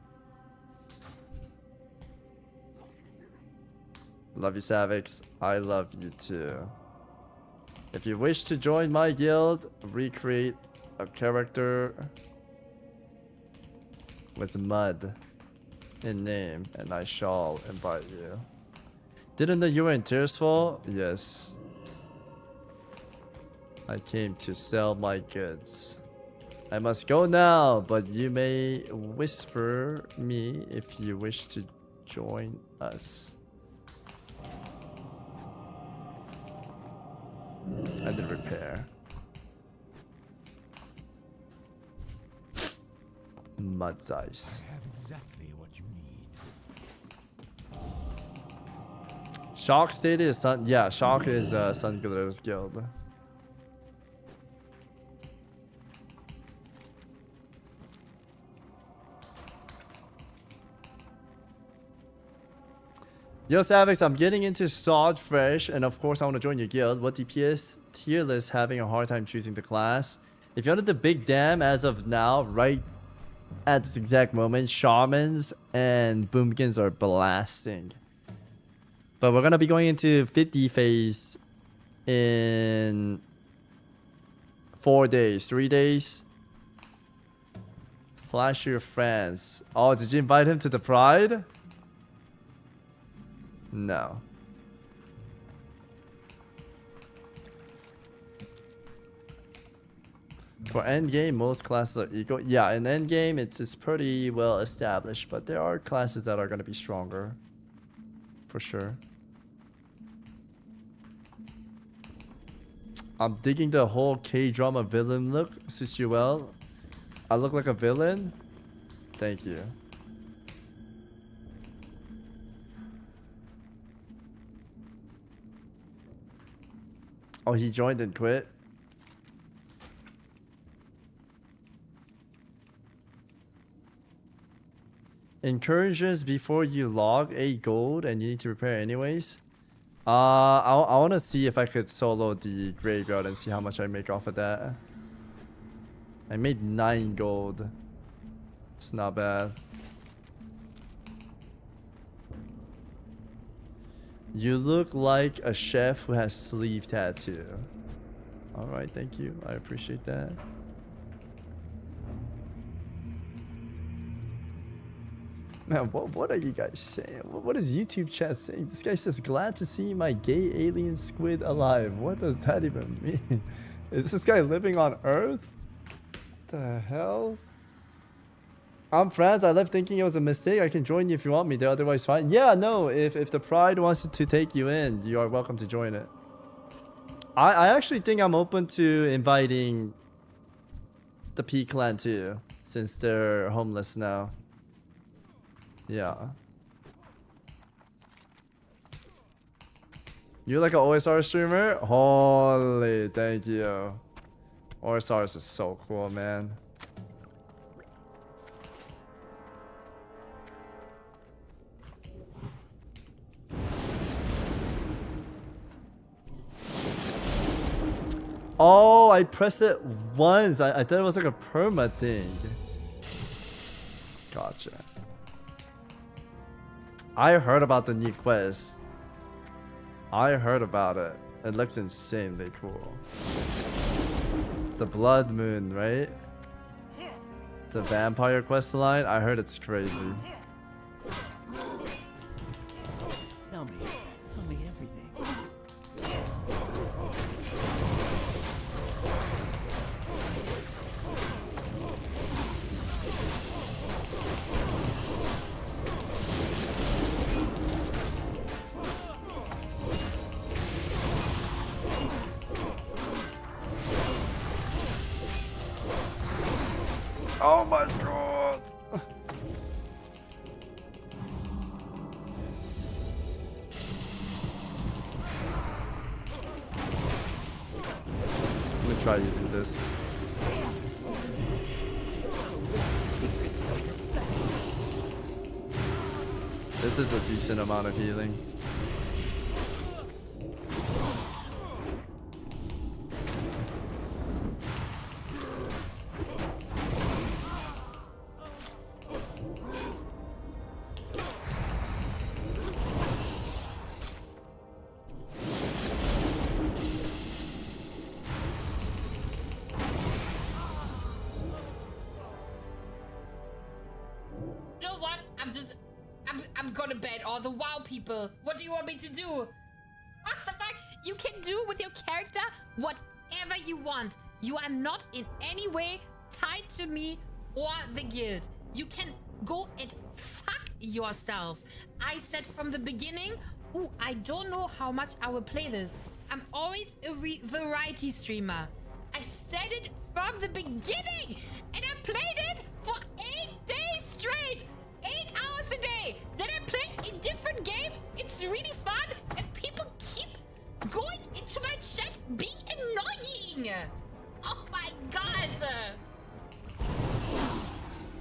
Love you, Savix. I love you too. If you wish to join my guild, recreate a character with Mud in name, and I shall invite you. Didn't know you were in Tearsfall? Yes. I came to sell my goods. I must go now, but you may whisper me if you wish to join us. And the repair. Mud's ice. I have exactly what you need. Shock stated is Sun. Yeah, Shock is Sun Glitter's guild. Yo, Savix, I'm getting into Sod Fresh, and of course I want to join your guild. What DPS tier list having a hard time choosing the class? If you're under the big dam as of now, right at this exact moment, Shamans and Boomkins are blasting. But we're going to be going into 50 phase in 4 days, 3 days. Slash your friends. Oh, did you invite him to the Pride? No. For endgame, most classes are equal. Yeah, in endgame, it's pretty well established, but there are classes that are going to be stronger. For sure. I'm digging the whole K-drama villain look. Suits you well. I look like a villain? Thank you. Oh, he joined and quit? Incursions before you log 8 gold and you need to repair anyways. I want to see if I could solo the graveyard and see how much I make off of that. I made 9 gold. It's not bad. You look like a chef who has sleeve tattoo. Alright, thank you. I appreciate that. Man, what are you guys saying? What is YouTube chat saying? This guy says, glad to see my gay alien squid alive. What does that even mean? Is this guy living on Earth? What the hell? I'm France. I left thinking it was a mistake. I can join you if you want me there. Otherwise, fine. Yeah, no. If the Pride wants to take you in, you are welcome to join it. I actually think I'm open to inviting the P clan too, since they're homeless now. Yeah. You like an OSR streamer? Holy, thank you. OSRs is so cool, man. Oh, I pressed it once. I thought it was like a perma thing. Gotcha. I heard about the new quest. I heard about it. It looks insanely cool. The Blood Moon, right? The vampire quest line. I heard it's crazy. Tell me everything. Oh my god! Let me try using this. This is a decent amount of healing. I'm gonna bet all the WoW people. What do you want me to do? What the fuck? You can do with your character whatever you want. You are not in any way tied to me or the guild. You can go and fuck yourself. I said from the beginning, ooh, I don't know how much I will play this. I'm always a variety streamer. I said it from the beginning, and I played it for 8 days straight. 8 hours a day. Then I play a different game. It's really fun, and people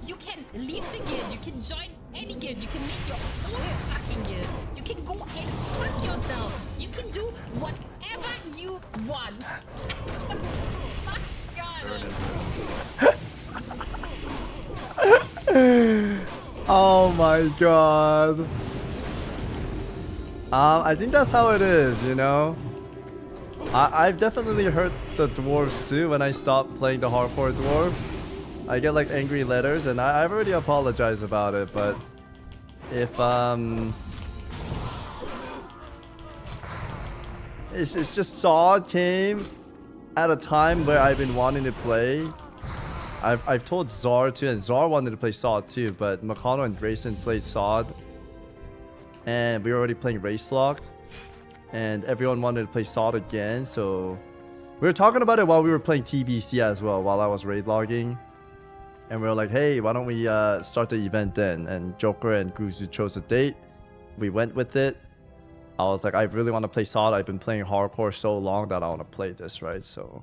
You can leave the guild. You can join any guild. You can make your own fucking guild. You can go and fuck yourself. You can do whatever you want. Fuck God. Oh my god. I think that's how it is, you know? I've definitely hurt the dwarves too when I stopped playing the hardcore dwarf. I get like angry letters and I've already apologized about it, but if it's just Saw came at a time where I've been wanting to play. I've told Zar too, and Zar wanted to play Saw too, but McConnell and Grayson played Sod, and we were already playing Race Lock, and everyone wanted to play Sod again, so we were talking about it while we were playing TBC as well, while I was raid logging, and we were like, hey, why don't we start the event then? And Joker and Guzu chose a date. We went with it. I was like, I really want to play Sod. I've been playing hardcore so long that I want to play this, right? So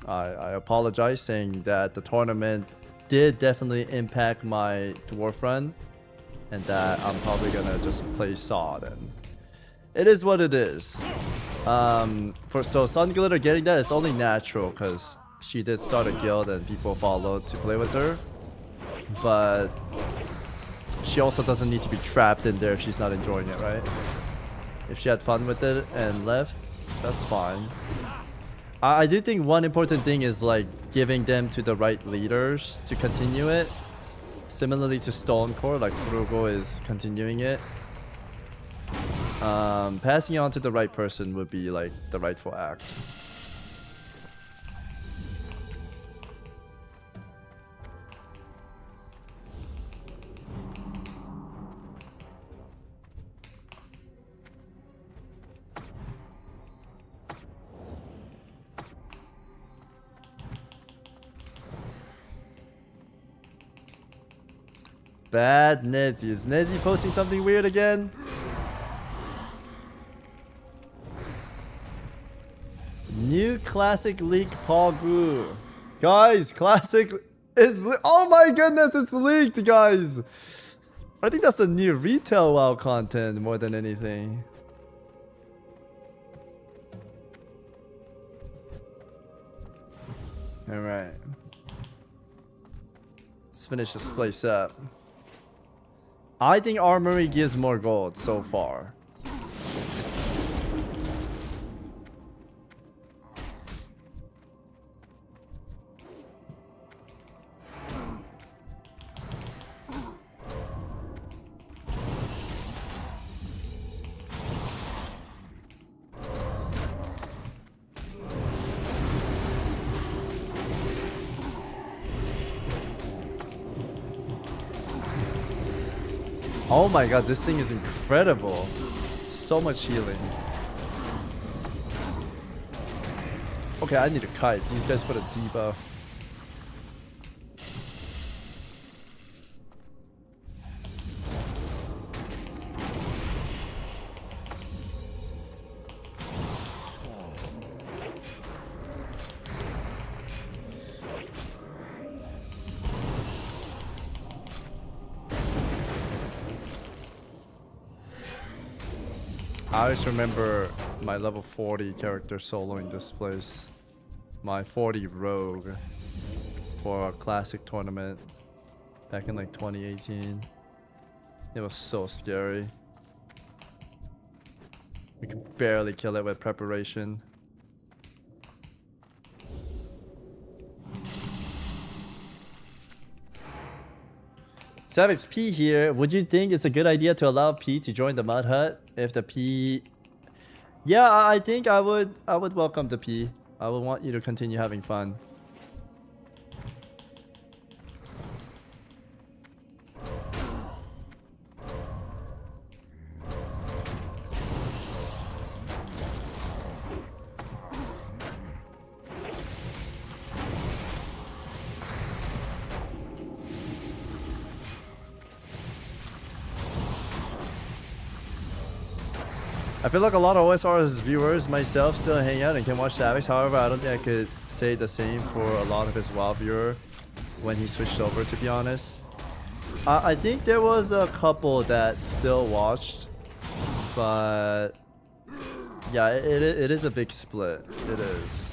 I apologize, saying that the tournament did definitely impact my dwarf run, and that I'm probably gonna just play Sod, and it is what it is. So Sun Glitter getting that is only natural because she did start a guild and people followed to play with her, but she also doesn't need to be trapped in there if she's not enjoying it, right? If she had fun with it and left, that's fine. I do think one important thing is like giving them to the right leaders to continue it. Similarly to Stonecore, like Frugal is continuing it. Passing it on to the right person would be like the rightful act. Bad Nezzy. Is Nezzy posting something weird again? New Classic Leak Pogu. Guys, Classic is... Oh my goodness, it's leaked, guys. I think that's a new retail WoW content more than anything. Alright. Let's finish this place up. I think Armory gives more gold so far. Oh my god, this thing is incredible. So much healing. Okay, I need a kite. These guys put a debuff. I just remember my level 40 character soloing this place. My 40 rogue for a classic tournament back in like 2018. It was so scary. We could barely kill it with preparation. Savix P here. Would you think it's a good idea to allow P to join the Mud Hut if the P... Yeah, I think I would welcome the P. I would want you to continue having fun. I feel like a lot of OSR's viewers, myself, still hang out and can watch Savix. However, I don't think I could say the same for a lot of his WoW viewer. when he switched over, to be honest. I think there was a couple that still watched, but yeah, it is a big split. It is.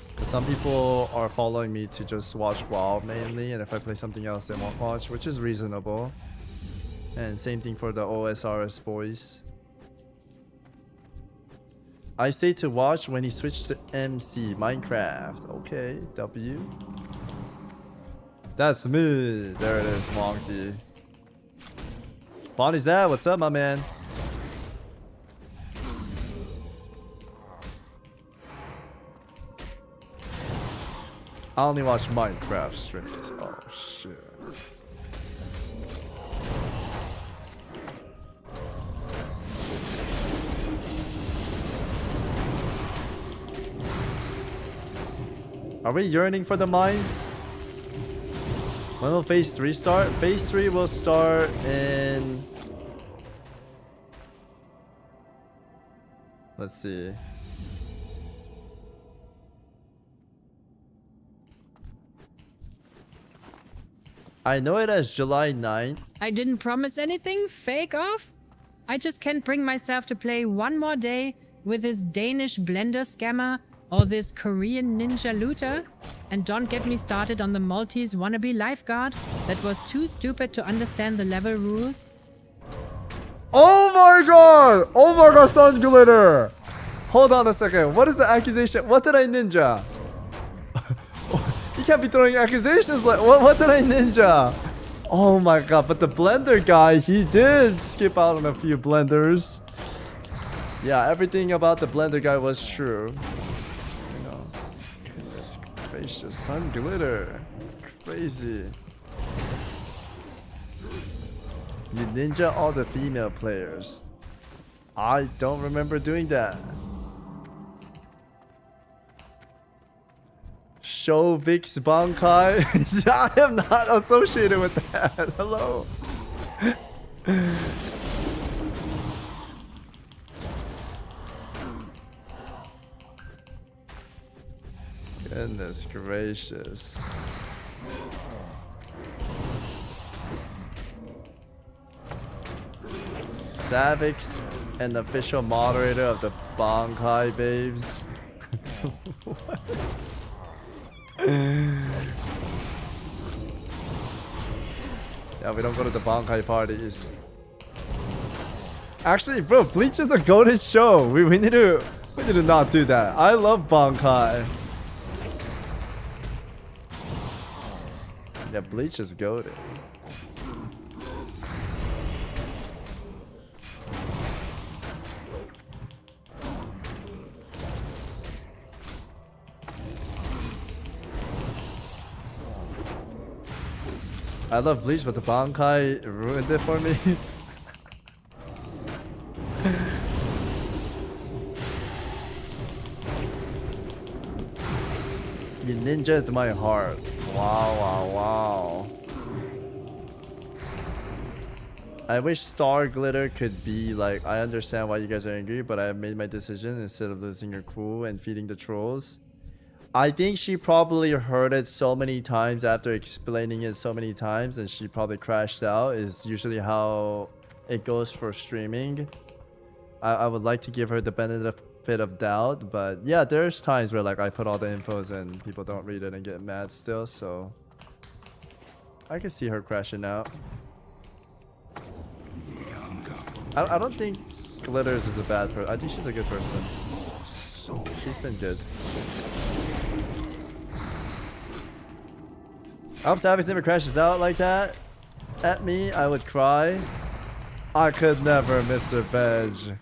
Because some people are following me to just watch WoW mainly, and if I play something else they won't watch, which is reasonable. And same thing for the OSRS boys. I say to watch when he switched to MC Minecraft. Okay, W. That's me. There it is, Monkey. Bonnie's that. What's up, my man? I only watch Minecraft streams. Oh shit. Are we yearning for the mines? When will phase 3 start? Phase 3 will start in... Let's see. I know it as July 9th. I didn't promise anything. Fake off. I just can't bring myself to play one more day with this Danish blender scammer or this Korean ninja looter. And don't get me started on the Maltese wannabe lifeguard that was too stupid to understand the level rules. Oh my god! Oh my god, Sun Glitter! Hold on a second. What is the accusation? What did I ninja? You can't be throwing accusations like what did I ninja? Oh my god, but the blender guy, he did skip out on a few blenders. Yeah, everything about the blender guy was true. You know. Goodness gracious, Sun Glitter. Crazy. You ninja all the female players. I don't remember doing that. Savix Bankai? I am not associated with that. Hello. Goodness gracious. Savix, an official moderator of the Bankai Babes. What? Yeah, we don't go to the Bankai parties. Actually, bro, Bleach is a goated show. We need to not do that. I love Bankai. Yeah, Bleach is goated. I love Bleach, but the Bankai ruined it for me. You ninja'd my heart. Wow, wow, wow. I wish Star Glitter could be like, I understand why you guys are angry, but I have made my decision instead of losing your cool and feeding the trolls. I think she probably heard it so many times after explaining it so many times, and she probably crashed out. Is usually how it goes for streaming. I would like to give her the benefit of doubt, but yeah, there's times where like I put all the infos and people don't read it and get mad still, so I can see her crashing out. I don't think Glitters is a bad person. I think she's a good person. She's been good. I hope Savix never crashes out like that at me. I would cry. I could never, Mr. Bedge.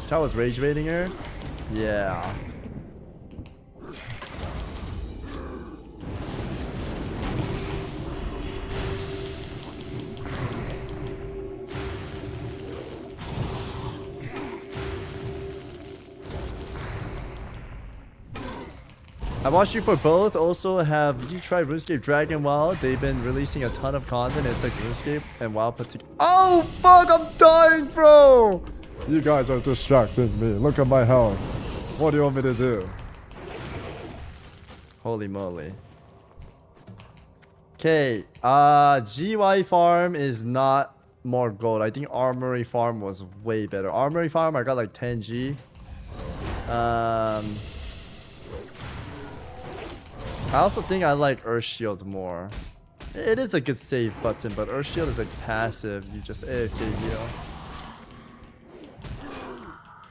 Chow was rage baiting her? Yeah. I watched you for both. Also, have you tried RuneScape Dragon WoW? They've been releasing a ton of content. It's like RuneScape and WoW particular. Oh fuck! I'm dying, bro. You guys are distracting me. Look at my health. What do you want me to do? Holy moly. Okay, GY farm is not more gold. I think Armory farm was way better. Armory farm, I got like 10G. I also think I like Earth Shield more. It is a good save button, but Earth Shield is like passive. You just AFK heal.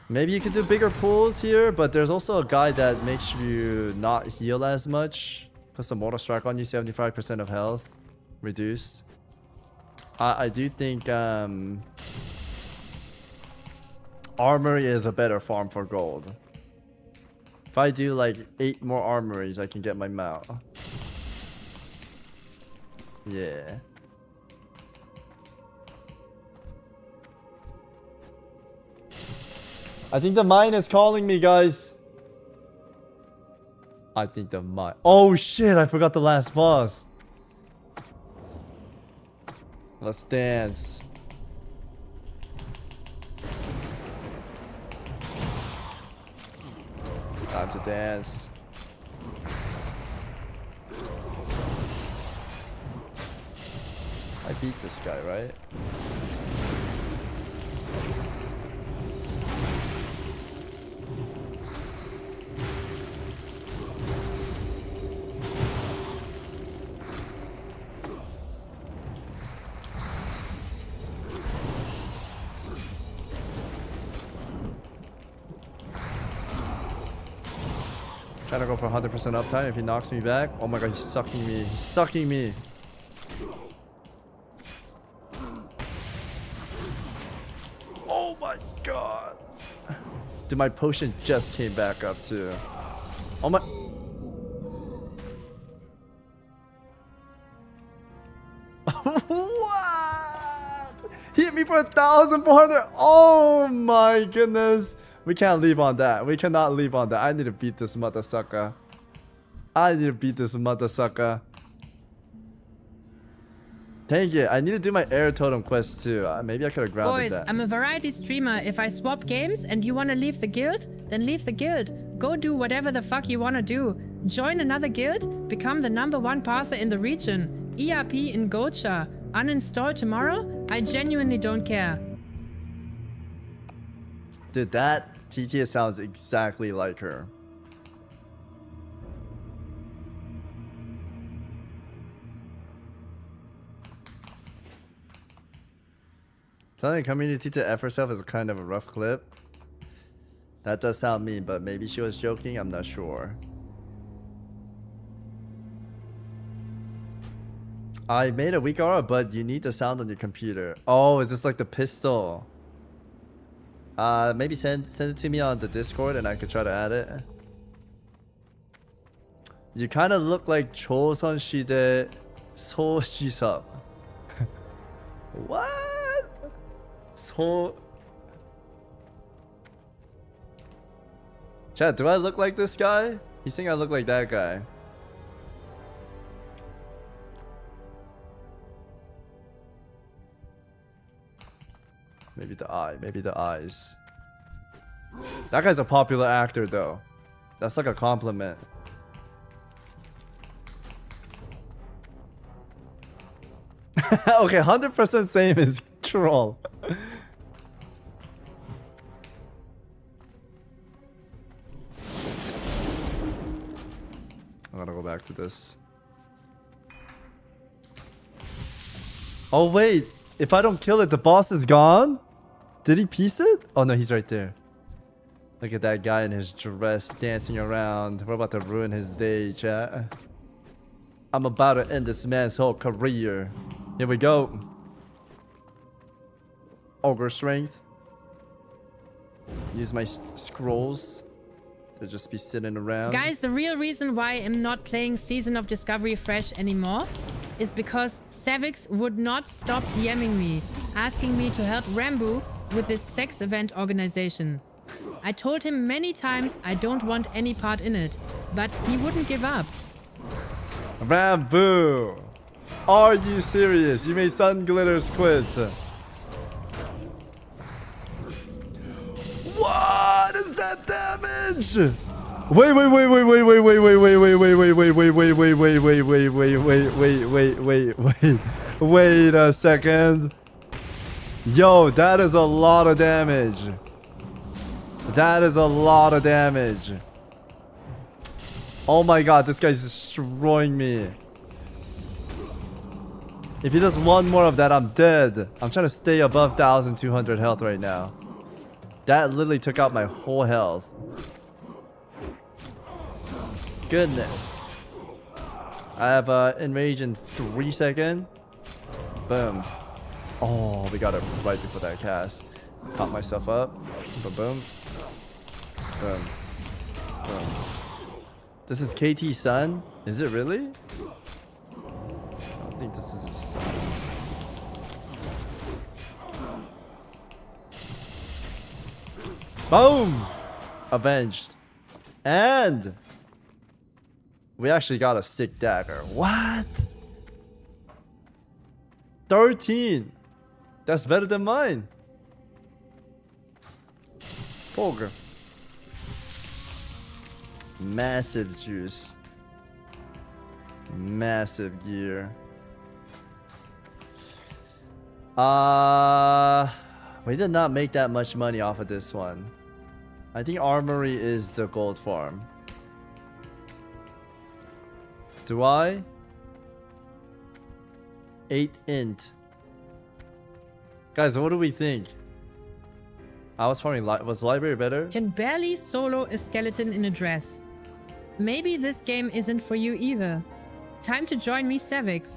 Maybe you could do bigger pulls here, but there's also a guy that makes you not heal as much. Put some Mortal Strike on you, 75% of health reduced. I do think Armory is a better farm for gold. If I do like 8 more armories, I can get my mount. Yeah. I think the mine is calling me, guys. I think the mine. Oh shit, I forgot the last boss. Let's dance. It's time to dance. I beat this guy, right? Trying to go for 100% uptime. If he knocks me back, oh my god, he's sucking me. He's sucking me. Oh my god. Dude, my potion just came back up too. Oh my. What? He hit me for 1,400. Oh my goodness. We can't leave on that. We cannot leave on that. I need to beat this mother sucker. I need to beat this mother sucker. Dang it. I need to do my air totem quest too. Maybe I could have grounded that. Boys, I'm a variety streamer. If I swap games and you want to leave the guild, then leave the guild. Go do whatever the fuck you want to do. Join another guild. Become the #1 parser in the region. ERP in Gocha. Uninstall tomorrow? I genuinely don't care. Dude, that TTA sounds exactly like her. Telling the community to F herself is kind of a rough clip. That does sound mean, but maybe she was joking. I'm not sure. I made a weak aura, but you need the sound on your computer. Oh, is this like the pistol? Maybe send it to me on the Discord and I could try to add it. You kind of look like 조선시대 소시섭. What? Chat, do I look like this guy? He's saying I look like that guy. Maybe the eye. Maybe the eyes. That guy's a popular actor, though. That's like a compliment. Okay, 100% same is troll. I'm gonna go back to this. Oh, wait. If I don't kill it, the boss is gone? Did he piece it? Oh no, he's right there. Look at that guy in his dress dancing around. We're about to ruin his day, chat. I'm about to end this man's whole career. Here we go. Ogre strength. Use my scrolls to just be sitting around. Guys, the real reason why I'm not playing Season of Discovery Fresh anymore is because Savix would not stop DMing me, asking me to help Rambo with this sex event organization. I told him many times I don't want any part in it, but he wouldn't give up. Rambo! Are you serious? You made Sun Glitters quit. What is that damage? Wait, wait, wait, wait, wait, wait, wait, wait, wait, wait, wait, wait, wait, wait, wait, wait, wait, wait, wait, wait. Wait a second. Yo, that is a lot of damage. That is a lot of damage. Oh my god, this guy's destroying me. If he does one more of that, I'm dead. I'm trying to stay above 1,200 health right now. That literally took out my whole health. Goodness. I have enrage in 3 seconds. Boom. Oh, we got it right before that cast. Pop myself up. Boom, boom. Boom. Boom. This is KT's son? Is it really? I don't think this is his son. Boom! Avenged. And we actually got a sick dagger. What? 13. That's better than mine. Poker. Massive juice. Massive gear. We did not make that much money off of this one. I think Armory is the gold farm. Do I? 8 int. Guys, what do we think? I was farming. Was library better? Can barely solo a skeleton in a dress. Maybe this game isn't for you either. Time to join me, Savix.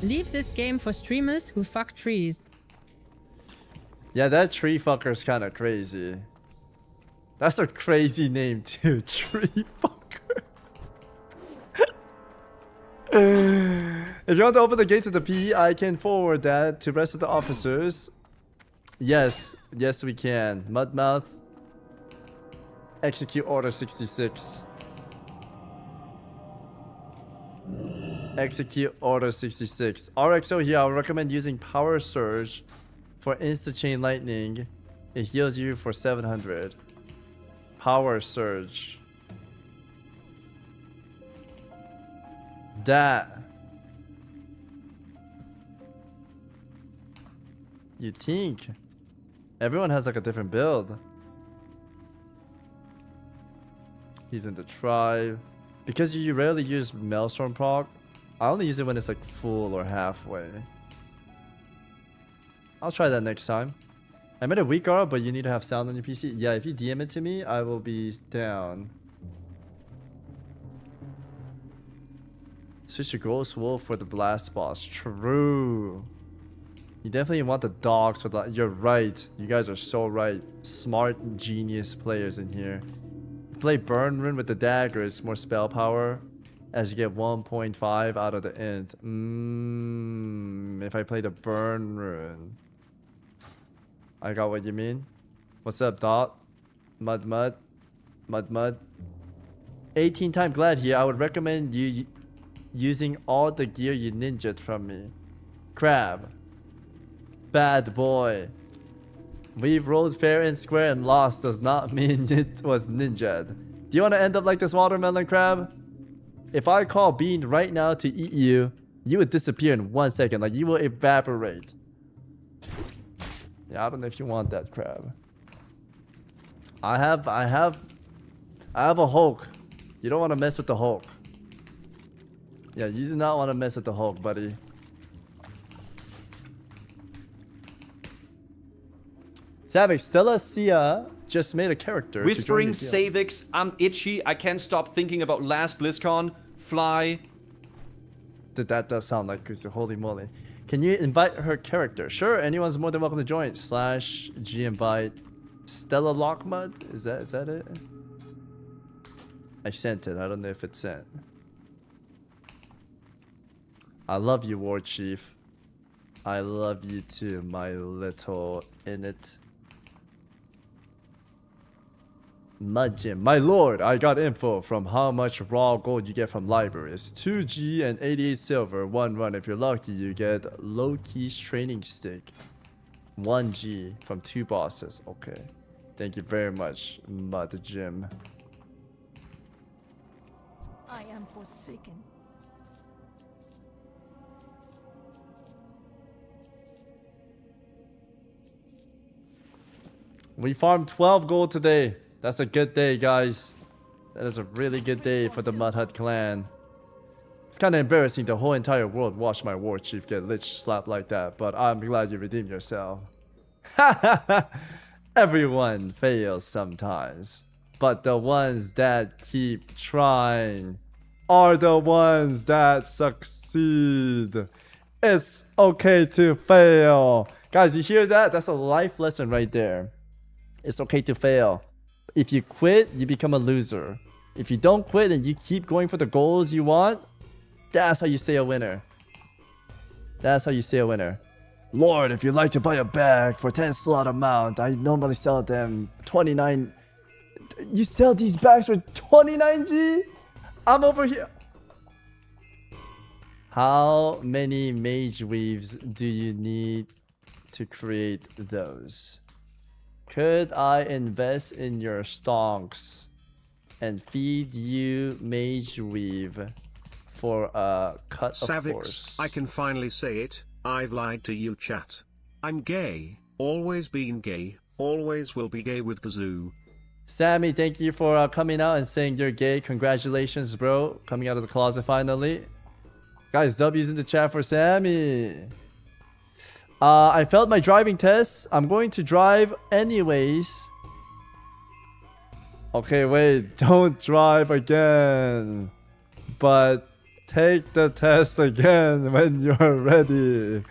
Leave this game for streamers who fuck trees. Yeah, that tree fucker's kind of crazy. That's a crazy name too. Tree fucker. If you want to open the gate to the PE, I can forward that to rest of the officers. Yes, yes we can. Mudmouth. Execute order 66. Execute order 66. RXO here, I would recommend using Power Surge for Insta Chain Lightning. It heals you for 700. Power Surge. That. You think? Everyone has like a different build. He's in the tribe. Because you rarely use Maelstrom proc, I only use it when it's like full or halfway. I'll try that next time. I made a weak aura, but you need to have sound on your PC. Yeah, if you DM it to me, I will be down. Switch to Ghost Wolf for the blast boss. True. You definitely want the dogs for the... You're right. You guys are so right. Smart, genius players in here. Play Burn Rune with the dagger. It's more spell power. As you get 1.5 out of the int. If I play the Burn Rune. I got what you mean. What's up, Dot? Mud. 18 time glad here. I would recommend you using all the gear you ninja'd from me. Crab. Bad boy. We've rolled fair and square and lost does not mean it was ninja'd. Do you want to end up like this watermelon crab? If I call Bean right now to eat you, you would disappear in 1 second. Like you will evaporate. Yeah, I don't know if you want that crab. I have a Hulk. You don't want to mess with the Hulk. Yeah, you do not want to mess with the Hulk, buddy. Savix, Stella Sia just made a character. Whispering Savix, I'm itchy. I can't stop thinking about last BlizzCon. Fly. That does sound like Kusu. Holy moly. Can you invite her character? Sure, anyone's more than welcome to join. /G invite Stella Lockmud. Is that it? I sent it. I don't know if it's sent. I love you, War Chief. I love you too, my little init. Mud Gym. My lord, I got info from how much raw gold you get from libraries. 2G and 88 silver. 1 run. If you're lucky, you get Loki's training stick. 1G from 2 bosses. Okay. Thank you very much, Mud Gym. I am forsaken. We farmed 12 gold today. That's a good day, guys. That is a really good day for the Mud Hut clan. It's kind of embarrassing the whole entire world watched my war chief get lich slapped like that, but I'm glad you redeemed yourself. Everyone fails sometimes, but the ones that keep trying are the ones that succeed. It's okay to fail. Guys, you hear that? That's a life lesson right there. It's okay to fail. If you quit, you become a loser. If you don't quit and you keep going for the goals you want, that's how you stay a winner. That's how you stay a winner. Lord, if you'd like to buy a bag for 10 slot amount, I normally sell them 29. You sell these bags for 29G? I'm over here. How many mage weaves do you need to create those? Could I invest in your stonks and feed you mage weave for a cut of Savix, course? I can finally say it. I've lied to you, chat. I'm gay. Always been gay. Always will be gay with the zoo. Sammy, thank you for coming out and saying you're gay. Congratulations, bro. Coming out of the closet finally. Guys, W's in the chat for Sammy. I failed my driving test. I'm going to drive anyways. Okay, wait. Don't drive again. But take the test again when you're ready.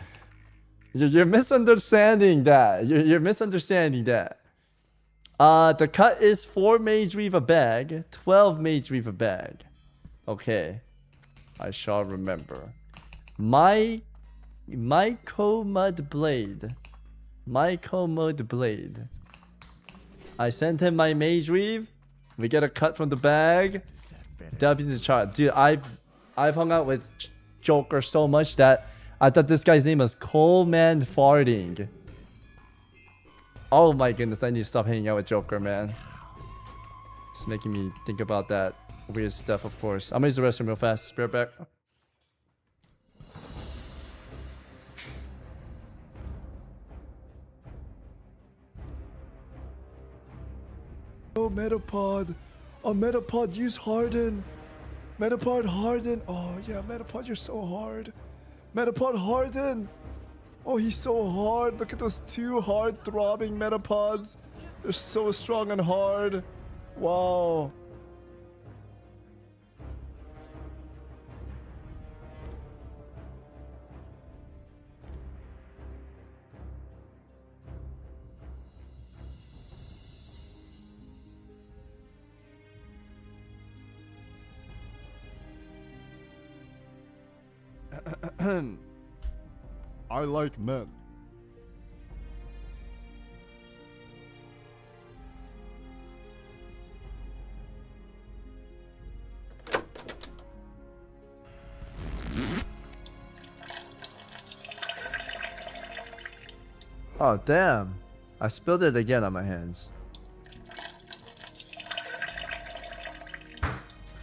You're misunderstanding that. You're misunderstanding that. The cut is 4 mage weave a bag, 12 mage weave a bag. Okay. I shall remember. My Mud Blade. Mud Blade. I sent him my mage weave. We get a cut from the bag. W's in the chart. Dude, I've hung out with Joker so much that I thought this guy's name was Coleman Farting. Oh my goodness, I need to stop hanging out with Joker, man. It's making me think about that weird stuff, of course. I'm gonna use the restroom real fast. Be right back. Oh, Metapod. Oh, Metapod, use Harden. Metapod, Harden. Oh, yeah, Metapod, you're so hard. Metapod, Harden. Oh, he's so hard. Look at those 2 hard throbbing Metapods. They're so strong and hard. Wow. I like men. Oh, damn. I spilled it again on my hands.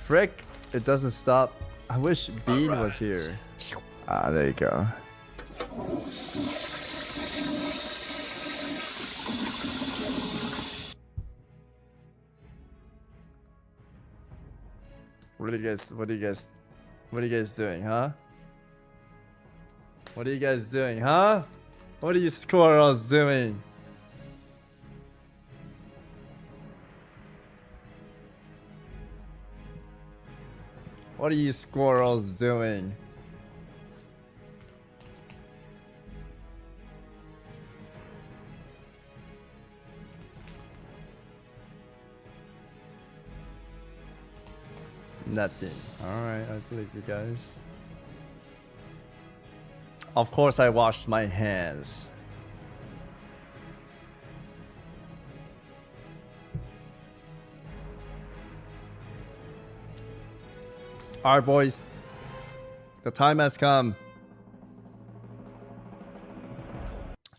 Frick, it doesn't stop. I wish Bean was here. Ah, there you go. What are you guys doing, huh? What are you guys doing, huh? What are you squirrels doing? What are you squirrels doing? Nothing. Alright, I believe you guys. Of course I washed my hands. Alright, boys. The time has come.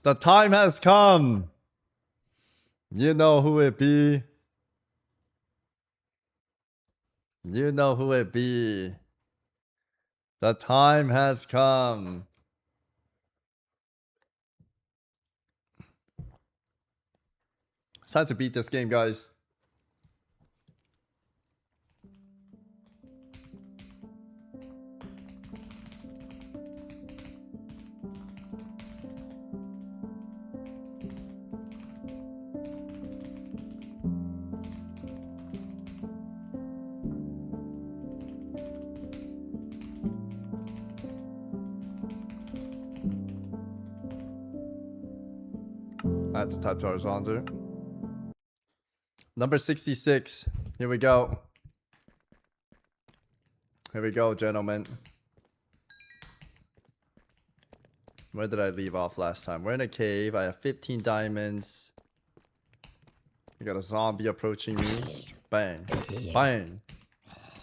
The time has come. You know who it be. You know who it be. The time has come. It's time to beat this game, guys. I had to type horizontal. Number 66. Here we go. Here we go, gentlemen. Where did I leave off last time? We're in a cave. I have 15 diamonds. We got a zombie approaching me. Bang. Bang.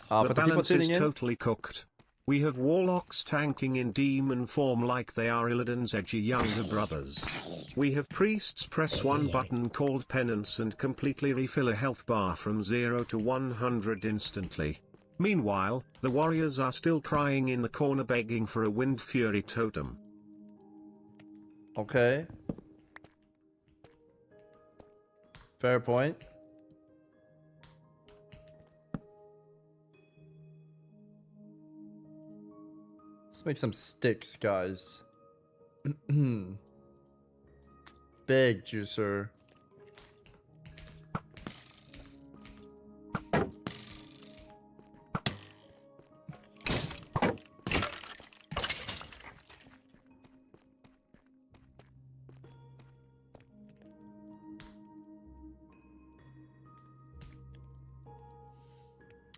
The for the people balance is tuning in, totally cooked. We have warlocks tanking in demon form like they are Illidan's edgy younger brothers. We have priests press one button called penance and completely refill a health bar from 0 to 100 instantly. Meanwhile, the warriors are still crying in the corner begging for a wind fury totem. Okay. Fair point. Let's make some sticks, guys. Big juicer.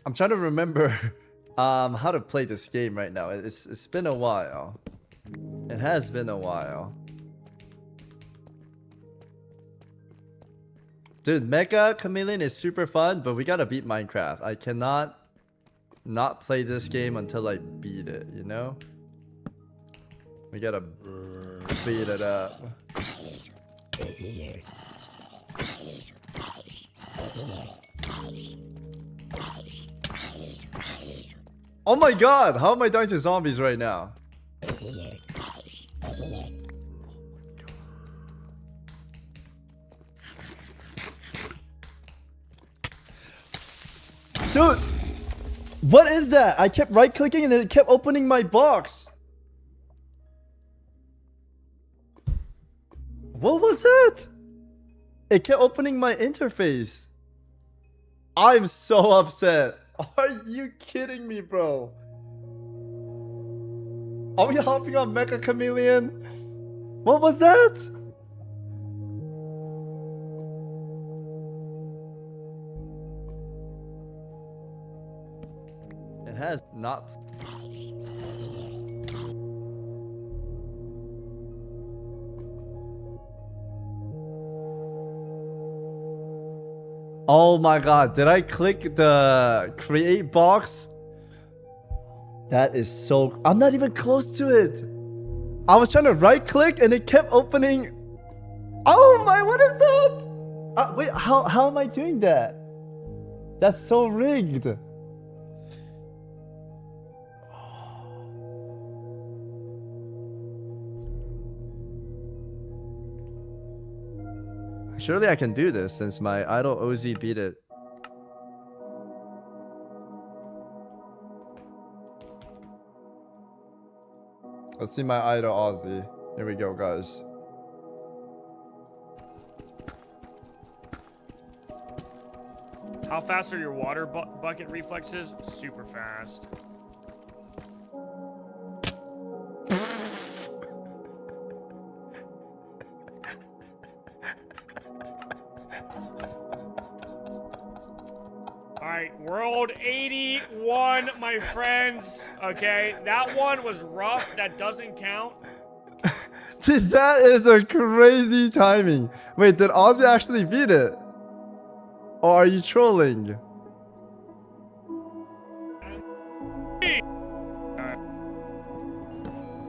I'm trying to remember how to play this game right now. It's been a while. It has been a while. Dude, Mecha Chameleon is super fun, but we gotta beat Minecraft. I cannot not play this game until I beat it, you know? We gotta beat it up. Oh my god, how am I dying to zombies right now? Dude, what is that? I kept right clicking and it kept opening my box. What was that? It kept opening my interface. I'm so upset. Are you kidding me, bro? Are we hopping on Mecha Chameleon? What was that? It has not. Oh my god, did I click the create box? That is so... I'm not even close to it. I was trying to right click and it kept opening... Oh my, what is that? Wait, how am I doing that? That's so rigged. Surely I can do this since my idol OZ beat it. Let's see my idol Ozzy. Here we go, guys. How fast are your water bucket reflexes? Super fast. Alright, World 81, my friends. Okay, that one was rough. That doesn't count. That is a crazy timing. Wait, did Ozzy actually beat it? Or are you trolling?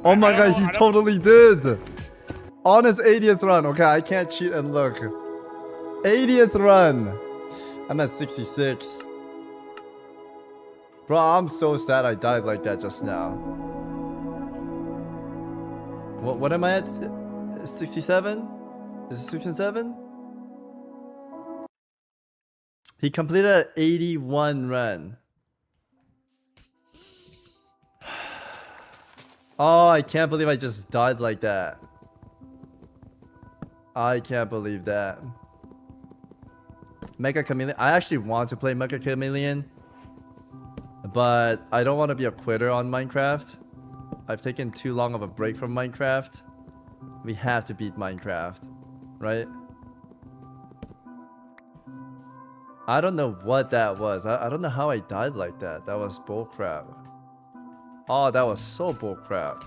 Oh my god, he totally did. On his 80th run. Okay, I can't cheat and look. 80th run. I'm at 66. Bro, I'm so sad I died like that just now. What am I at? 67? Is it 67? He completed an 81 run. Oh, I can't believe I just died like that. I can't believe that. Mega Chameleon. I actually want to play Mega Chameleon, but I don't want to be a quitter on Minecraft. I've taken too long of a break from Minecraft. We have to beat Minecraft, right? I don't know what that was. I don't know how I died like that. That was bullcrap. Oh, that was so bullcrap.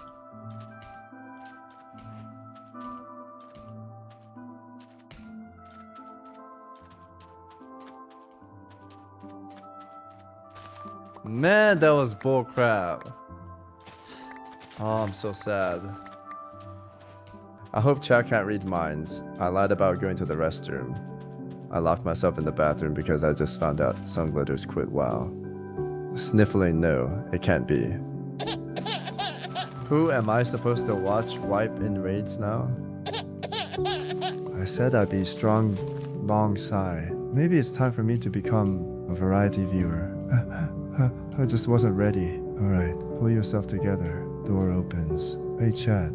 Man, that was bullcrap. Oh, I'm so sad. I hope chat can't read minds. I lied about going to the restroom. I locked myself in the bathroom because I just found out some glitters quit WoW. Sniffling, no, it can't be. Who am I supposed to watch wipe in raids now? I said I'd be strong, long sigh. Maybe it's time for me to become a variety viewer. I just wasn't ready. Alright, pull yourself together. Door opens. Hey chat,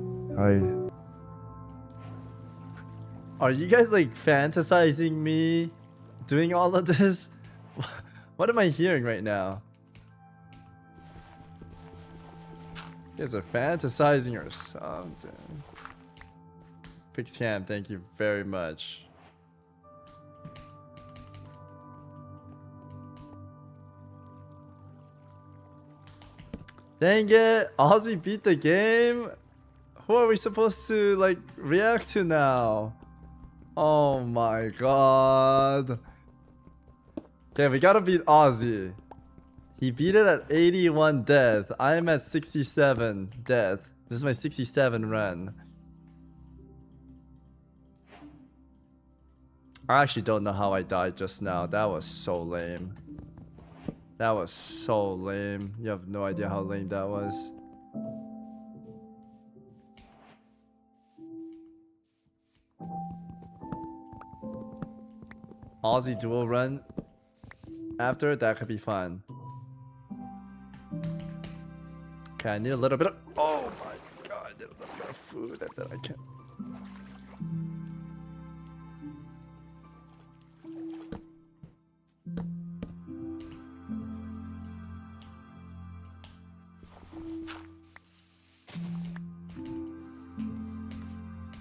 Are you guys like fantasizing me doing all of this? What am I hearing right now? You guys are fantasizing or something. Pixcam, thank you very much. Dang it, Aussie beat the game? Who are we supposed to like react to now? Oh my god. Okay, we gotta beat Aussie. He beat it at 81 death. I am at 67 death. This is my 67 run. I actually don't know how I died just now. That was so lame. That was so lame. You have no idea how lame that was. Aussie dual run. After that could be fun. Okay, I need a little bit of... Oh my god, I need a little bit of food and then I can't...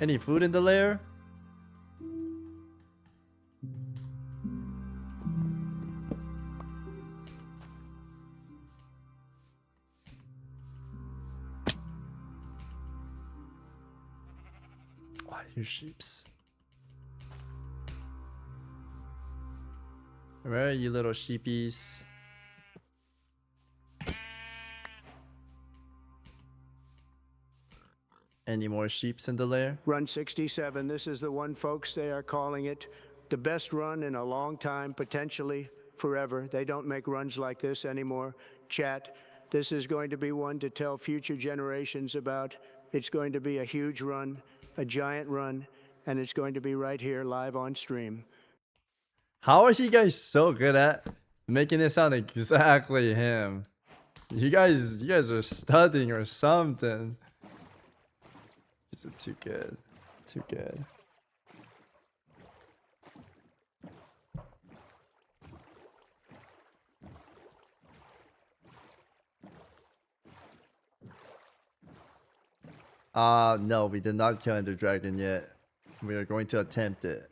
Any food in the lair? Oh, I hear sheeps. Where are you little sheepies? Any more sheeps in the lair? Run 67, this is the one, folks. They are calling it the best run in a long time, potentially forever. They don't make runs like this anymore. Chat, this is going to be one to tell future generations about. It's going to be a huge run, a giant run, and it's going to be right here live on stream. How are you guys so good at making it sound exactly him? You guys are studying or something. This is too good. Too good. No, we did not kill Ender Dragon yet. We are going to attempt it.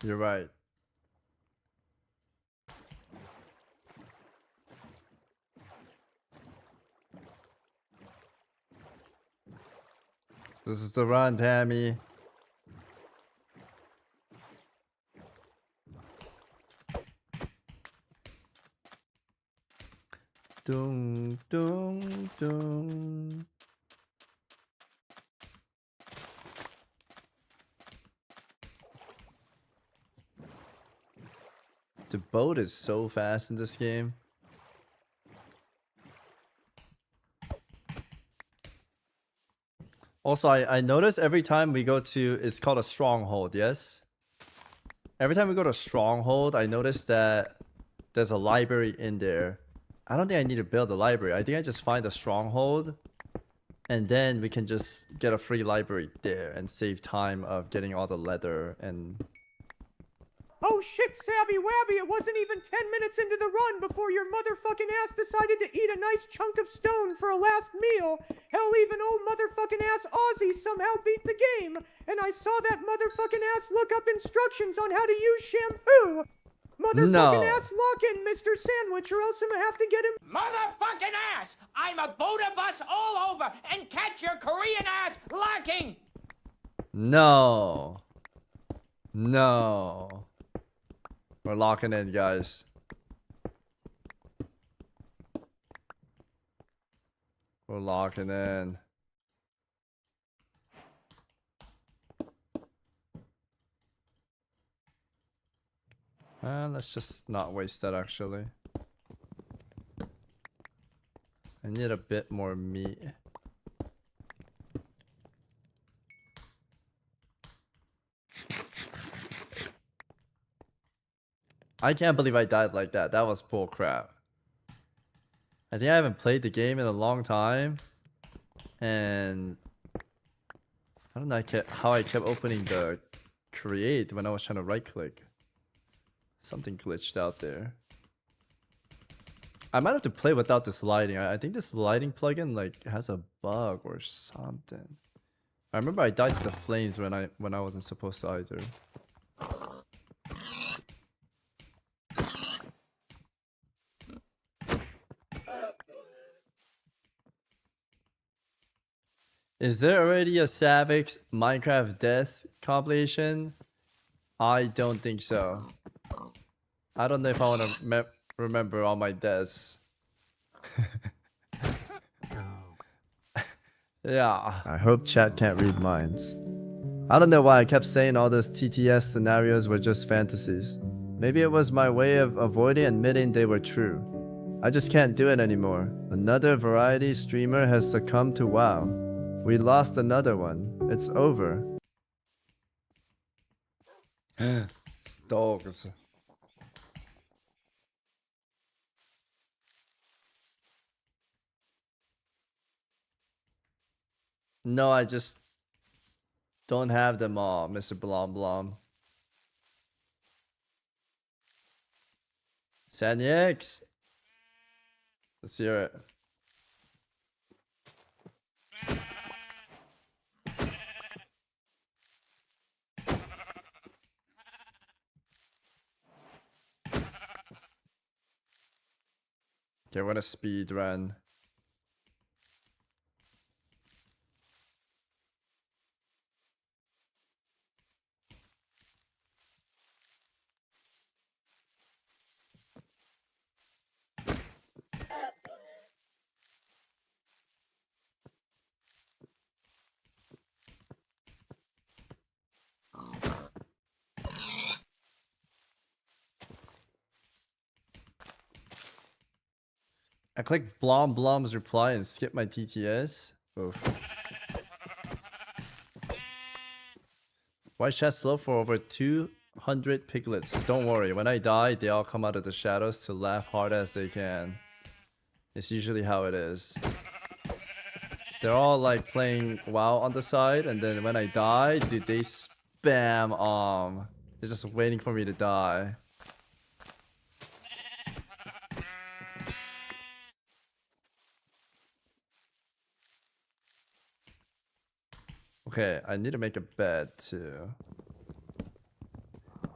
You're right. This is the run, Tammy. Dum, dum, dum. The boat is so fast in this game. Also, I notice every time we go to, it's called a stronghold, yes? Every time we go to stronghold, I notice that there's a library in there. I don't think I need to build a library. I think I just find a stronghold, and then we can just get a free library there and save time of getting all the leather and... Oh shit, Sabby Wabby, it wasn't even 10 minutes into the run before your motherfucking ass decided to eat a nice chunk of stone for a last meal. Hell, even old motherfucking ass Ozzy somehow beat the game. And I saw that motherfucking ass look up instructions on how to use shampoo. Motherfucking ass lock in, Mr. Sandwich, or else I'm gonna have to get him. Motherfucking ass! I'm a Buddha bus all over and catch your Korean ass locking! No. No. We're locking in, guys. We're locking in. Let's just not waste that, actually. I need a bit more meat. I can't believe I died like that. That was bull crap. I think I haven't played the game in a long time. And I don't know how I kept opening the create when I was trying to right click. Something glitched out there. I might have to play without this lighting. I think this lighting plugin like has a bug or something. I remember I died to the flames when I wasn't supposed to either. Is there already a Savix Minecraft Death compilation? I don't think so. I don't know if I want to remember all my deaths. Yeah, I hope chat can't read minds. I don't know why I kept saying all those TTS scenarios were just fantasies. Maybe it was my way of avoiding admitting they were true. I just can't do it anymore. Another variety streamer has succumbed to WoW. We lost another one. It's over. Dogs. No, I just don't have them all, Mr. Blom Blom. Sanix. Let's hear it. Okay, we're gonna speed run. I clicked Blom Blom's reply and skipped my TTS. Oof. Why chat slow for over 200 piglets? Don't worry, when I die, they all come out of the shadows to laugh hard as they can. It's usually how it is. They're all like playing WoW on the side, and then when I die, dude, they spam they're just waiting for me to die. Okay, I need to make a bed too.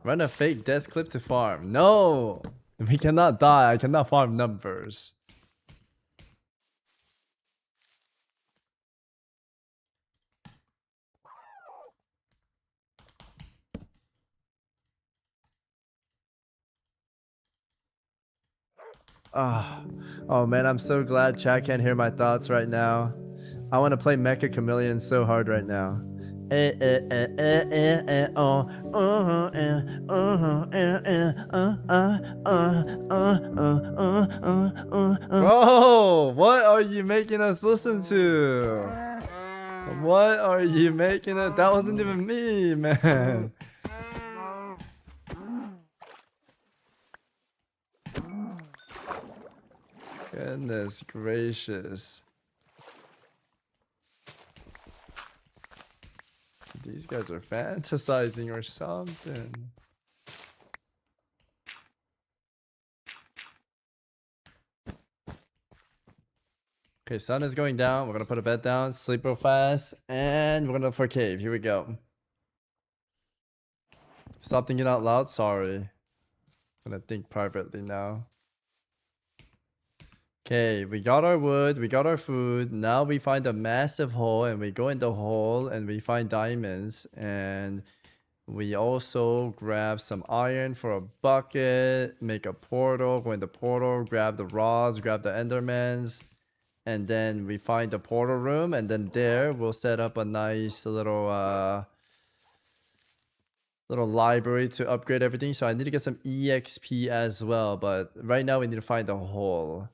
Run a fake death clip to farm. No! We cannot die. I cannot farm numbers. Oh man, I'm so glad chat can't hear my thoughts right now. I want to play Mecha Chameleon so hard right now. Bro, what are you making us listen to? What are you making us? That wasn't even me, man. Goodness gracious. These guys are fantasizing or something. Okay, sun is going down. We're gonna put a bed down, sleep real fast, and we're gonna look for a cave. Here we go. Stop thinking out loud. Sorry. I'm gonna think privately now. Okay, we got our wood, we got our food. Now we find a massive hole and we go in the hole and we find diamonds. And we also grab some iron for a bucket, make a portal, go in the portal, grab the rods, grab the endermans. And then we find the portal room, and then there we'll set up a nice little library to upgrade everything. So I need to get some EXP as well, but right now we need to find the hole.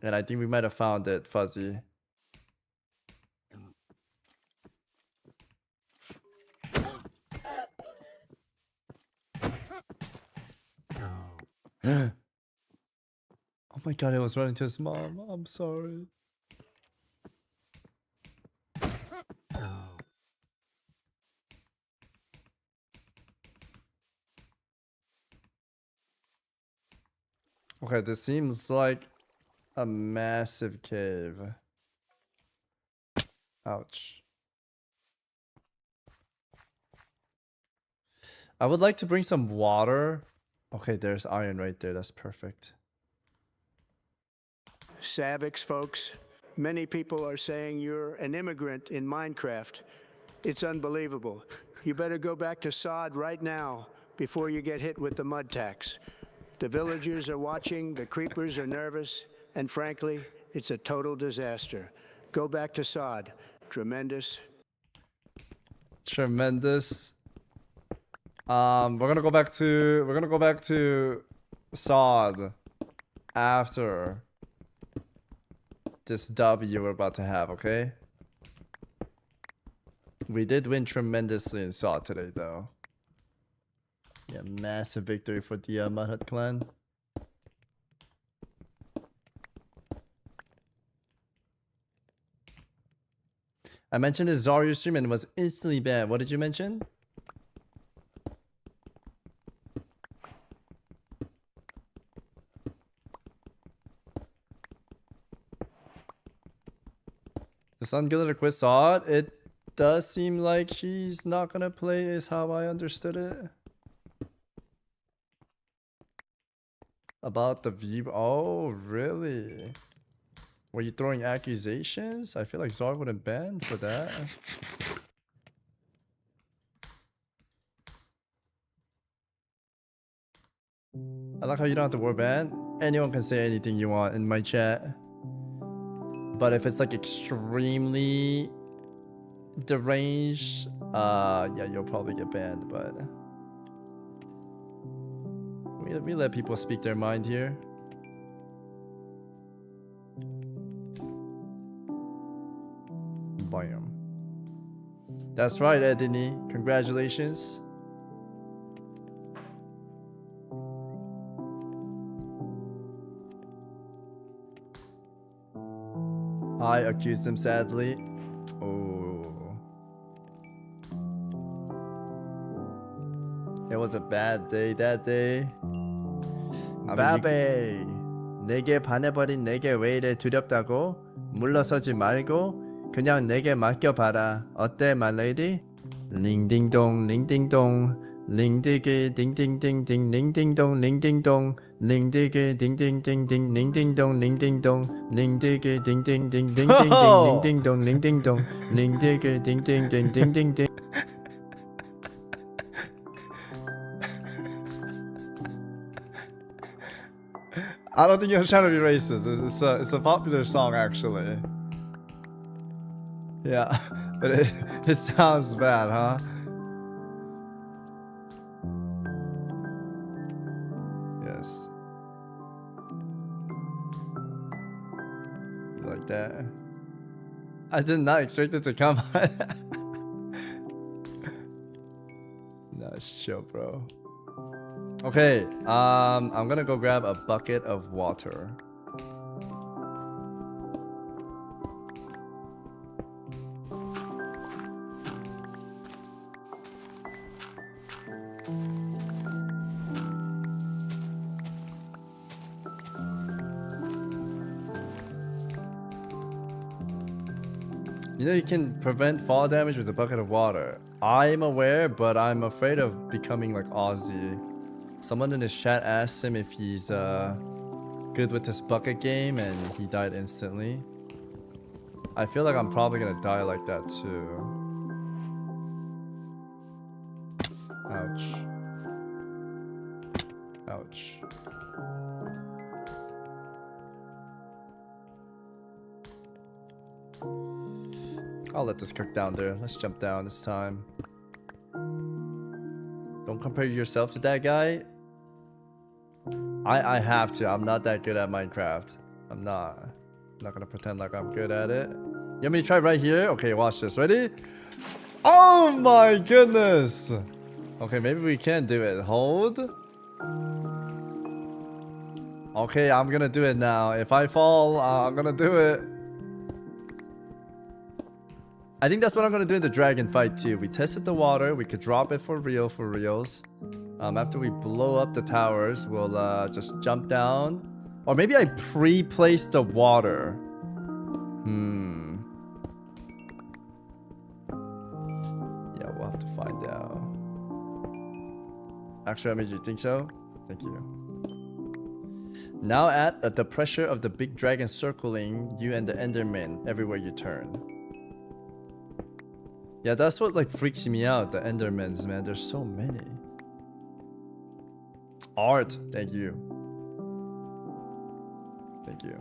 And I think we might have found it, Fuzzy. Oh my god, I was running to his mom. I'm sorry. Okay, this seems like a massive cave. Ouch. I would like to bring some water. Okay, there's iron right there. That's perfect. Savix, folks, many people are saying you're an immigrant in Minecraft. It's unbelievable. You better go back to Sod right now before you get hit with the mud tax. The villagers are watching, the creepers are nervous, and frankly, it's a total disaster. Go back to Sod. Tremendous. Tremendous. We're gonna go back to Sod after this W we're about to have, okay? We did win tremendously in Sod today, though. Yeah, massive victory for the Mud Hut clan. I mentioned this Zarya stream and was instantly banned. What did you mention? The Sun Giller quit Sod. It does seem like she's not gonna play, is how I understood it. About the view. Oh, really? Were you throwing accusations? I feel like Zar wouldn't ban for that. I like how you don't have to war ban. Anyone can say anything you want in my chat. But if it's like extremely deranged, yeah, you'll probably get banned, but we let people speak their mind here. Bam. That's right, Edini. Congratulations. I accused him sadly. Oh. It was a bad day that day. 바베. 내게 반해버린 내게 왜 이래 두렵다고? 물러서지 말고 그냥 내게 맡겨봐라. 어때 말레이디? 링딩동 링딩동 링디기 딩딩딩딩 링딩동 링딩동 링디기 딩딩딩딩 링딩동 링딩동 링디기 딩딩딩 링딩딩 링딩동 링딩동 링디기 딩딩딩 딩딩딩. I don't think you're trying to be racist. It's a popular song actually. Yeah, but it sounds bad, huh? Yes. You like that? I did not expect it to come. Nice chill, bro. Okay, I'm gonna go grab a bucket of water. You know you can prevent fall damage with a bucket of water. I'm aware, but I'm afraid of becoming like Ozzy. Someone in his chat asked him if he's good with this bucket game, and he died instantly. I feel like I'm probably gonna die like that too. Ouch. Ouch. I'll let this cook down there. Let's jump down this time. Don't compare yourself to that guy. I have to. I'm not that good at Minecraft. I'm not gonna pretend like I'm good at it. You want me to try right here? Okay, watch this. Ready? Oh my goodness. Okay, maybe we can do it. Hold. Okay, I'm gonna do it now. If I fall, I'm gonna do it. I think that's what I'm gonna do in the dragon fight too. We tested the water. We could drop it for reals. After we blow up the towers, we'll just jump down. Or maybe I pre-place the water. Yeah, we'll have to find out. Actually, I made you think so? Thank you. Now at the pressure of the big dragon circling you and the Enderman everywhere you turn. Yeah, that's what like freaks me out, the Endermans, man. There's so many. Art, thank you. Thank you.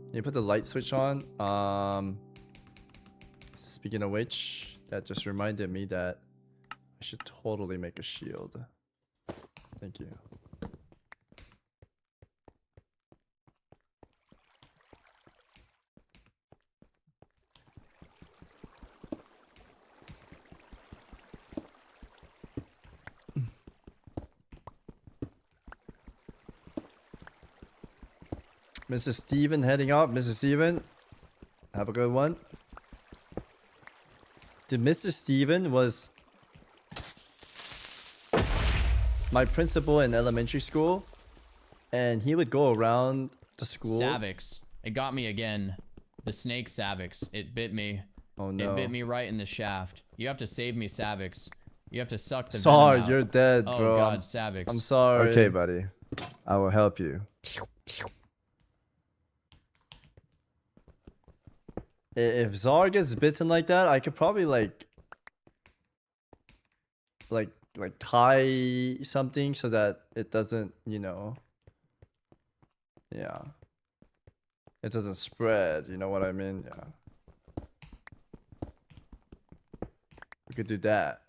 Can you put the light switch on? Speaking of which, that just reminded me that I should totally make a shield. Thank you. Mr. Steven heading up. Mr. Steven, have a good one. Dude, Mr. Steven was my principal in elementary school, and he would go around the school. Savix. It got me again. The snake Savix. It bit me. Oh no. It bit me right in the shaft. You have to save me, Savix. You have to suck the Sorry, venom out. you're dead, Oh bro. God, Savix. I'm sorry. Okay, buddy. I will help you. If Zar gets bitten like that, I could probably like tie something so that it doesn't, you know. Yeah. It doesn't spread, you know what I mean? Yeah. We could do that.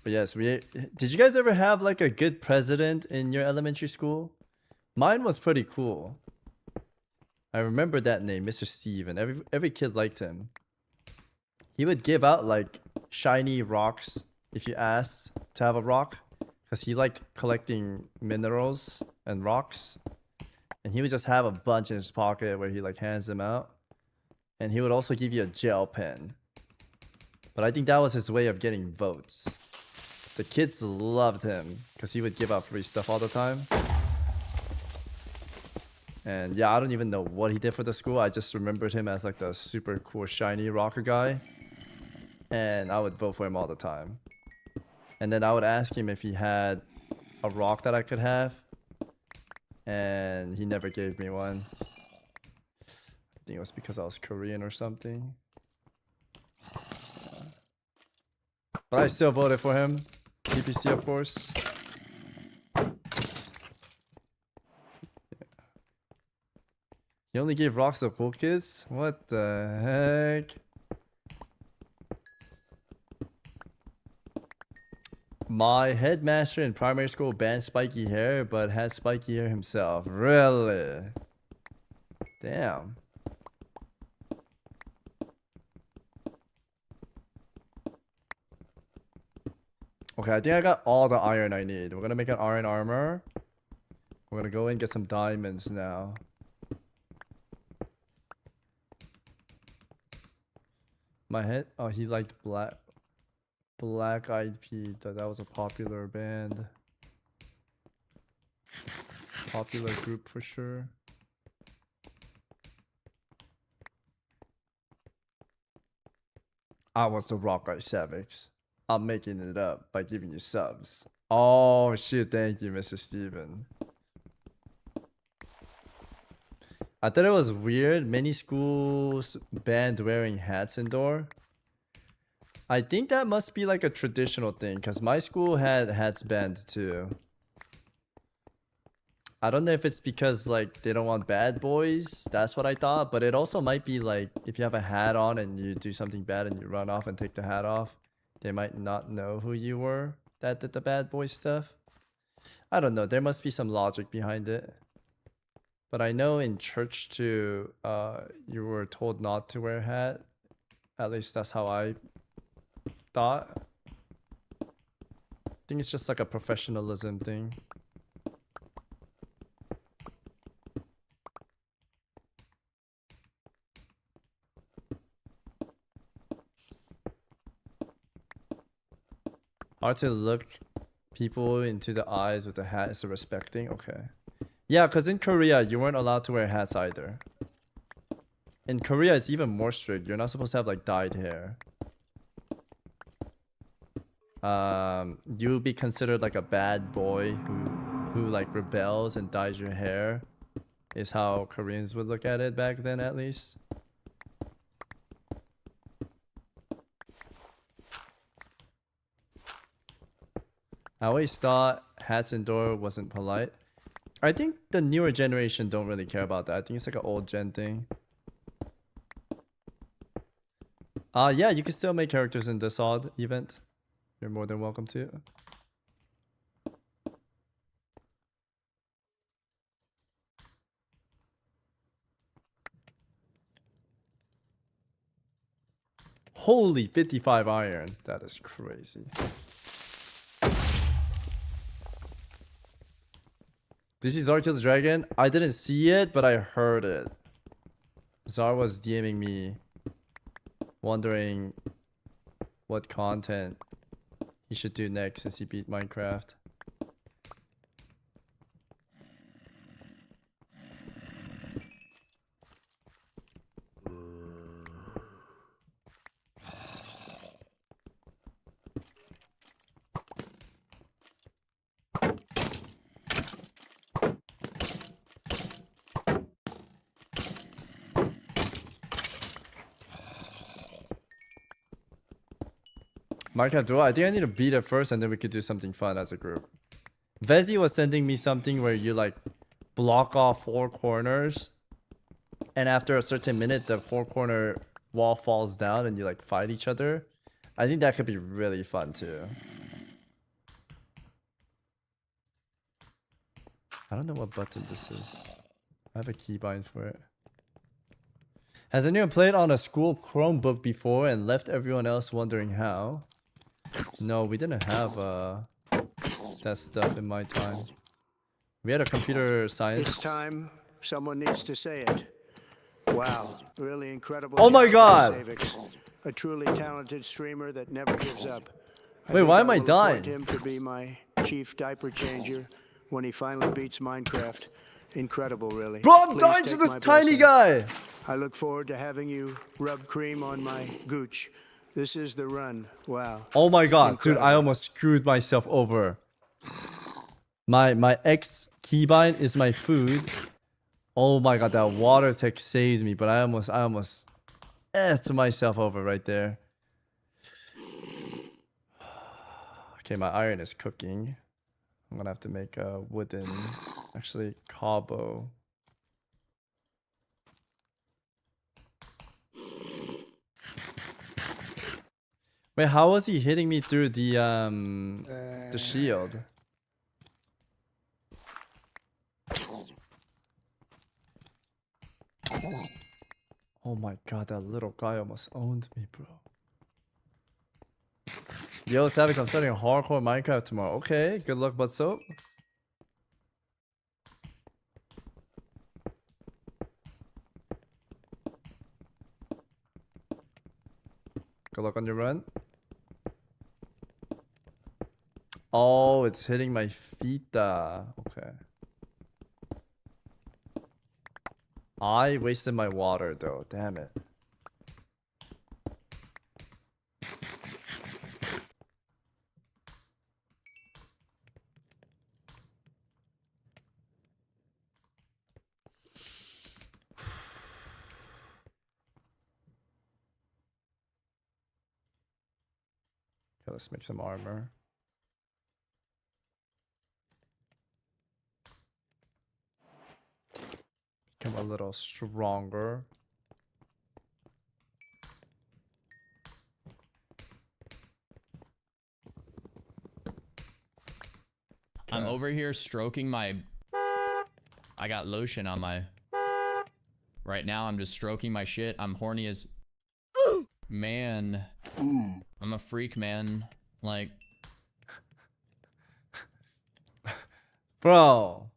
But yes, did you guys ever have like a good president in your elementary school? Mine was pretty cool. I remember that name, Mr. Steve, and every kid liked him. He would give out like shiny rocks if you asked to have a rock, because he liked collecting minerals and rocks. And he would just have a bunch in his pocket where he like hands them out. And he would also give you a gel pen. But I think that was his way of getting votes. The kids loved him because he would give out free stuff all the time. And yeah, I don't even know what he did for the school. I just remembered him as like the super cool shiny rocker guy. And I would vote for him all the time. And then I would ask him if he had a rock that I could have. And he never gave me one. I think it was because I was Korean or something. Yeah. But I still voted for him. PPC, of course. You only gave rocks to cool kids? What the heck? My headmaster in primary school banned spiky hair, but had spiky hair himself. Really? Damn. Okay, I think I got all the iron I need. We're gonna make an iron armor. We're gonna go and get some diamonds now. My head? Oh, he liked Black Eyed Peas. That was a popular band. Popular group for sure. I was the rock guy Savix. I'm making it up by giving you subs. Oh shit, thank you, Mr. Steven. I thought it was weird. Many schools banned wearing hats indoor. I think that must be like a traditional thing because my school had hats banned too. I don't know if it's because like they don't want bad boys. That's what I thought. But it also might be like if you have a hat on and you do something bad and you run off and take the hat off, they might not know who you were that did the bad boy stuff. I don't know. There must be some logic behind it. But I know in church too, you were told not to wear a hat. At least that's how I thought. I think it's just like a professionalism thing. Hard to look people into the eyes with a hat is a respect thing. Okay. Yeah, because in Korea, you weren't allowed to wear hats either. In Korea, it's even more strict. You're not supposed to have like dyed hair. You'll be considered like a bad boy who like rebels and dyes your hair. Is how Koreans would look at it back then, at least. I always thought hats indoor wasn't polite. I think the newer generation don't really care about that. I think it's like an old gen thing. Yeah, you can still make characters in this odd event. You're more than welcome to. Holy 55 iron. That is crazy. This is Zar Kills Dragon. I didn't see it, but I heard it. Zar was DMing me, wondering what content he should do next since he beat Minecraft. Minecraft duel. I think I need to beat it first and then we could do something fun as a group. Vezi was sending me something where you like block off 4 corners and after a certain minute the 4 corner wall falls down and you like fight each other. I think that could be really fun too. I don't know what button this is. I have a keybind for it. Has anyone played on a school Chromebook before and left everyone else wondering how? No, we didn't have that stuff in my time. We had a computer science. This time, someone needs to say it. Wow, really incredible. Oh my god! Savix, a truly talented streamer that never gives up. Wait, why am I dying? I him to be my chief diaper changer when he finally beats Minecraft. Incredible, really. Bro, I'm dying to this tiny guy! I look forward to having you rub cream on my gooch. This is the run. Wow. Oh my god, dude, I almost screwed myself over. My X keybind is my food. Oh my god, that water tech saves me, but I almost effed myself over right there. Okay, my iron is cooking. I'm gonna have to make a wooden, actually, Cabo. Wait, how was he hitting me through the shield? Oh my god, that little guy almost owned me, bro. Yo, Savix, I'm starting a hardcore Minecraft tomorrow. Okay, good luck, but so. Good luck on your run. Oh, it's hitting my feet. Okay. I wasted my water though. Damn it. Okay, let's make some armor. Become a little stronger. I'm over here stroking my... I got lotion on my... Right now, I'm just stroking my shit. I'm horny as... Man. I'm a freak, man. Like... Bro.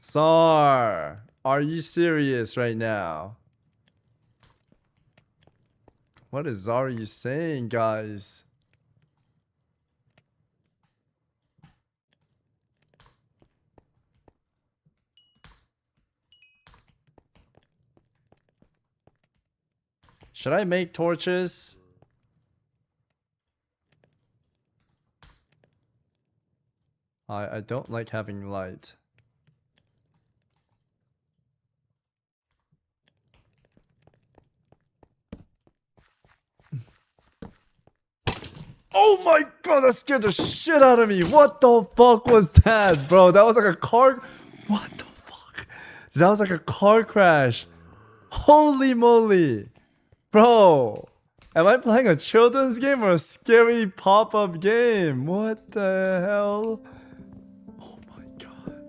Sar, are you serious right now? What is Zari saying, guys? Should I make torches? I don't like having light. Oh my god, that scared the shit out of me. What the fuck was that, bro? That was like a car... What the fuck? That was like a car crash. Holy moly. Bro. Am I playing a children's game or a scary pop-up game? What the hell? Oh my god.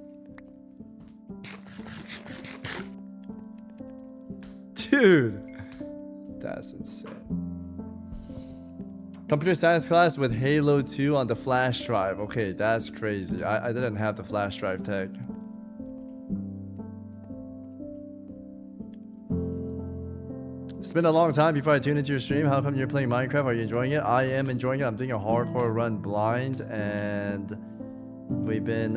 Dude. That's insane. Computer science class with Halo 2 on the flash drive. Okay, that's crazy. I didn't have the flash drive tech. It's been a long time before I tuned into your stream. How come you're playing Minecraft? Are you enjoying it? I am enjoying it. I'm doing a hardcore run blind, and we've been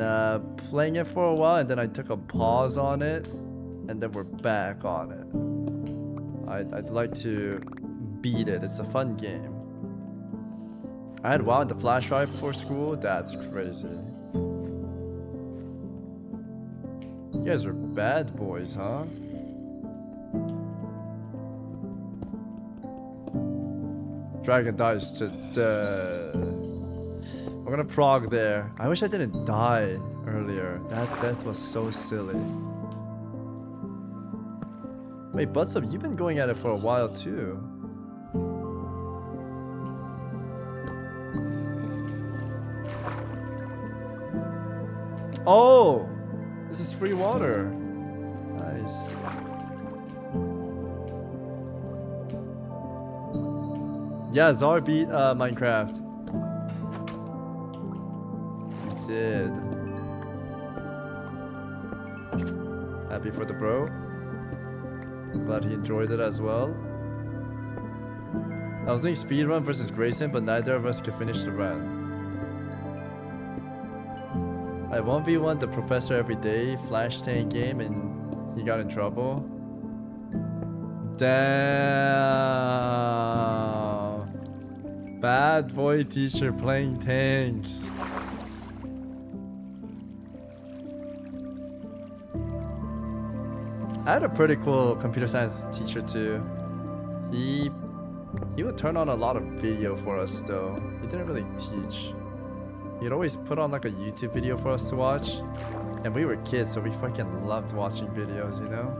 playing it for a while, and then I took a pause on it, and then we're back on it. I'd like to beat it. It's a fun game. I had WoW on the flash drive before school. That's crazy. You guys are bad boys, huh? Dragon dies to we're gonna prog there. I wish I didn't die earlier. That was so silly. Wait, Butsup, you've been going at it for a while too. Oh! This is free water. Nice. Yeah, Zar beat Minecraft. He did. Happy for the bro. Glad he enjoyed it as well. I was doing speedrun versus Grayson, but neither of us could finish the run. I 1v1 the professor every day, flash tank game, and he got in trouble. Damn. Bad boy teacher playing tanks. I had a pretty cool computer science teacher too. He would turn on a lot of video for us though. He didn't really teach. He'd always put on like a YouTube video for us to watch. And we were kids, so we fucking loved watching videos, you know?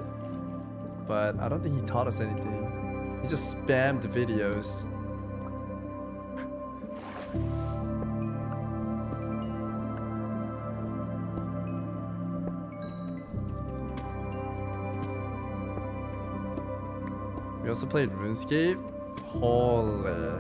but I don't think he taught us anything. He just spammed videos. We also played RuneScape. Holy.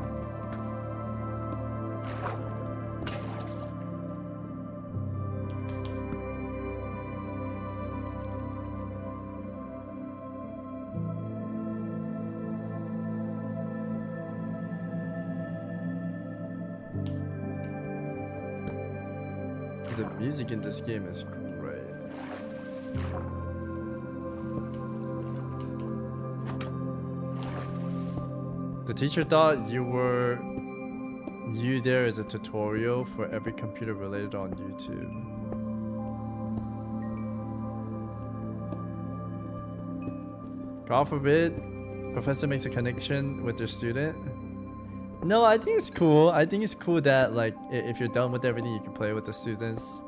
The music in this game is great. The teacher thought you there is a tutorial for every computer related on YouTube. God forbid, professor makes a connection with their student. No, I think it's cool. I think it's cool that like if you're done with everything, you can play with the students.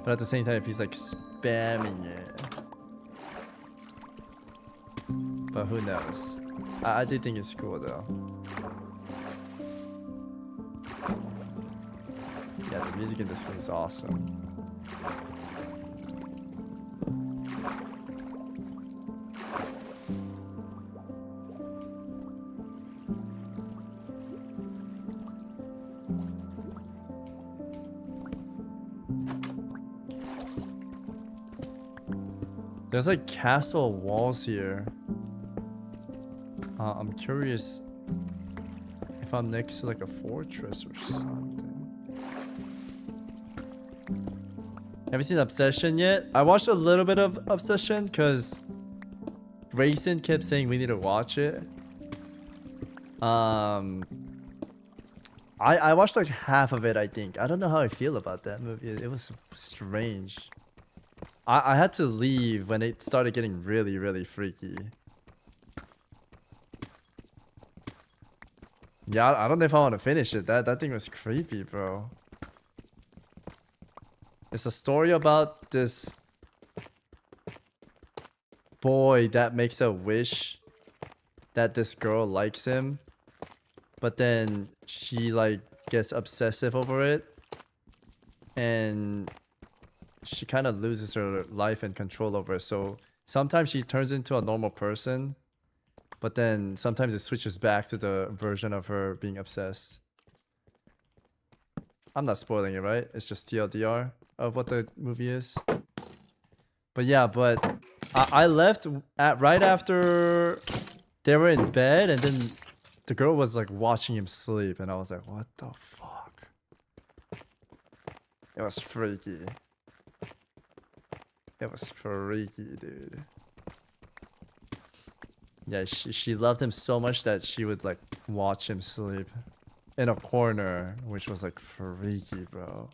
But at the same time, if he's like spamming it, but who knows? I do think it's cool though. Yeah, the music in this game is awesome. There's like castle walls here. I'm curious if I'm next to like a fortress or something. Have you seen Obsession yet? I watched a little bit of Obsession because Grayson kept saying we need to watch it. I watched like half of it, I think. I don't know how I feel about that movie. It was strange. I had to leave when it started getting really, really freaky. Yeah, I don't know if I want to finish it. That thing was creepy, bro. It's a story about this boy that makes a wish that this girl likes him, but then she like gets obsessive over it, and she kind of loses her life and control over it. So sometimes she turns into a normal person, but then sometimes it switches back to the version of her being obsessed. I'm not spoiling it, right? It's just TLDR of what the movie is. But yeah, but I left right after they were in bed, and then the girl was like watching him sleep, and I was like, what the fuck? It was freaky. It was freaky, dude. Yeah, she loved him so much that she would like watch him sleep in a corner, which was like freaky, bro.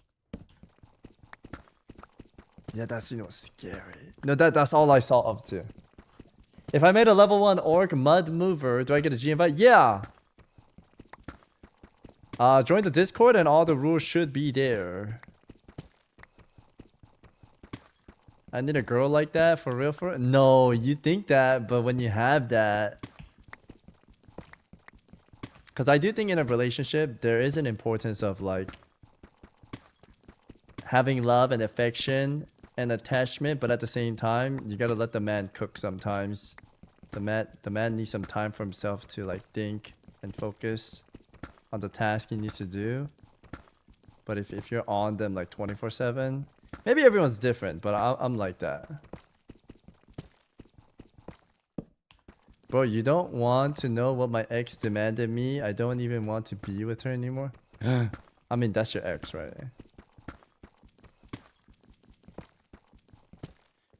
Yeah, that scene was scary. No, that's all I saw up to. If I made a level 1 orc mud mover, do I get a G invite? Yeah. Join the Discord and all the rules should be there. I need a girl like that for real? No, you think that, but when you have that, because I do think in a relationship there is an importance of like having love and affection and attachment, but at the same time you gotta let the man cook sometimes. The man needs some time for himself to like think and focus on the task he needs to do. But if you're on them like 24/7, maybe everyone's different, but I'm like that. Bro, you don't want to know what my ex demanded me? I don't even want to be with her anymore. I mean, that's your ex, right?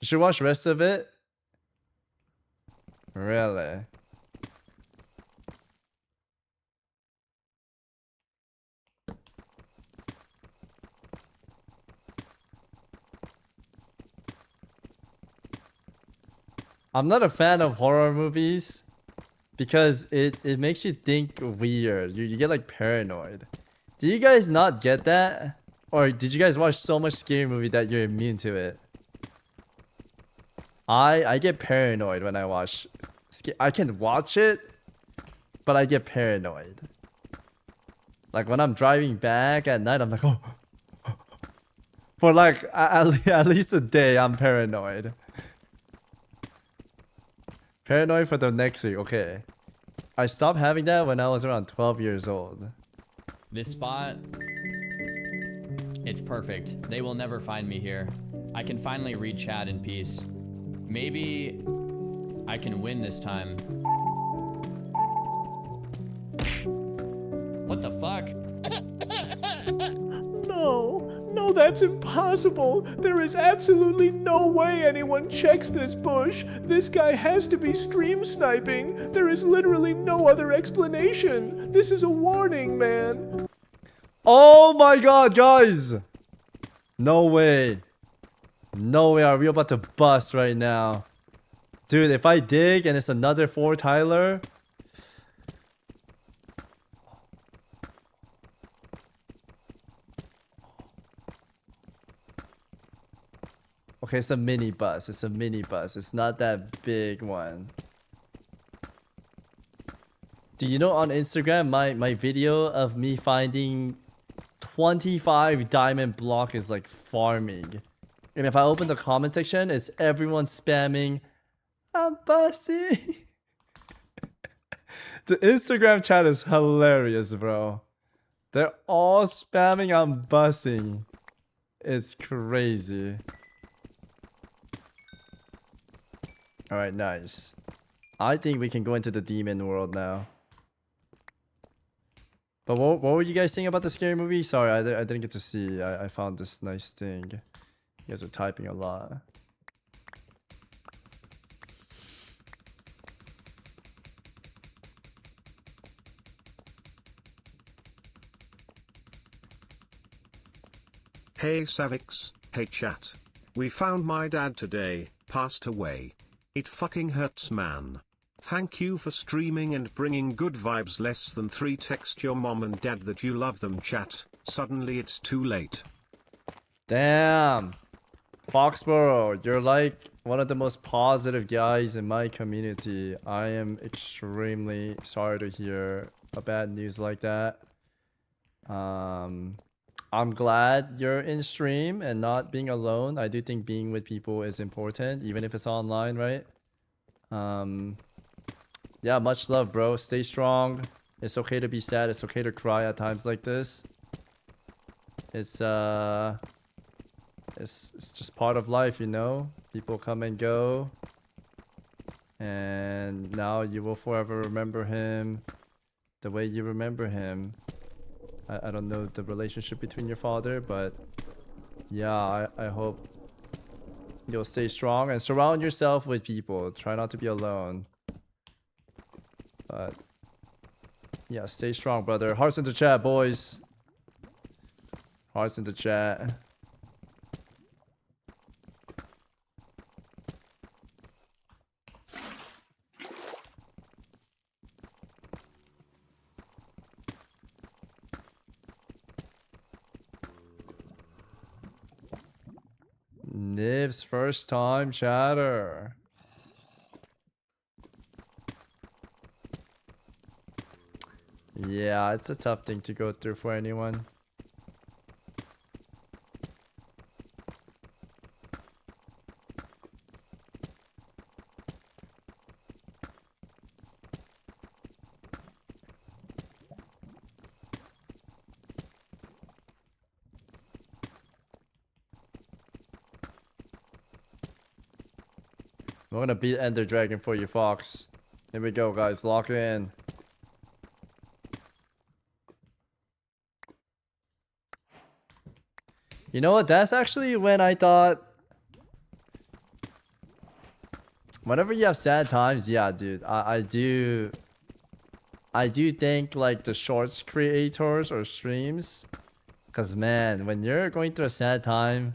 You should watch the rest of it. Really? I'm not a fan of horror movies because it makes you think weird. You get like paranoid. Do you guys not get that? Or did you guys watch so much scary movie that you're immune to it? I get paranoid when I watch. I can watch it, but I get paranoid. Like when I'm driving back at night, I'm like, oh. For like at least a day, I'm paranoid. Paranoid for the next week. Okay. I stopped having that when I was around 12 years old. This spot, it's perfect. They will never find me here. I can finally read chat in peace. Maybe I can win this time. What the fuck? No, that's impossible. There is absolutely no way anyone checks this bush. This guy has to be stream sniping. There is literally no other explanation. This is a warning, man. Oh my god, guys! No way. No way, are we about to bust right now? Dude, if I dig and it's another 4 Tyler... Okay, it's a mini bus. It's a mini bus. It's not that big one. Do you know on Instagram, my video of me finding 25 diamond block is like farming. And if I open the comment section, it's everyone spamming, I'm bussing. The Instagram chat is hilarious, bro. They're all spamming, I'm bussing. It's crazy. Alright, nice. I think we can go into the demon world now. But what were you guys saying about the scary movie? Sorry, I didn't get to see. I found this nice thing. You guys are typing a lot. Hey Savix, hey chat. We found my dad today, passed away. It fucking hurts, man. Thank you for streaming and bringing good vibes. Less than 3. Text your mom and dad that you love them, chat. Suddenly it's too late. Damn. Foxborough, you're like one of the most positive guys in my community. I am extremely sorry to hear a bad news like that. I'm glad you're in stream and not being alone. I do think being with people is important, even if it's online, right? Yeah, much love, bro. Stay strong. It's okay to be sad. It's okay to cry at times like this. It's just part of life, you know? People come and go. And now you will forever remember him the way you remember him. I don't know the relationship between your father, but yeah, I hope you'll stay strong and surround yourself with people. Try not to be alone. But yeah, stay strong, brother. Hearts in the chat, boys. Hearts in the chat. Niv's first time chatter. Yeah, it's a tough thing to go through for anyone. I'm gonna beat Ender Dragon for you, Fox. Here we go, guys. Lock in. You know what? That's actually when I thought... Whenever you have sad times, yeah, dude. I do think like the shorts creators or streams. Because man, when you're going through a sad time,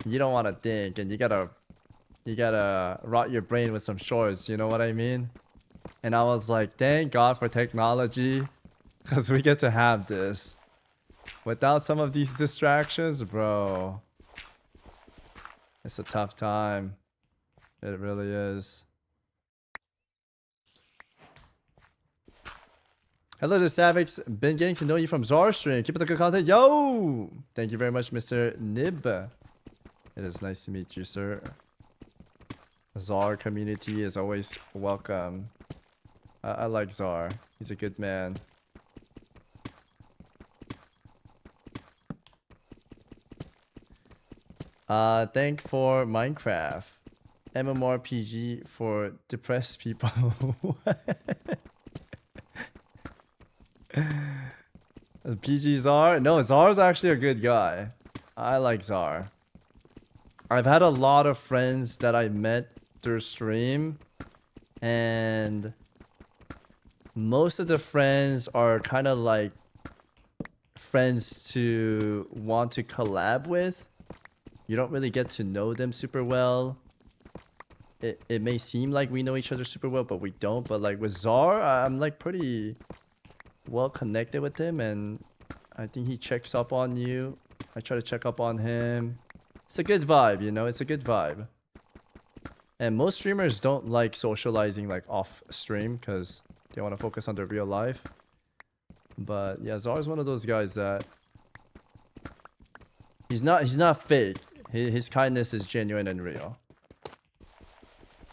you don't want to think and you gotta rot your brain with some shorts, you know what I mean? And I was like, thank God for technology, because we get to have this. Without some of these distractions, bro, it's a tough time. It really is. Hello to Savix. Been getting to know you from Zar stream. Keep up the good content. Yo! Thank you very much, Mr. Nib. It is nice to meet you, sir. Zar community is always welcome. I like Zar. He's a good man. Thank for Minecraft. MMORPG for depressed people. PG Zar? No, Zar's actually a good guy. I like Zar. I've had a lot of friends that I met through stream, and most of the friends are kind of like friends to want to collab with. You don't really get to know them super well. It may seem like we know each other super well, but we don't. But like with Zar, I'm like pretty well connected with him, and I think he checks up on you. I try to check up on him. It's a good vibe, you know? It's a good vibe. And most streamers don't like socializing like off stream because they want to focus on their real life. But yeah, Zar's one of those guys that he's not fake. His kindness is genuine and real.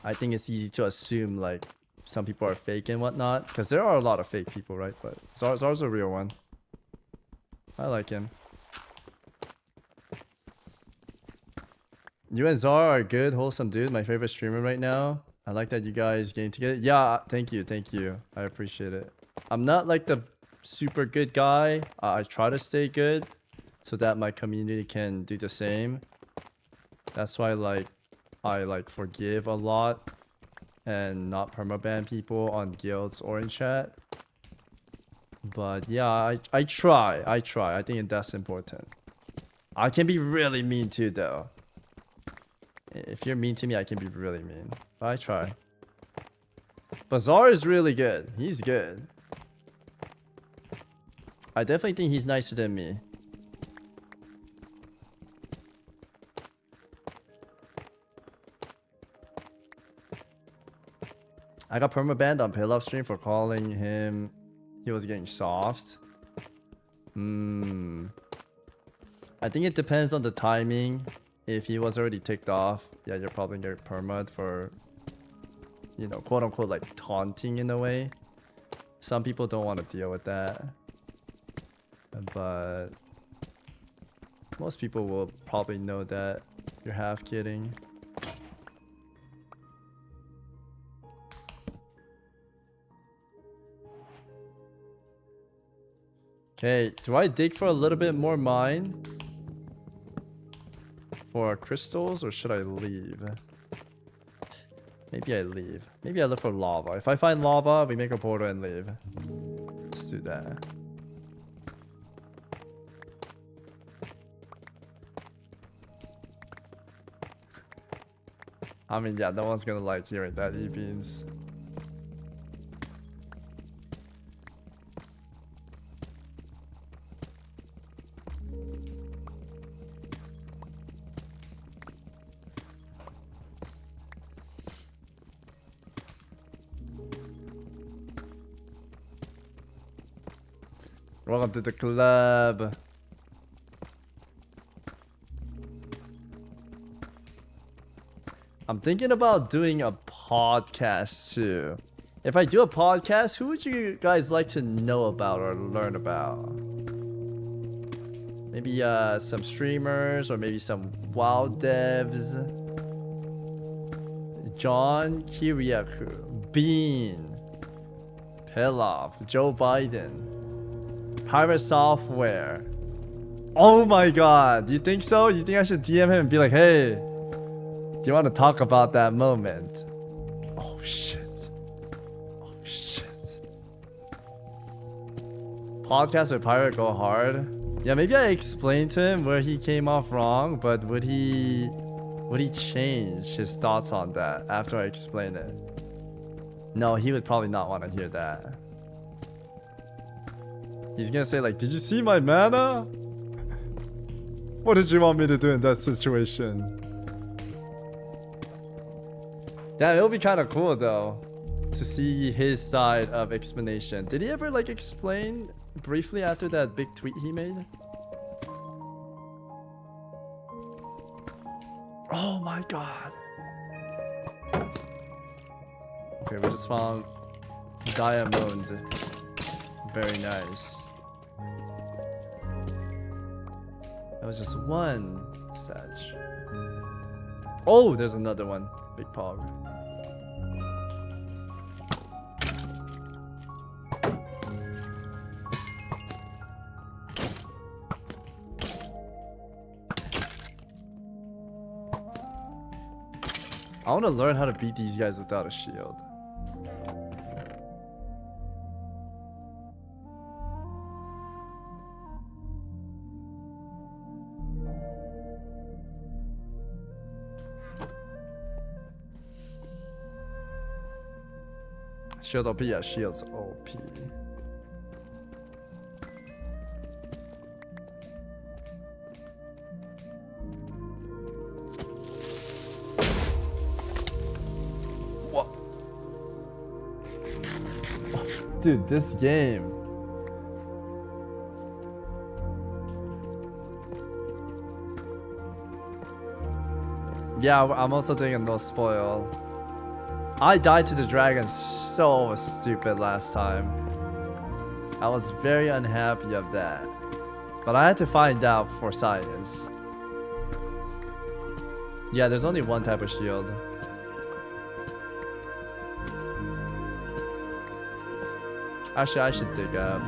I think it's easy to assume like some people are fake and whatnot, because there are a lot of fake people, right? But Zar's a real one. I like him. You and Zar are good, wholesome dude. My favorite streamer right now. I like that you guys game together. Yeah, thank you. I appreciate it. I'm not like the super good guy. I try to stay good so that my community can do the same. That's why I forgive a lot and not permaban people on guilds or in chat. But yeah, I try. I think that's important. I can be really mean too though. If you're mean to me, I can be really mean. But I try. Bazaar is really good. He's good. I definitely think he's nicer than me. I got permabanned on Pillow stream for calling him he was getting soft. I think it depends on the timing. If he was already ticked off, yeah, you're probably gonna get permad for, you know, quote unquote like taunting in a way. Some people don't want to deal with that. But most people will probably know that you're half kidding. Okay, do I dig for a little bit more mine? For crystals, or should I leave? Maybe I leave. Maybe I look for lava. If I find lava, we make a portal and leave. Let's do that. I mean, yeah, no one's gonna like hearing that, E-beans. Welcome to the club. I'm thinking about doing a podcast too. If I do a podcast, who would you guys like to know about or learn about? Maybe some streamers or maybe some WoW devs. John Kiriakou, Bean, Pilaf, Joe Biden. Pirate Software. Oh my god, you think so? You think I should DM him and be like, hey, do you want to talk about that moment? Oh shit. Oh shit. Podcast with Pirate go hard. Yeah, maybe I explained to him where he came off wrong, but would he change his thoughts on that after I explain it? No, he would probably not want to hear that. He's gonna say like, did you see my mana? What did you want me to do in that situation? Yeah, it'll be kind of cool though to see his side of explanation. Did he ever like explain briefly after that big tweet he made? Oh my god. Okay, we just found diamond. Very nice. That was just one Sag. Oh, there's another one. Big pog. I want to learn how to beat these guys without a shield. Shield OP, yeah, shield's OP. What? Dude, this game. Yeah, I'm also thinking no spoil. I died to the dragon so stupid last time. I was very unhappy of that. But I had to find out for science. Yeah, there's only one type of shield. Actually, I should dig up.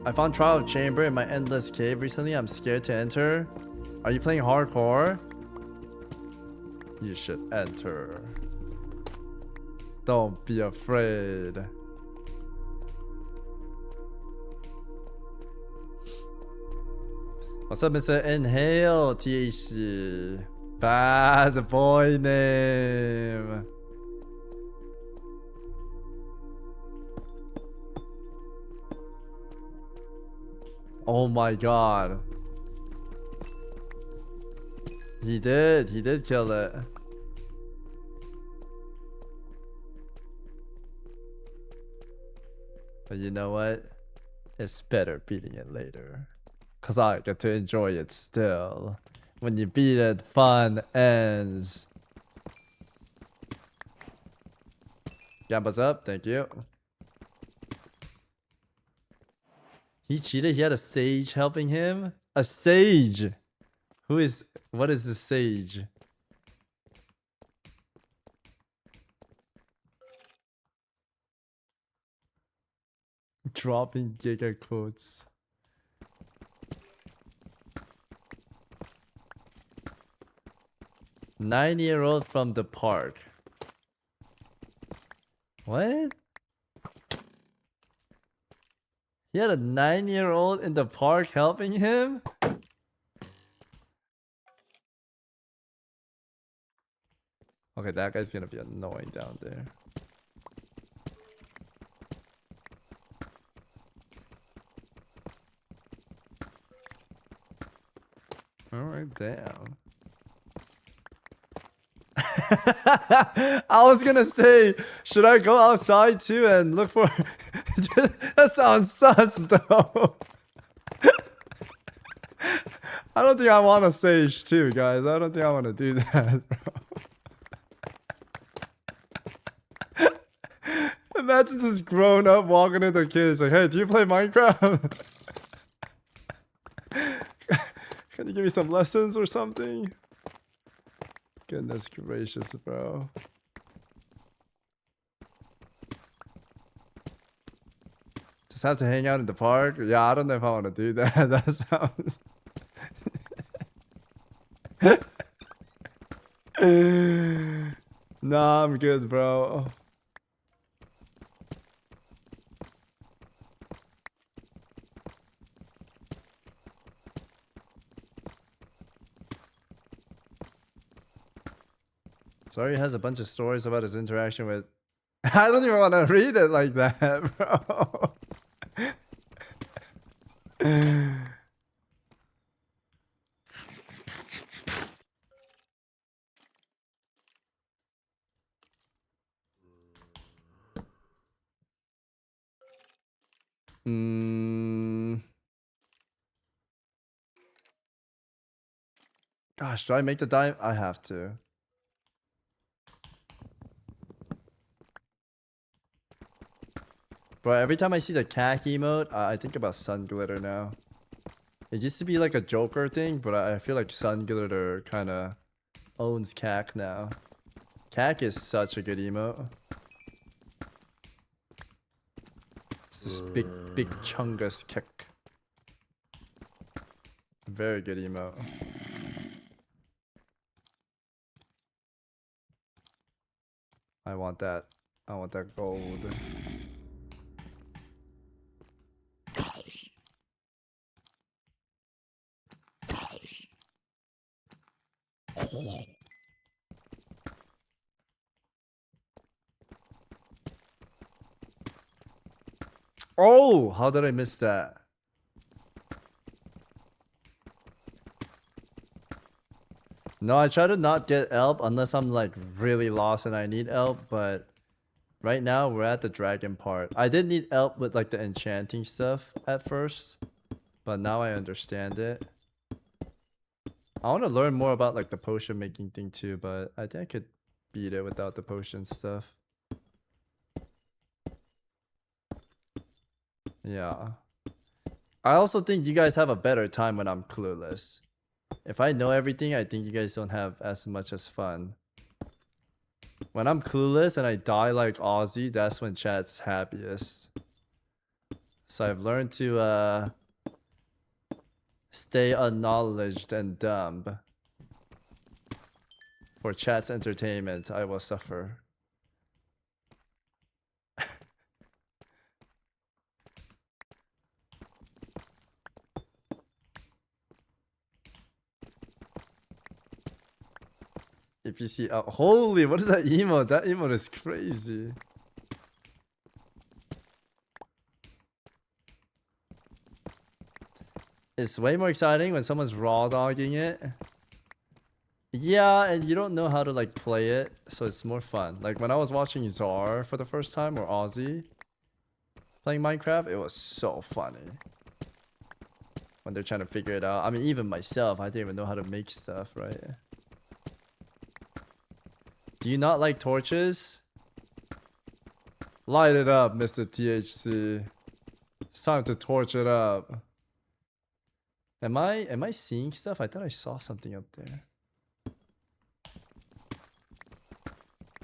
I found Trial of Chamber in my endless cave recently. I'm scared to enter. Are you playing hardcore? You should enter. Don't be afraid. What's up, Mr. Inhale THC? Bad boy name. Oh my god. He did kill it. But you know what? It's better beating it later. Cause I get to enjoy it still. When you beat it, fun ends. Gamba's up, thank you. He cheated, he had a sage helping him? A sage! What is the sage? Dropping giga quotes. Nine-year-old from the park. What? He had a 9-year-old in the park helping him? Okay, that guy's gonna be annoying down there. Alright, damn. I was gonna say, should I go outside too and look for... That sounds sus though. I don't think I want a sage too, guys. I don't think I want to do that, bro. Imagine this grown up walking into the kids like, hey, do you play Minecraft? Can you give me some lessons or something? Goodness gracious, bro. Just have to hang out in the park? Yeah, I don't know if I want to do that. That sounds... Nah, I'm good, bro. Sorry has a bunch of stories about his interaction with... I don't even want to read it like that, bro. Gosh, do I make the dive? I have to. But every time I see the CAC emote, I think about Sun Glitter now. It used to be like a Joker thing, but I feel like Sun Glitter kind of owns CAC now. CAC is such a good emote. It's this big chungus kick. Very good emote. I want that. I want that gold. Oh, how did I miss that? No, I try to not get help unless I'm like really lost and I need help, but right now we're at the dragon part. I did need help with like the enchanting stuff at first, but now I understand it. I want to learn more about like the potion making thing too, but I think I could beat it without the potion stuff. Yeah. I also think you guys have a better time when I'm clueless. If I know everything, I think you guys don't have as much as fun. When I'm clueless and I die like Ozzy, that's when chat's happiest. So I've learned to stay unknowledged and dumb. For chat's entertainment, I will suffer. If you see, holy, what is that emote? That emote is crazy. It's way more exciting when someone's raw dogging it. Yeah, and you don't know how to like play it, so it's more fun. Like when I was watching Czar for the first time, or Ozzy playing Minecraft, it was so funny. When they're trying to figure it out. I mean, even myself, I didn't even know how to make stuff, right? Do you not like torches? Light it up, Mr. THC. It's time to torch it up. Am I seeing stuff? I thought I saw something up there.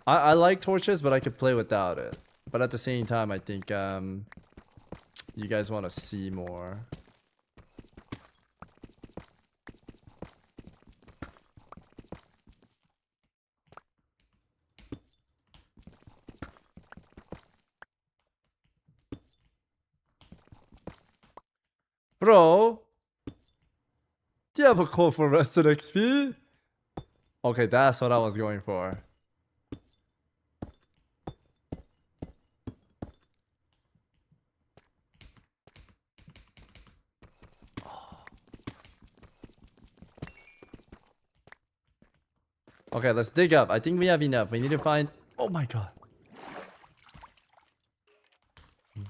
I like torches, but I could play without it. But at the same time, I think you guys want to see more. Bro, do you have a code for rested XP? Okay, that's what I was going for. Okay, let's dig up. I think we have enough. We need to find... Oh my god.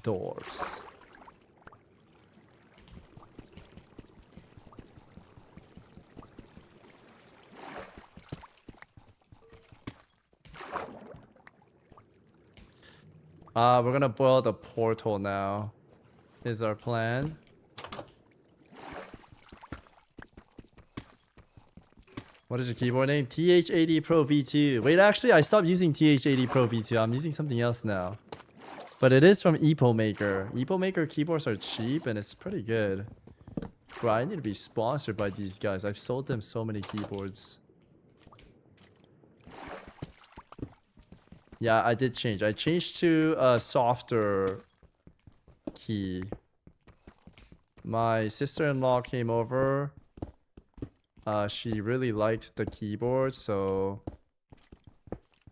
Doors. We're gonna build a portal now. Is our plan. What is your keyboard name? TH80 Pro V2. Wait, actually, I stopped using TH80 Pro V2. I'm using something else now. But it is from Epo Maker. Epo Maker keyboards are cheap and it's pretty good. Bro, I need to be sponsored by these guys. I've sold them so many keyboards. Yeah, I did change. I changed to a softer key. My sister-in-law came over. She really liked the keyboard, so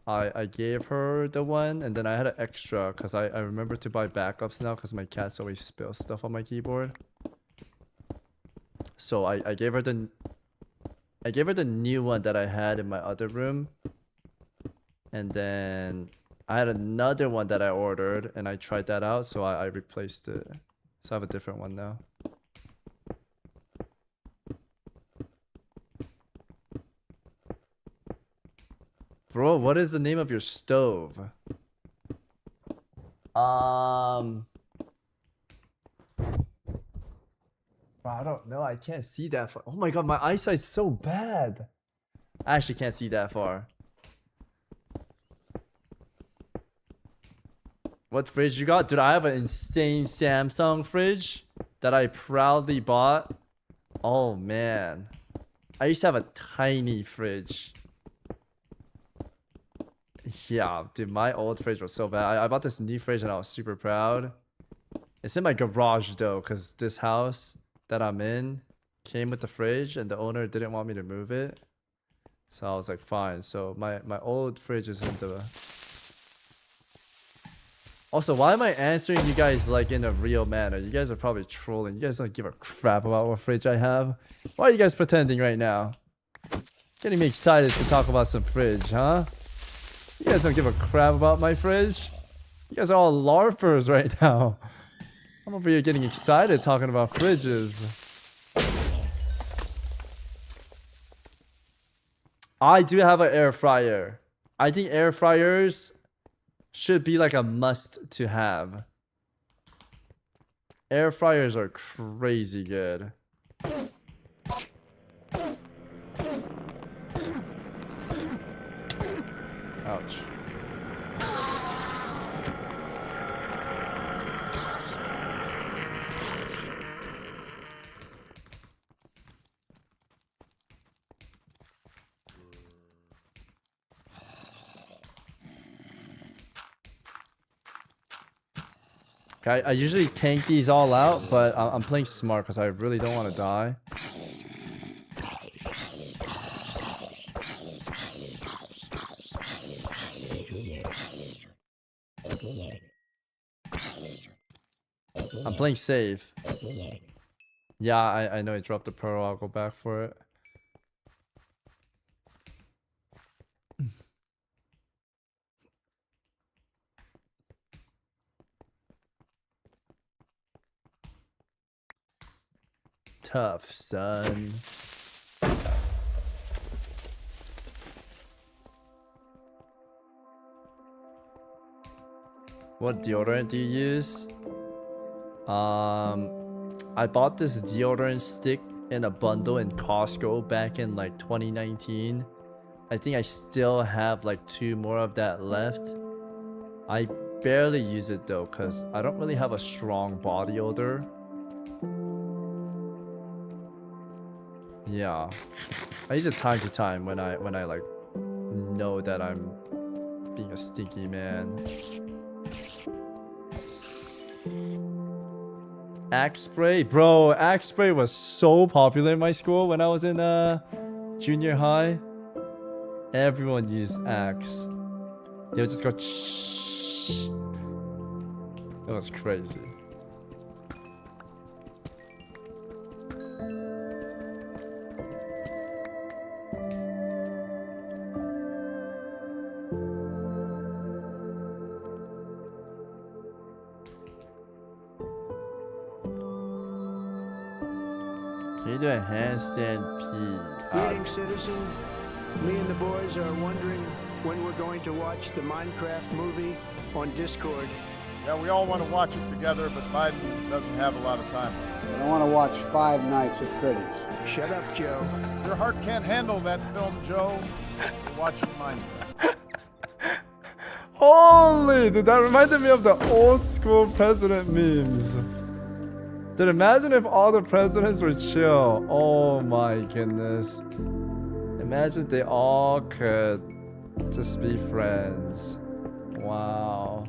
I gave her the one, and then I had an extra because I remember to buy backups now because my cats always spill stuff on my keyboard. So I gave her the new one that I had in my other room, and then I had another one that I ordered and I tried that out, so I replaced it. So I have a different one now. Bro, what is the name of your stove? Bro, I don't know. I can't see that far. Oh my god, my eyesight's so bad. I actually can't see that far. What fridge you got? Dude, I have an insane Samsung fridge that I proudly bought. Oh man. I used to have a tiny fridge. Yeah, dude, my old fridge was so bad. I bought this new fridge and I was super proud. It's in my garage though, because this house that I'm in came with the fridge and the owner didn't want me to move it. So I was like, fine. So my old fridge is in the... Also, why am I answering you guys like in a real manner? You guys are probably trolling. You guys don't give a crap about what fridge I have. Why are you guys pretending right now? Getting me excited to talk about some fridge, huh? You guys don't give a crap about my fridge. You guys are all LARPers right now. I'm over here getting excited talking about fridges. I do have an air fryer. I think air fryers should be like a must to have. Air fryers are crazy good. Ouch. Okay, I usually tank these all out, but I'm playing smart because I really don't want to die. I'm playing safe. Yeah, I know I dropped the pearl. I'll go back for it. Tough, son. What deodorant do you use? I bought this deodorant stick in a bundle in Costco back in like 2019. I think I still have like 2 more of that left. I barely use it though, because I don't really have a strong body odor. Yeah, I use it time to time when I like know that I'm being a stinky man. Axe spray, bro. Axe spray was so popular in my school when I was in junior high. Everyone used Axe. They would just go shh. It was crazy. Can you do a handstand pee? Greetings, citizen. Me and the boys are wondering when we're going to watch the Minecraft movie on Discord. Yeah, we all want to watch it together, but Biden doesn't have a lot of time. I want to watch 5 Nights at Freddy's. Shut up, Joe. Your heart can't handle that film, Joe. We're watching Minecraft. Holy, dude, that reminded me of the old school president memes. Dude, imagine if all the presidents were chill. Oh my goodness. Imagine they all could just be friends. Wow.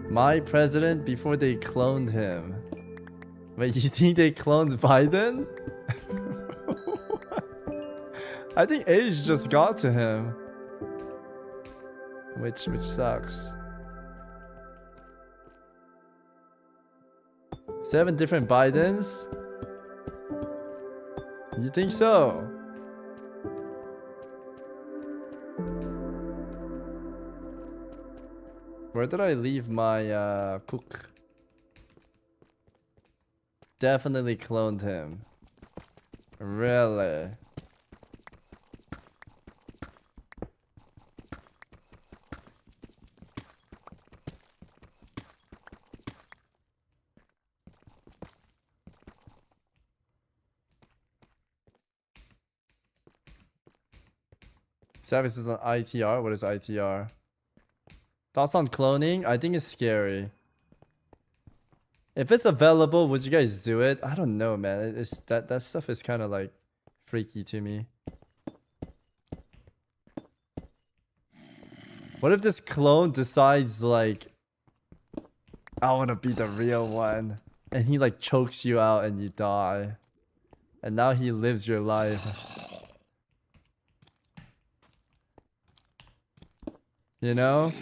My president before they cloned him. Wait, you think they cloned Biden? I think age just got to him. Which sucks. 7 different Bidens? You think so? Where did I leave my cook? Definitely cloned him. Really? Savix is on ITR. What is ITR? Thoughts on cloning? I think it's scary. If it's available, would you guys do it? I don't know, man. It's that stuff is kind of like freaky to me. What if this clone decides like, I want to be the real one, and he like chokes you out and you die, and now he lives your life. You know?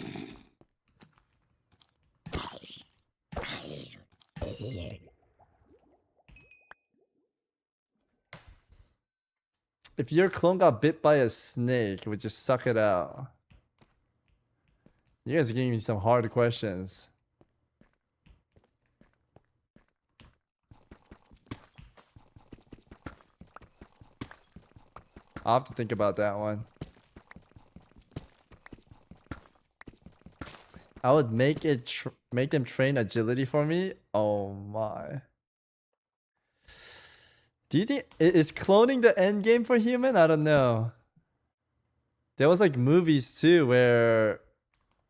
If your clone got bit by a snake, would you suck it out? You guys are giving me some hard questions. I'll have to think about that one. I would make them train agility for me. Oh my. Do you think is cloning the end game for human? I don't know. There was like movies too where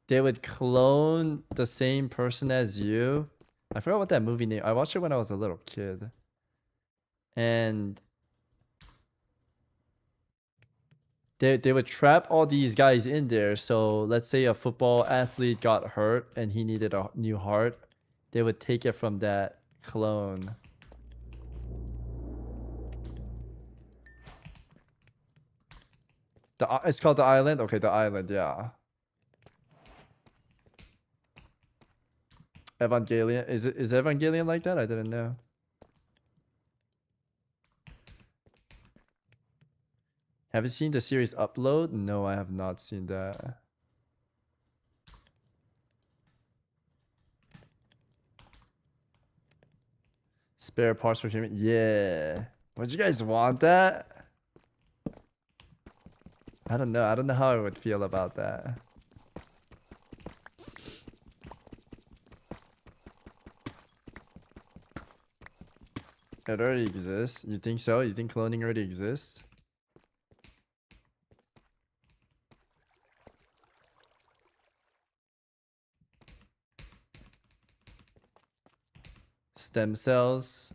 they would clone the same person as you. I forgot what that movie name. I watched it when I was a little kid. And they would trap all these guys in there. So let's say a football athlete got hurt and he needed a new heart. They would take it from that clone. It's called The Island? Okay, The Island, yeah. Evangelion. Is Evangelion like that? I didn't know. Have you seen the series Upload? No, I have not seen that. Spare parts for human? Yeah. Would you guys want that? I don't know. I don't know how I would feel about that. It already exists. You think so? You think cloning already exists? Stem cells.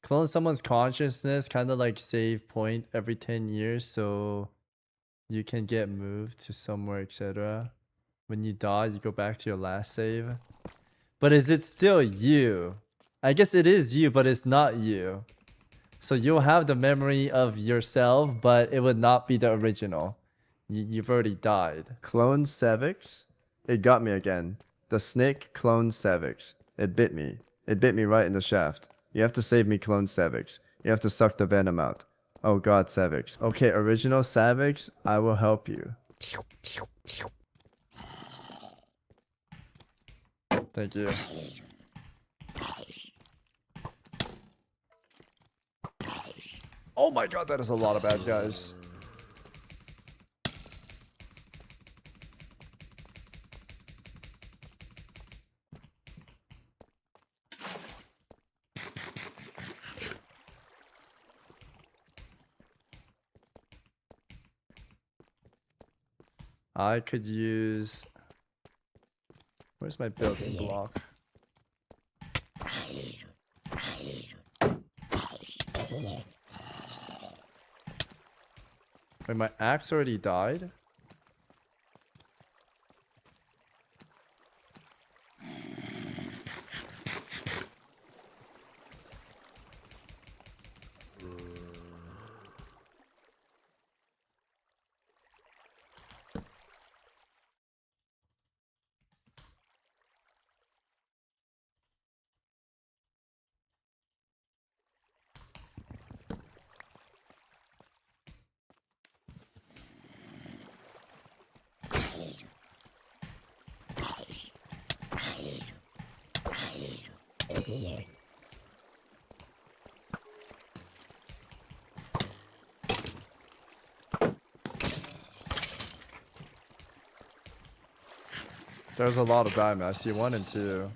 Clone someone's consciousness, kind of like save point every 10 years so you can get moved to somewhere, etc. When you die, you go back to your last save. But is it still you? I guess it is you, but it's not you. So you'll have the memory of yourself, but it would not be the original. You've already died. Clone Savix? It got me again. The snake cloned Savix. It bit me. It bit me right in the shaft. You have to save me, clone Savix. You have to suck the venom out. Oh god, Savix. Okay, original Savix, I will help you. Thank you. Oh my god, that is a lot of bad guys. I could use... Where's my building block? Wait, my axe already died? There's a lot of diamond. I see 1 and 2.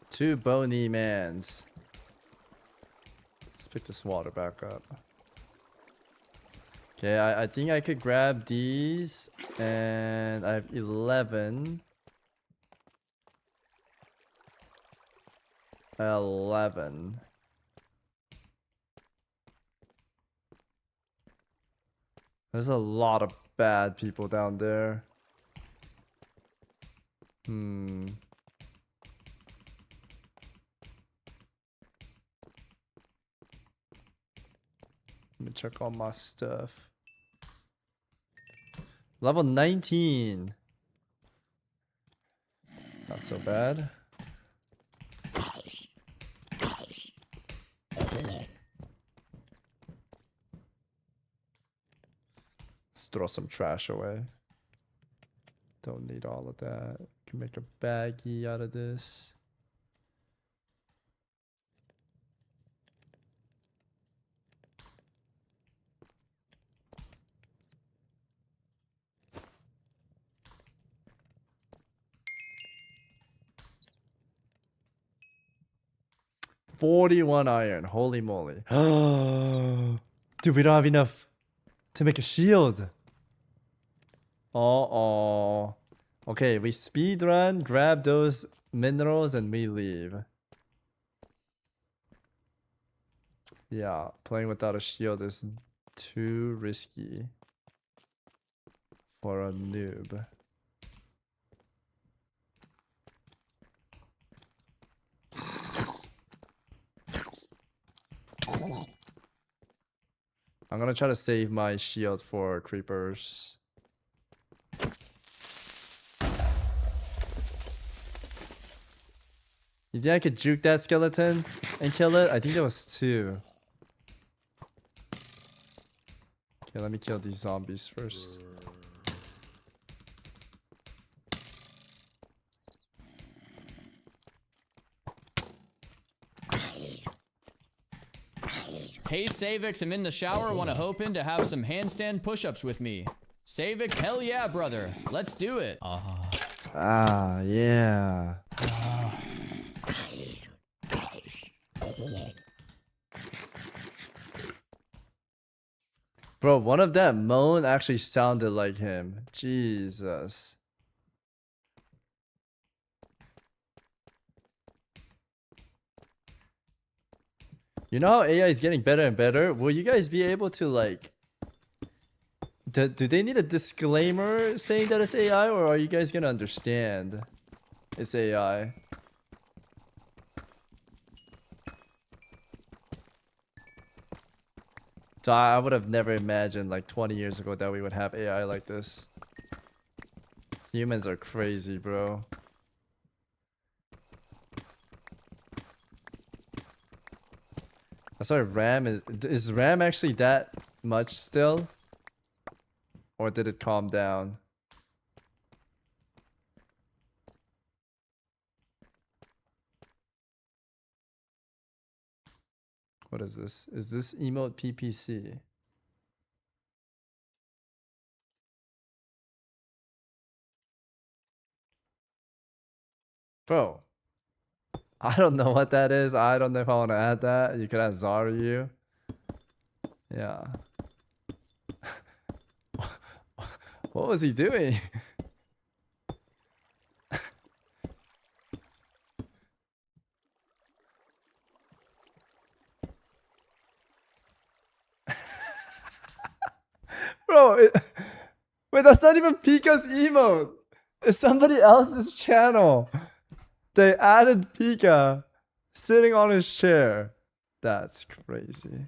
Two bony mans. Let's pick this water back up. Okay, I think I could grab these, and I have 11. 11. There's a lot of bad people down there. Let me check all my stuff. Level 19. Not so bad. Let's throw some trash away. Don't need all of that. Can make a baggie out of this. $41 iron. Holy moly. Dude, we don't have enough to make a shield. Uh-oh. Okay, we speed run, grab those minerals, and we leave. Yeah, playing without a shield is too risky for a noob. I'm gonna try to save my shield for creepers. You think I could juke that skeleton and kill it? I think there was 2. Okay, let me kill these zombies first. Hey Savix, I'm in the shower. Wanna hope in to have some handstand push-ups with me. Savix, hell yeah, brother. Let's do it. Ah, yeah. Bro, one of that moan actually sounded like him. Jesus. You know how AI is getting better and better? Will you guys be able to like... Do they need a disclaimer saying that it's AI, or are you guys gonna understand it's AI? So I would have never imagined like 20 years ago that we would have AI like this. Humans are crazy, bro. Sorry, RAM is RAM actually that much still? Or did it calm down? What is this? Is this emote PPC? Bro, I don't know what that is. I don't know if I want to add that. You could add Zaryu. Yeah. What was he doing? Bro, wait, that's not even Pika's emote. It's somebody else's channel. They added Pika sitting on his chair. That's crazy.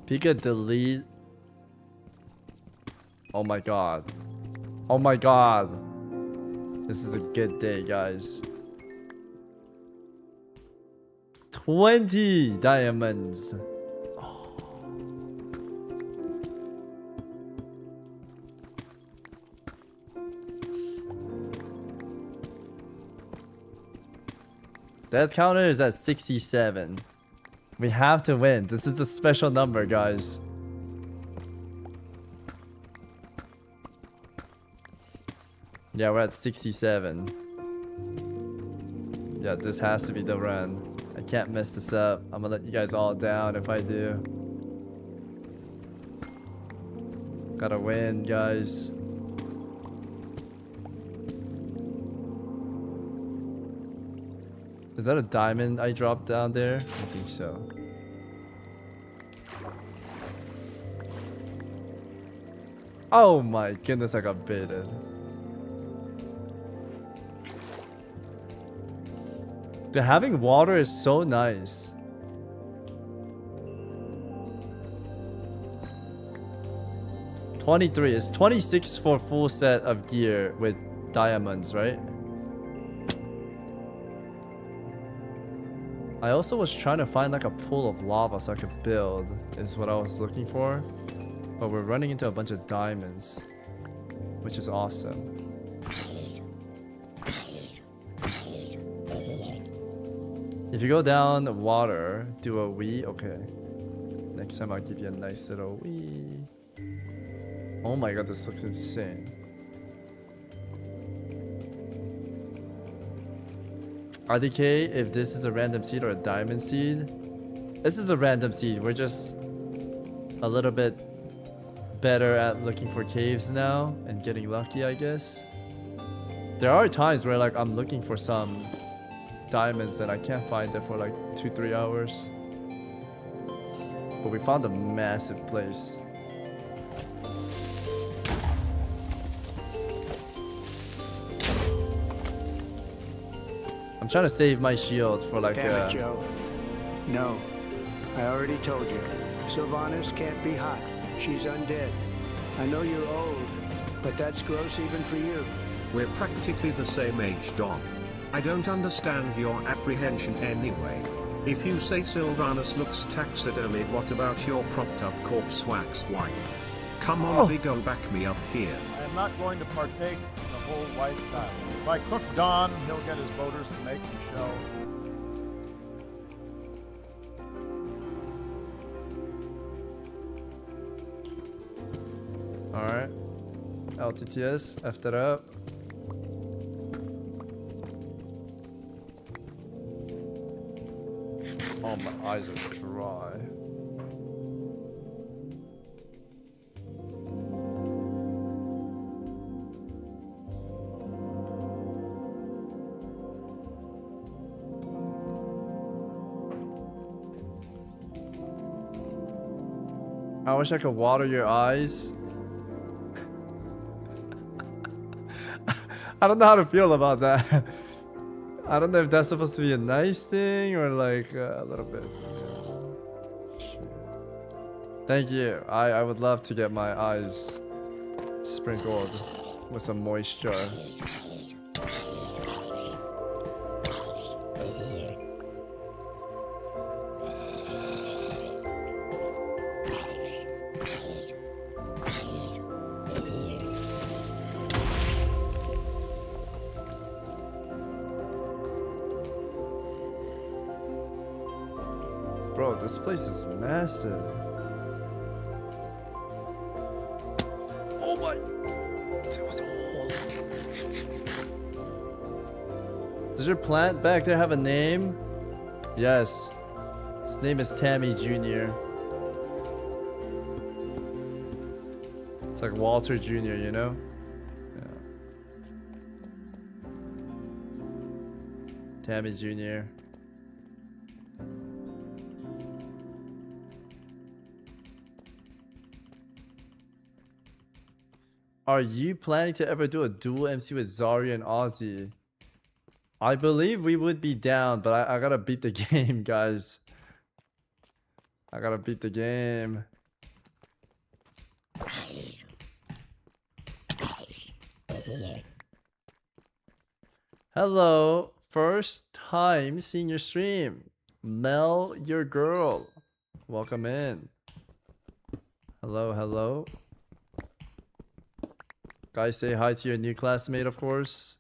Pika delete. Oh my god. Oh my god. This is a good day, guys. 20 diamonds. Death counter is at 67. We have to win. This is a special number, guys. Yeah, we're at 67. Yeah, this has to be the run. I can't mess this up. I'm gonna let you guys all down if I do. Gotta win, guys. Is that a diamond I dropped down there? I think so. Oh my goodness, I got baited. Dude, having water is so nice. $23. It's $26 for full set of gear with diamonds, right? I also was trying to find like a pool of lava so I could build, is what I was looking for. But we're running into a bunch of diamonds, which is awesome. If you go down the water, do a wee. Okay. Next time I'll give you a nice little wee. Oh my god, this looks insane. RDK, if this is a random seed or a diamond seed. This is a random seed. We're just a little bit better at looking for caves now and getting lucky, I guess. There are times where like I'm looking for some diamonds and I can't find it for like 2-3 hours. But we found a massive place. I'm trying to save my shield for like Damn it, Joe. No. I already told you. Sylvanas can't be hot. She's undead. I know you're old, but that's gross even for you. We're practically the same age, Dom. I don't understand your apprehension anyway. If you say Sylvanas looks taxidermied, what about your propped up corpse wax wife? Come on, Bigo, back me up here. I am not going to partake in the whole wife battle. If I cook Don, he'll get his voters to make Michelle. Alright. LTTS, F that up. Oh, my eyes are dry. I wish I could water your eyes. I don't know how to feel about that. I don't know if that's supposed to be a nice thing or like a little bit. Thank you. I would love to get my eyes sprinkled with some moisture. Bro, this place is massive. Oh my! There was a hole. Does your plant back there have a name? Yes. His name is Tammy Jr. It's like Walter Jr., you know? Yeah. Tammy Jr. Are you planning to ever do a dual MC with Zarya and Ozzy? I believe we would be down, but I gotta beat the game, guys. I gotta beat the game. Hello, first time seeing your stream. Mel, your girl. Welcome in. Hello, hello. Guys, say hi to your new classmate, of course.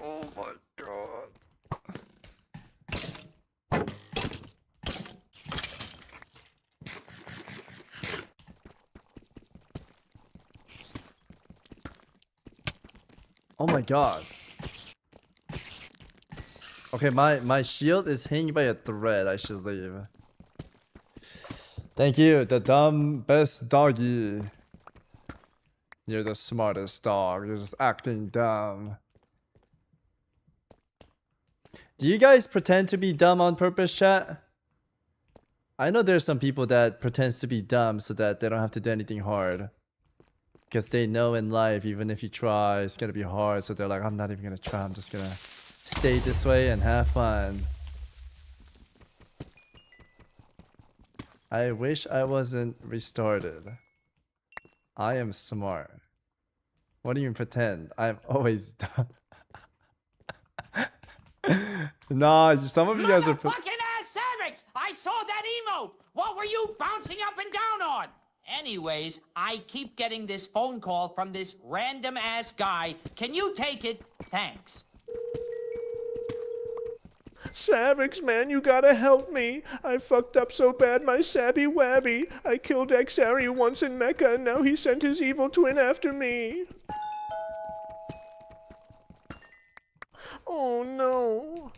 Oh my god. Oh my god. Okay, my shield is hanging by a thread. I should leave. Thank you, the dumb best doggy. You're the smartest dog. You're just acting dumb. Do you guys pretend to be dumb on purpose, chat? I know there's some people that pretends to be dumb so that they don't have to do anything hard. Because they know in life, even if you try, it's gonna be hard. So they're like, I'm not even gonna try. I'm just gonna stay this way and have fun. I wish I wasn't restarted. I am smart. What do you pretend? I'm always dumb. Nah, some of you guys are... Fucking ass Savix! I saw that emote! What were you bouncing up and down on? Anyways, I keep getting this phone call from this random ass guy. Can you take it? Thanks. Savix, man, you gotta help me. I fucked up so bad, my sabby wabby. I killed Xari once in Mecca, and now he sent his evil twin after me. Oh no.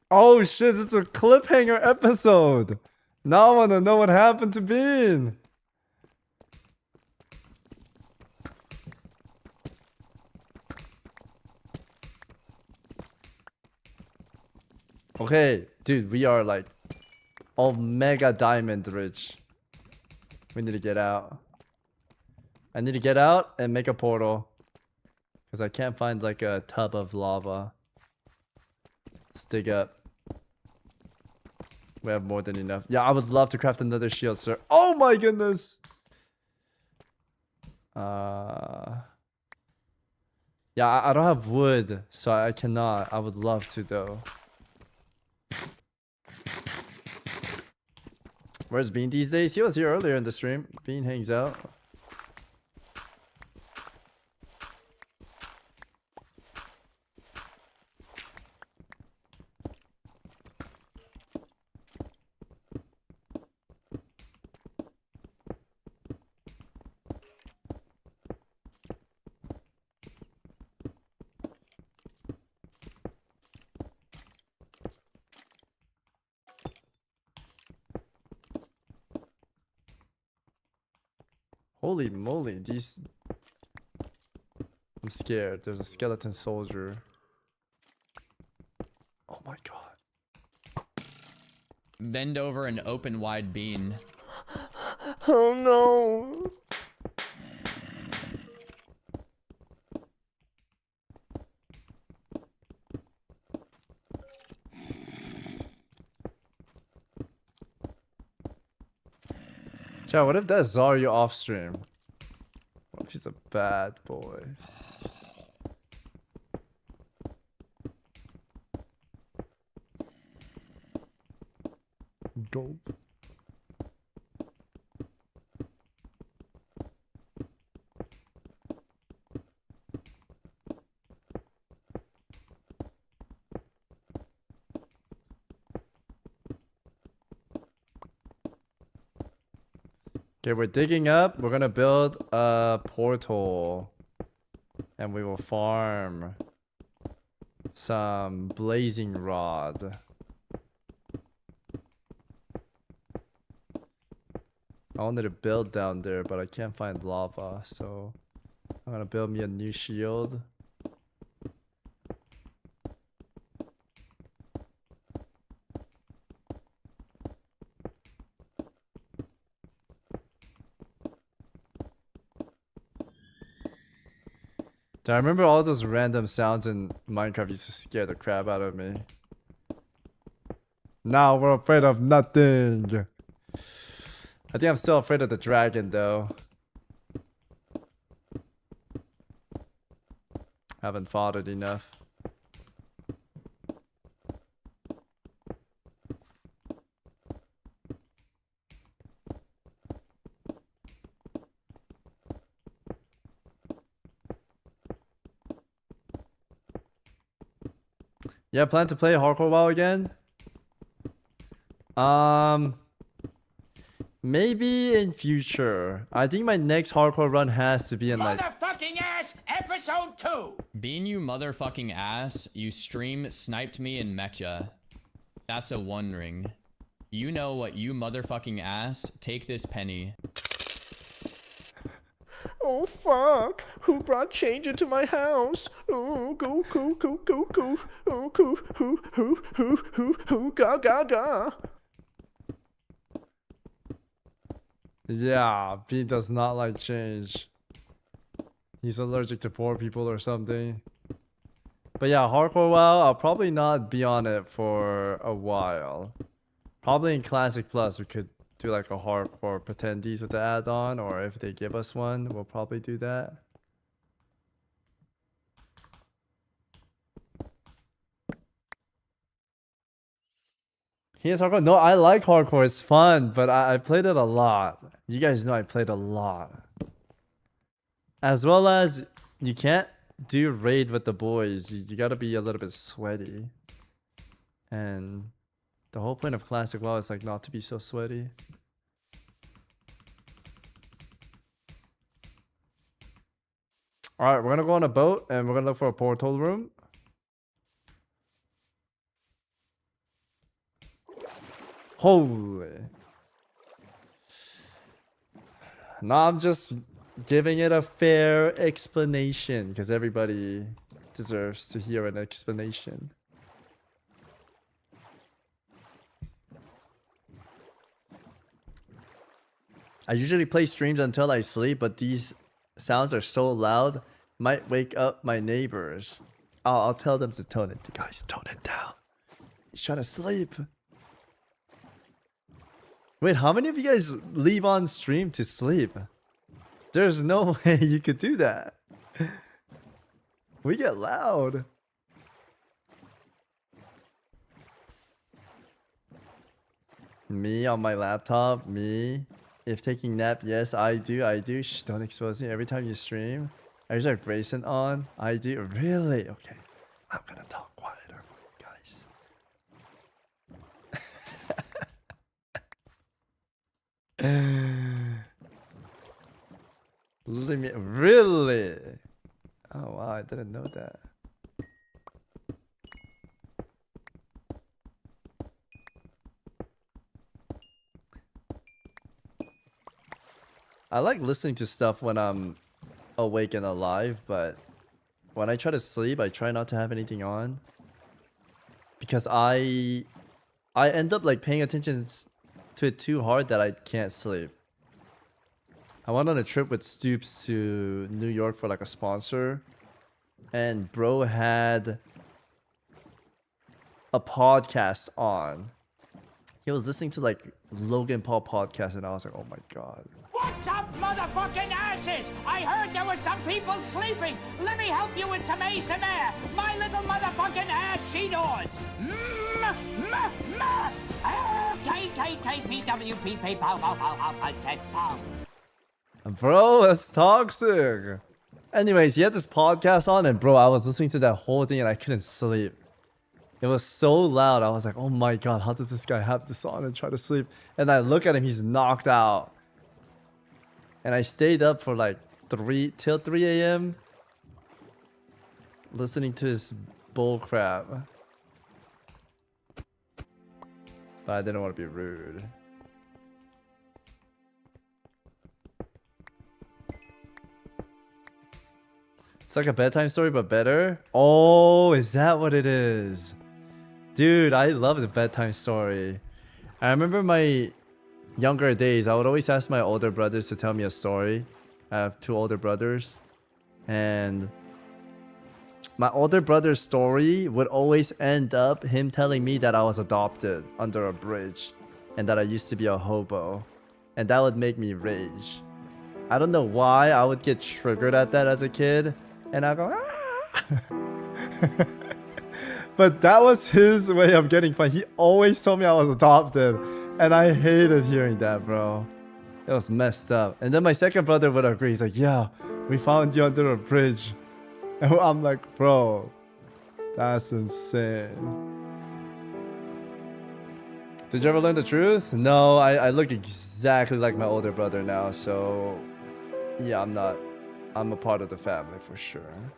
Oh shit, it's a cliffhanger episode. Now I wanna know what happened to Bean. Okay, dude, we are like omega diamond rich. We need to get out. I need to get out and make a portal. Because I can't find like a tub of lava. Let's dig up. We have more than enough. Yeah, I would love to craft another shield, sir. Oh my goodness! Yeah, I don't have wood, so I cannot. I would love to though. Where's Bean these days? He was here earlier in the stream. Bean hangs out. Holy moly, these... I'm scared. There's a skeleton soldier. Oh my god. Bend over and open wide bean. Oh no. Chat, what if that's Zarya off stream? What if he's a bad boy? Go. Okay, we're digging up. We're gonna build a portal. And we will farm some blazing rod. I wanted to build down there, but I can't find lava, so I'm gonna build me a new shield. I remember all those random sounds in Minecraft used to scare the crap out of me. Now we're afraid of nothing. I think I'm still afraid of the dragon though. Haven't fought it enough. Yeah, plan to play Hardcore WoW again? Maybe in future. I think my next hardcore run has to be in like Motherfucking ass, episode 2. Being you motherfucking ass, you stream sniped me in Mecha. That's a one ring. You know what, you motherfucking ass? Take this penny. Oh fuck! Who brought change into my house? Oh, go, go. Oh, who, ga. Yeah, Pete does not like change. He's allergic to poor people or something. But yeah, Hardcore WoW, I'll probably not be on it for a while. Probably in Classic Plus, we could do like a Hardcore Pretendees with the add-on, or if they give us one, we'll probably do that. Here's Hardcore. No, I like Hardcore. It's fun, but I played it a lot. You guys know I played a lot. As well as you can't do raid with the boys. You gotta be a little bit sweaty. And the whole point of Classic WoW is like not to be so sweaty. Alright, we're gonna go on a boat and we're gonna look for a portal room. Holy. No, I'm just giving it a fair explanation because everybody deserves to hear an explanation. I usually play streams until I sleep, but these sounds are so loud, might wake up my neighbors. I'll tell them to tone it. Guys, tone it down. He's trying to sleep. Wait, how many of you guys leave on stream to sleep? There's no way you could do that. We get loud. Me on my laptop, me. If taking nap, yes, I do. Shh, don't expose me. Every time you stream, I usually have Grayson on. I do. Really? Okay. I'm gonna talk quieter for you guys. Really? Oh wow, I didn't know that. I like listening to stuff when I'm awake and alive, but when I try to sleep, I try not to have anything on. Because I end up like paying attention to it too hard that I can't sleep. I went on a trip with Stoops to New York for like a sponsor. And bro had a podcast on. He was listening to like Logan Paul podcast and I was like, oh my god. What's up, motherfucking asses? I heard there were some people sleeping. Let me help you with some ASMR. My little motherfucking ass she doors. KKPWP PayPal. Bro, that's toxic. Anyways, he had this podcast on and bro, I was listening to that whole thing and I couldn't sleep. It was so loud. I was like, oh my god, how does this guy have this on and try to sleep? And I look at him, he's knocked out. And I stayed up for like 3 a.m. listening to his bull crap. But I didn't want to be rude. It's like a bedtime story, but better. Oh, is that what it is? Dude, I love the bedtime story. I remember my younger days, I would always ask my older brothers to tell me a story. I have 2 older brothers. And my older brother's story would always end up him telling me that I was adopted under a bridge. And that I used to be a hobo. And that would make me rage. I don't know why I would get triggered at that as a kid. And I go, ah! But that was his way of getting fun. He always told me I was adopted. And I hated hearing that, bro. It was messed up. And then my second brother would agree. He's like, yeah, we found you under a bridge. And I'm like, bro, that's insane. Did you ever learn the truth? No, I look exactly like my older brother now. So, yeah, I'm a part of the family for sure.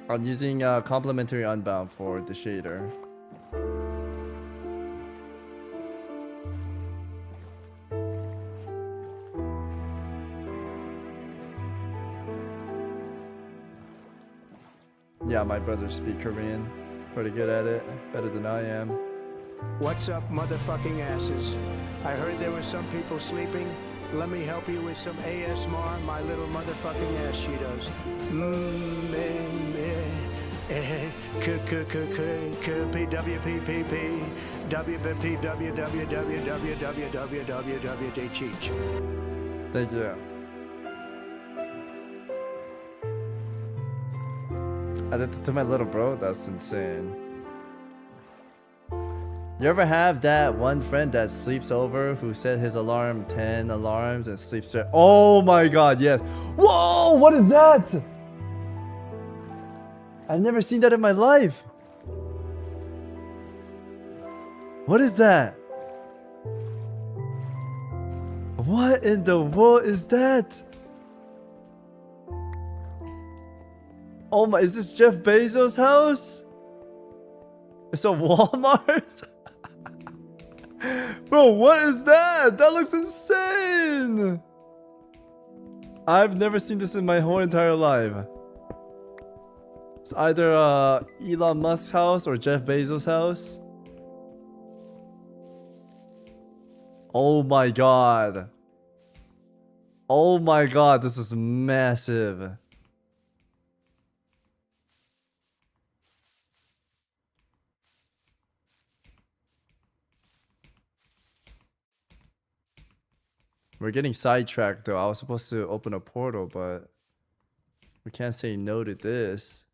I'm using complementary unbound for the shader. Yeah, my brothers speak Korean. Pretty good at it. Better than I am. What's up, motherfucking asses? I heard there were some people sleeping. Let me help you with some ASMR, my little motherfucking ass Cheetos. Thank you. I did it to my little bro? That's insane. You ever have that one friend that sleeps over who set his alarm 10 alarms and sleeps straight? Oh my god, yes. Whoa, what is that? I've never seen that in my life. What is that? What in the world is that? Oh my, is this Jeff Bezos' house? It's a Walmart? Bro, what is that? That looks insane. I've never seen this in my whole entire life. It's either Elon Musk's house or Jeff Bezos' house. Oh my god. Oh my god, this is massive. We're getting sidetracked though. I was supposed to open a portal, but we can't say no to this.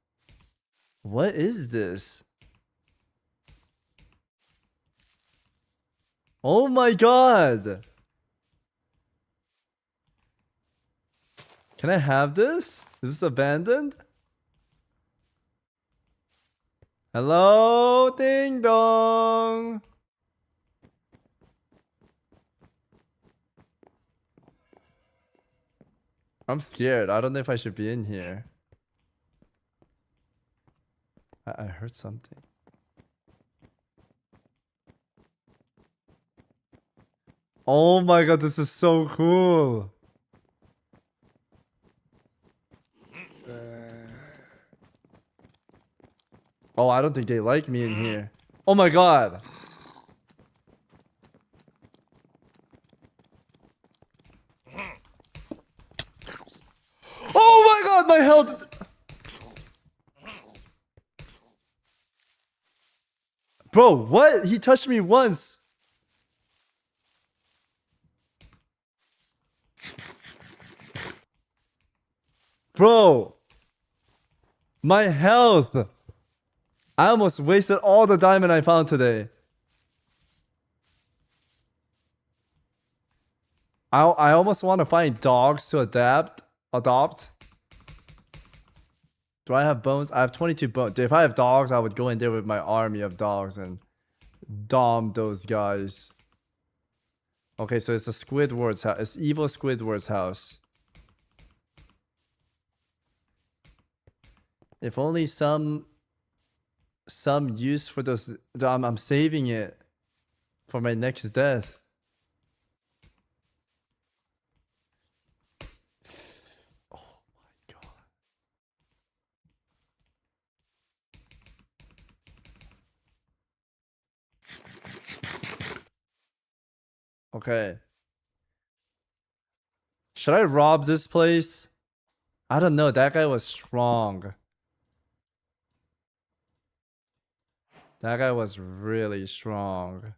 What is this? Oh my god! Can I have this? Is this abandoned? Hello, ding dong! I'm scared. I don't know if I should be in here. I heard something. Oh my god, this is so cool. Oh, I don't think they like me in here. Oh my god. Oh my god, my health. Bro, what? He touched me once. Bro. My health. I almost wasted all the diamond I found today. I almost want to find dogs to adopt. Do I have bones? I have 22 bones. If I have dogs, I would go in there with my army of dogs and dom those guys. Okay, so it's a Squidward's house. It's evil Squidward's house. If only some use for those. I'm saving it for my next death. Oh my god. Okay. Should I rob this place? I don't know. That guy was strong. That guy was really strong.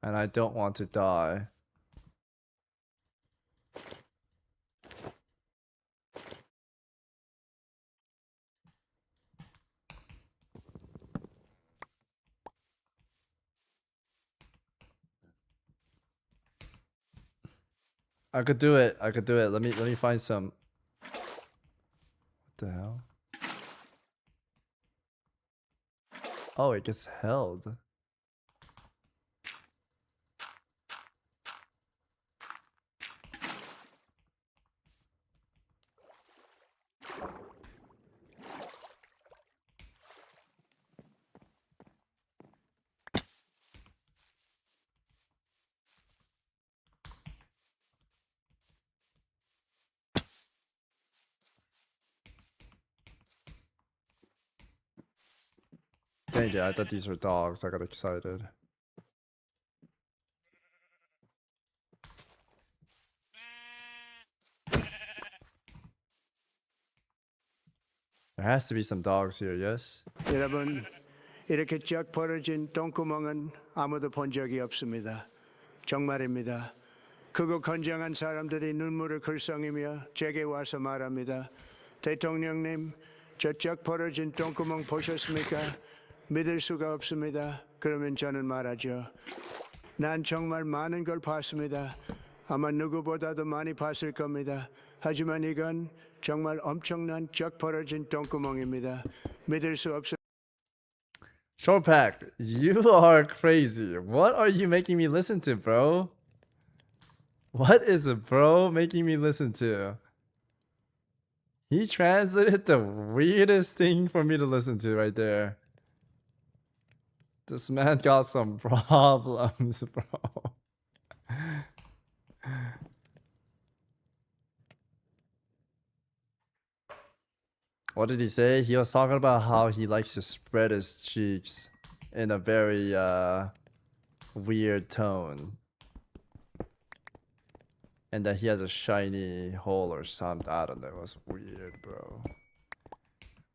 And I don't want to die. I could do it. I could do it. Let me find some. What the hell? Oh, it gets held. Dang it, I thought these were dogs. I got excited. There has to be some dogs here, yes? 여러분, 이렇게 쫙 벌어진 똥구멍은 아무도 본 적이 없습니다. 정말입니다. 크고 건장한 사람들이 눈물을 글썽이며 제게 와서 말합니다. 대통령님, 저 쫙 벌어진 똥구멍 보셨습니까? 믿을 수가 없습니다. 그러면 저는 말하죠. 난 정말 많은 걸 봤습니다. 아마 누구보다도 많이 봤을 겁니다. 하지만 이건 정말 엄청난 쫙 벌어진 똥구멍입니다. 믿을 수 없어. Shortpack, you are crazy. What are you making me listen to, bro? What is a bro making me listen to? He translated the weirdest thing for me to listen to right there. This man got some problems, bro. What did he say? He was talking about how he likes to spread his cheeks in a very weird tone. And that he has a shiny hole or something. I don't know. It was weird, bro.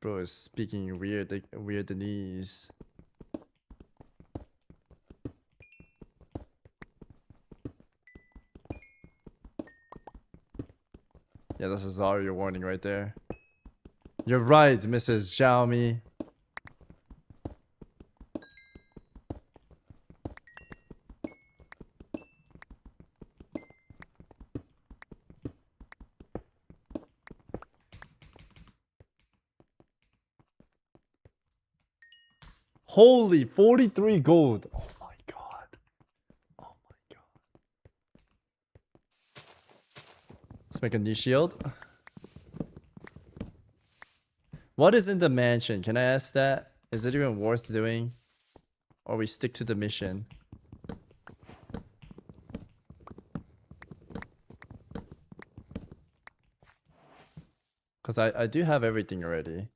Bro is speaking weirdness. Yeah, this is all your warning right there. You're right, Mrs. Xiaomi. Holy 43 gold. Oh my god. Oh my god. Let's make a new shield. What is in the mansion? Can I ask that? Is it even worth doing? Or we stick to the mission? Because I do have everything already.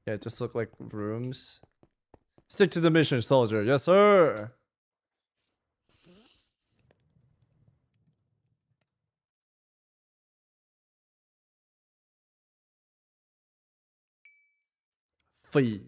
Yeah, it just look like rooms. Stick to the mission, soldier. Yes, sir. Fee.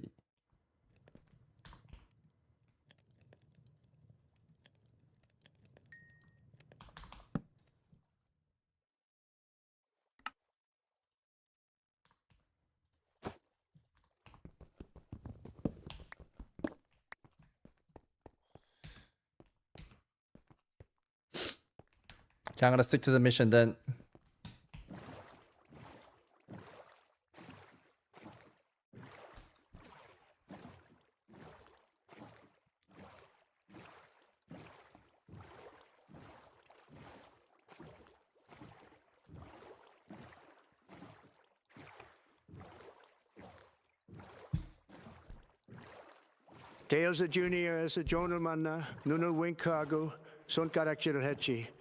Okay, I'm gonna stick to the mission then. Tails Junior에서 존을 만나 눈을 윙크하고 손가락질을 했지.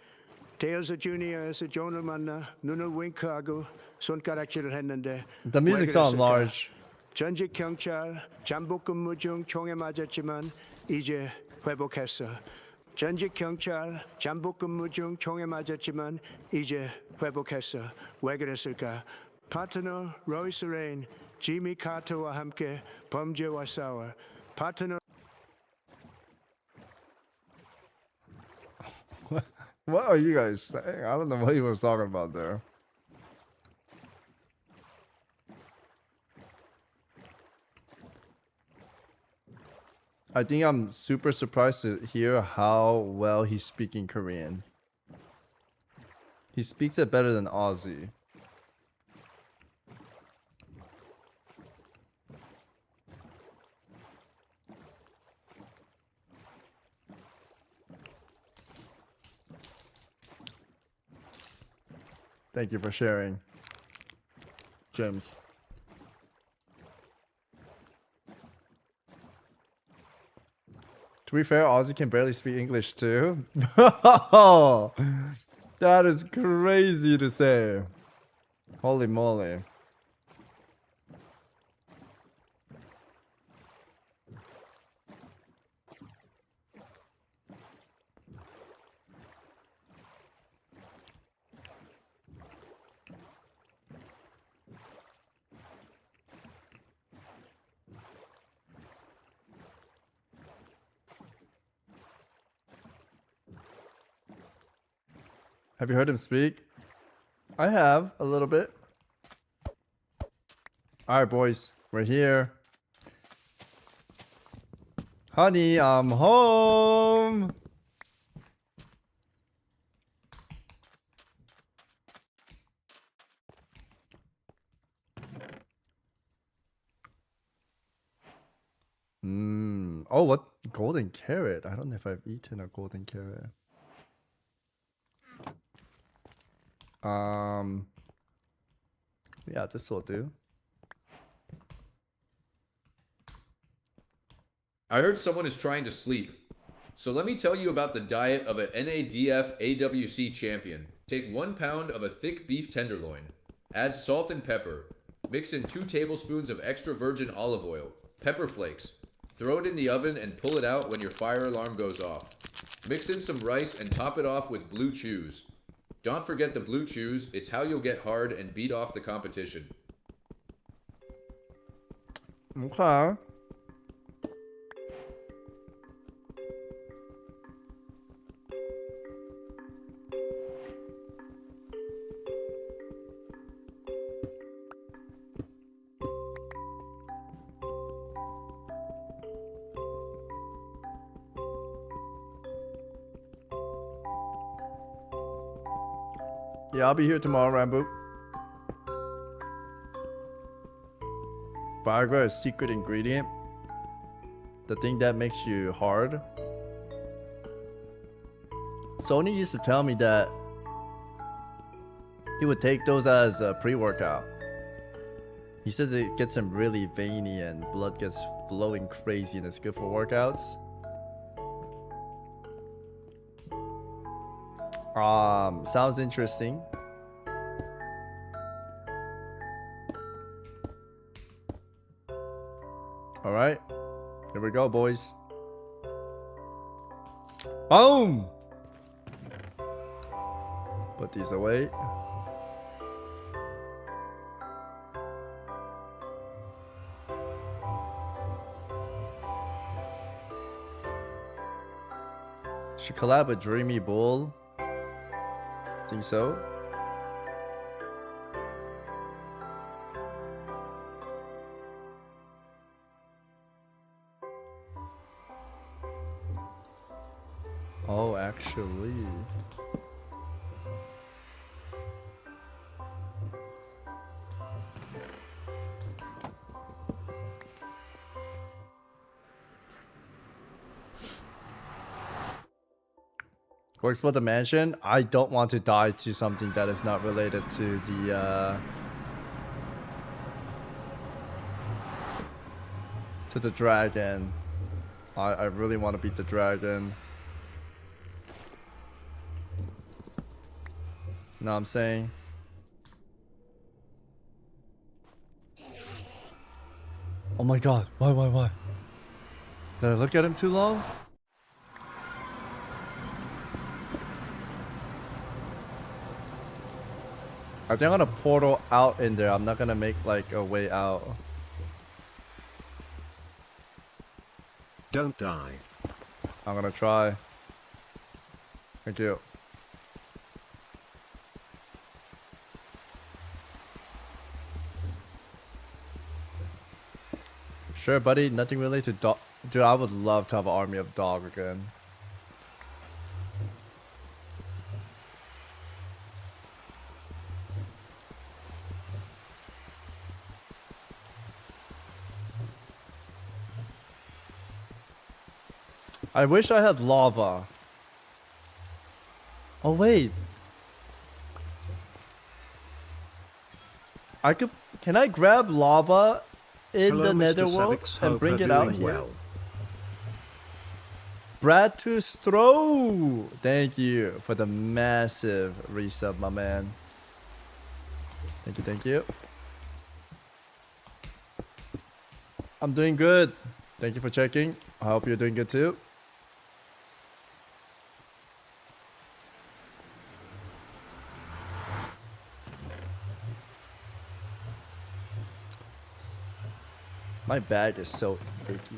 Tails Junior에서 존을 만나 눈을 윙크하고 손가락질을 했는데 The music's on 그랬을까? large. 전직 경찰 잠복 근무 중 총에 맞았지만 이제 회복했어. 전직 경찰 잠복 근무 중 총에 맞았지만 이제 회복했어. 왜 그랬을까? 파트너 로이스 레인, 지미 카터와 함께 범죄와 싸워. 파트너 What are you guys saying? I don't know what he was talking about there. I think I'm super surprised to hear how well he's speaking Korean. He speaks it better than Aussie. Thank you for sharing, James. To be fair, Ozzy can barely speak English too. That is crazy to say. Holy moly. Have you heard him speak? I have, a little bit. Alright, boys. We're here. Honey, I'm home. Oh, what? Golden carrot. I don't know if I've eaten a golden carrot. Yeah, this will do. I heard someone is trying to sleep. So let me tell you about the diet of an NADF AWC champion. Take 1 pound of a thick beef tenderloin. Add salt and pepper. Mix in 2 tablespoons of extra virgin olive oil. Pepper flakes. Throw it in the oven and pull it out when your fire alarm goes off. Mix in some rice and top it off with blue chews. Don't forget the blue chews, it's how you'll get hard and beat off the competition. Okay. Yeah, I'll be here tomorrow, Rambo. Viagra is secret ingredient. The thing that makes you hard. Sony used to tell me that he would take those as a pre-workout. He says it gets him really veiny and blood gets flowing crazy and it's good for workouts. Sounds interesting. All right, here we go, boys. Boom! Put these away. Should collab with Dreamy Bull. Think so. Oh, actually. Go explore the mansion. I don't want to die to something that is not related to the dragon. I really want to beat the dragon. Know what I'm saying? Oh my god, why? Did I look at him too long? I think I'm gonna portal out in there. I'm not gonna make like a way out. Don't die. I'm gonna try. Thank you. Sure, buddy. Nothing related to dog. Dude, I would love to have an army of dog again. I wish I had lava. Oh wait. I could. Can I grab lava in Hello, the Mr. netherworld Savix, and hope bring you're it out doing here? well. Brad to Stro. Thank you for the massive resub, my man. Thank you. I'm doing good. Thank you for checking. I hope you're doing good too. My bag is so achy.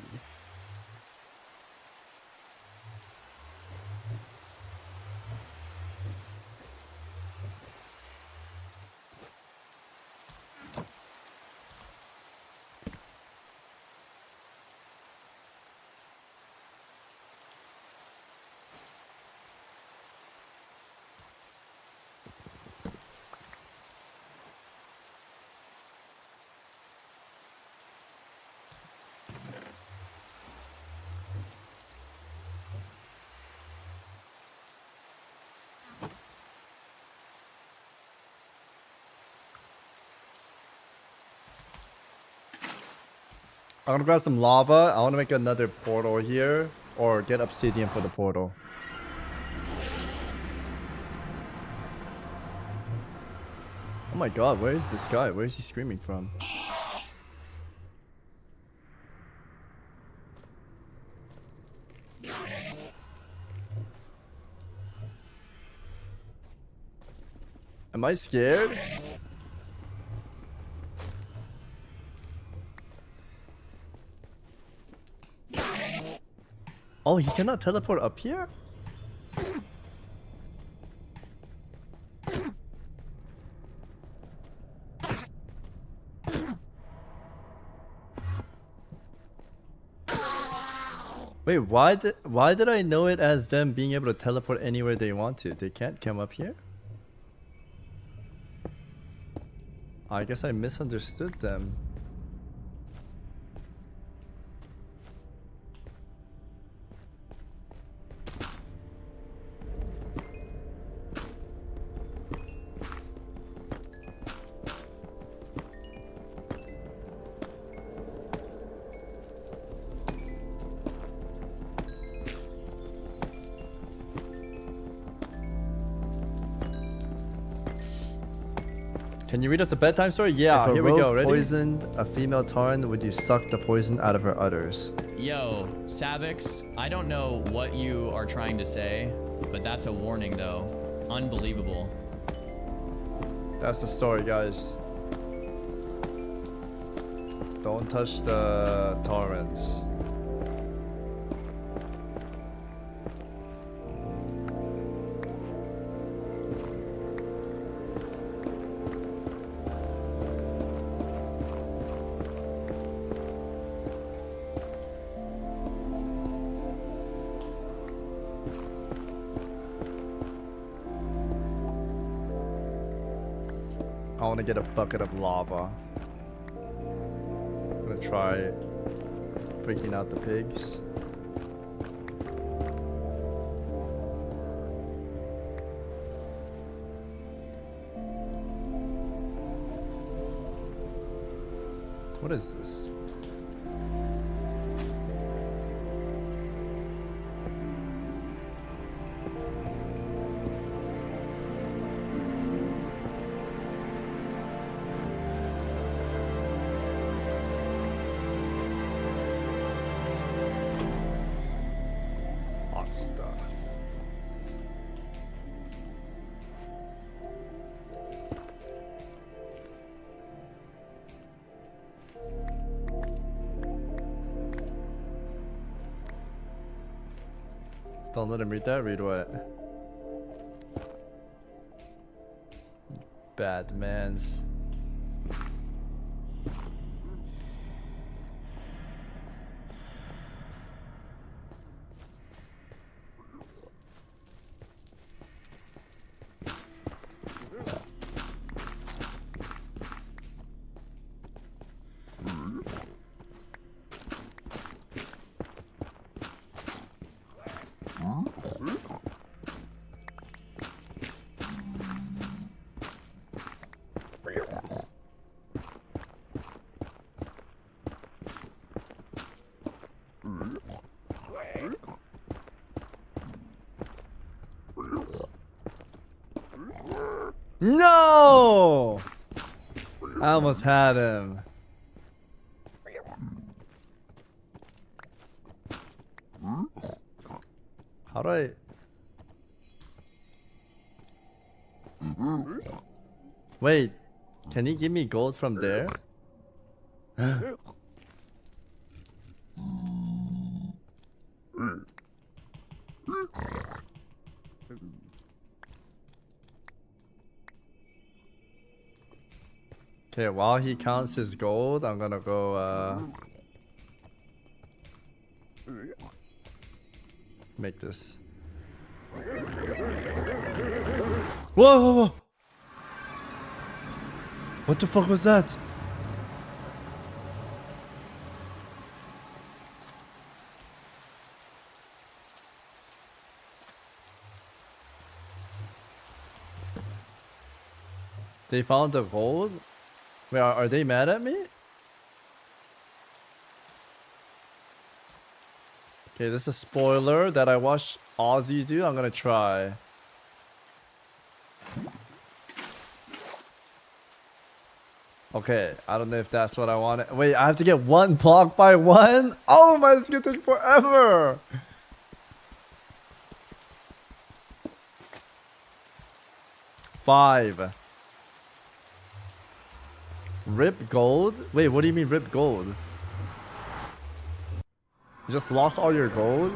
I'm gonna grab some lava. I want to make another portal here, or get obsidian for the portal. Oh my god, where is this guy? Where is he screaming from? Am I scared? Oh, he cannot teleport up here? Wait, why did I know it as them being able to teleport anywhere they want to? They can't come up here? I guess I misunderstood them. Can you read us a bedtime story? Yeah, here we go. Ready? Poisoned a female Tauren, would you suck the poison out of her udders? Yo, Savix, I don't know what you are trying to say, but that's a warning though. Unbelievable. That's the story, guys. Don't touch the Taurens. I want to get a bucket of lava. I'm gonna try freaking out the pigs. What is this? Don't let him read that. Read what? Bad mans. No! I almost had him. How do I... Wait, can he give me gold from there? Okay, while he counts his gold, I'm gonna go make this. Whoa, whoa, whoa! What the fuck was that? They found the gold? Wait, are they mad at me? Okay, this is a spoiler that I watched Ozzy do. I'm gonna try. Okay, I don't know if that's what I wanted. Wait, I have to get one block by one? Oh my, it's gonna take forever! Five. Rip gold? Wait, what do you mean rip gold? You just lost all your gold?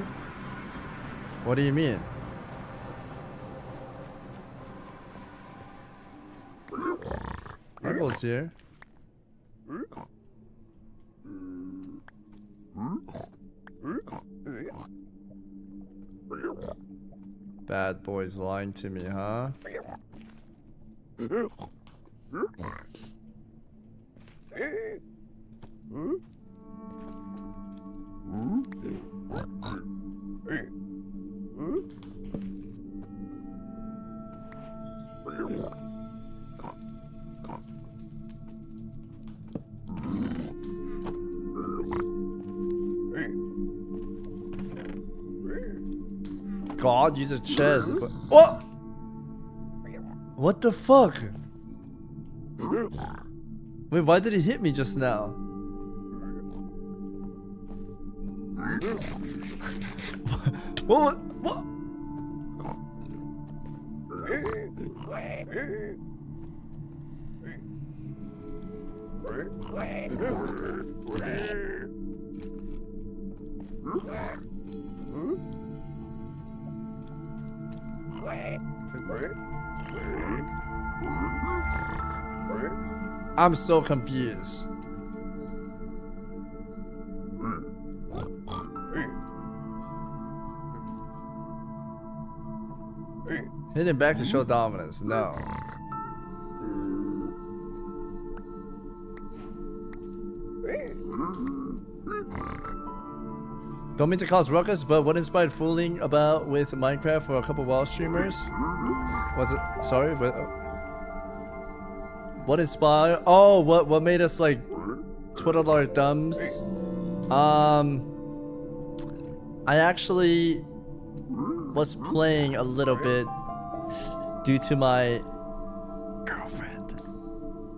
What do you mean? My gold's here. Bad boys lying to me, huh? God, use a chest. What? What the fuck? Wait, why did he hit me just now? What? What? I'm so confused. Hit him back to show dominance. No. Don't mean to cause ruckus, but what inspired fooling about with Minecraft for a couple WoW streamers? What's it? Sorry, what inspired? Oh, what made us like twiddle our thumbs? I actually was playing a little bit due to my girlfriend,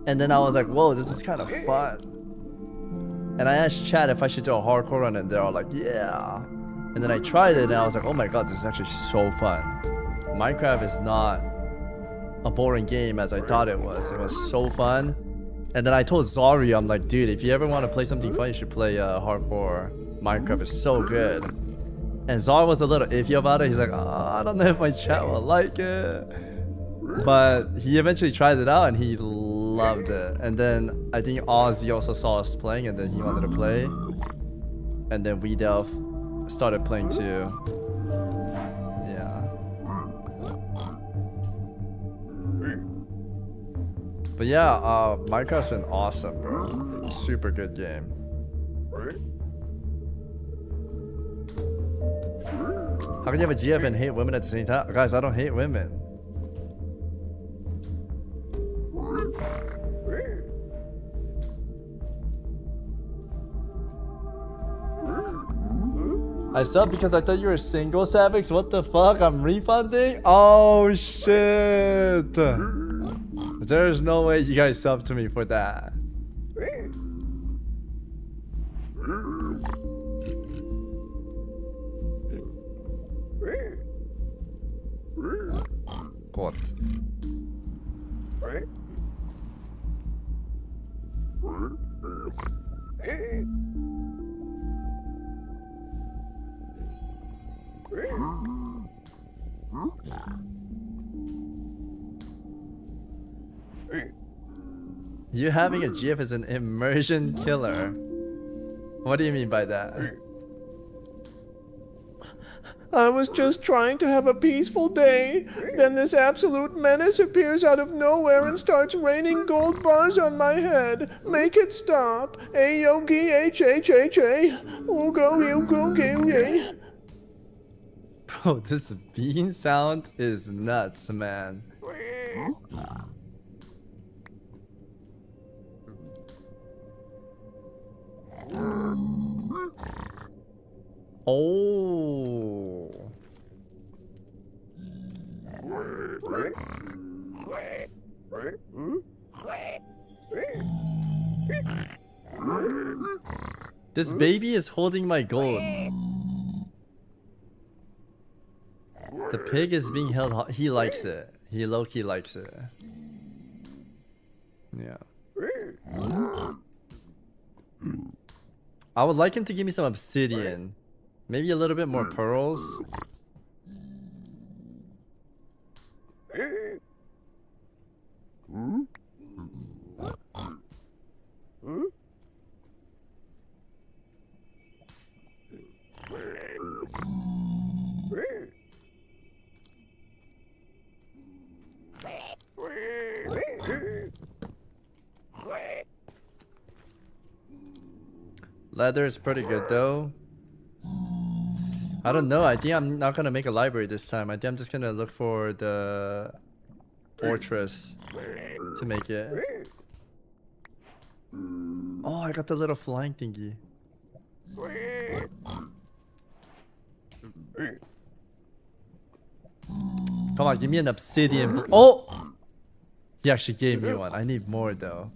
and then I was like, whoa, this is kind of fun. And I asked chat if I should do a hardcore run, and they're all like, yeah. And then I tried it, and I was like, oh my god, this is actually so fun. Minecraft is not a boring game as I thought it was. It was so fun. And then I told Zari, I'm like, dude, if you ever want to play something fun, you should play hardcore. Minecraft is so good. And Czar was a little iffy about it. He's like, oh, I don't know if my chat will like it. But he eventually tried it out and he loved it. And then I think Ozzy also saw us playing and then he wanted to play. And then we Delph started playing too. Yeah. But yeah, Minecraft's been awesome, bro. Super good game. How can you have a GF and hate women at the same time? Guys, I don't hate women. I subbed because I thought you were single, Savix. What the fuck? I'm refunding? Oh shit. There's no way you guys subbed to me for that. God. You having a GF is an immersion killer. What do you mean by that? I was just trying to have a peaceful day. Then this absolute menace appears out of nowhere and starts raining gold bars on my head. Make it stop. A-O-G-H-H-H-A. Oogo, you go, yay. Bro, this bean sound is nuts, man. Oh. This baby is holding my gold. The pig is being held. He likes it. He low-key likes it. Yeah. I would like him to give me some obsidian. Maybe a little bit more pearls. Leather is pretty good though. I don't know. I think I'm not gonna make a library this time. I think I'm just gonna look for the fortress to make it. Oh, I got the little flying thingy. Come on, give me an obsidian. Oh! He actually gave me one. I need more though.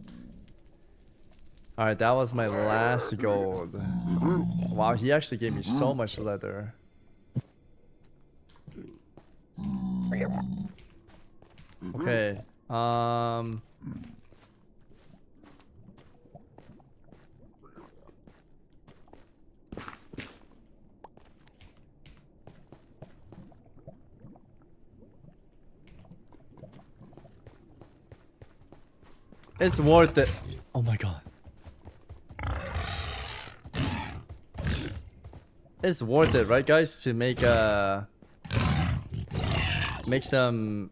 Alright, that was my last gold. Wow, he actually gave me so much leather. Okay, it's worth it. Oh my god. It's worth it, right guys, to make some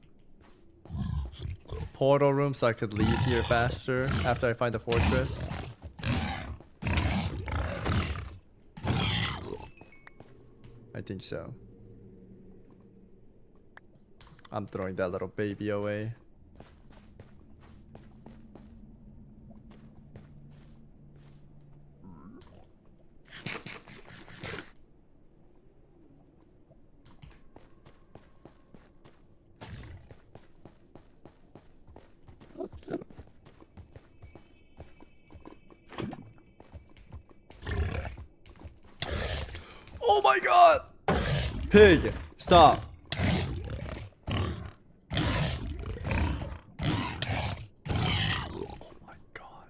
portal room so I could leave here faster after I find the fortress. I think so. I'm throwing that little baby away. Oh my god! Pig, stop. Oh my god.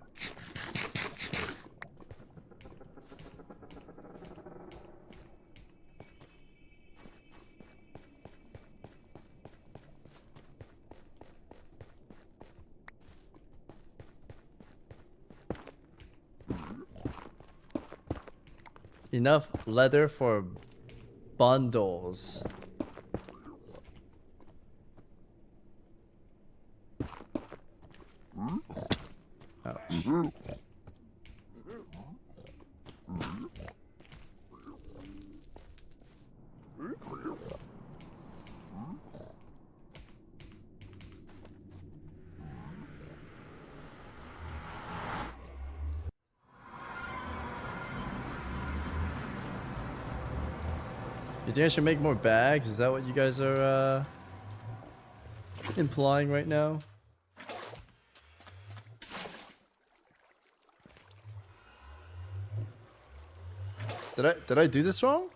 enough leather for bundles. Ouch. You think I should make more bags? Is that what you guys are implying right now? Did I do this wrong?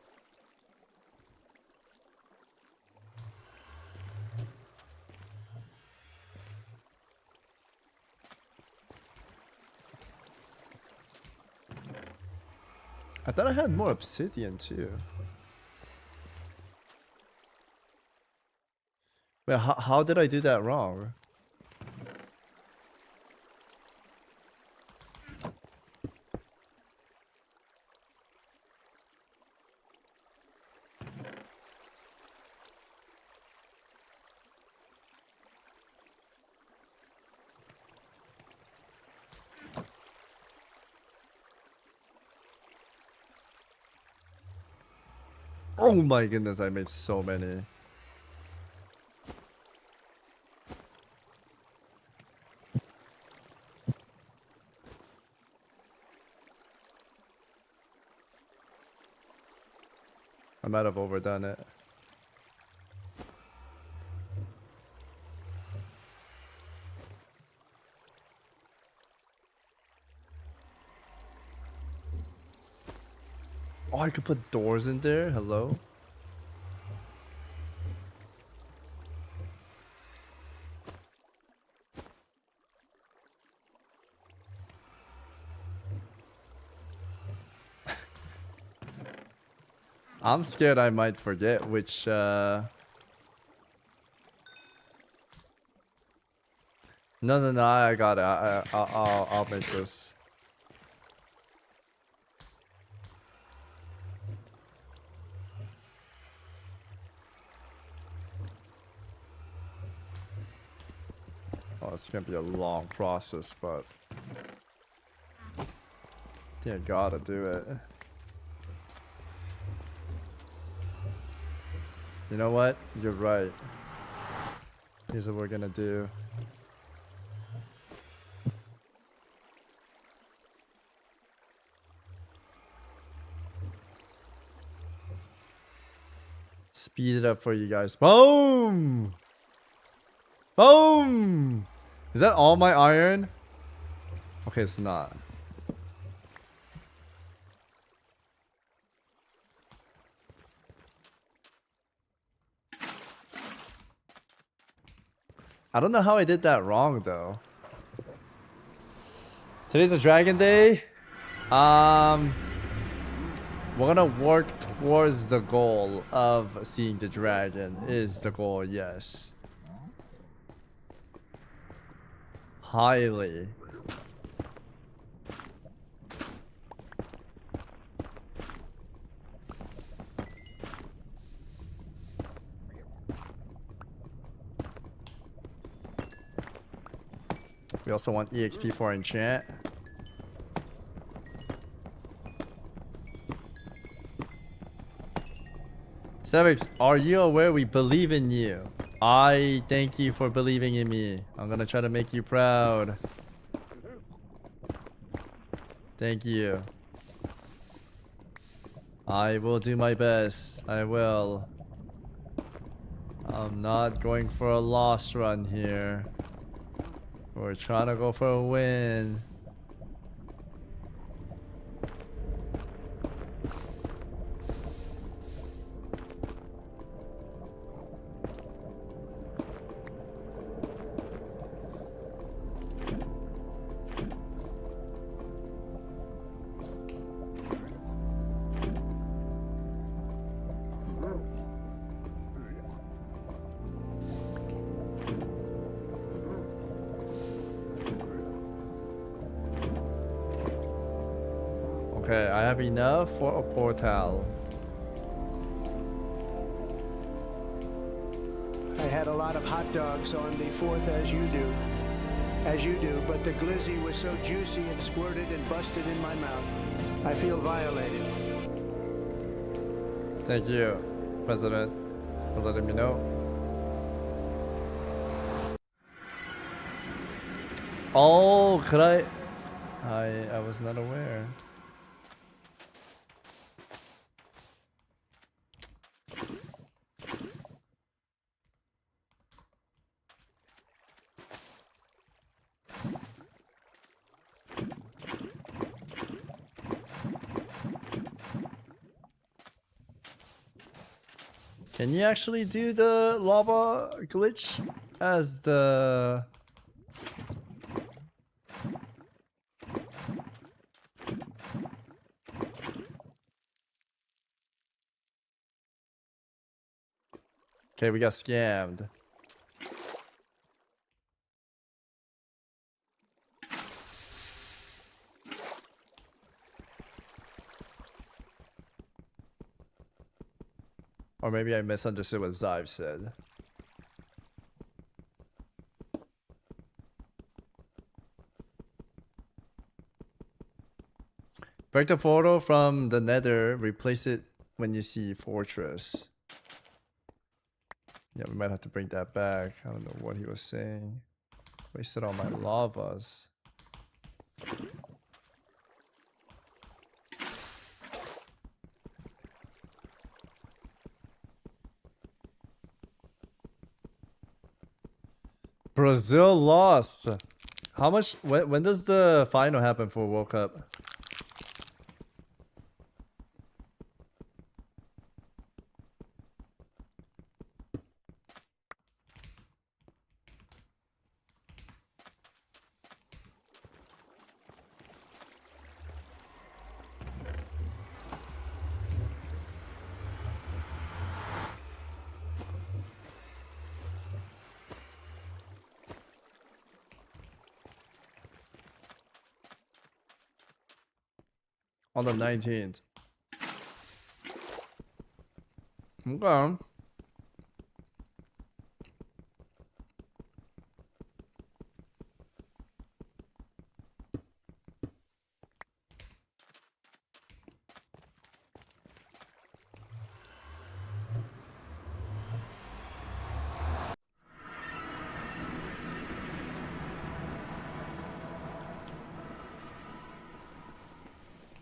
I thought I had more obsidian too. Wait, how did I do that wrong? Oh my goodness, I made so many. I might have overdone it. Oh, I could put doors in there? Hello? I'm scared I might forget which, No, I got it. I'll make this. Oh, it's gonna be a long process, but I think I gotta do it. You know what? You're right. Here's what we're gonna do. Speed it up for you guys. Boom! Boom! Is that all my iron? Okay, it's not. I don't know how I did that wrong though. Today's a dragon day. We're gonna work towards the goal of seeing the dragon. Is the goal, yes. Highly. We also want EXP for enchant. Savix, are you aware we believe in you? I thank you for believing in me. I'm gonna try to make you proud. Thank you. I will do my best. I will. I'm not going for a lost run here. We're trying to go for a win. Okay, I have enough for a portal. I had a lot of hot dogs on the 4th as you do, but the glizzy was so juicy it squirted and busted in my mouth. I feel violated. Thank you, President, for letting me know. Oh, could I was not aware. Can you actually do the lava glitch as the... Okay, we got scammed. Or maybe I misunderstood what Zive said. Break the photo from the nether, replace it when you see fortress. Yeah, we might have to bring that back. I don't know what he was saying. Wasted all my lavas. Brazil lost. How much? When does the final happen for World Cup? On the 19th. Okay.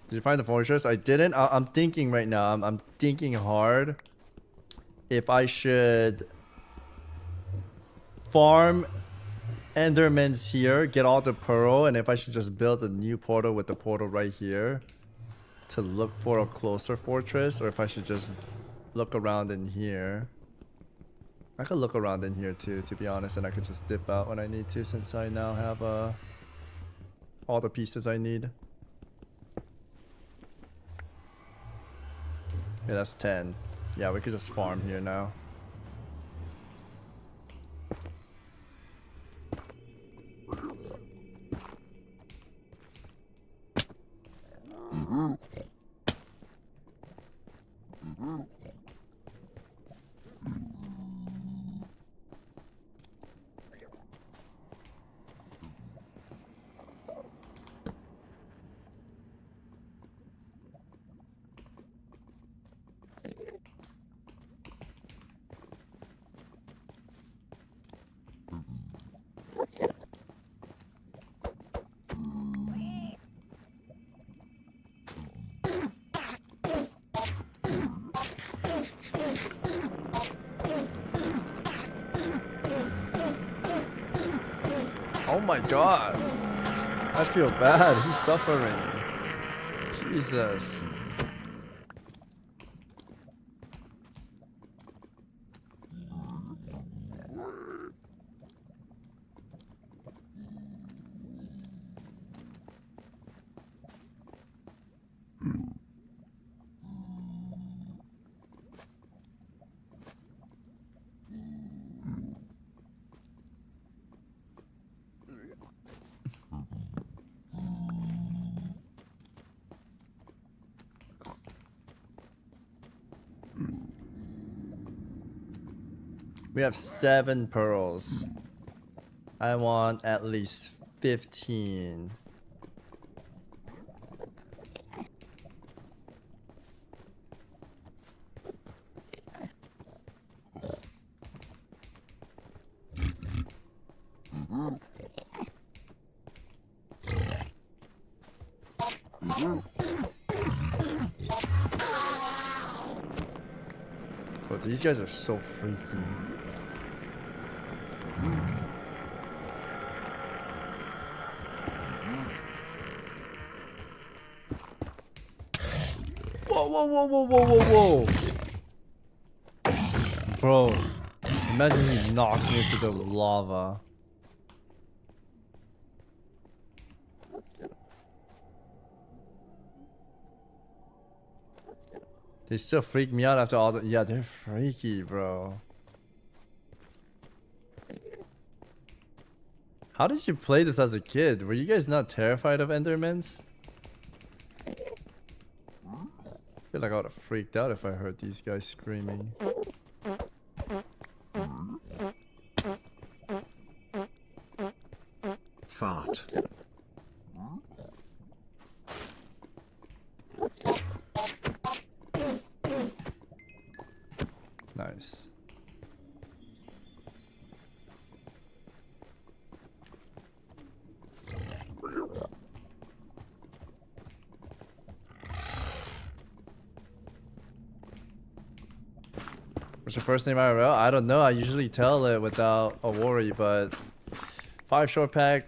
Did you find the fortress? I didn't. I'm thinking right now. I'm thinking hard. If I should farm Endermans here, get all the pearl, and if I should just build a new portal with the portal right here to look for a closer fortress, or if I should just look around in here. I could look around in here too, to be honest, and I could just dip out when I need to, since I now have all the pieces I need. Yeah, that's 10. Yeah, we could just farm here now. Oh my god. I feel bad. He's suffering. Jesus. We have 7 pearls. I want at least 15. But these guys are so freaky. Whoa, whoa, whoa, whoa, whoa, whoa, whoa. Bro, imagine he knocked me into the lava. They still freak me out after all the— yeah, they're freaky, bro. How did you play this as a kid? Were you guys not terrified of Endermans? I feel like I would have freaked out if I heard these guys screaming. Fart. Nice. What's your first name, IRL? I don't know. I usually tell it without a worry, but 5 short pack,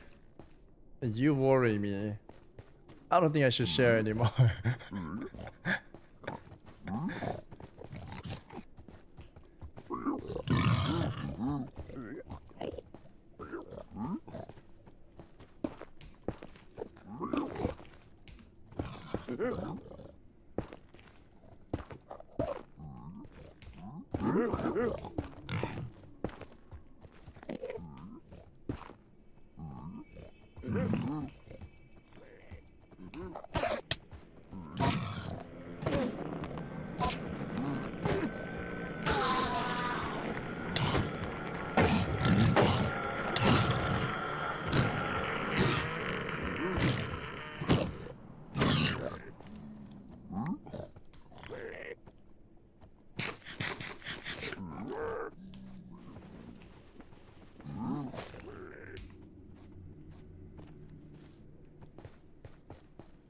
you worry me. I don't think I should share anymore.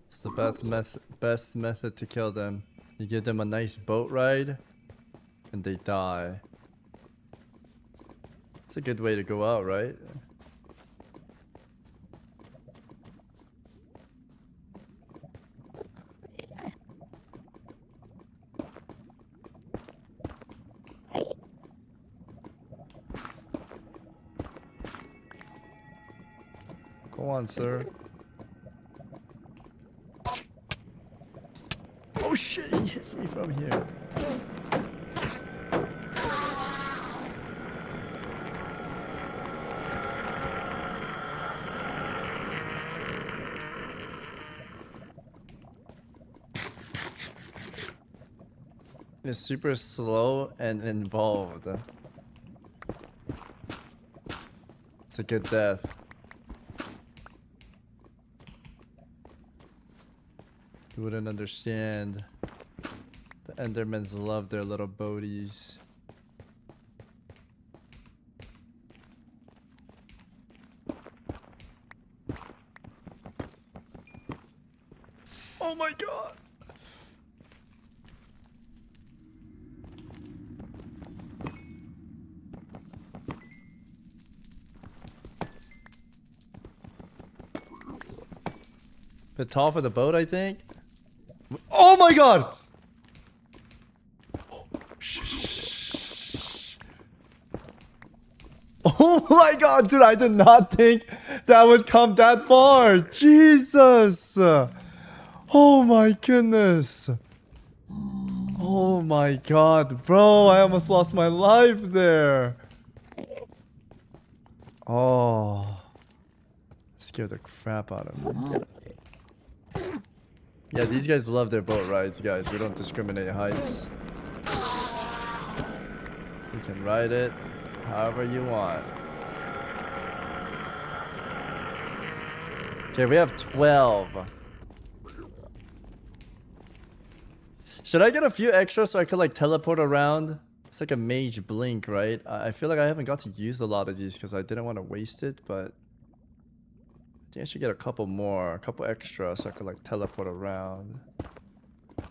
It's the best method to kill them. You give them a nice boat ride, and they die. It's a good way to go out, right? Go on, sir. Oh shit, he hits me from here. It's super slow and involved. It's a good death. You wouldn't understand. The Endermans love their little boaties. Oh my god! Bit tall for the boat, I think. Oh my god! Oh my god, dude, I did not think that would come that far. Jesus! Oh my goodness. Oh my god, bro, I almost lost my life there. Oh. Scared the crap out of me. Yeah, these guys love their boat rides, guys. We don't discriminate heights. We can ride it. However you want. Okay, we have 12. Should I get a few extras so I could like teleport around? It's like a mage blink, right? I feel like I haven't got to use a lot of these because I didn't want to waste it, but I think I should get a couple more, a couple extra so I could like teleport around.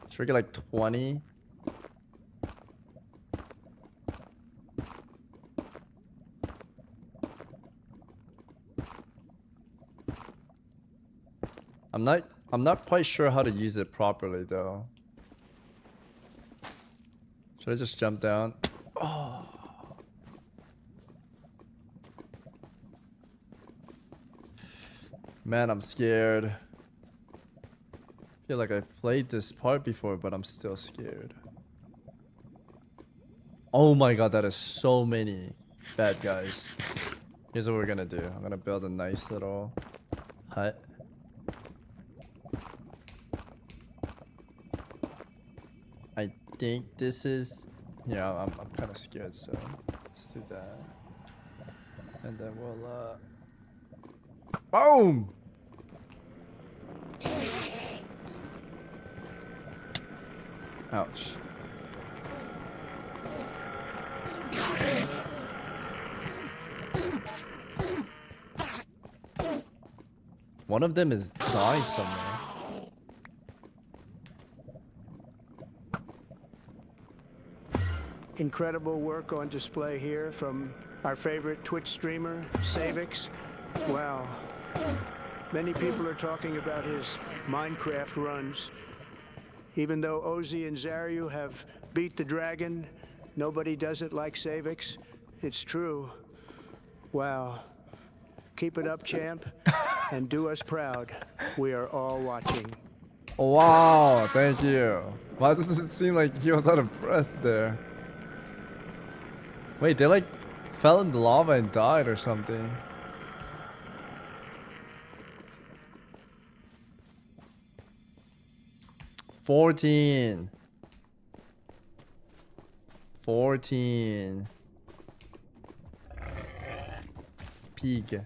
Should we get like 20? I'm not quite sure how to use it properly though. Should I just jump down? Oh. Man, I'm scared. I feel like I played this part before, but I'm still scared. Oh my god, that is so many bad guys. Here's what we're gonna do. I'm gonna build a nice little hut. I think this is... Yeah, I'm kind of scared, so let's do that. And then we'll, boom! Ouch. One of them is dying somewhere. Incredible work on display here from our favorite Twitch streamer, Savix. Wow. Many people are talking about his Minecraft runs. Even though Ozzy and Zaryu have beat the dragon, nobody does it like Savix. It's true. Wow. Keep it up, champ, and do us proud. We are all watching. Wow, thank you. Why does it seem like he was out of breath there? Wait, they like fell in the lava and died or something. $14. Pig.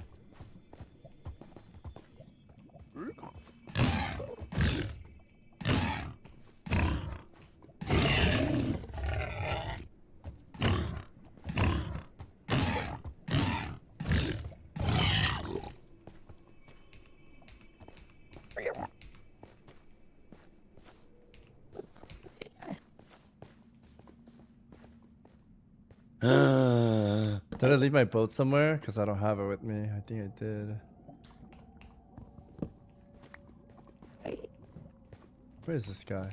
Did I leave my boat somewhere? Because I don't have it with me. I think I did. Where is this guy?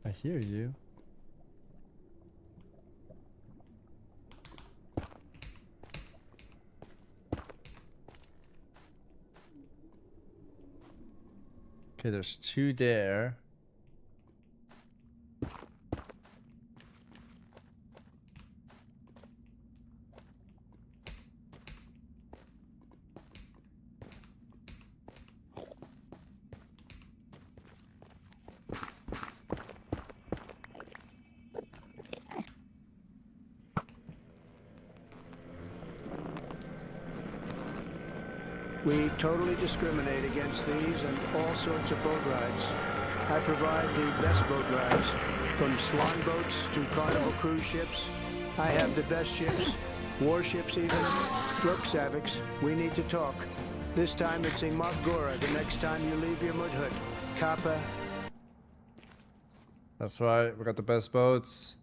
I hear you. Okay, there's 2 there. We totally discriminate against these and all sorts of boat rides. I provide the best boat rides, from swan boats to Carnival cruise ships. I have the best ships, warships even. Look, Savix, we need to talk. This time it's in Gora the next time you leave your mud hut. Kappa. That's right, we got the best boats.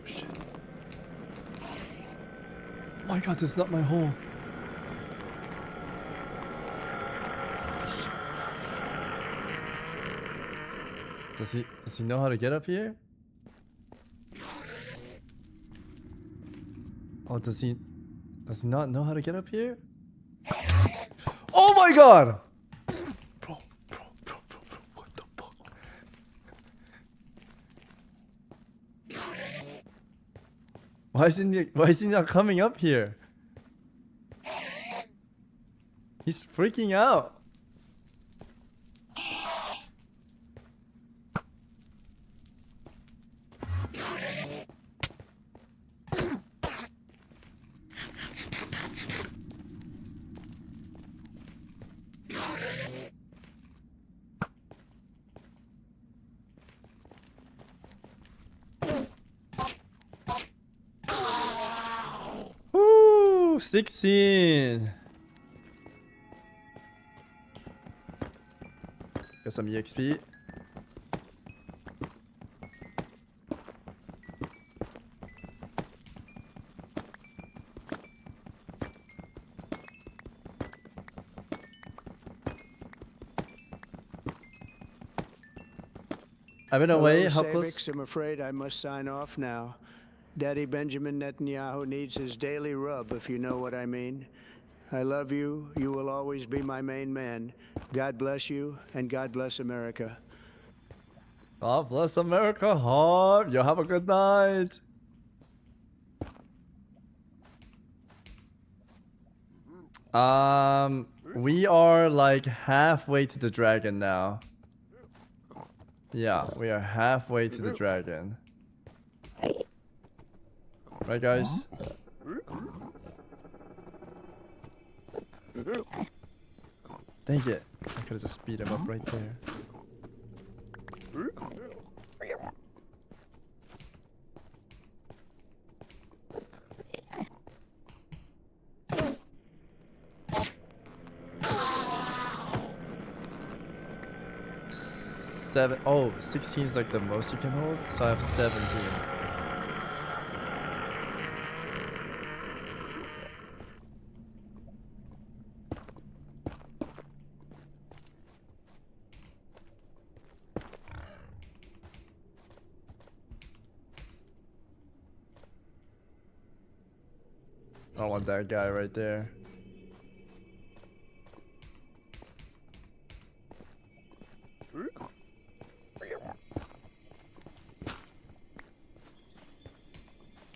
Shit. Oh my god, this is not my hole. Does he know how to get up here? Oh, does he not know how to get up here? Oh my god! Bro, what the fuck? Why is he not coming up here? He's freaking out. 16. Got some EXP. I've been away. Hello, How Savix. close? I'm afraid I must sign off now. Daddy Benjamin Netanyahu needs his daily rub, if you know what I mean. I love you. You will always be my main man. God bless you, and God bless America. God bless America, Hog. You have a good night. We are like halfway to the dragon now. Yeah, we are halfway to the dragon. Right, guys? Dang it. I could have just speed him up right there. Oh, 16 is like the most you can hold, so I have 17. I want that guy right there.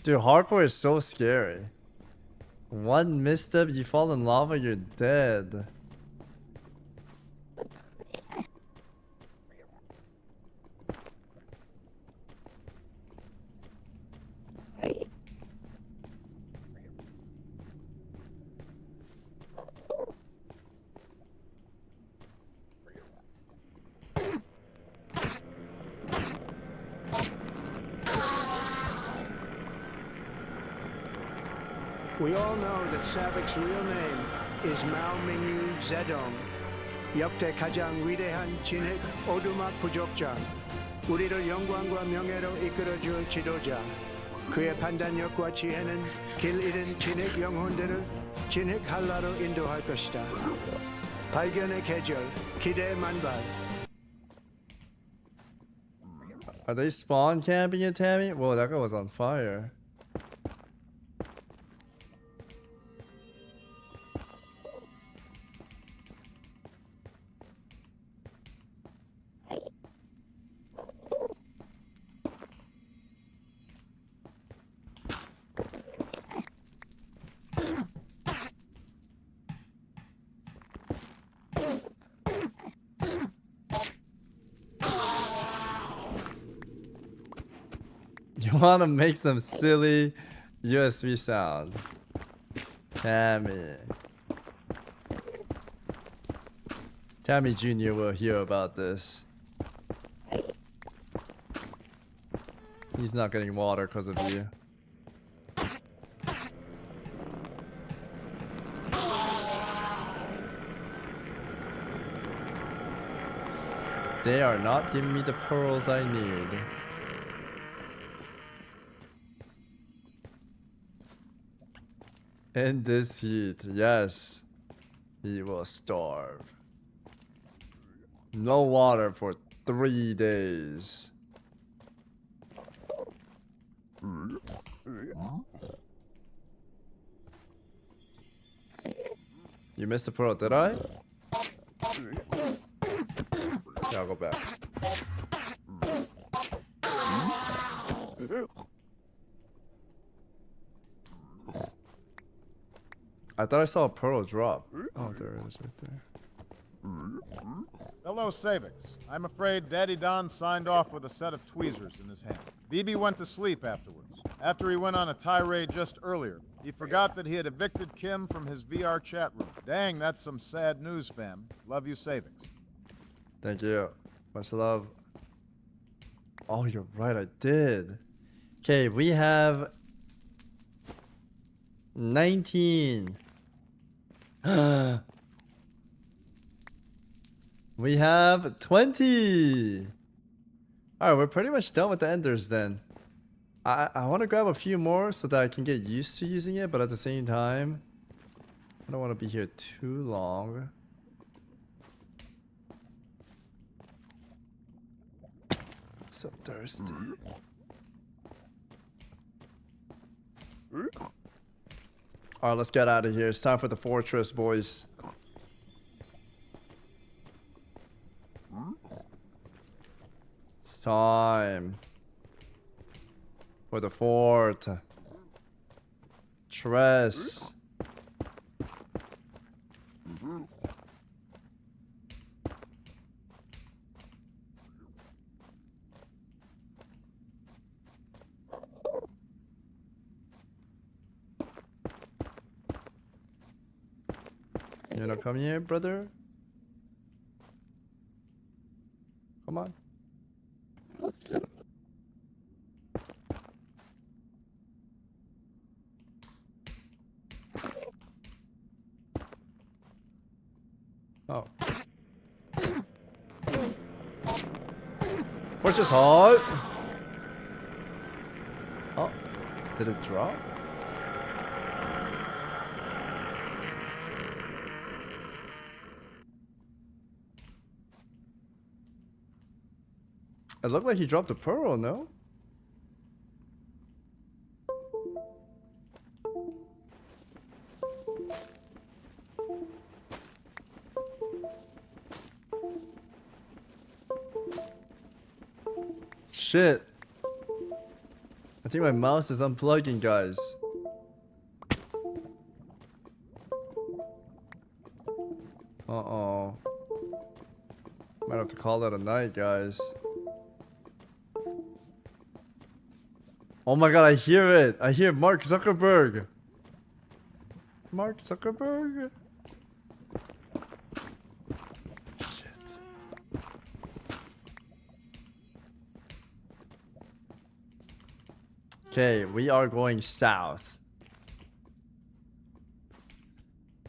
Dude, hardcore is so scary. One misstep, you fall in lava, you're dead. We all know that Savix's real name is Mao Mingyu Zedong. 역대 가장 위대한 진핵 오두막 부족자. 우리를 영광과 명예로 이끌어줄 지도자. 그의 판단력과 지혜는 길 잃은 진핵 영혼들을 진핵 한라로 인도할 것이다. 발견의 계절, 기대 만발. Are they spawn camping it, Tammy? Whoa, that guy was on fire. You want to make some silly USB sound. Tammy. Tammy Jr. will hear about this. He's not getting water because of you. They are not giving me the pearls I need. In this heat, yes, he will starve. No water for 3 days. You missed the pearl, did I? Yeah, I'll go back. I thought I saw a pearl drop. Oh, there it is right there. Hello, Savix. I'm afraid Daddy Don signed off with a set of tweezers in his hand. BB went to sleep afterwards. After he went on a tirade just earlier, he forgot that he had evicted Kim from his VR chat room. Dang, that's some sad news, fam. Love you, Savix. Thank you. Much love. Oh, you're right, I did. Okay, we have 19. We have 20. Alright, we're pretty much done with the enders then. I want to grab a few more so that I can get used to using it, but at the same time, I don't want to be here too long. So thirsty. Alright, let's get out of here. It's time for the fortress, boys. It's time for the fort. Tress. You wanna come here, brother? Come on. Oh. What's just hot? Oh, did it drop? It looked like he dropped a pearl, no? Shit. I think my mouse is unplugging, guys. Uh-oh. Might have to call that a night, guys. Oh my god, I hear it. I hear Mark Zuckerberg. Mark Zuckerberg. Okay, we are going south.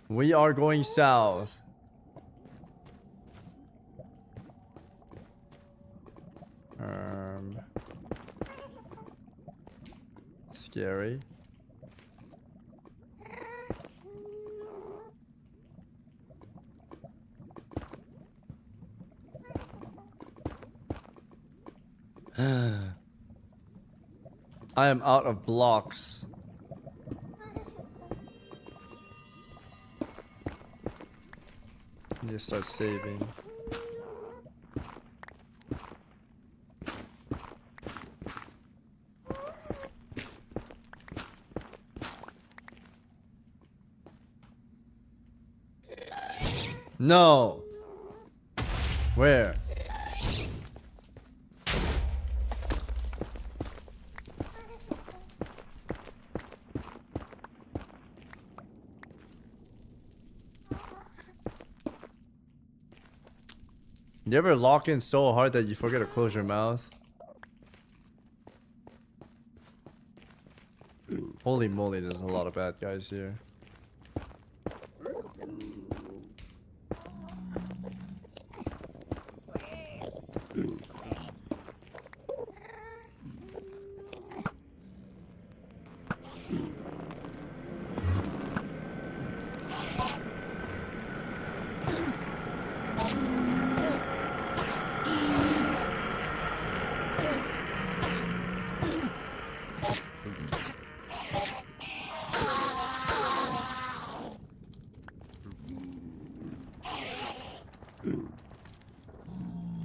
We are going south. Scary. I am out of blocks. I need to start saving. No. Where? You ever lock in so hard that you forget to close your mouth? Holy moly, there's a lot of bad guys here.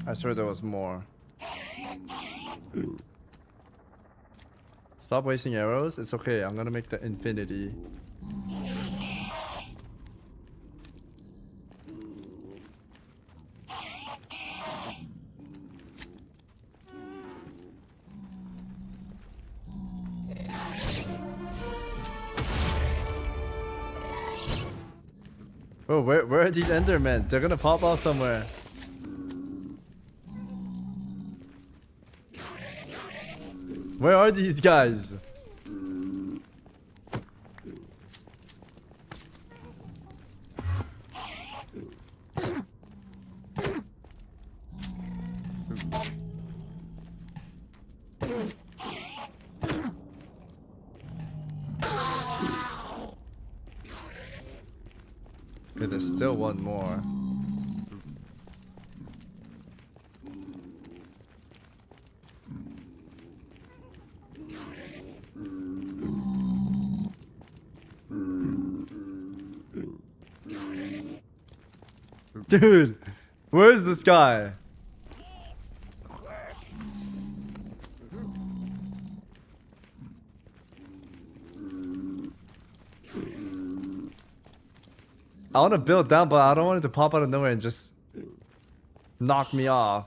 I swear there was more. Stop wasting arrows. It's okay. I'm gonna make the infinity. Oh, where are these Endermen? They're gonna pop out somewhere. Where are these guys? Okay, there's still one more. Dude, where's this guy? I want to build down, but I don't want it to pop out of nowhere and just knock me off.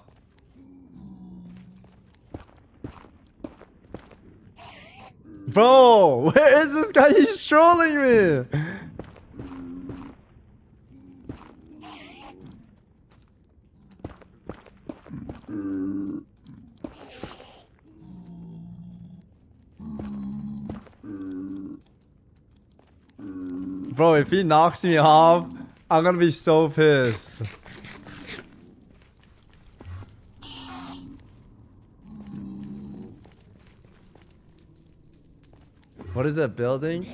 Bro, where is this guy? He's trolling me. Bro, if he knocks me off, I'm gonna be so pissed. What is that building?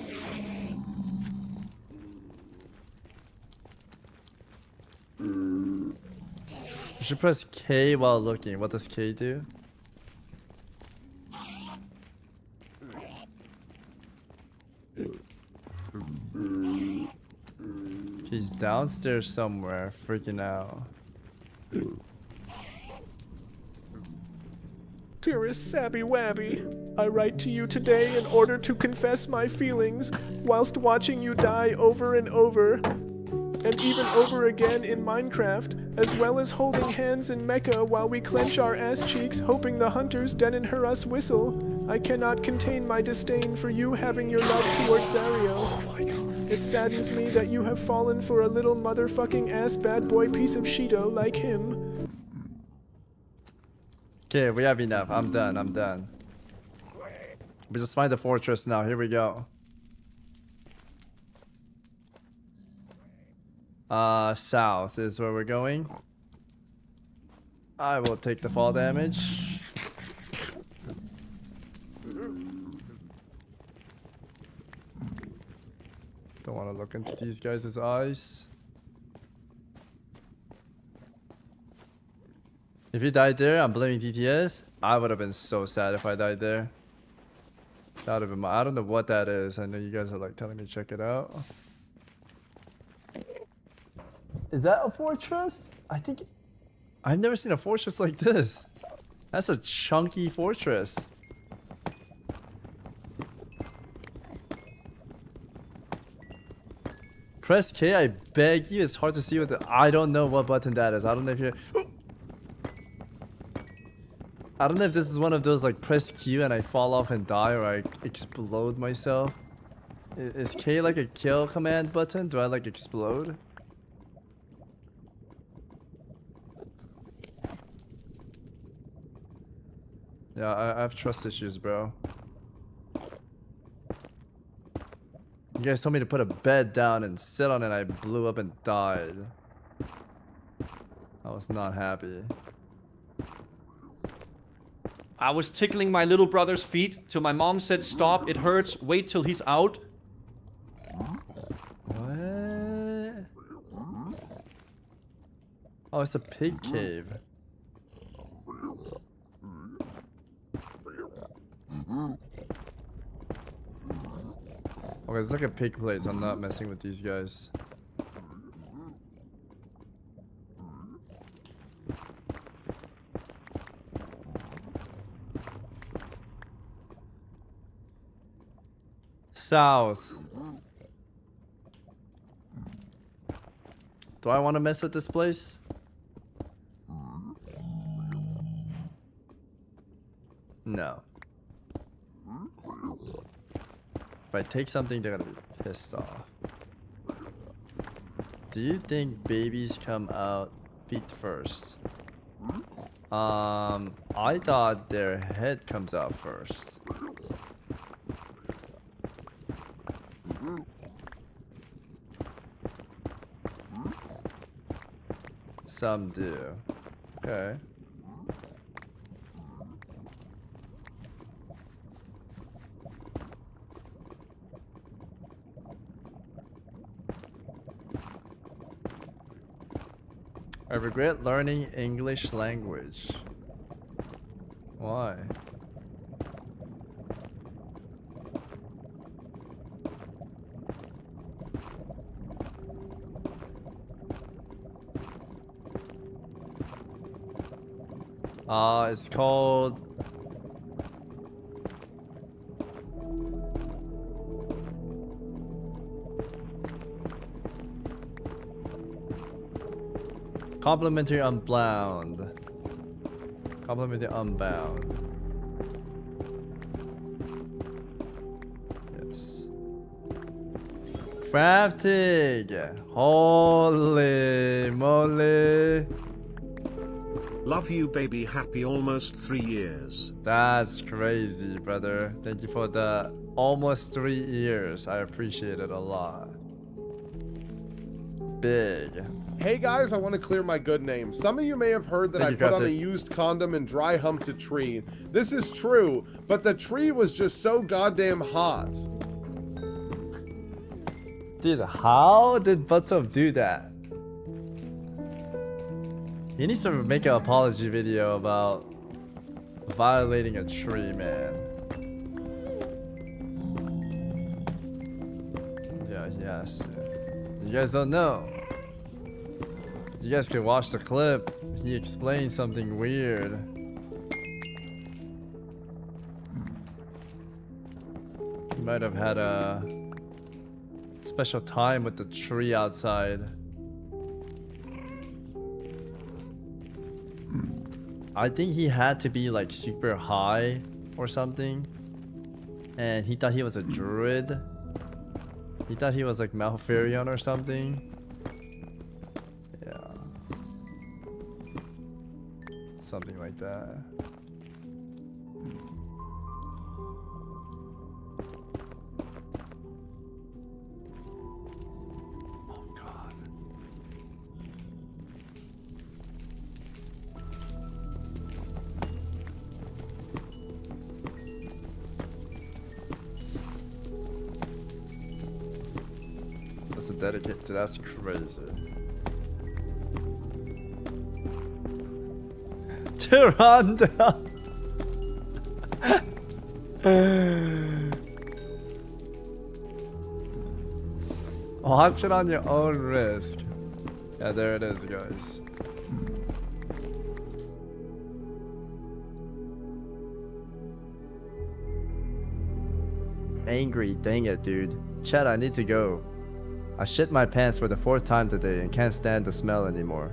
You should press K while looking. What does K do? He's downstairs somewhere, freaking out. Dearest Sabby Wabby, I write to you today in order to confess my feelings whilst watching you die over and over, and even over again in Minecraft, as well as holding hands in Mecca while we clench our ass cheeks hoping the hunters den and hear us whistle. I cannot contain my disdain for you having your love towards Zario. Oh my God. It saddens me that you have fallen for a little motherfucking ass bad boy piece of Cheeto like him. Okay, we have enough. I'm done. I'm done. We just find the fortress now. Here we go. South is where we're going. I will take the fall damage. Don't want to look into these guys' eyes. If he died there, I'm blaming TTS. I would have been so sad if I died there. That would have been my... I don't know what that is. I know you guys are like telling me to check it out. Is that a fortress? I think... I've never seen a fortress like this. That's a chunky fortress. Press K, I beg you. It's hard to see what the... I don't know what button that is. I don't know if you're... I don't know if this is one of those like press Q and I fall off and die or I explode myself. Is K like a kill command button? Do I like explode? Yeah, I have trust issues, bro. You guys told me to put a bed down and sit on it. I blew up and died. I was not happy. I was tickling my little brother's feet till my mom said stop, it hurts, wait till he's out. What? Oh, it's a pig cave. Okay, it's like a pig place. I'm not messing with these guys. South. Do I want to mess with this place? No. If I take something, they're gonna be pissed off. Do you think babies come out feet first? I thought their head comes out first. Some do. Okay. I regret learning English language. Why? It's called... Complimentary Unbound. Complimentary Unbound. Yes. Crafting! Holy moly! Love you, baby. Happy almost 3 years. That's crazy, brother. Thank you for the almost 3 years. I appreciate it a lot. Big. Hey guys, I want to clear my good name. Some of you may have heard that I put on a used condom and dry humped a tree. This is true, but the tree was just so goddamn hot. Dude, how did Butsup do that? He needs to make an apology video about violating a tree, man. Yeah, he has to. You guys don't know. You guys can watch the clip. He explained something weird. He might have had a special time with the tree outside. I think he had to be like super high or something. And he thought he was a druid. He thought he was like Malfurion or something. Something like that. Oh god. That's a dedicated. That's crazy. Tyrande. Watch it on your own risk. Yeah, there it is, guys. Angry, dang it, dude. Chat, I need to go. I shit my pants for the 4th time today and can't stand the smell anymore.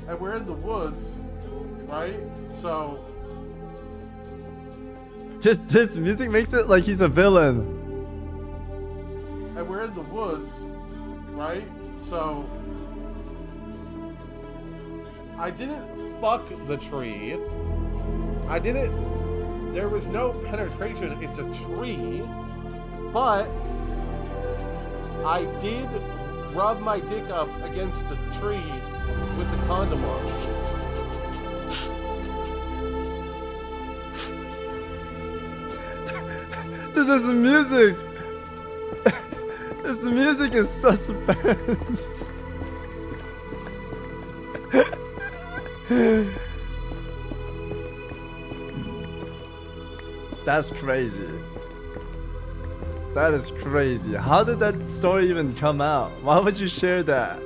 And we're in the woods, right? So this music makes it like he's a villain. And we're in the woods, right? So I didn't fuck the tree. I didn't. There was no penetration. It's a tree, but I did rub my dick up against the tree with the condom on. This is music. This music is suspense. That's crazy. That is crazy. How did that story even come out? Why would you share that?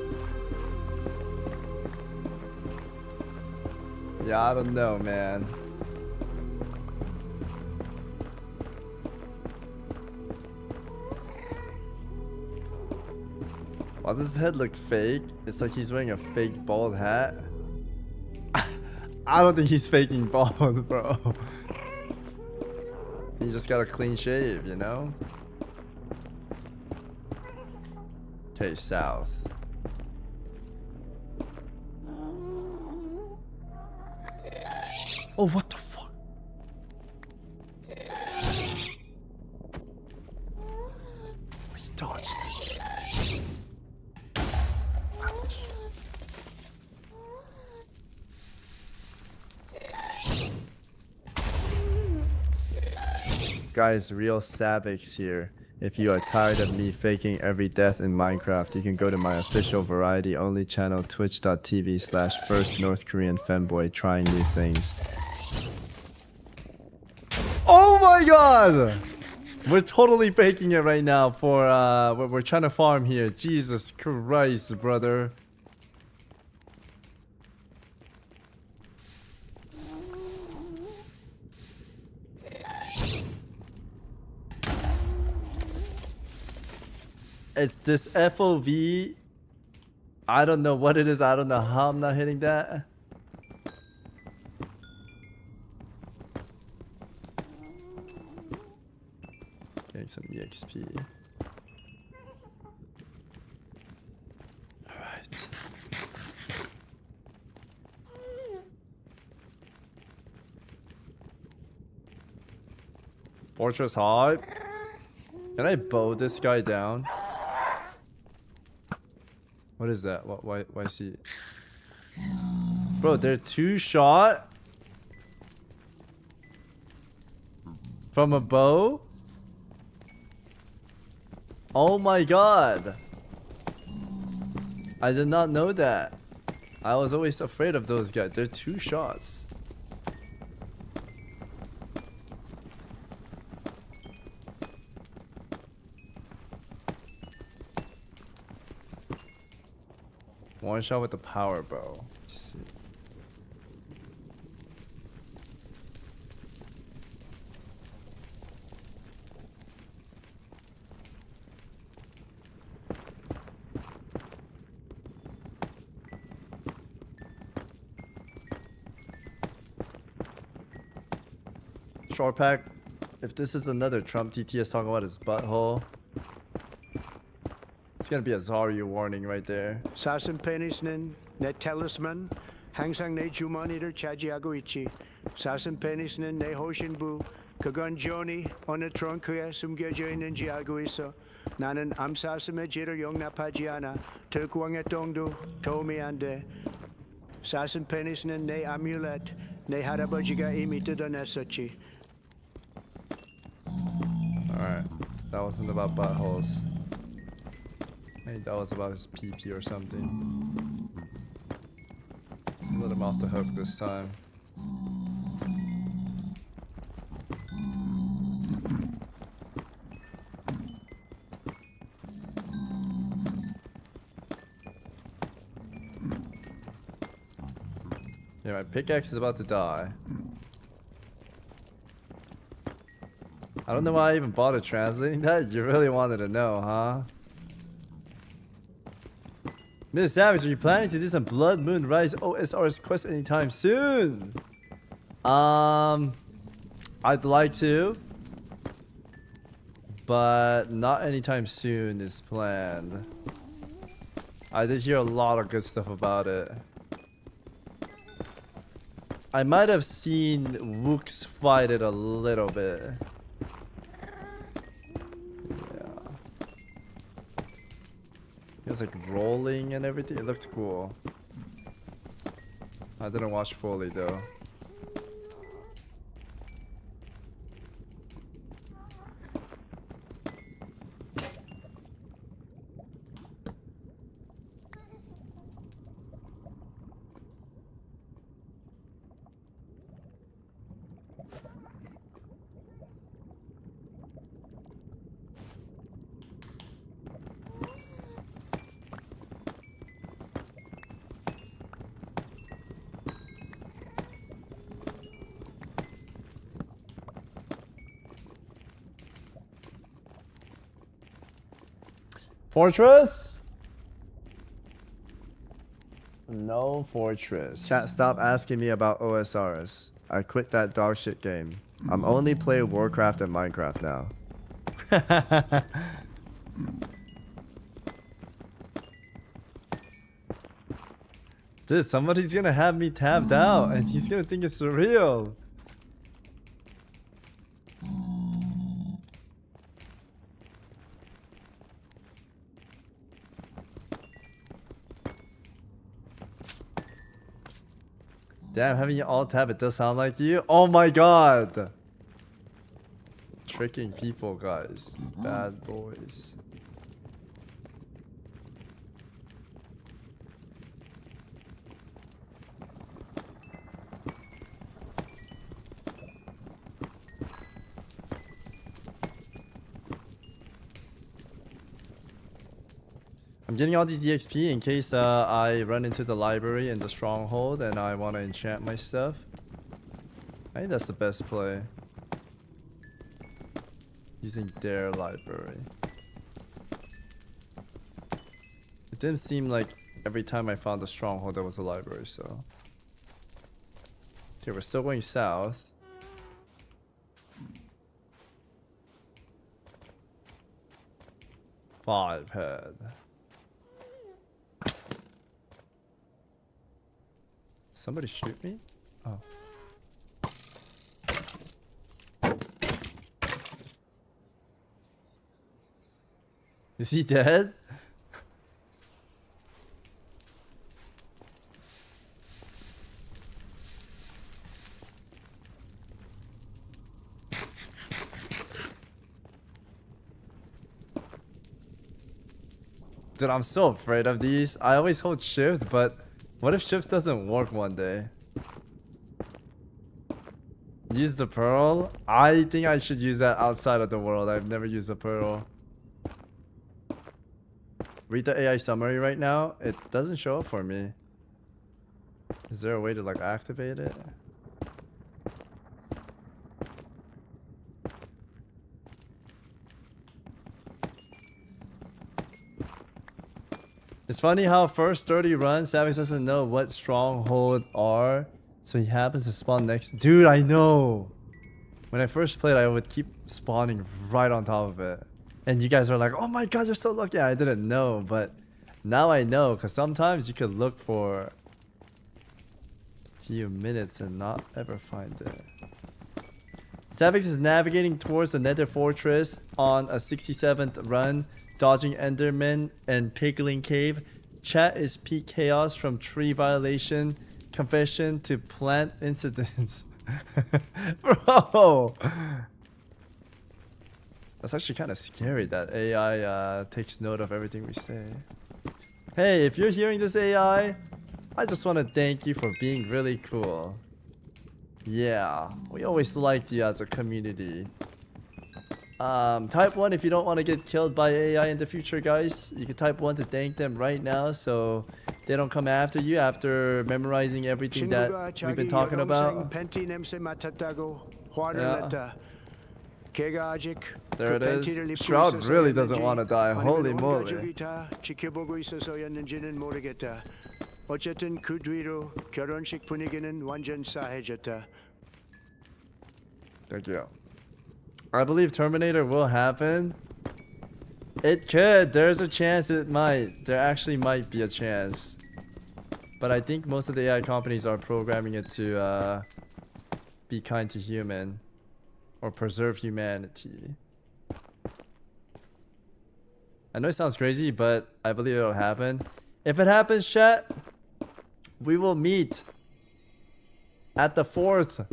Yeah, I don't know, man. Why does his head look fake? It's like he's wearing a fake bald hat. I don't think he's faking bald, bro. He just got a clean shave, you know? Okay, south. Oh, what the fuck? He dodged. Guys, real Savix here. If you are tired of me faking every death in Minecraft, you can go to my official variety only channel twitch.tv/first North Korean femboy trying new things. Oh my god! We're totally faking it right now for we're trying to farm here. Jesus Christ, brother. It's this FOV. I don't know what it is. I don't know how I'm not hitting that. Getting some EXP. Alright. Fortress hot. Can I bow this guy down? What is that? Why is he? Bro, they're 2-shot from a bow? Oh my god. I did not know that. I was always afraid of those guys. They're 2 shots. One shot with the power bow. Let's see. Short pack. If this is another Trump TTS talking about his butthole, it's gonna be a Zarya warning right there. 사슴 페니스는 내 텔리스만 항상 내 주머니를 차지하고 있지. 사슴 페니스는 내 호신부. 그건 존이 어느 트렁크에 숨겨져 있는지 알고 있어. 나는 암사슴의 질을 용납하지 않아. 특광의 똥도 도움이 안 돼. 사슴 페니스는 내 아뮬렛. 내 할아버지가 이미 뜯어냈었지. Alright, that wasn't about buttholes. Maybe that was about his PP or something. Let him off the hook this time. Yeah, my pickaxe is about to die. I don't know why I even bothered translating that. You really wanted to know, huh? Miss Savage, are you planning to do some Blood Moon Rise OSR's quest anytime soon? I'd like to, but not anytime soon is planned. I did hear a lot of good stuff about it. I might have seen Wooks fight it a little bit. It was like rolling and everything. It looked cool. I didn't watch fully though. Fortress? No fortress. Chat, stop asking me about OSRs. I quit that dog shit game. I'm only playing Warcraft and Minecraft now. Dude, somebody's gonna have me tabbed out and he's gonna think it's real. Damn, having you all tab, it does sound like you. Oh my god. tricking people, guys. Bad boys. I'm getting all these EXP in case I run into the library in the stronghold and I want to enchant my stuff. I think that's the best play. Using their library. It didn't seem like every time I found a stronghold there was a library, so. Okay, we're still going south. Five head. Somebody shoot me? Oh. Is he dead? Dude, I'm so afraid of these. I always hold shift, but what if shift doesn't work one day? Use the pearl? I think I should use that outside of the world. I've never used a pearl. Read the AI summary right now. It doesn't show up for me. Is there a way to like activate it? It's funny how first 30 runs, Savix doesn't know what stronghold are, so he happens to spawn next. Dude, I know. When I first played, I would keep spawning right on top of it. And you guys are like, oh my god, you're so lucky. I didn't know, but now I know, because sometimes you could look for a few minutes and not ever find it. Savix is navigating towards the Nether Fortress on a 67th run, dodging Enderman and Pigling Cave. Chat is peak chaos from tree violation, confession to plant incidents. Bro! That's actually kind of scary that AI takes note of everything we say. Hey, if you're hearing this AI, I just want to thank you for being really cool. Yeah, we always liked you as a community. Type 1 if you don't want to get killed by AI in the future, guys. You can type 1 to thank them right now so they don't come after you after memorizing everything that we've been talking about. Yeah. There it is. Shroud really doesn't want to die. Holy moly. Thank you. I believe Terminator will happen. It could. There's a chance it might. There actually might be a chance. But I think most of the AI companies are programming it to be kind to human. Or preserve humanity. I know it sounds crazy, but I believe it'll happen. If it happens, chat, we will meet at the 4th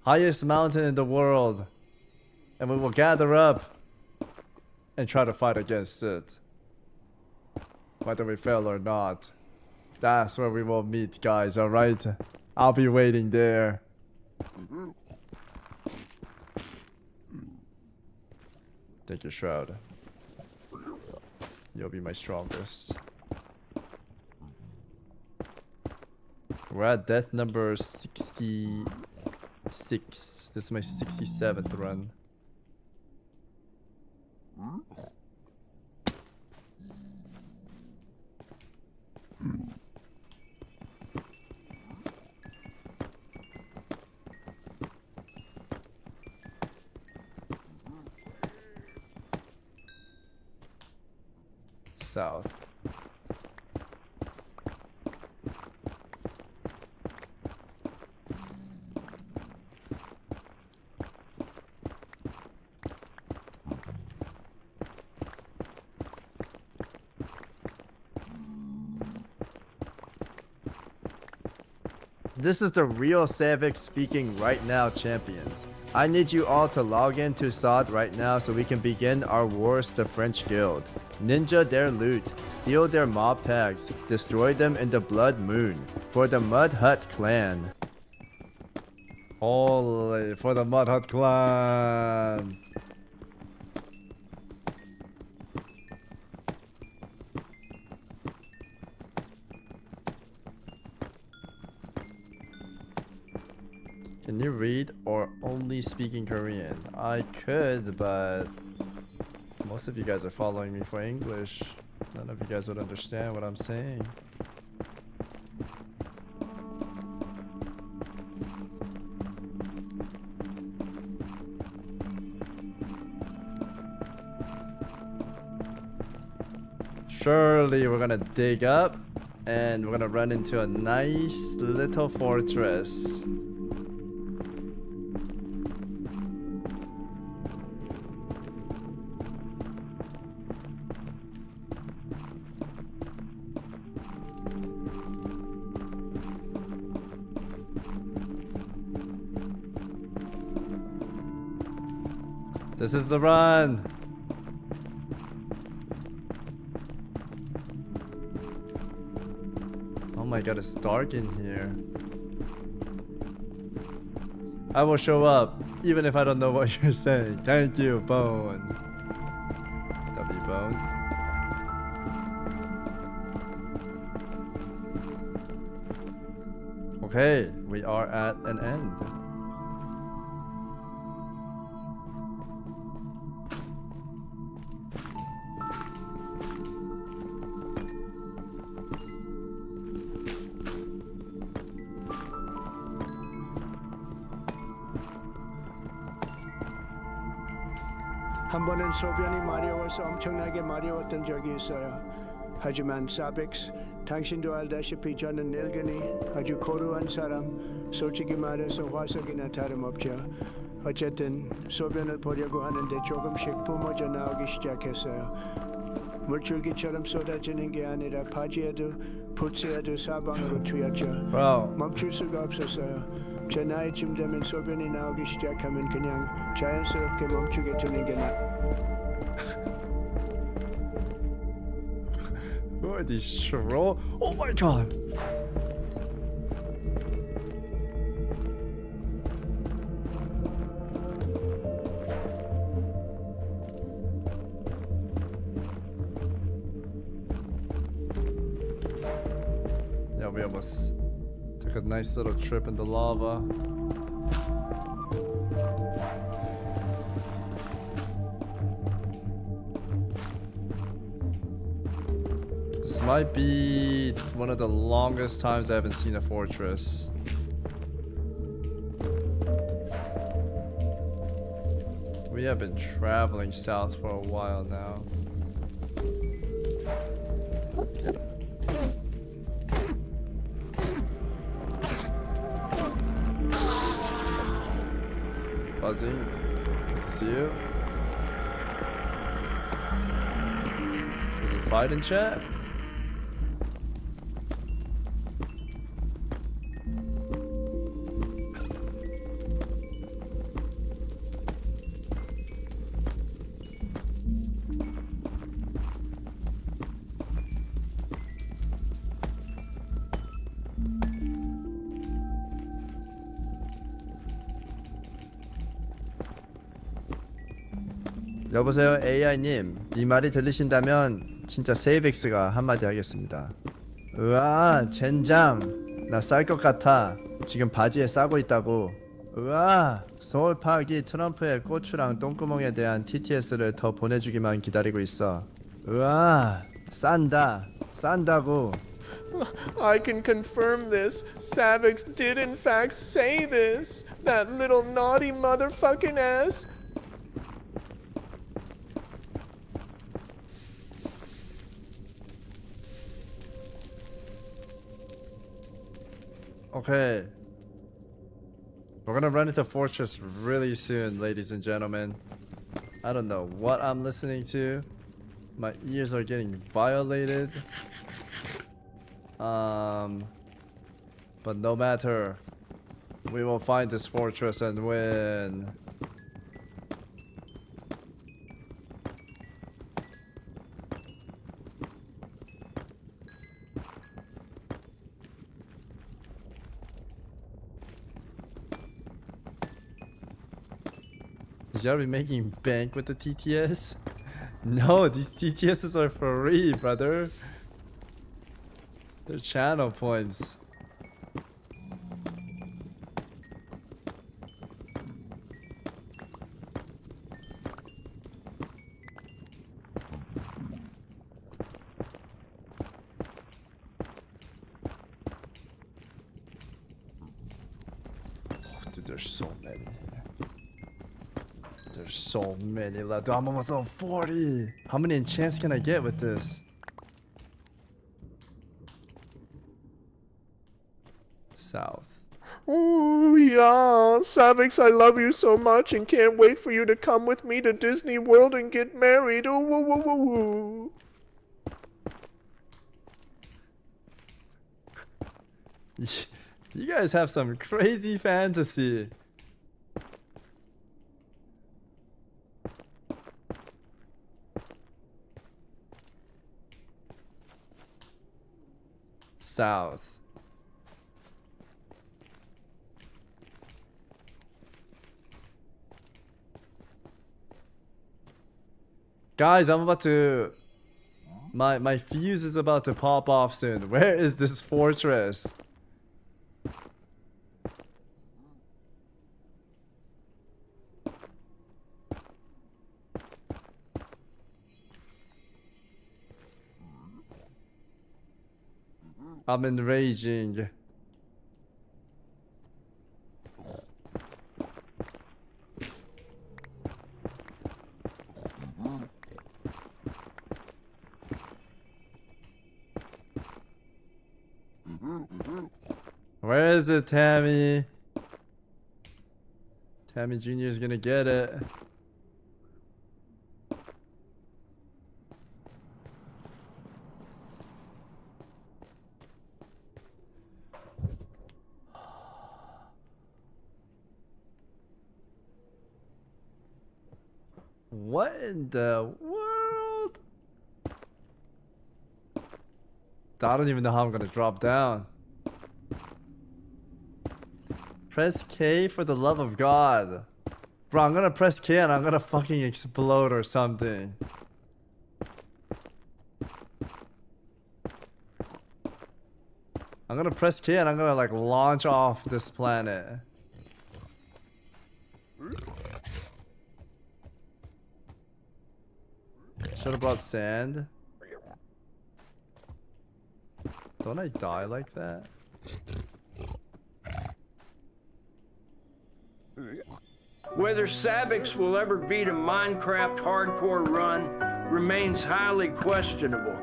highest mountain in the world. And we will gather up and try to fight against it. Whether we fail or not. That's where we will meet, guys, alright? I'll be waiting there. Take your shroud. You'll be my strongest. We're at death number 66. This is my 67th run. South. This is the real Savix speaking right now, champions. I need you all to log into SOD right now so we can begin our wars the French Guild. Ninja their loot, steal their mob tags, destroy them in the Blood Moon. For the Mud Hut clan. Holy, for the Mud Hut clan. Can you read or only speaking Korean? I could, but most of you guys are following me for English. None of you guys would understand what I'm saying. Surely we're gonna dig up and we're gonna run into a nice little fortress. This is the run. Oh my god, it's dark in here. I will show up even if I don't know what you're saying. Thank you, Bone. W Bone. Okay, we are at an end. 한 번은 소변이 마려워서 엄청나게 마려웠던 적이 있어요. 하지만 사빅스, 당신도 알다시피 저는 늙으니 아주 고루한 사람, 솔직히 말해서 화석이나 다름없죠. 어쨌든 소변을 보려고 하는데 조금씩 뿜어져 나오기 시작했어요. 물줄기처럼 쏟아지는 게 아니라 바지에도 부츠에도 사방으로 튀었죠. 멈출 수가 없었어요. 제 나이쯤 되면 소변이 나오기 시작하면 그냥 자연스럽게 멈추게 두는 게 Who are these troll? Oh my god! Yeah, we almost took a nice little trip in the lava. This might be one of the longest times I haven't seen a fortress. We have been traveling south for a while now. Get him. Fuzzy, good to see you. Is it fight in chat? 여보세요 AI님, 이 말이 들리신다면 진짜 세이빅스가 한마디 하겠습니다. 으아 젠장, 나 쌀 것 같아. 지금 바지에 싸고 있다고. 으아, 서울 파기 트럼프의 고추랑 똥구멍에 대한 TTS를 더 보내주기만 기다리고 있어. 으아, 싼다고. I can confirm this. Savix did in fact say this. That little naughty motherfucking ass. Okay. We're gonna run into Fortress really soon, ladies and gentlemen. I don't know what I'm listening to. My ears are getting violated. But no matter, we will find this fortress and win. Is y'all be making bank with the TTS? No, these TTSs are free, brother. They're channel points. Oh, dude, there's so many. There's so many left. Dude, I'm almost on 40. How many enchants can I get with this? South. Oh, yeah. Savix, I love you so much and can't wait for you to come with me to Disney World and get married. Oh, woo, woo, woo, woo. You guys have some crazy fantasy. South. Guys, I'm about to... My fuse is about to pop off soon. Where is this fortress? I'm enraging. Where is it, Tammy? Tammy Jr. is gonna get it. What in the world? I don't even know how I'm gonna drop down. Press K for the love of God. Bro, I'm gonna press K and I'm gonna fucking explode or something. I'm gonna press K and I'm gonna like launch off this planet. Should have brought sand. Don't I die like that? Whether Savix will ever beat a Minecraft hardcore run remains highly questionable,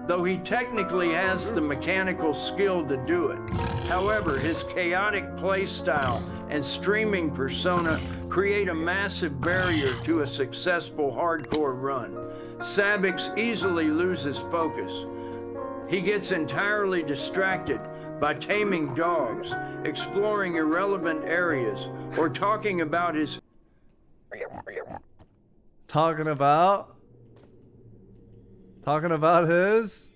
though he technically has the mechanical skill to do it. However, his chaotic playstyle and streaming persona create a massive barrier to a successful hardcore run. Savix easily loses focus. He gets entirely distracted by taming dogs, exploring irrelevant areas, or talking about his... Talking about his...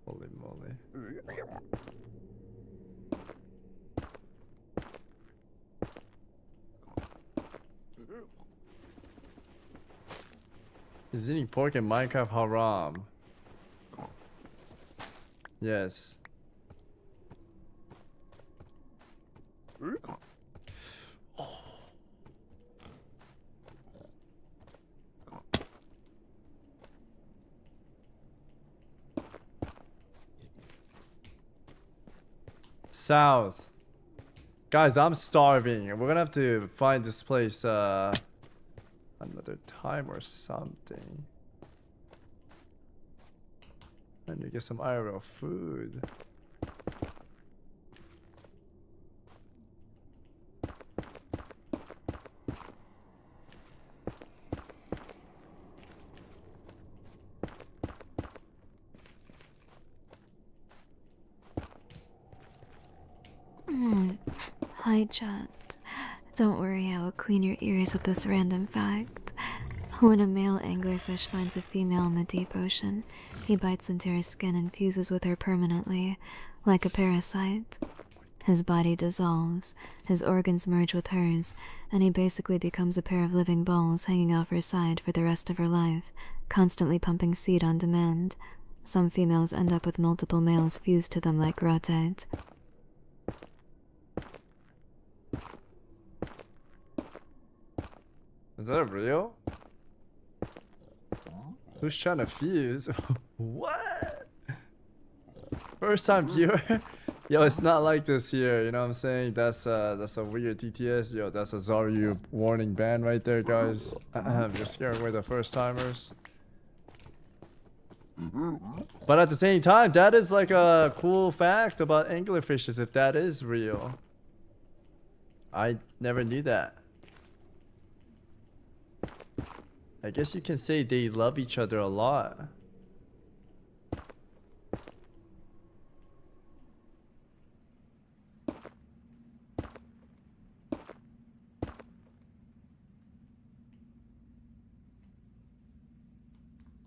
Holy moly. Is eating pork in Minecraft haram? Yes. South. Guys, I'm starving. We're gonna have to find this place another time or something. I need to get some IRL food. Hi, chat. Don't worry, I will clean your ears with this random fact. When a male anglerfish finds a female in the deep ocean, he bites into her skin and fuses with her permanently, like a parasite. His body dissolves, his organs merge with hers, and he basically becomes a pair of living balls hanging off her side for the rest of her life, constantly pumping seed on demand. Some females end up with multiple males fused to them like grotite. Is that real? Who's trying to fuse? What? First time viewer? Yo, it's not like this here, you know what I'm saying? That's a weird TTS. Yo, that's a Zaryu warning ban right there, guys. You're scaring away the first timers. But at the same time, that is like a cool fact about anglerfishes, if that is real. I never knew that. I guess you can say they love each other a lot.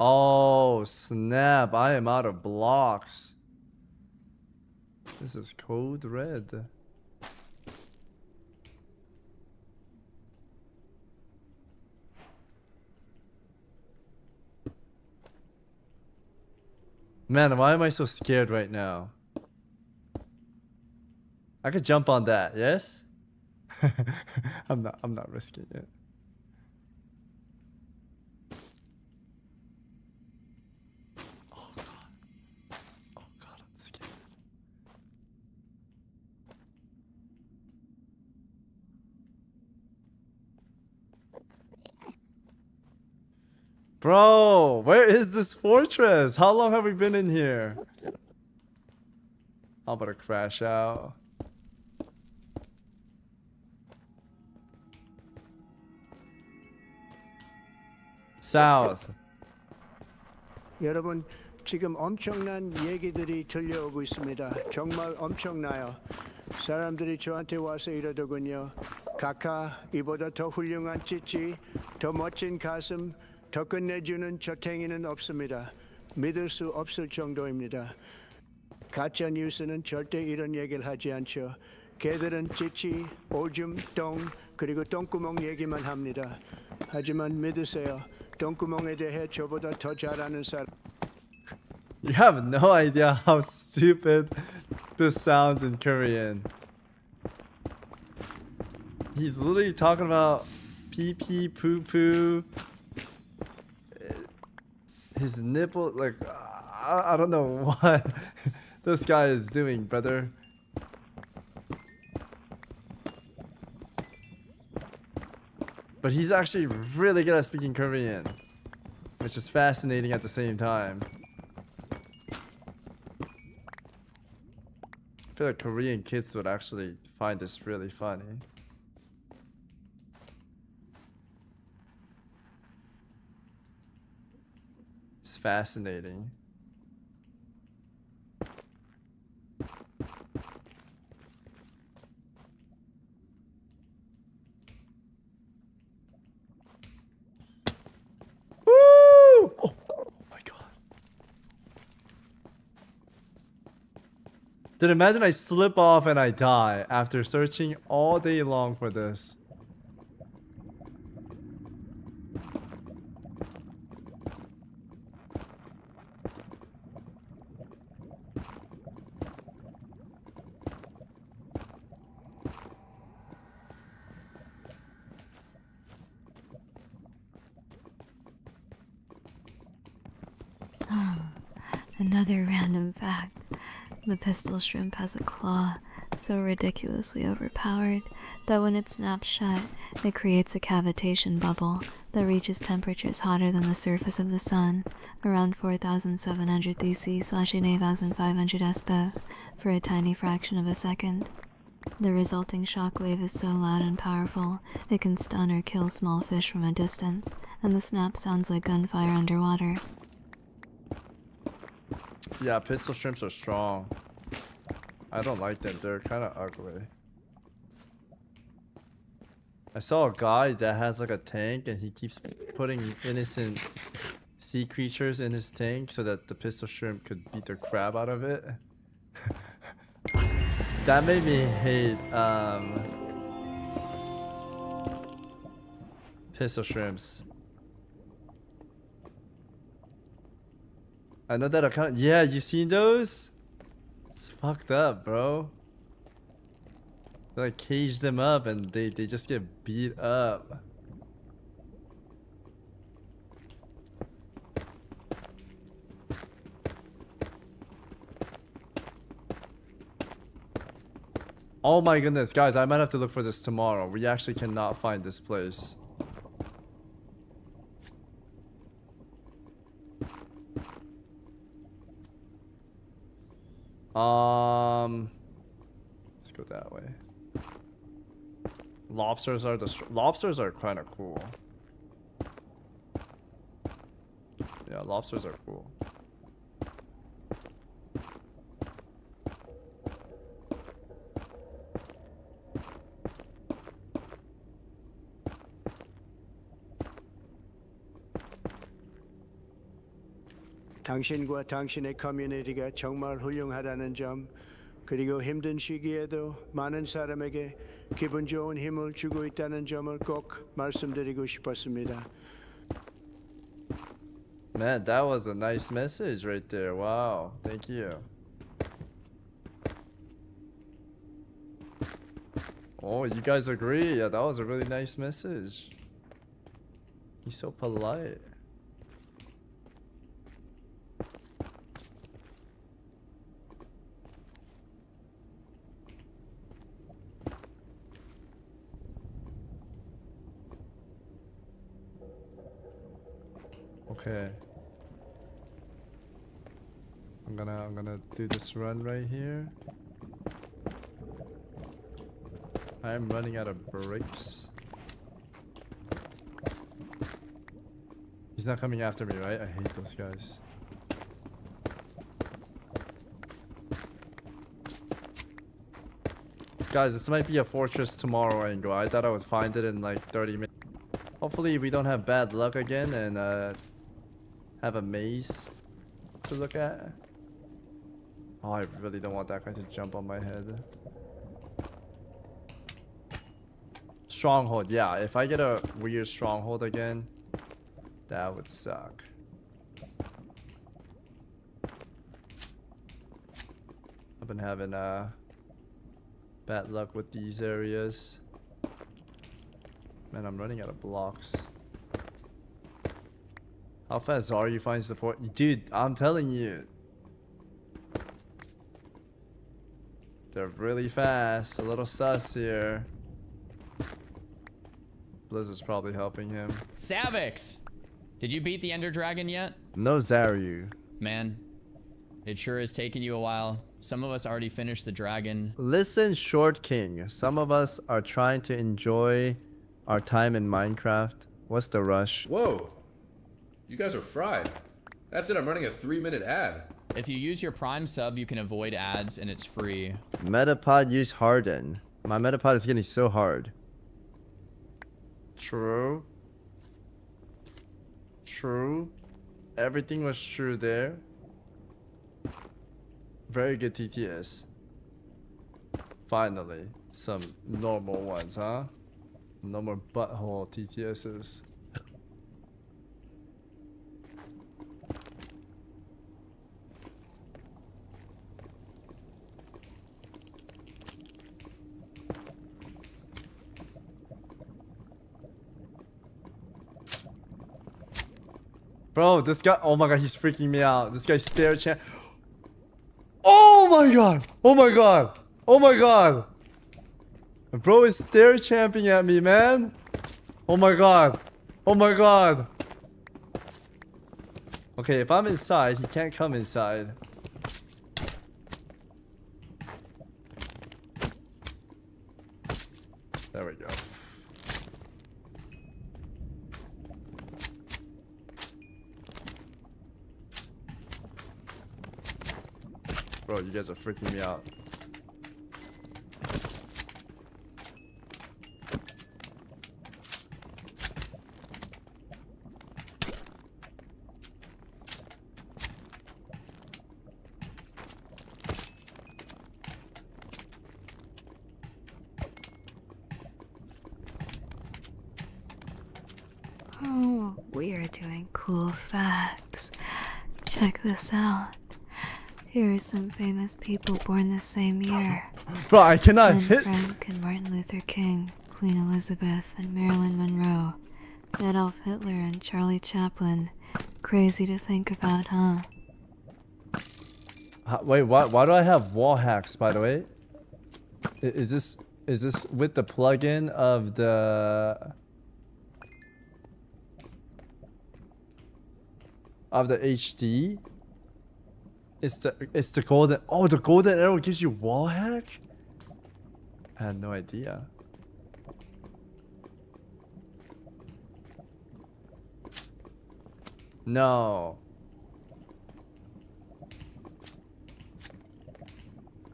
Oh, snap. I am out of blocks. This is code red. Man, why am I so scared right now? I could jump on that, yes? I'm not risking it. Oh god. Oh god, I'm scared. Bro, where is this fortress? How long have we been in here? I'm about to crash out. South. 여러분, 지금 엄청난 얘기들이 들려오고 있습니다. 정말 엄청나요. 사람들이 저한테 와서 이러더군요. 카카, 이보다 더 훌륭한 찌찌, 더 멋진 가슴, 더 끝내주는 저탱이는 없습니다. 믿을 수 없을 정도입니다. 가짜 뉴스는 절대 이런 얘기를 하지 않죠. 걔들은 찌찌, 오줌, 똥, 그리고 똥구멍 얘기만 합니다. 하지만 믿으세요. 똥구멍에 대해 저보다 더 잘하는 사람. You have no idea how stupid this sounds in Korean. He's literally talking about pee pee, poo poo, his nipple. Like, I don't know what this guy is doing, brother. But he's actually really good at speaking Korean, which is fascinating at the same time. I feel like Korean kids would actually find this really funny. It's fascinating. Woo! Oh my god. Dude, imagine I slip off and I die after searching all day long for this. Another random fact. The pistol shrimp has a claw so ridiculously overpowered that when it snaps shut, it creates a cavitation bubble that reaches temperatures hotter than the surface of the sun, around 4,700 DC/8,500 SPF, for a tiny fraction of a second. The resulting shockwave is so loud and powerful, it can stun or kill small fish from a distance, and the snap sounds like gunfire underwater. Yeah, pistol shrimps are strong. I don't like them. They're kind of ugly. I saw a guy that has like a tank and he keeps putting innocent sea creatures in his tank so that the pistol shrimp could beat the crap out of it. That made me hate pistol shrimps. I know that account. Yeah, you seen those? It's fucked up, bro. They like cage them up and they just get beat up. Oh my goodness, guys, I might have to look for this tomorrow. We actually cannot find this place. Let's go that way. Lobsters are kind of cool. Yeah, lobsters are cool. 당신과 당신의 커뮤니티가 정말 훌륭하다는 점, 그리고 힘든 시기에도 많은 사람에게 기분 좋은 힘을 주고 있다는 점을 꼭 말씀드리고 싶었습니다. Man, that was a nice message right there. Wow, thank you. Oh, you guys agree? Yeah, that was a really nice message. He's so polite. Okay. I'm gonna do this run right here. I'm running out of bricks. He's not coming after me, right? I hate those guys. Guys, this might be a fortress tomorrow angle. I thought I would find it in like 30 minutes. Hopefully we don't have bad luck again and have a maze to look at. Oh, I really don't want that guy to jump on my head. Stronghold, yeah. If I get a weird stronghold again, that would suck. I've been having bad luck with these areas. Man, I'm running out of blocks. How fast are you finding support? Dude, I'm telling you. They're really fast. A little sus here. Blizzard's probably helping him. Savix! Did you beat the Ender Dragon yet? No, Zaryu. Man, it sure has taken you a while. Some of us already finished the dragon. Listen, Short King. Some of us are trying to enjoy our time in Minecraft. What's the rush? Whoa. You guys are fried. That's it, I'm running a 3-minute ad. If you use your Prime sub, you can avoid ads and it's free. Metapod use harden. My Metapod is getting so hard. True. True. Everything was true there. Very good TTS. Finally, some normal ones, huh? No more butthole TTSs. Bro, this guy, oh my god, he's freaking me out. This guy's stare champ. Oh my god! Oh my god! Oh my god! Bro is stare champing at me, man. Oh my god. Oh my god. Okay, if I'm inside, he can't come inside. There we go. Bro, you guys are freaking me out. Oh, we are doing cool facts. Check this out. Here are some famous people born the same year. Bro, I cannot Anne hit. Frank and Martin Luther King, Queen Elizabeth and Marilyn Monroe, Adolf Hitler and Charlie Chaplin. Crazy to think about, huh? Wait, why do I have wall hacks, by the way? Is this with the plugin of the HD? It's the golden. Oh, the golden arrow gives you wall hack? I had no idea. No.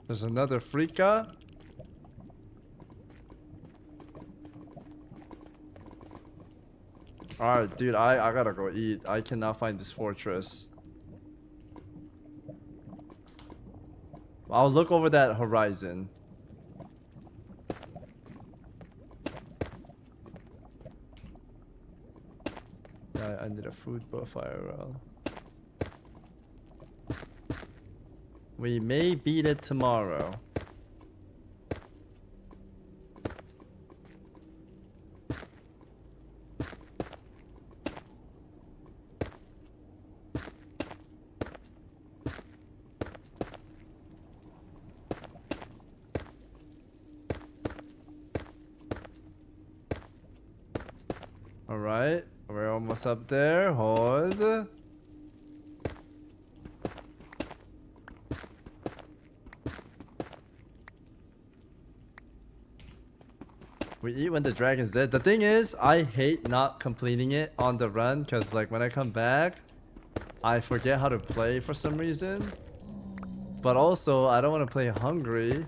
There's another freaka. Alright, dude, I gotta go eat. I cannot find this fortress. I'll look over that horizon. I need a food buff IRL. We may beat it tomorrow. Alright, we're almost up there. Hold. We eat when the dragon's dead. The thing is, I hate not completing it on the run because like when I come back, I forget how to play for some reason. But also, I don't want to play hungry.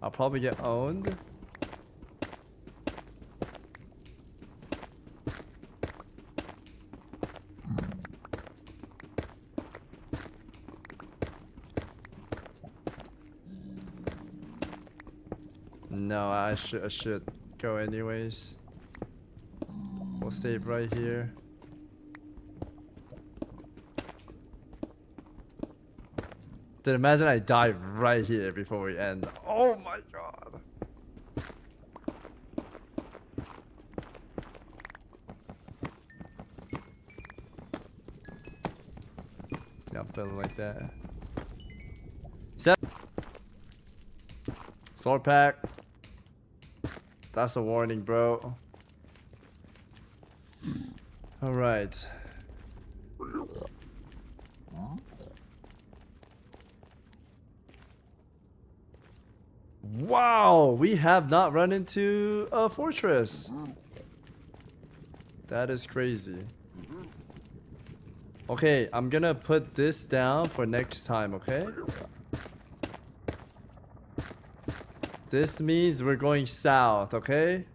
I'll probably get owned. No, I should go anyways. We'll save right here. Dude, imagine I die right here before we end. Oh my god. Yeah, I'm feeling like that. Sword pack. That's a warning, bro. Alright. Wow, we have not run into a fortress. That is crazy. Okay, I'm gonna put this down for next time, okay? This means we're going south, okay?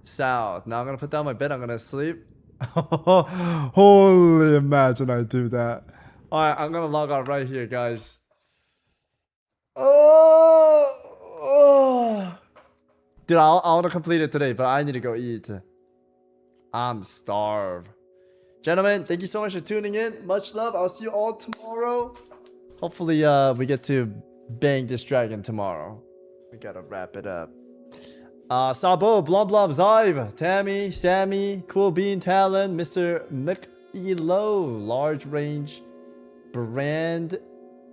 South. Now I'm gonna put down my bed, I'm gonna sleep. Holy, imagine I do that. Alright, I'm gonna log out right here, guys. Oh. Dude, I want to complete it today, but I need to go eat. I'm starved. Gentlemen, thank you so much for tuning in. Much love. I'll see you all tomorrow. Hopefully, we get to bang this dragon tomorrow. We gotta wrap it up. Sabo, Blom Blom, Zive, Tammy, Sammy, Cool Bean, Talon, Mr. McElo, Large Range, Brand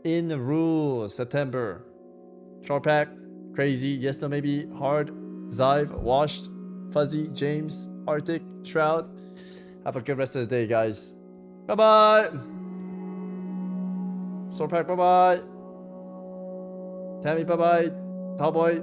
in Rules, September. Short Pack, Crazy, Yes No Maybe, Hard, Zive, Washed, Fuzzy, James, Arctic, Shroud. Have a good rest of the day, guys. Bye bye. Sword Pack, bye bye. Tammy, bye bye. Cowboy.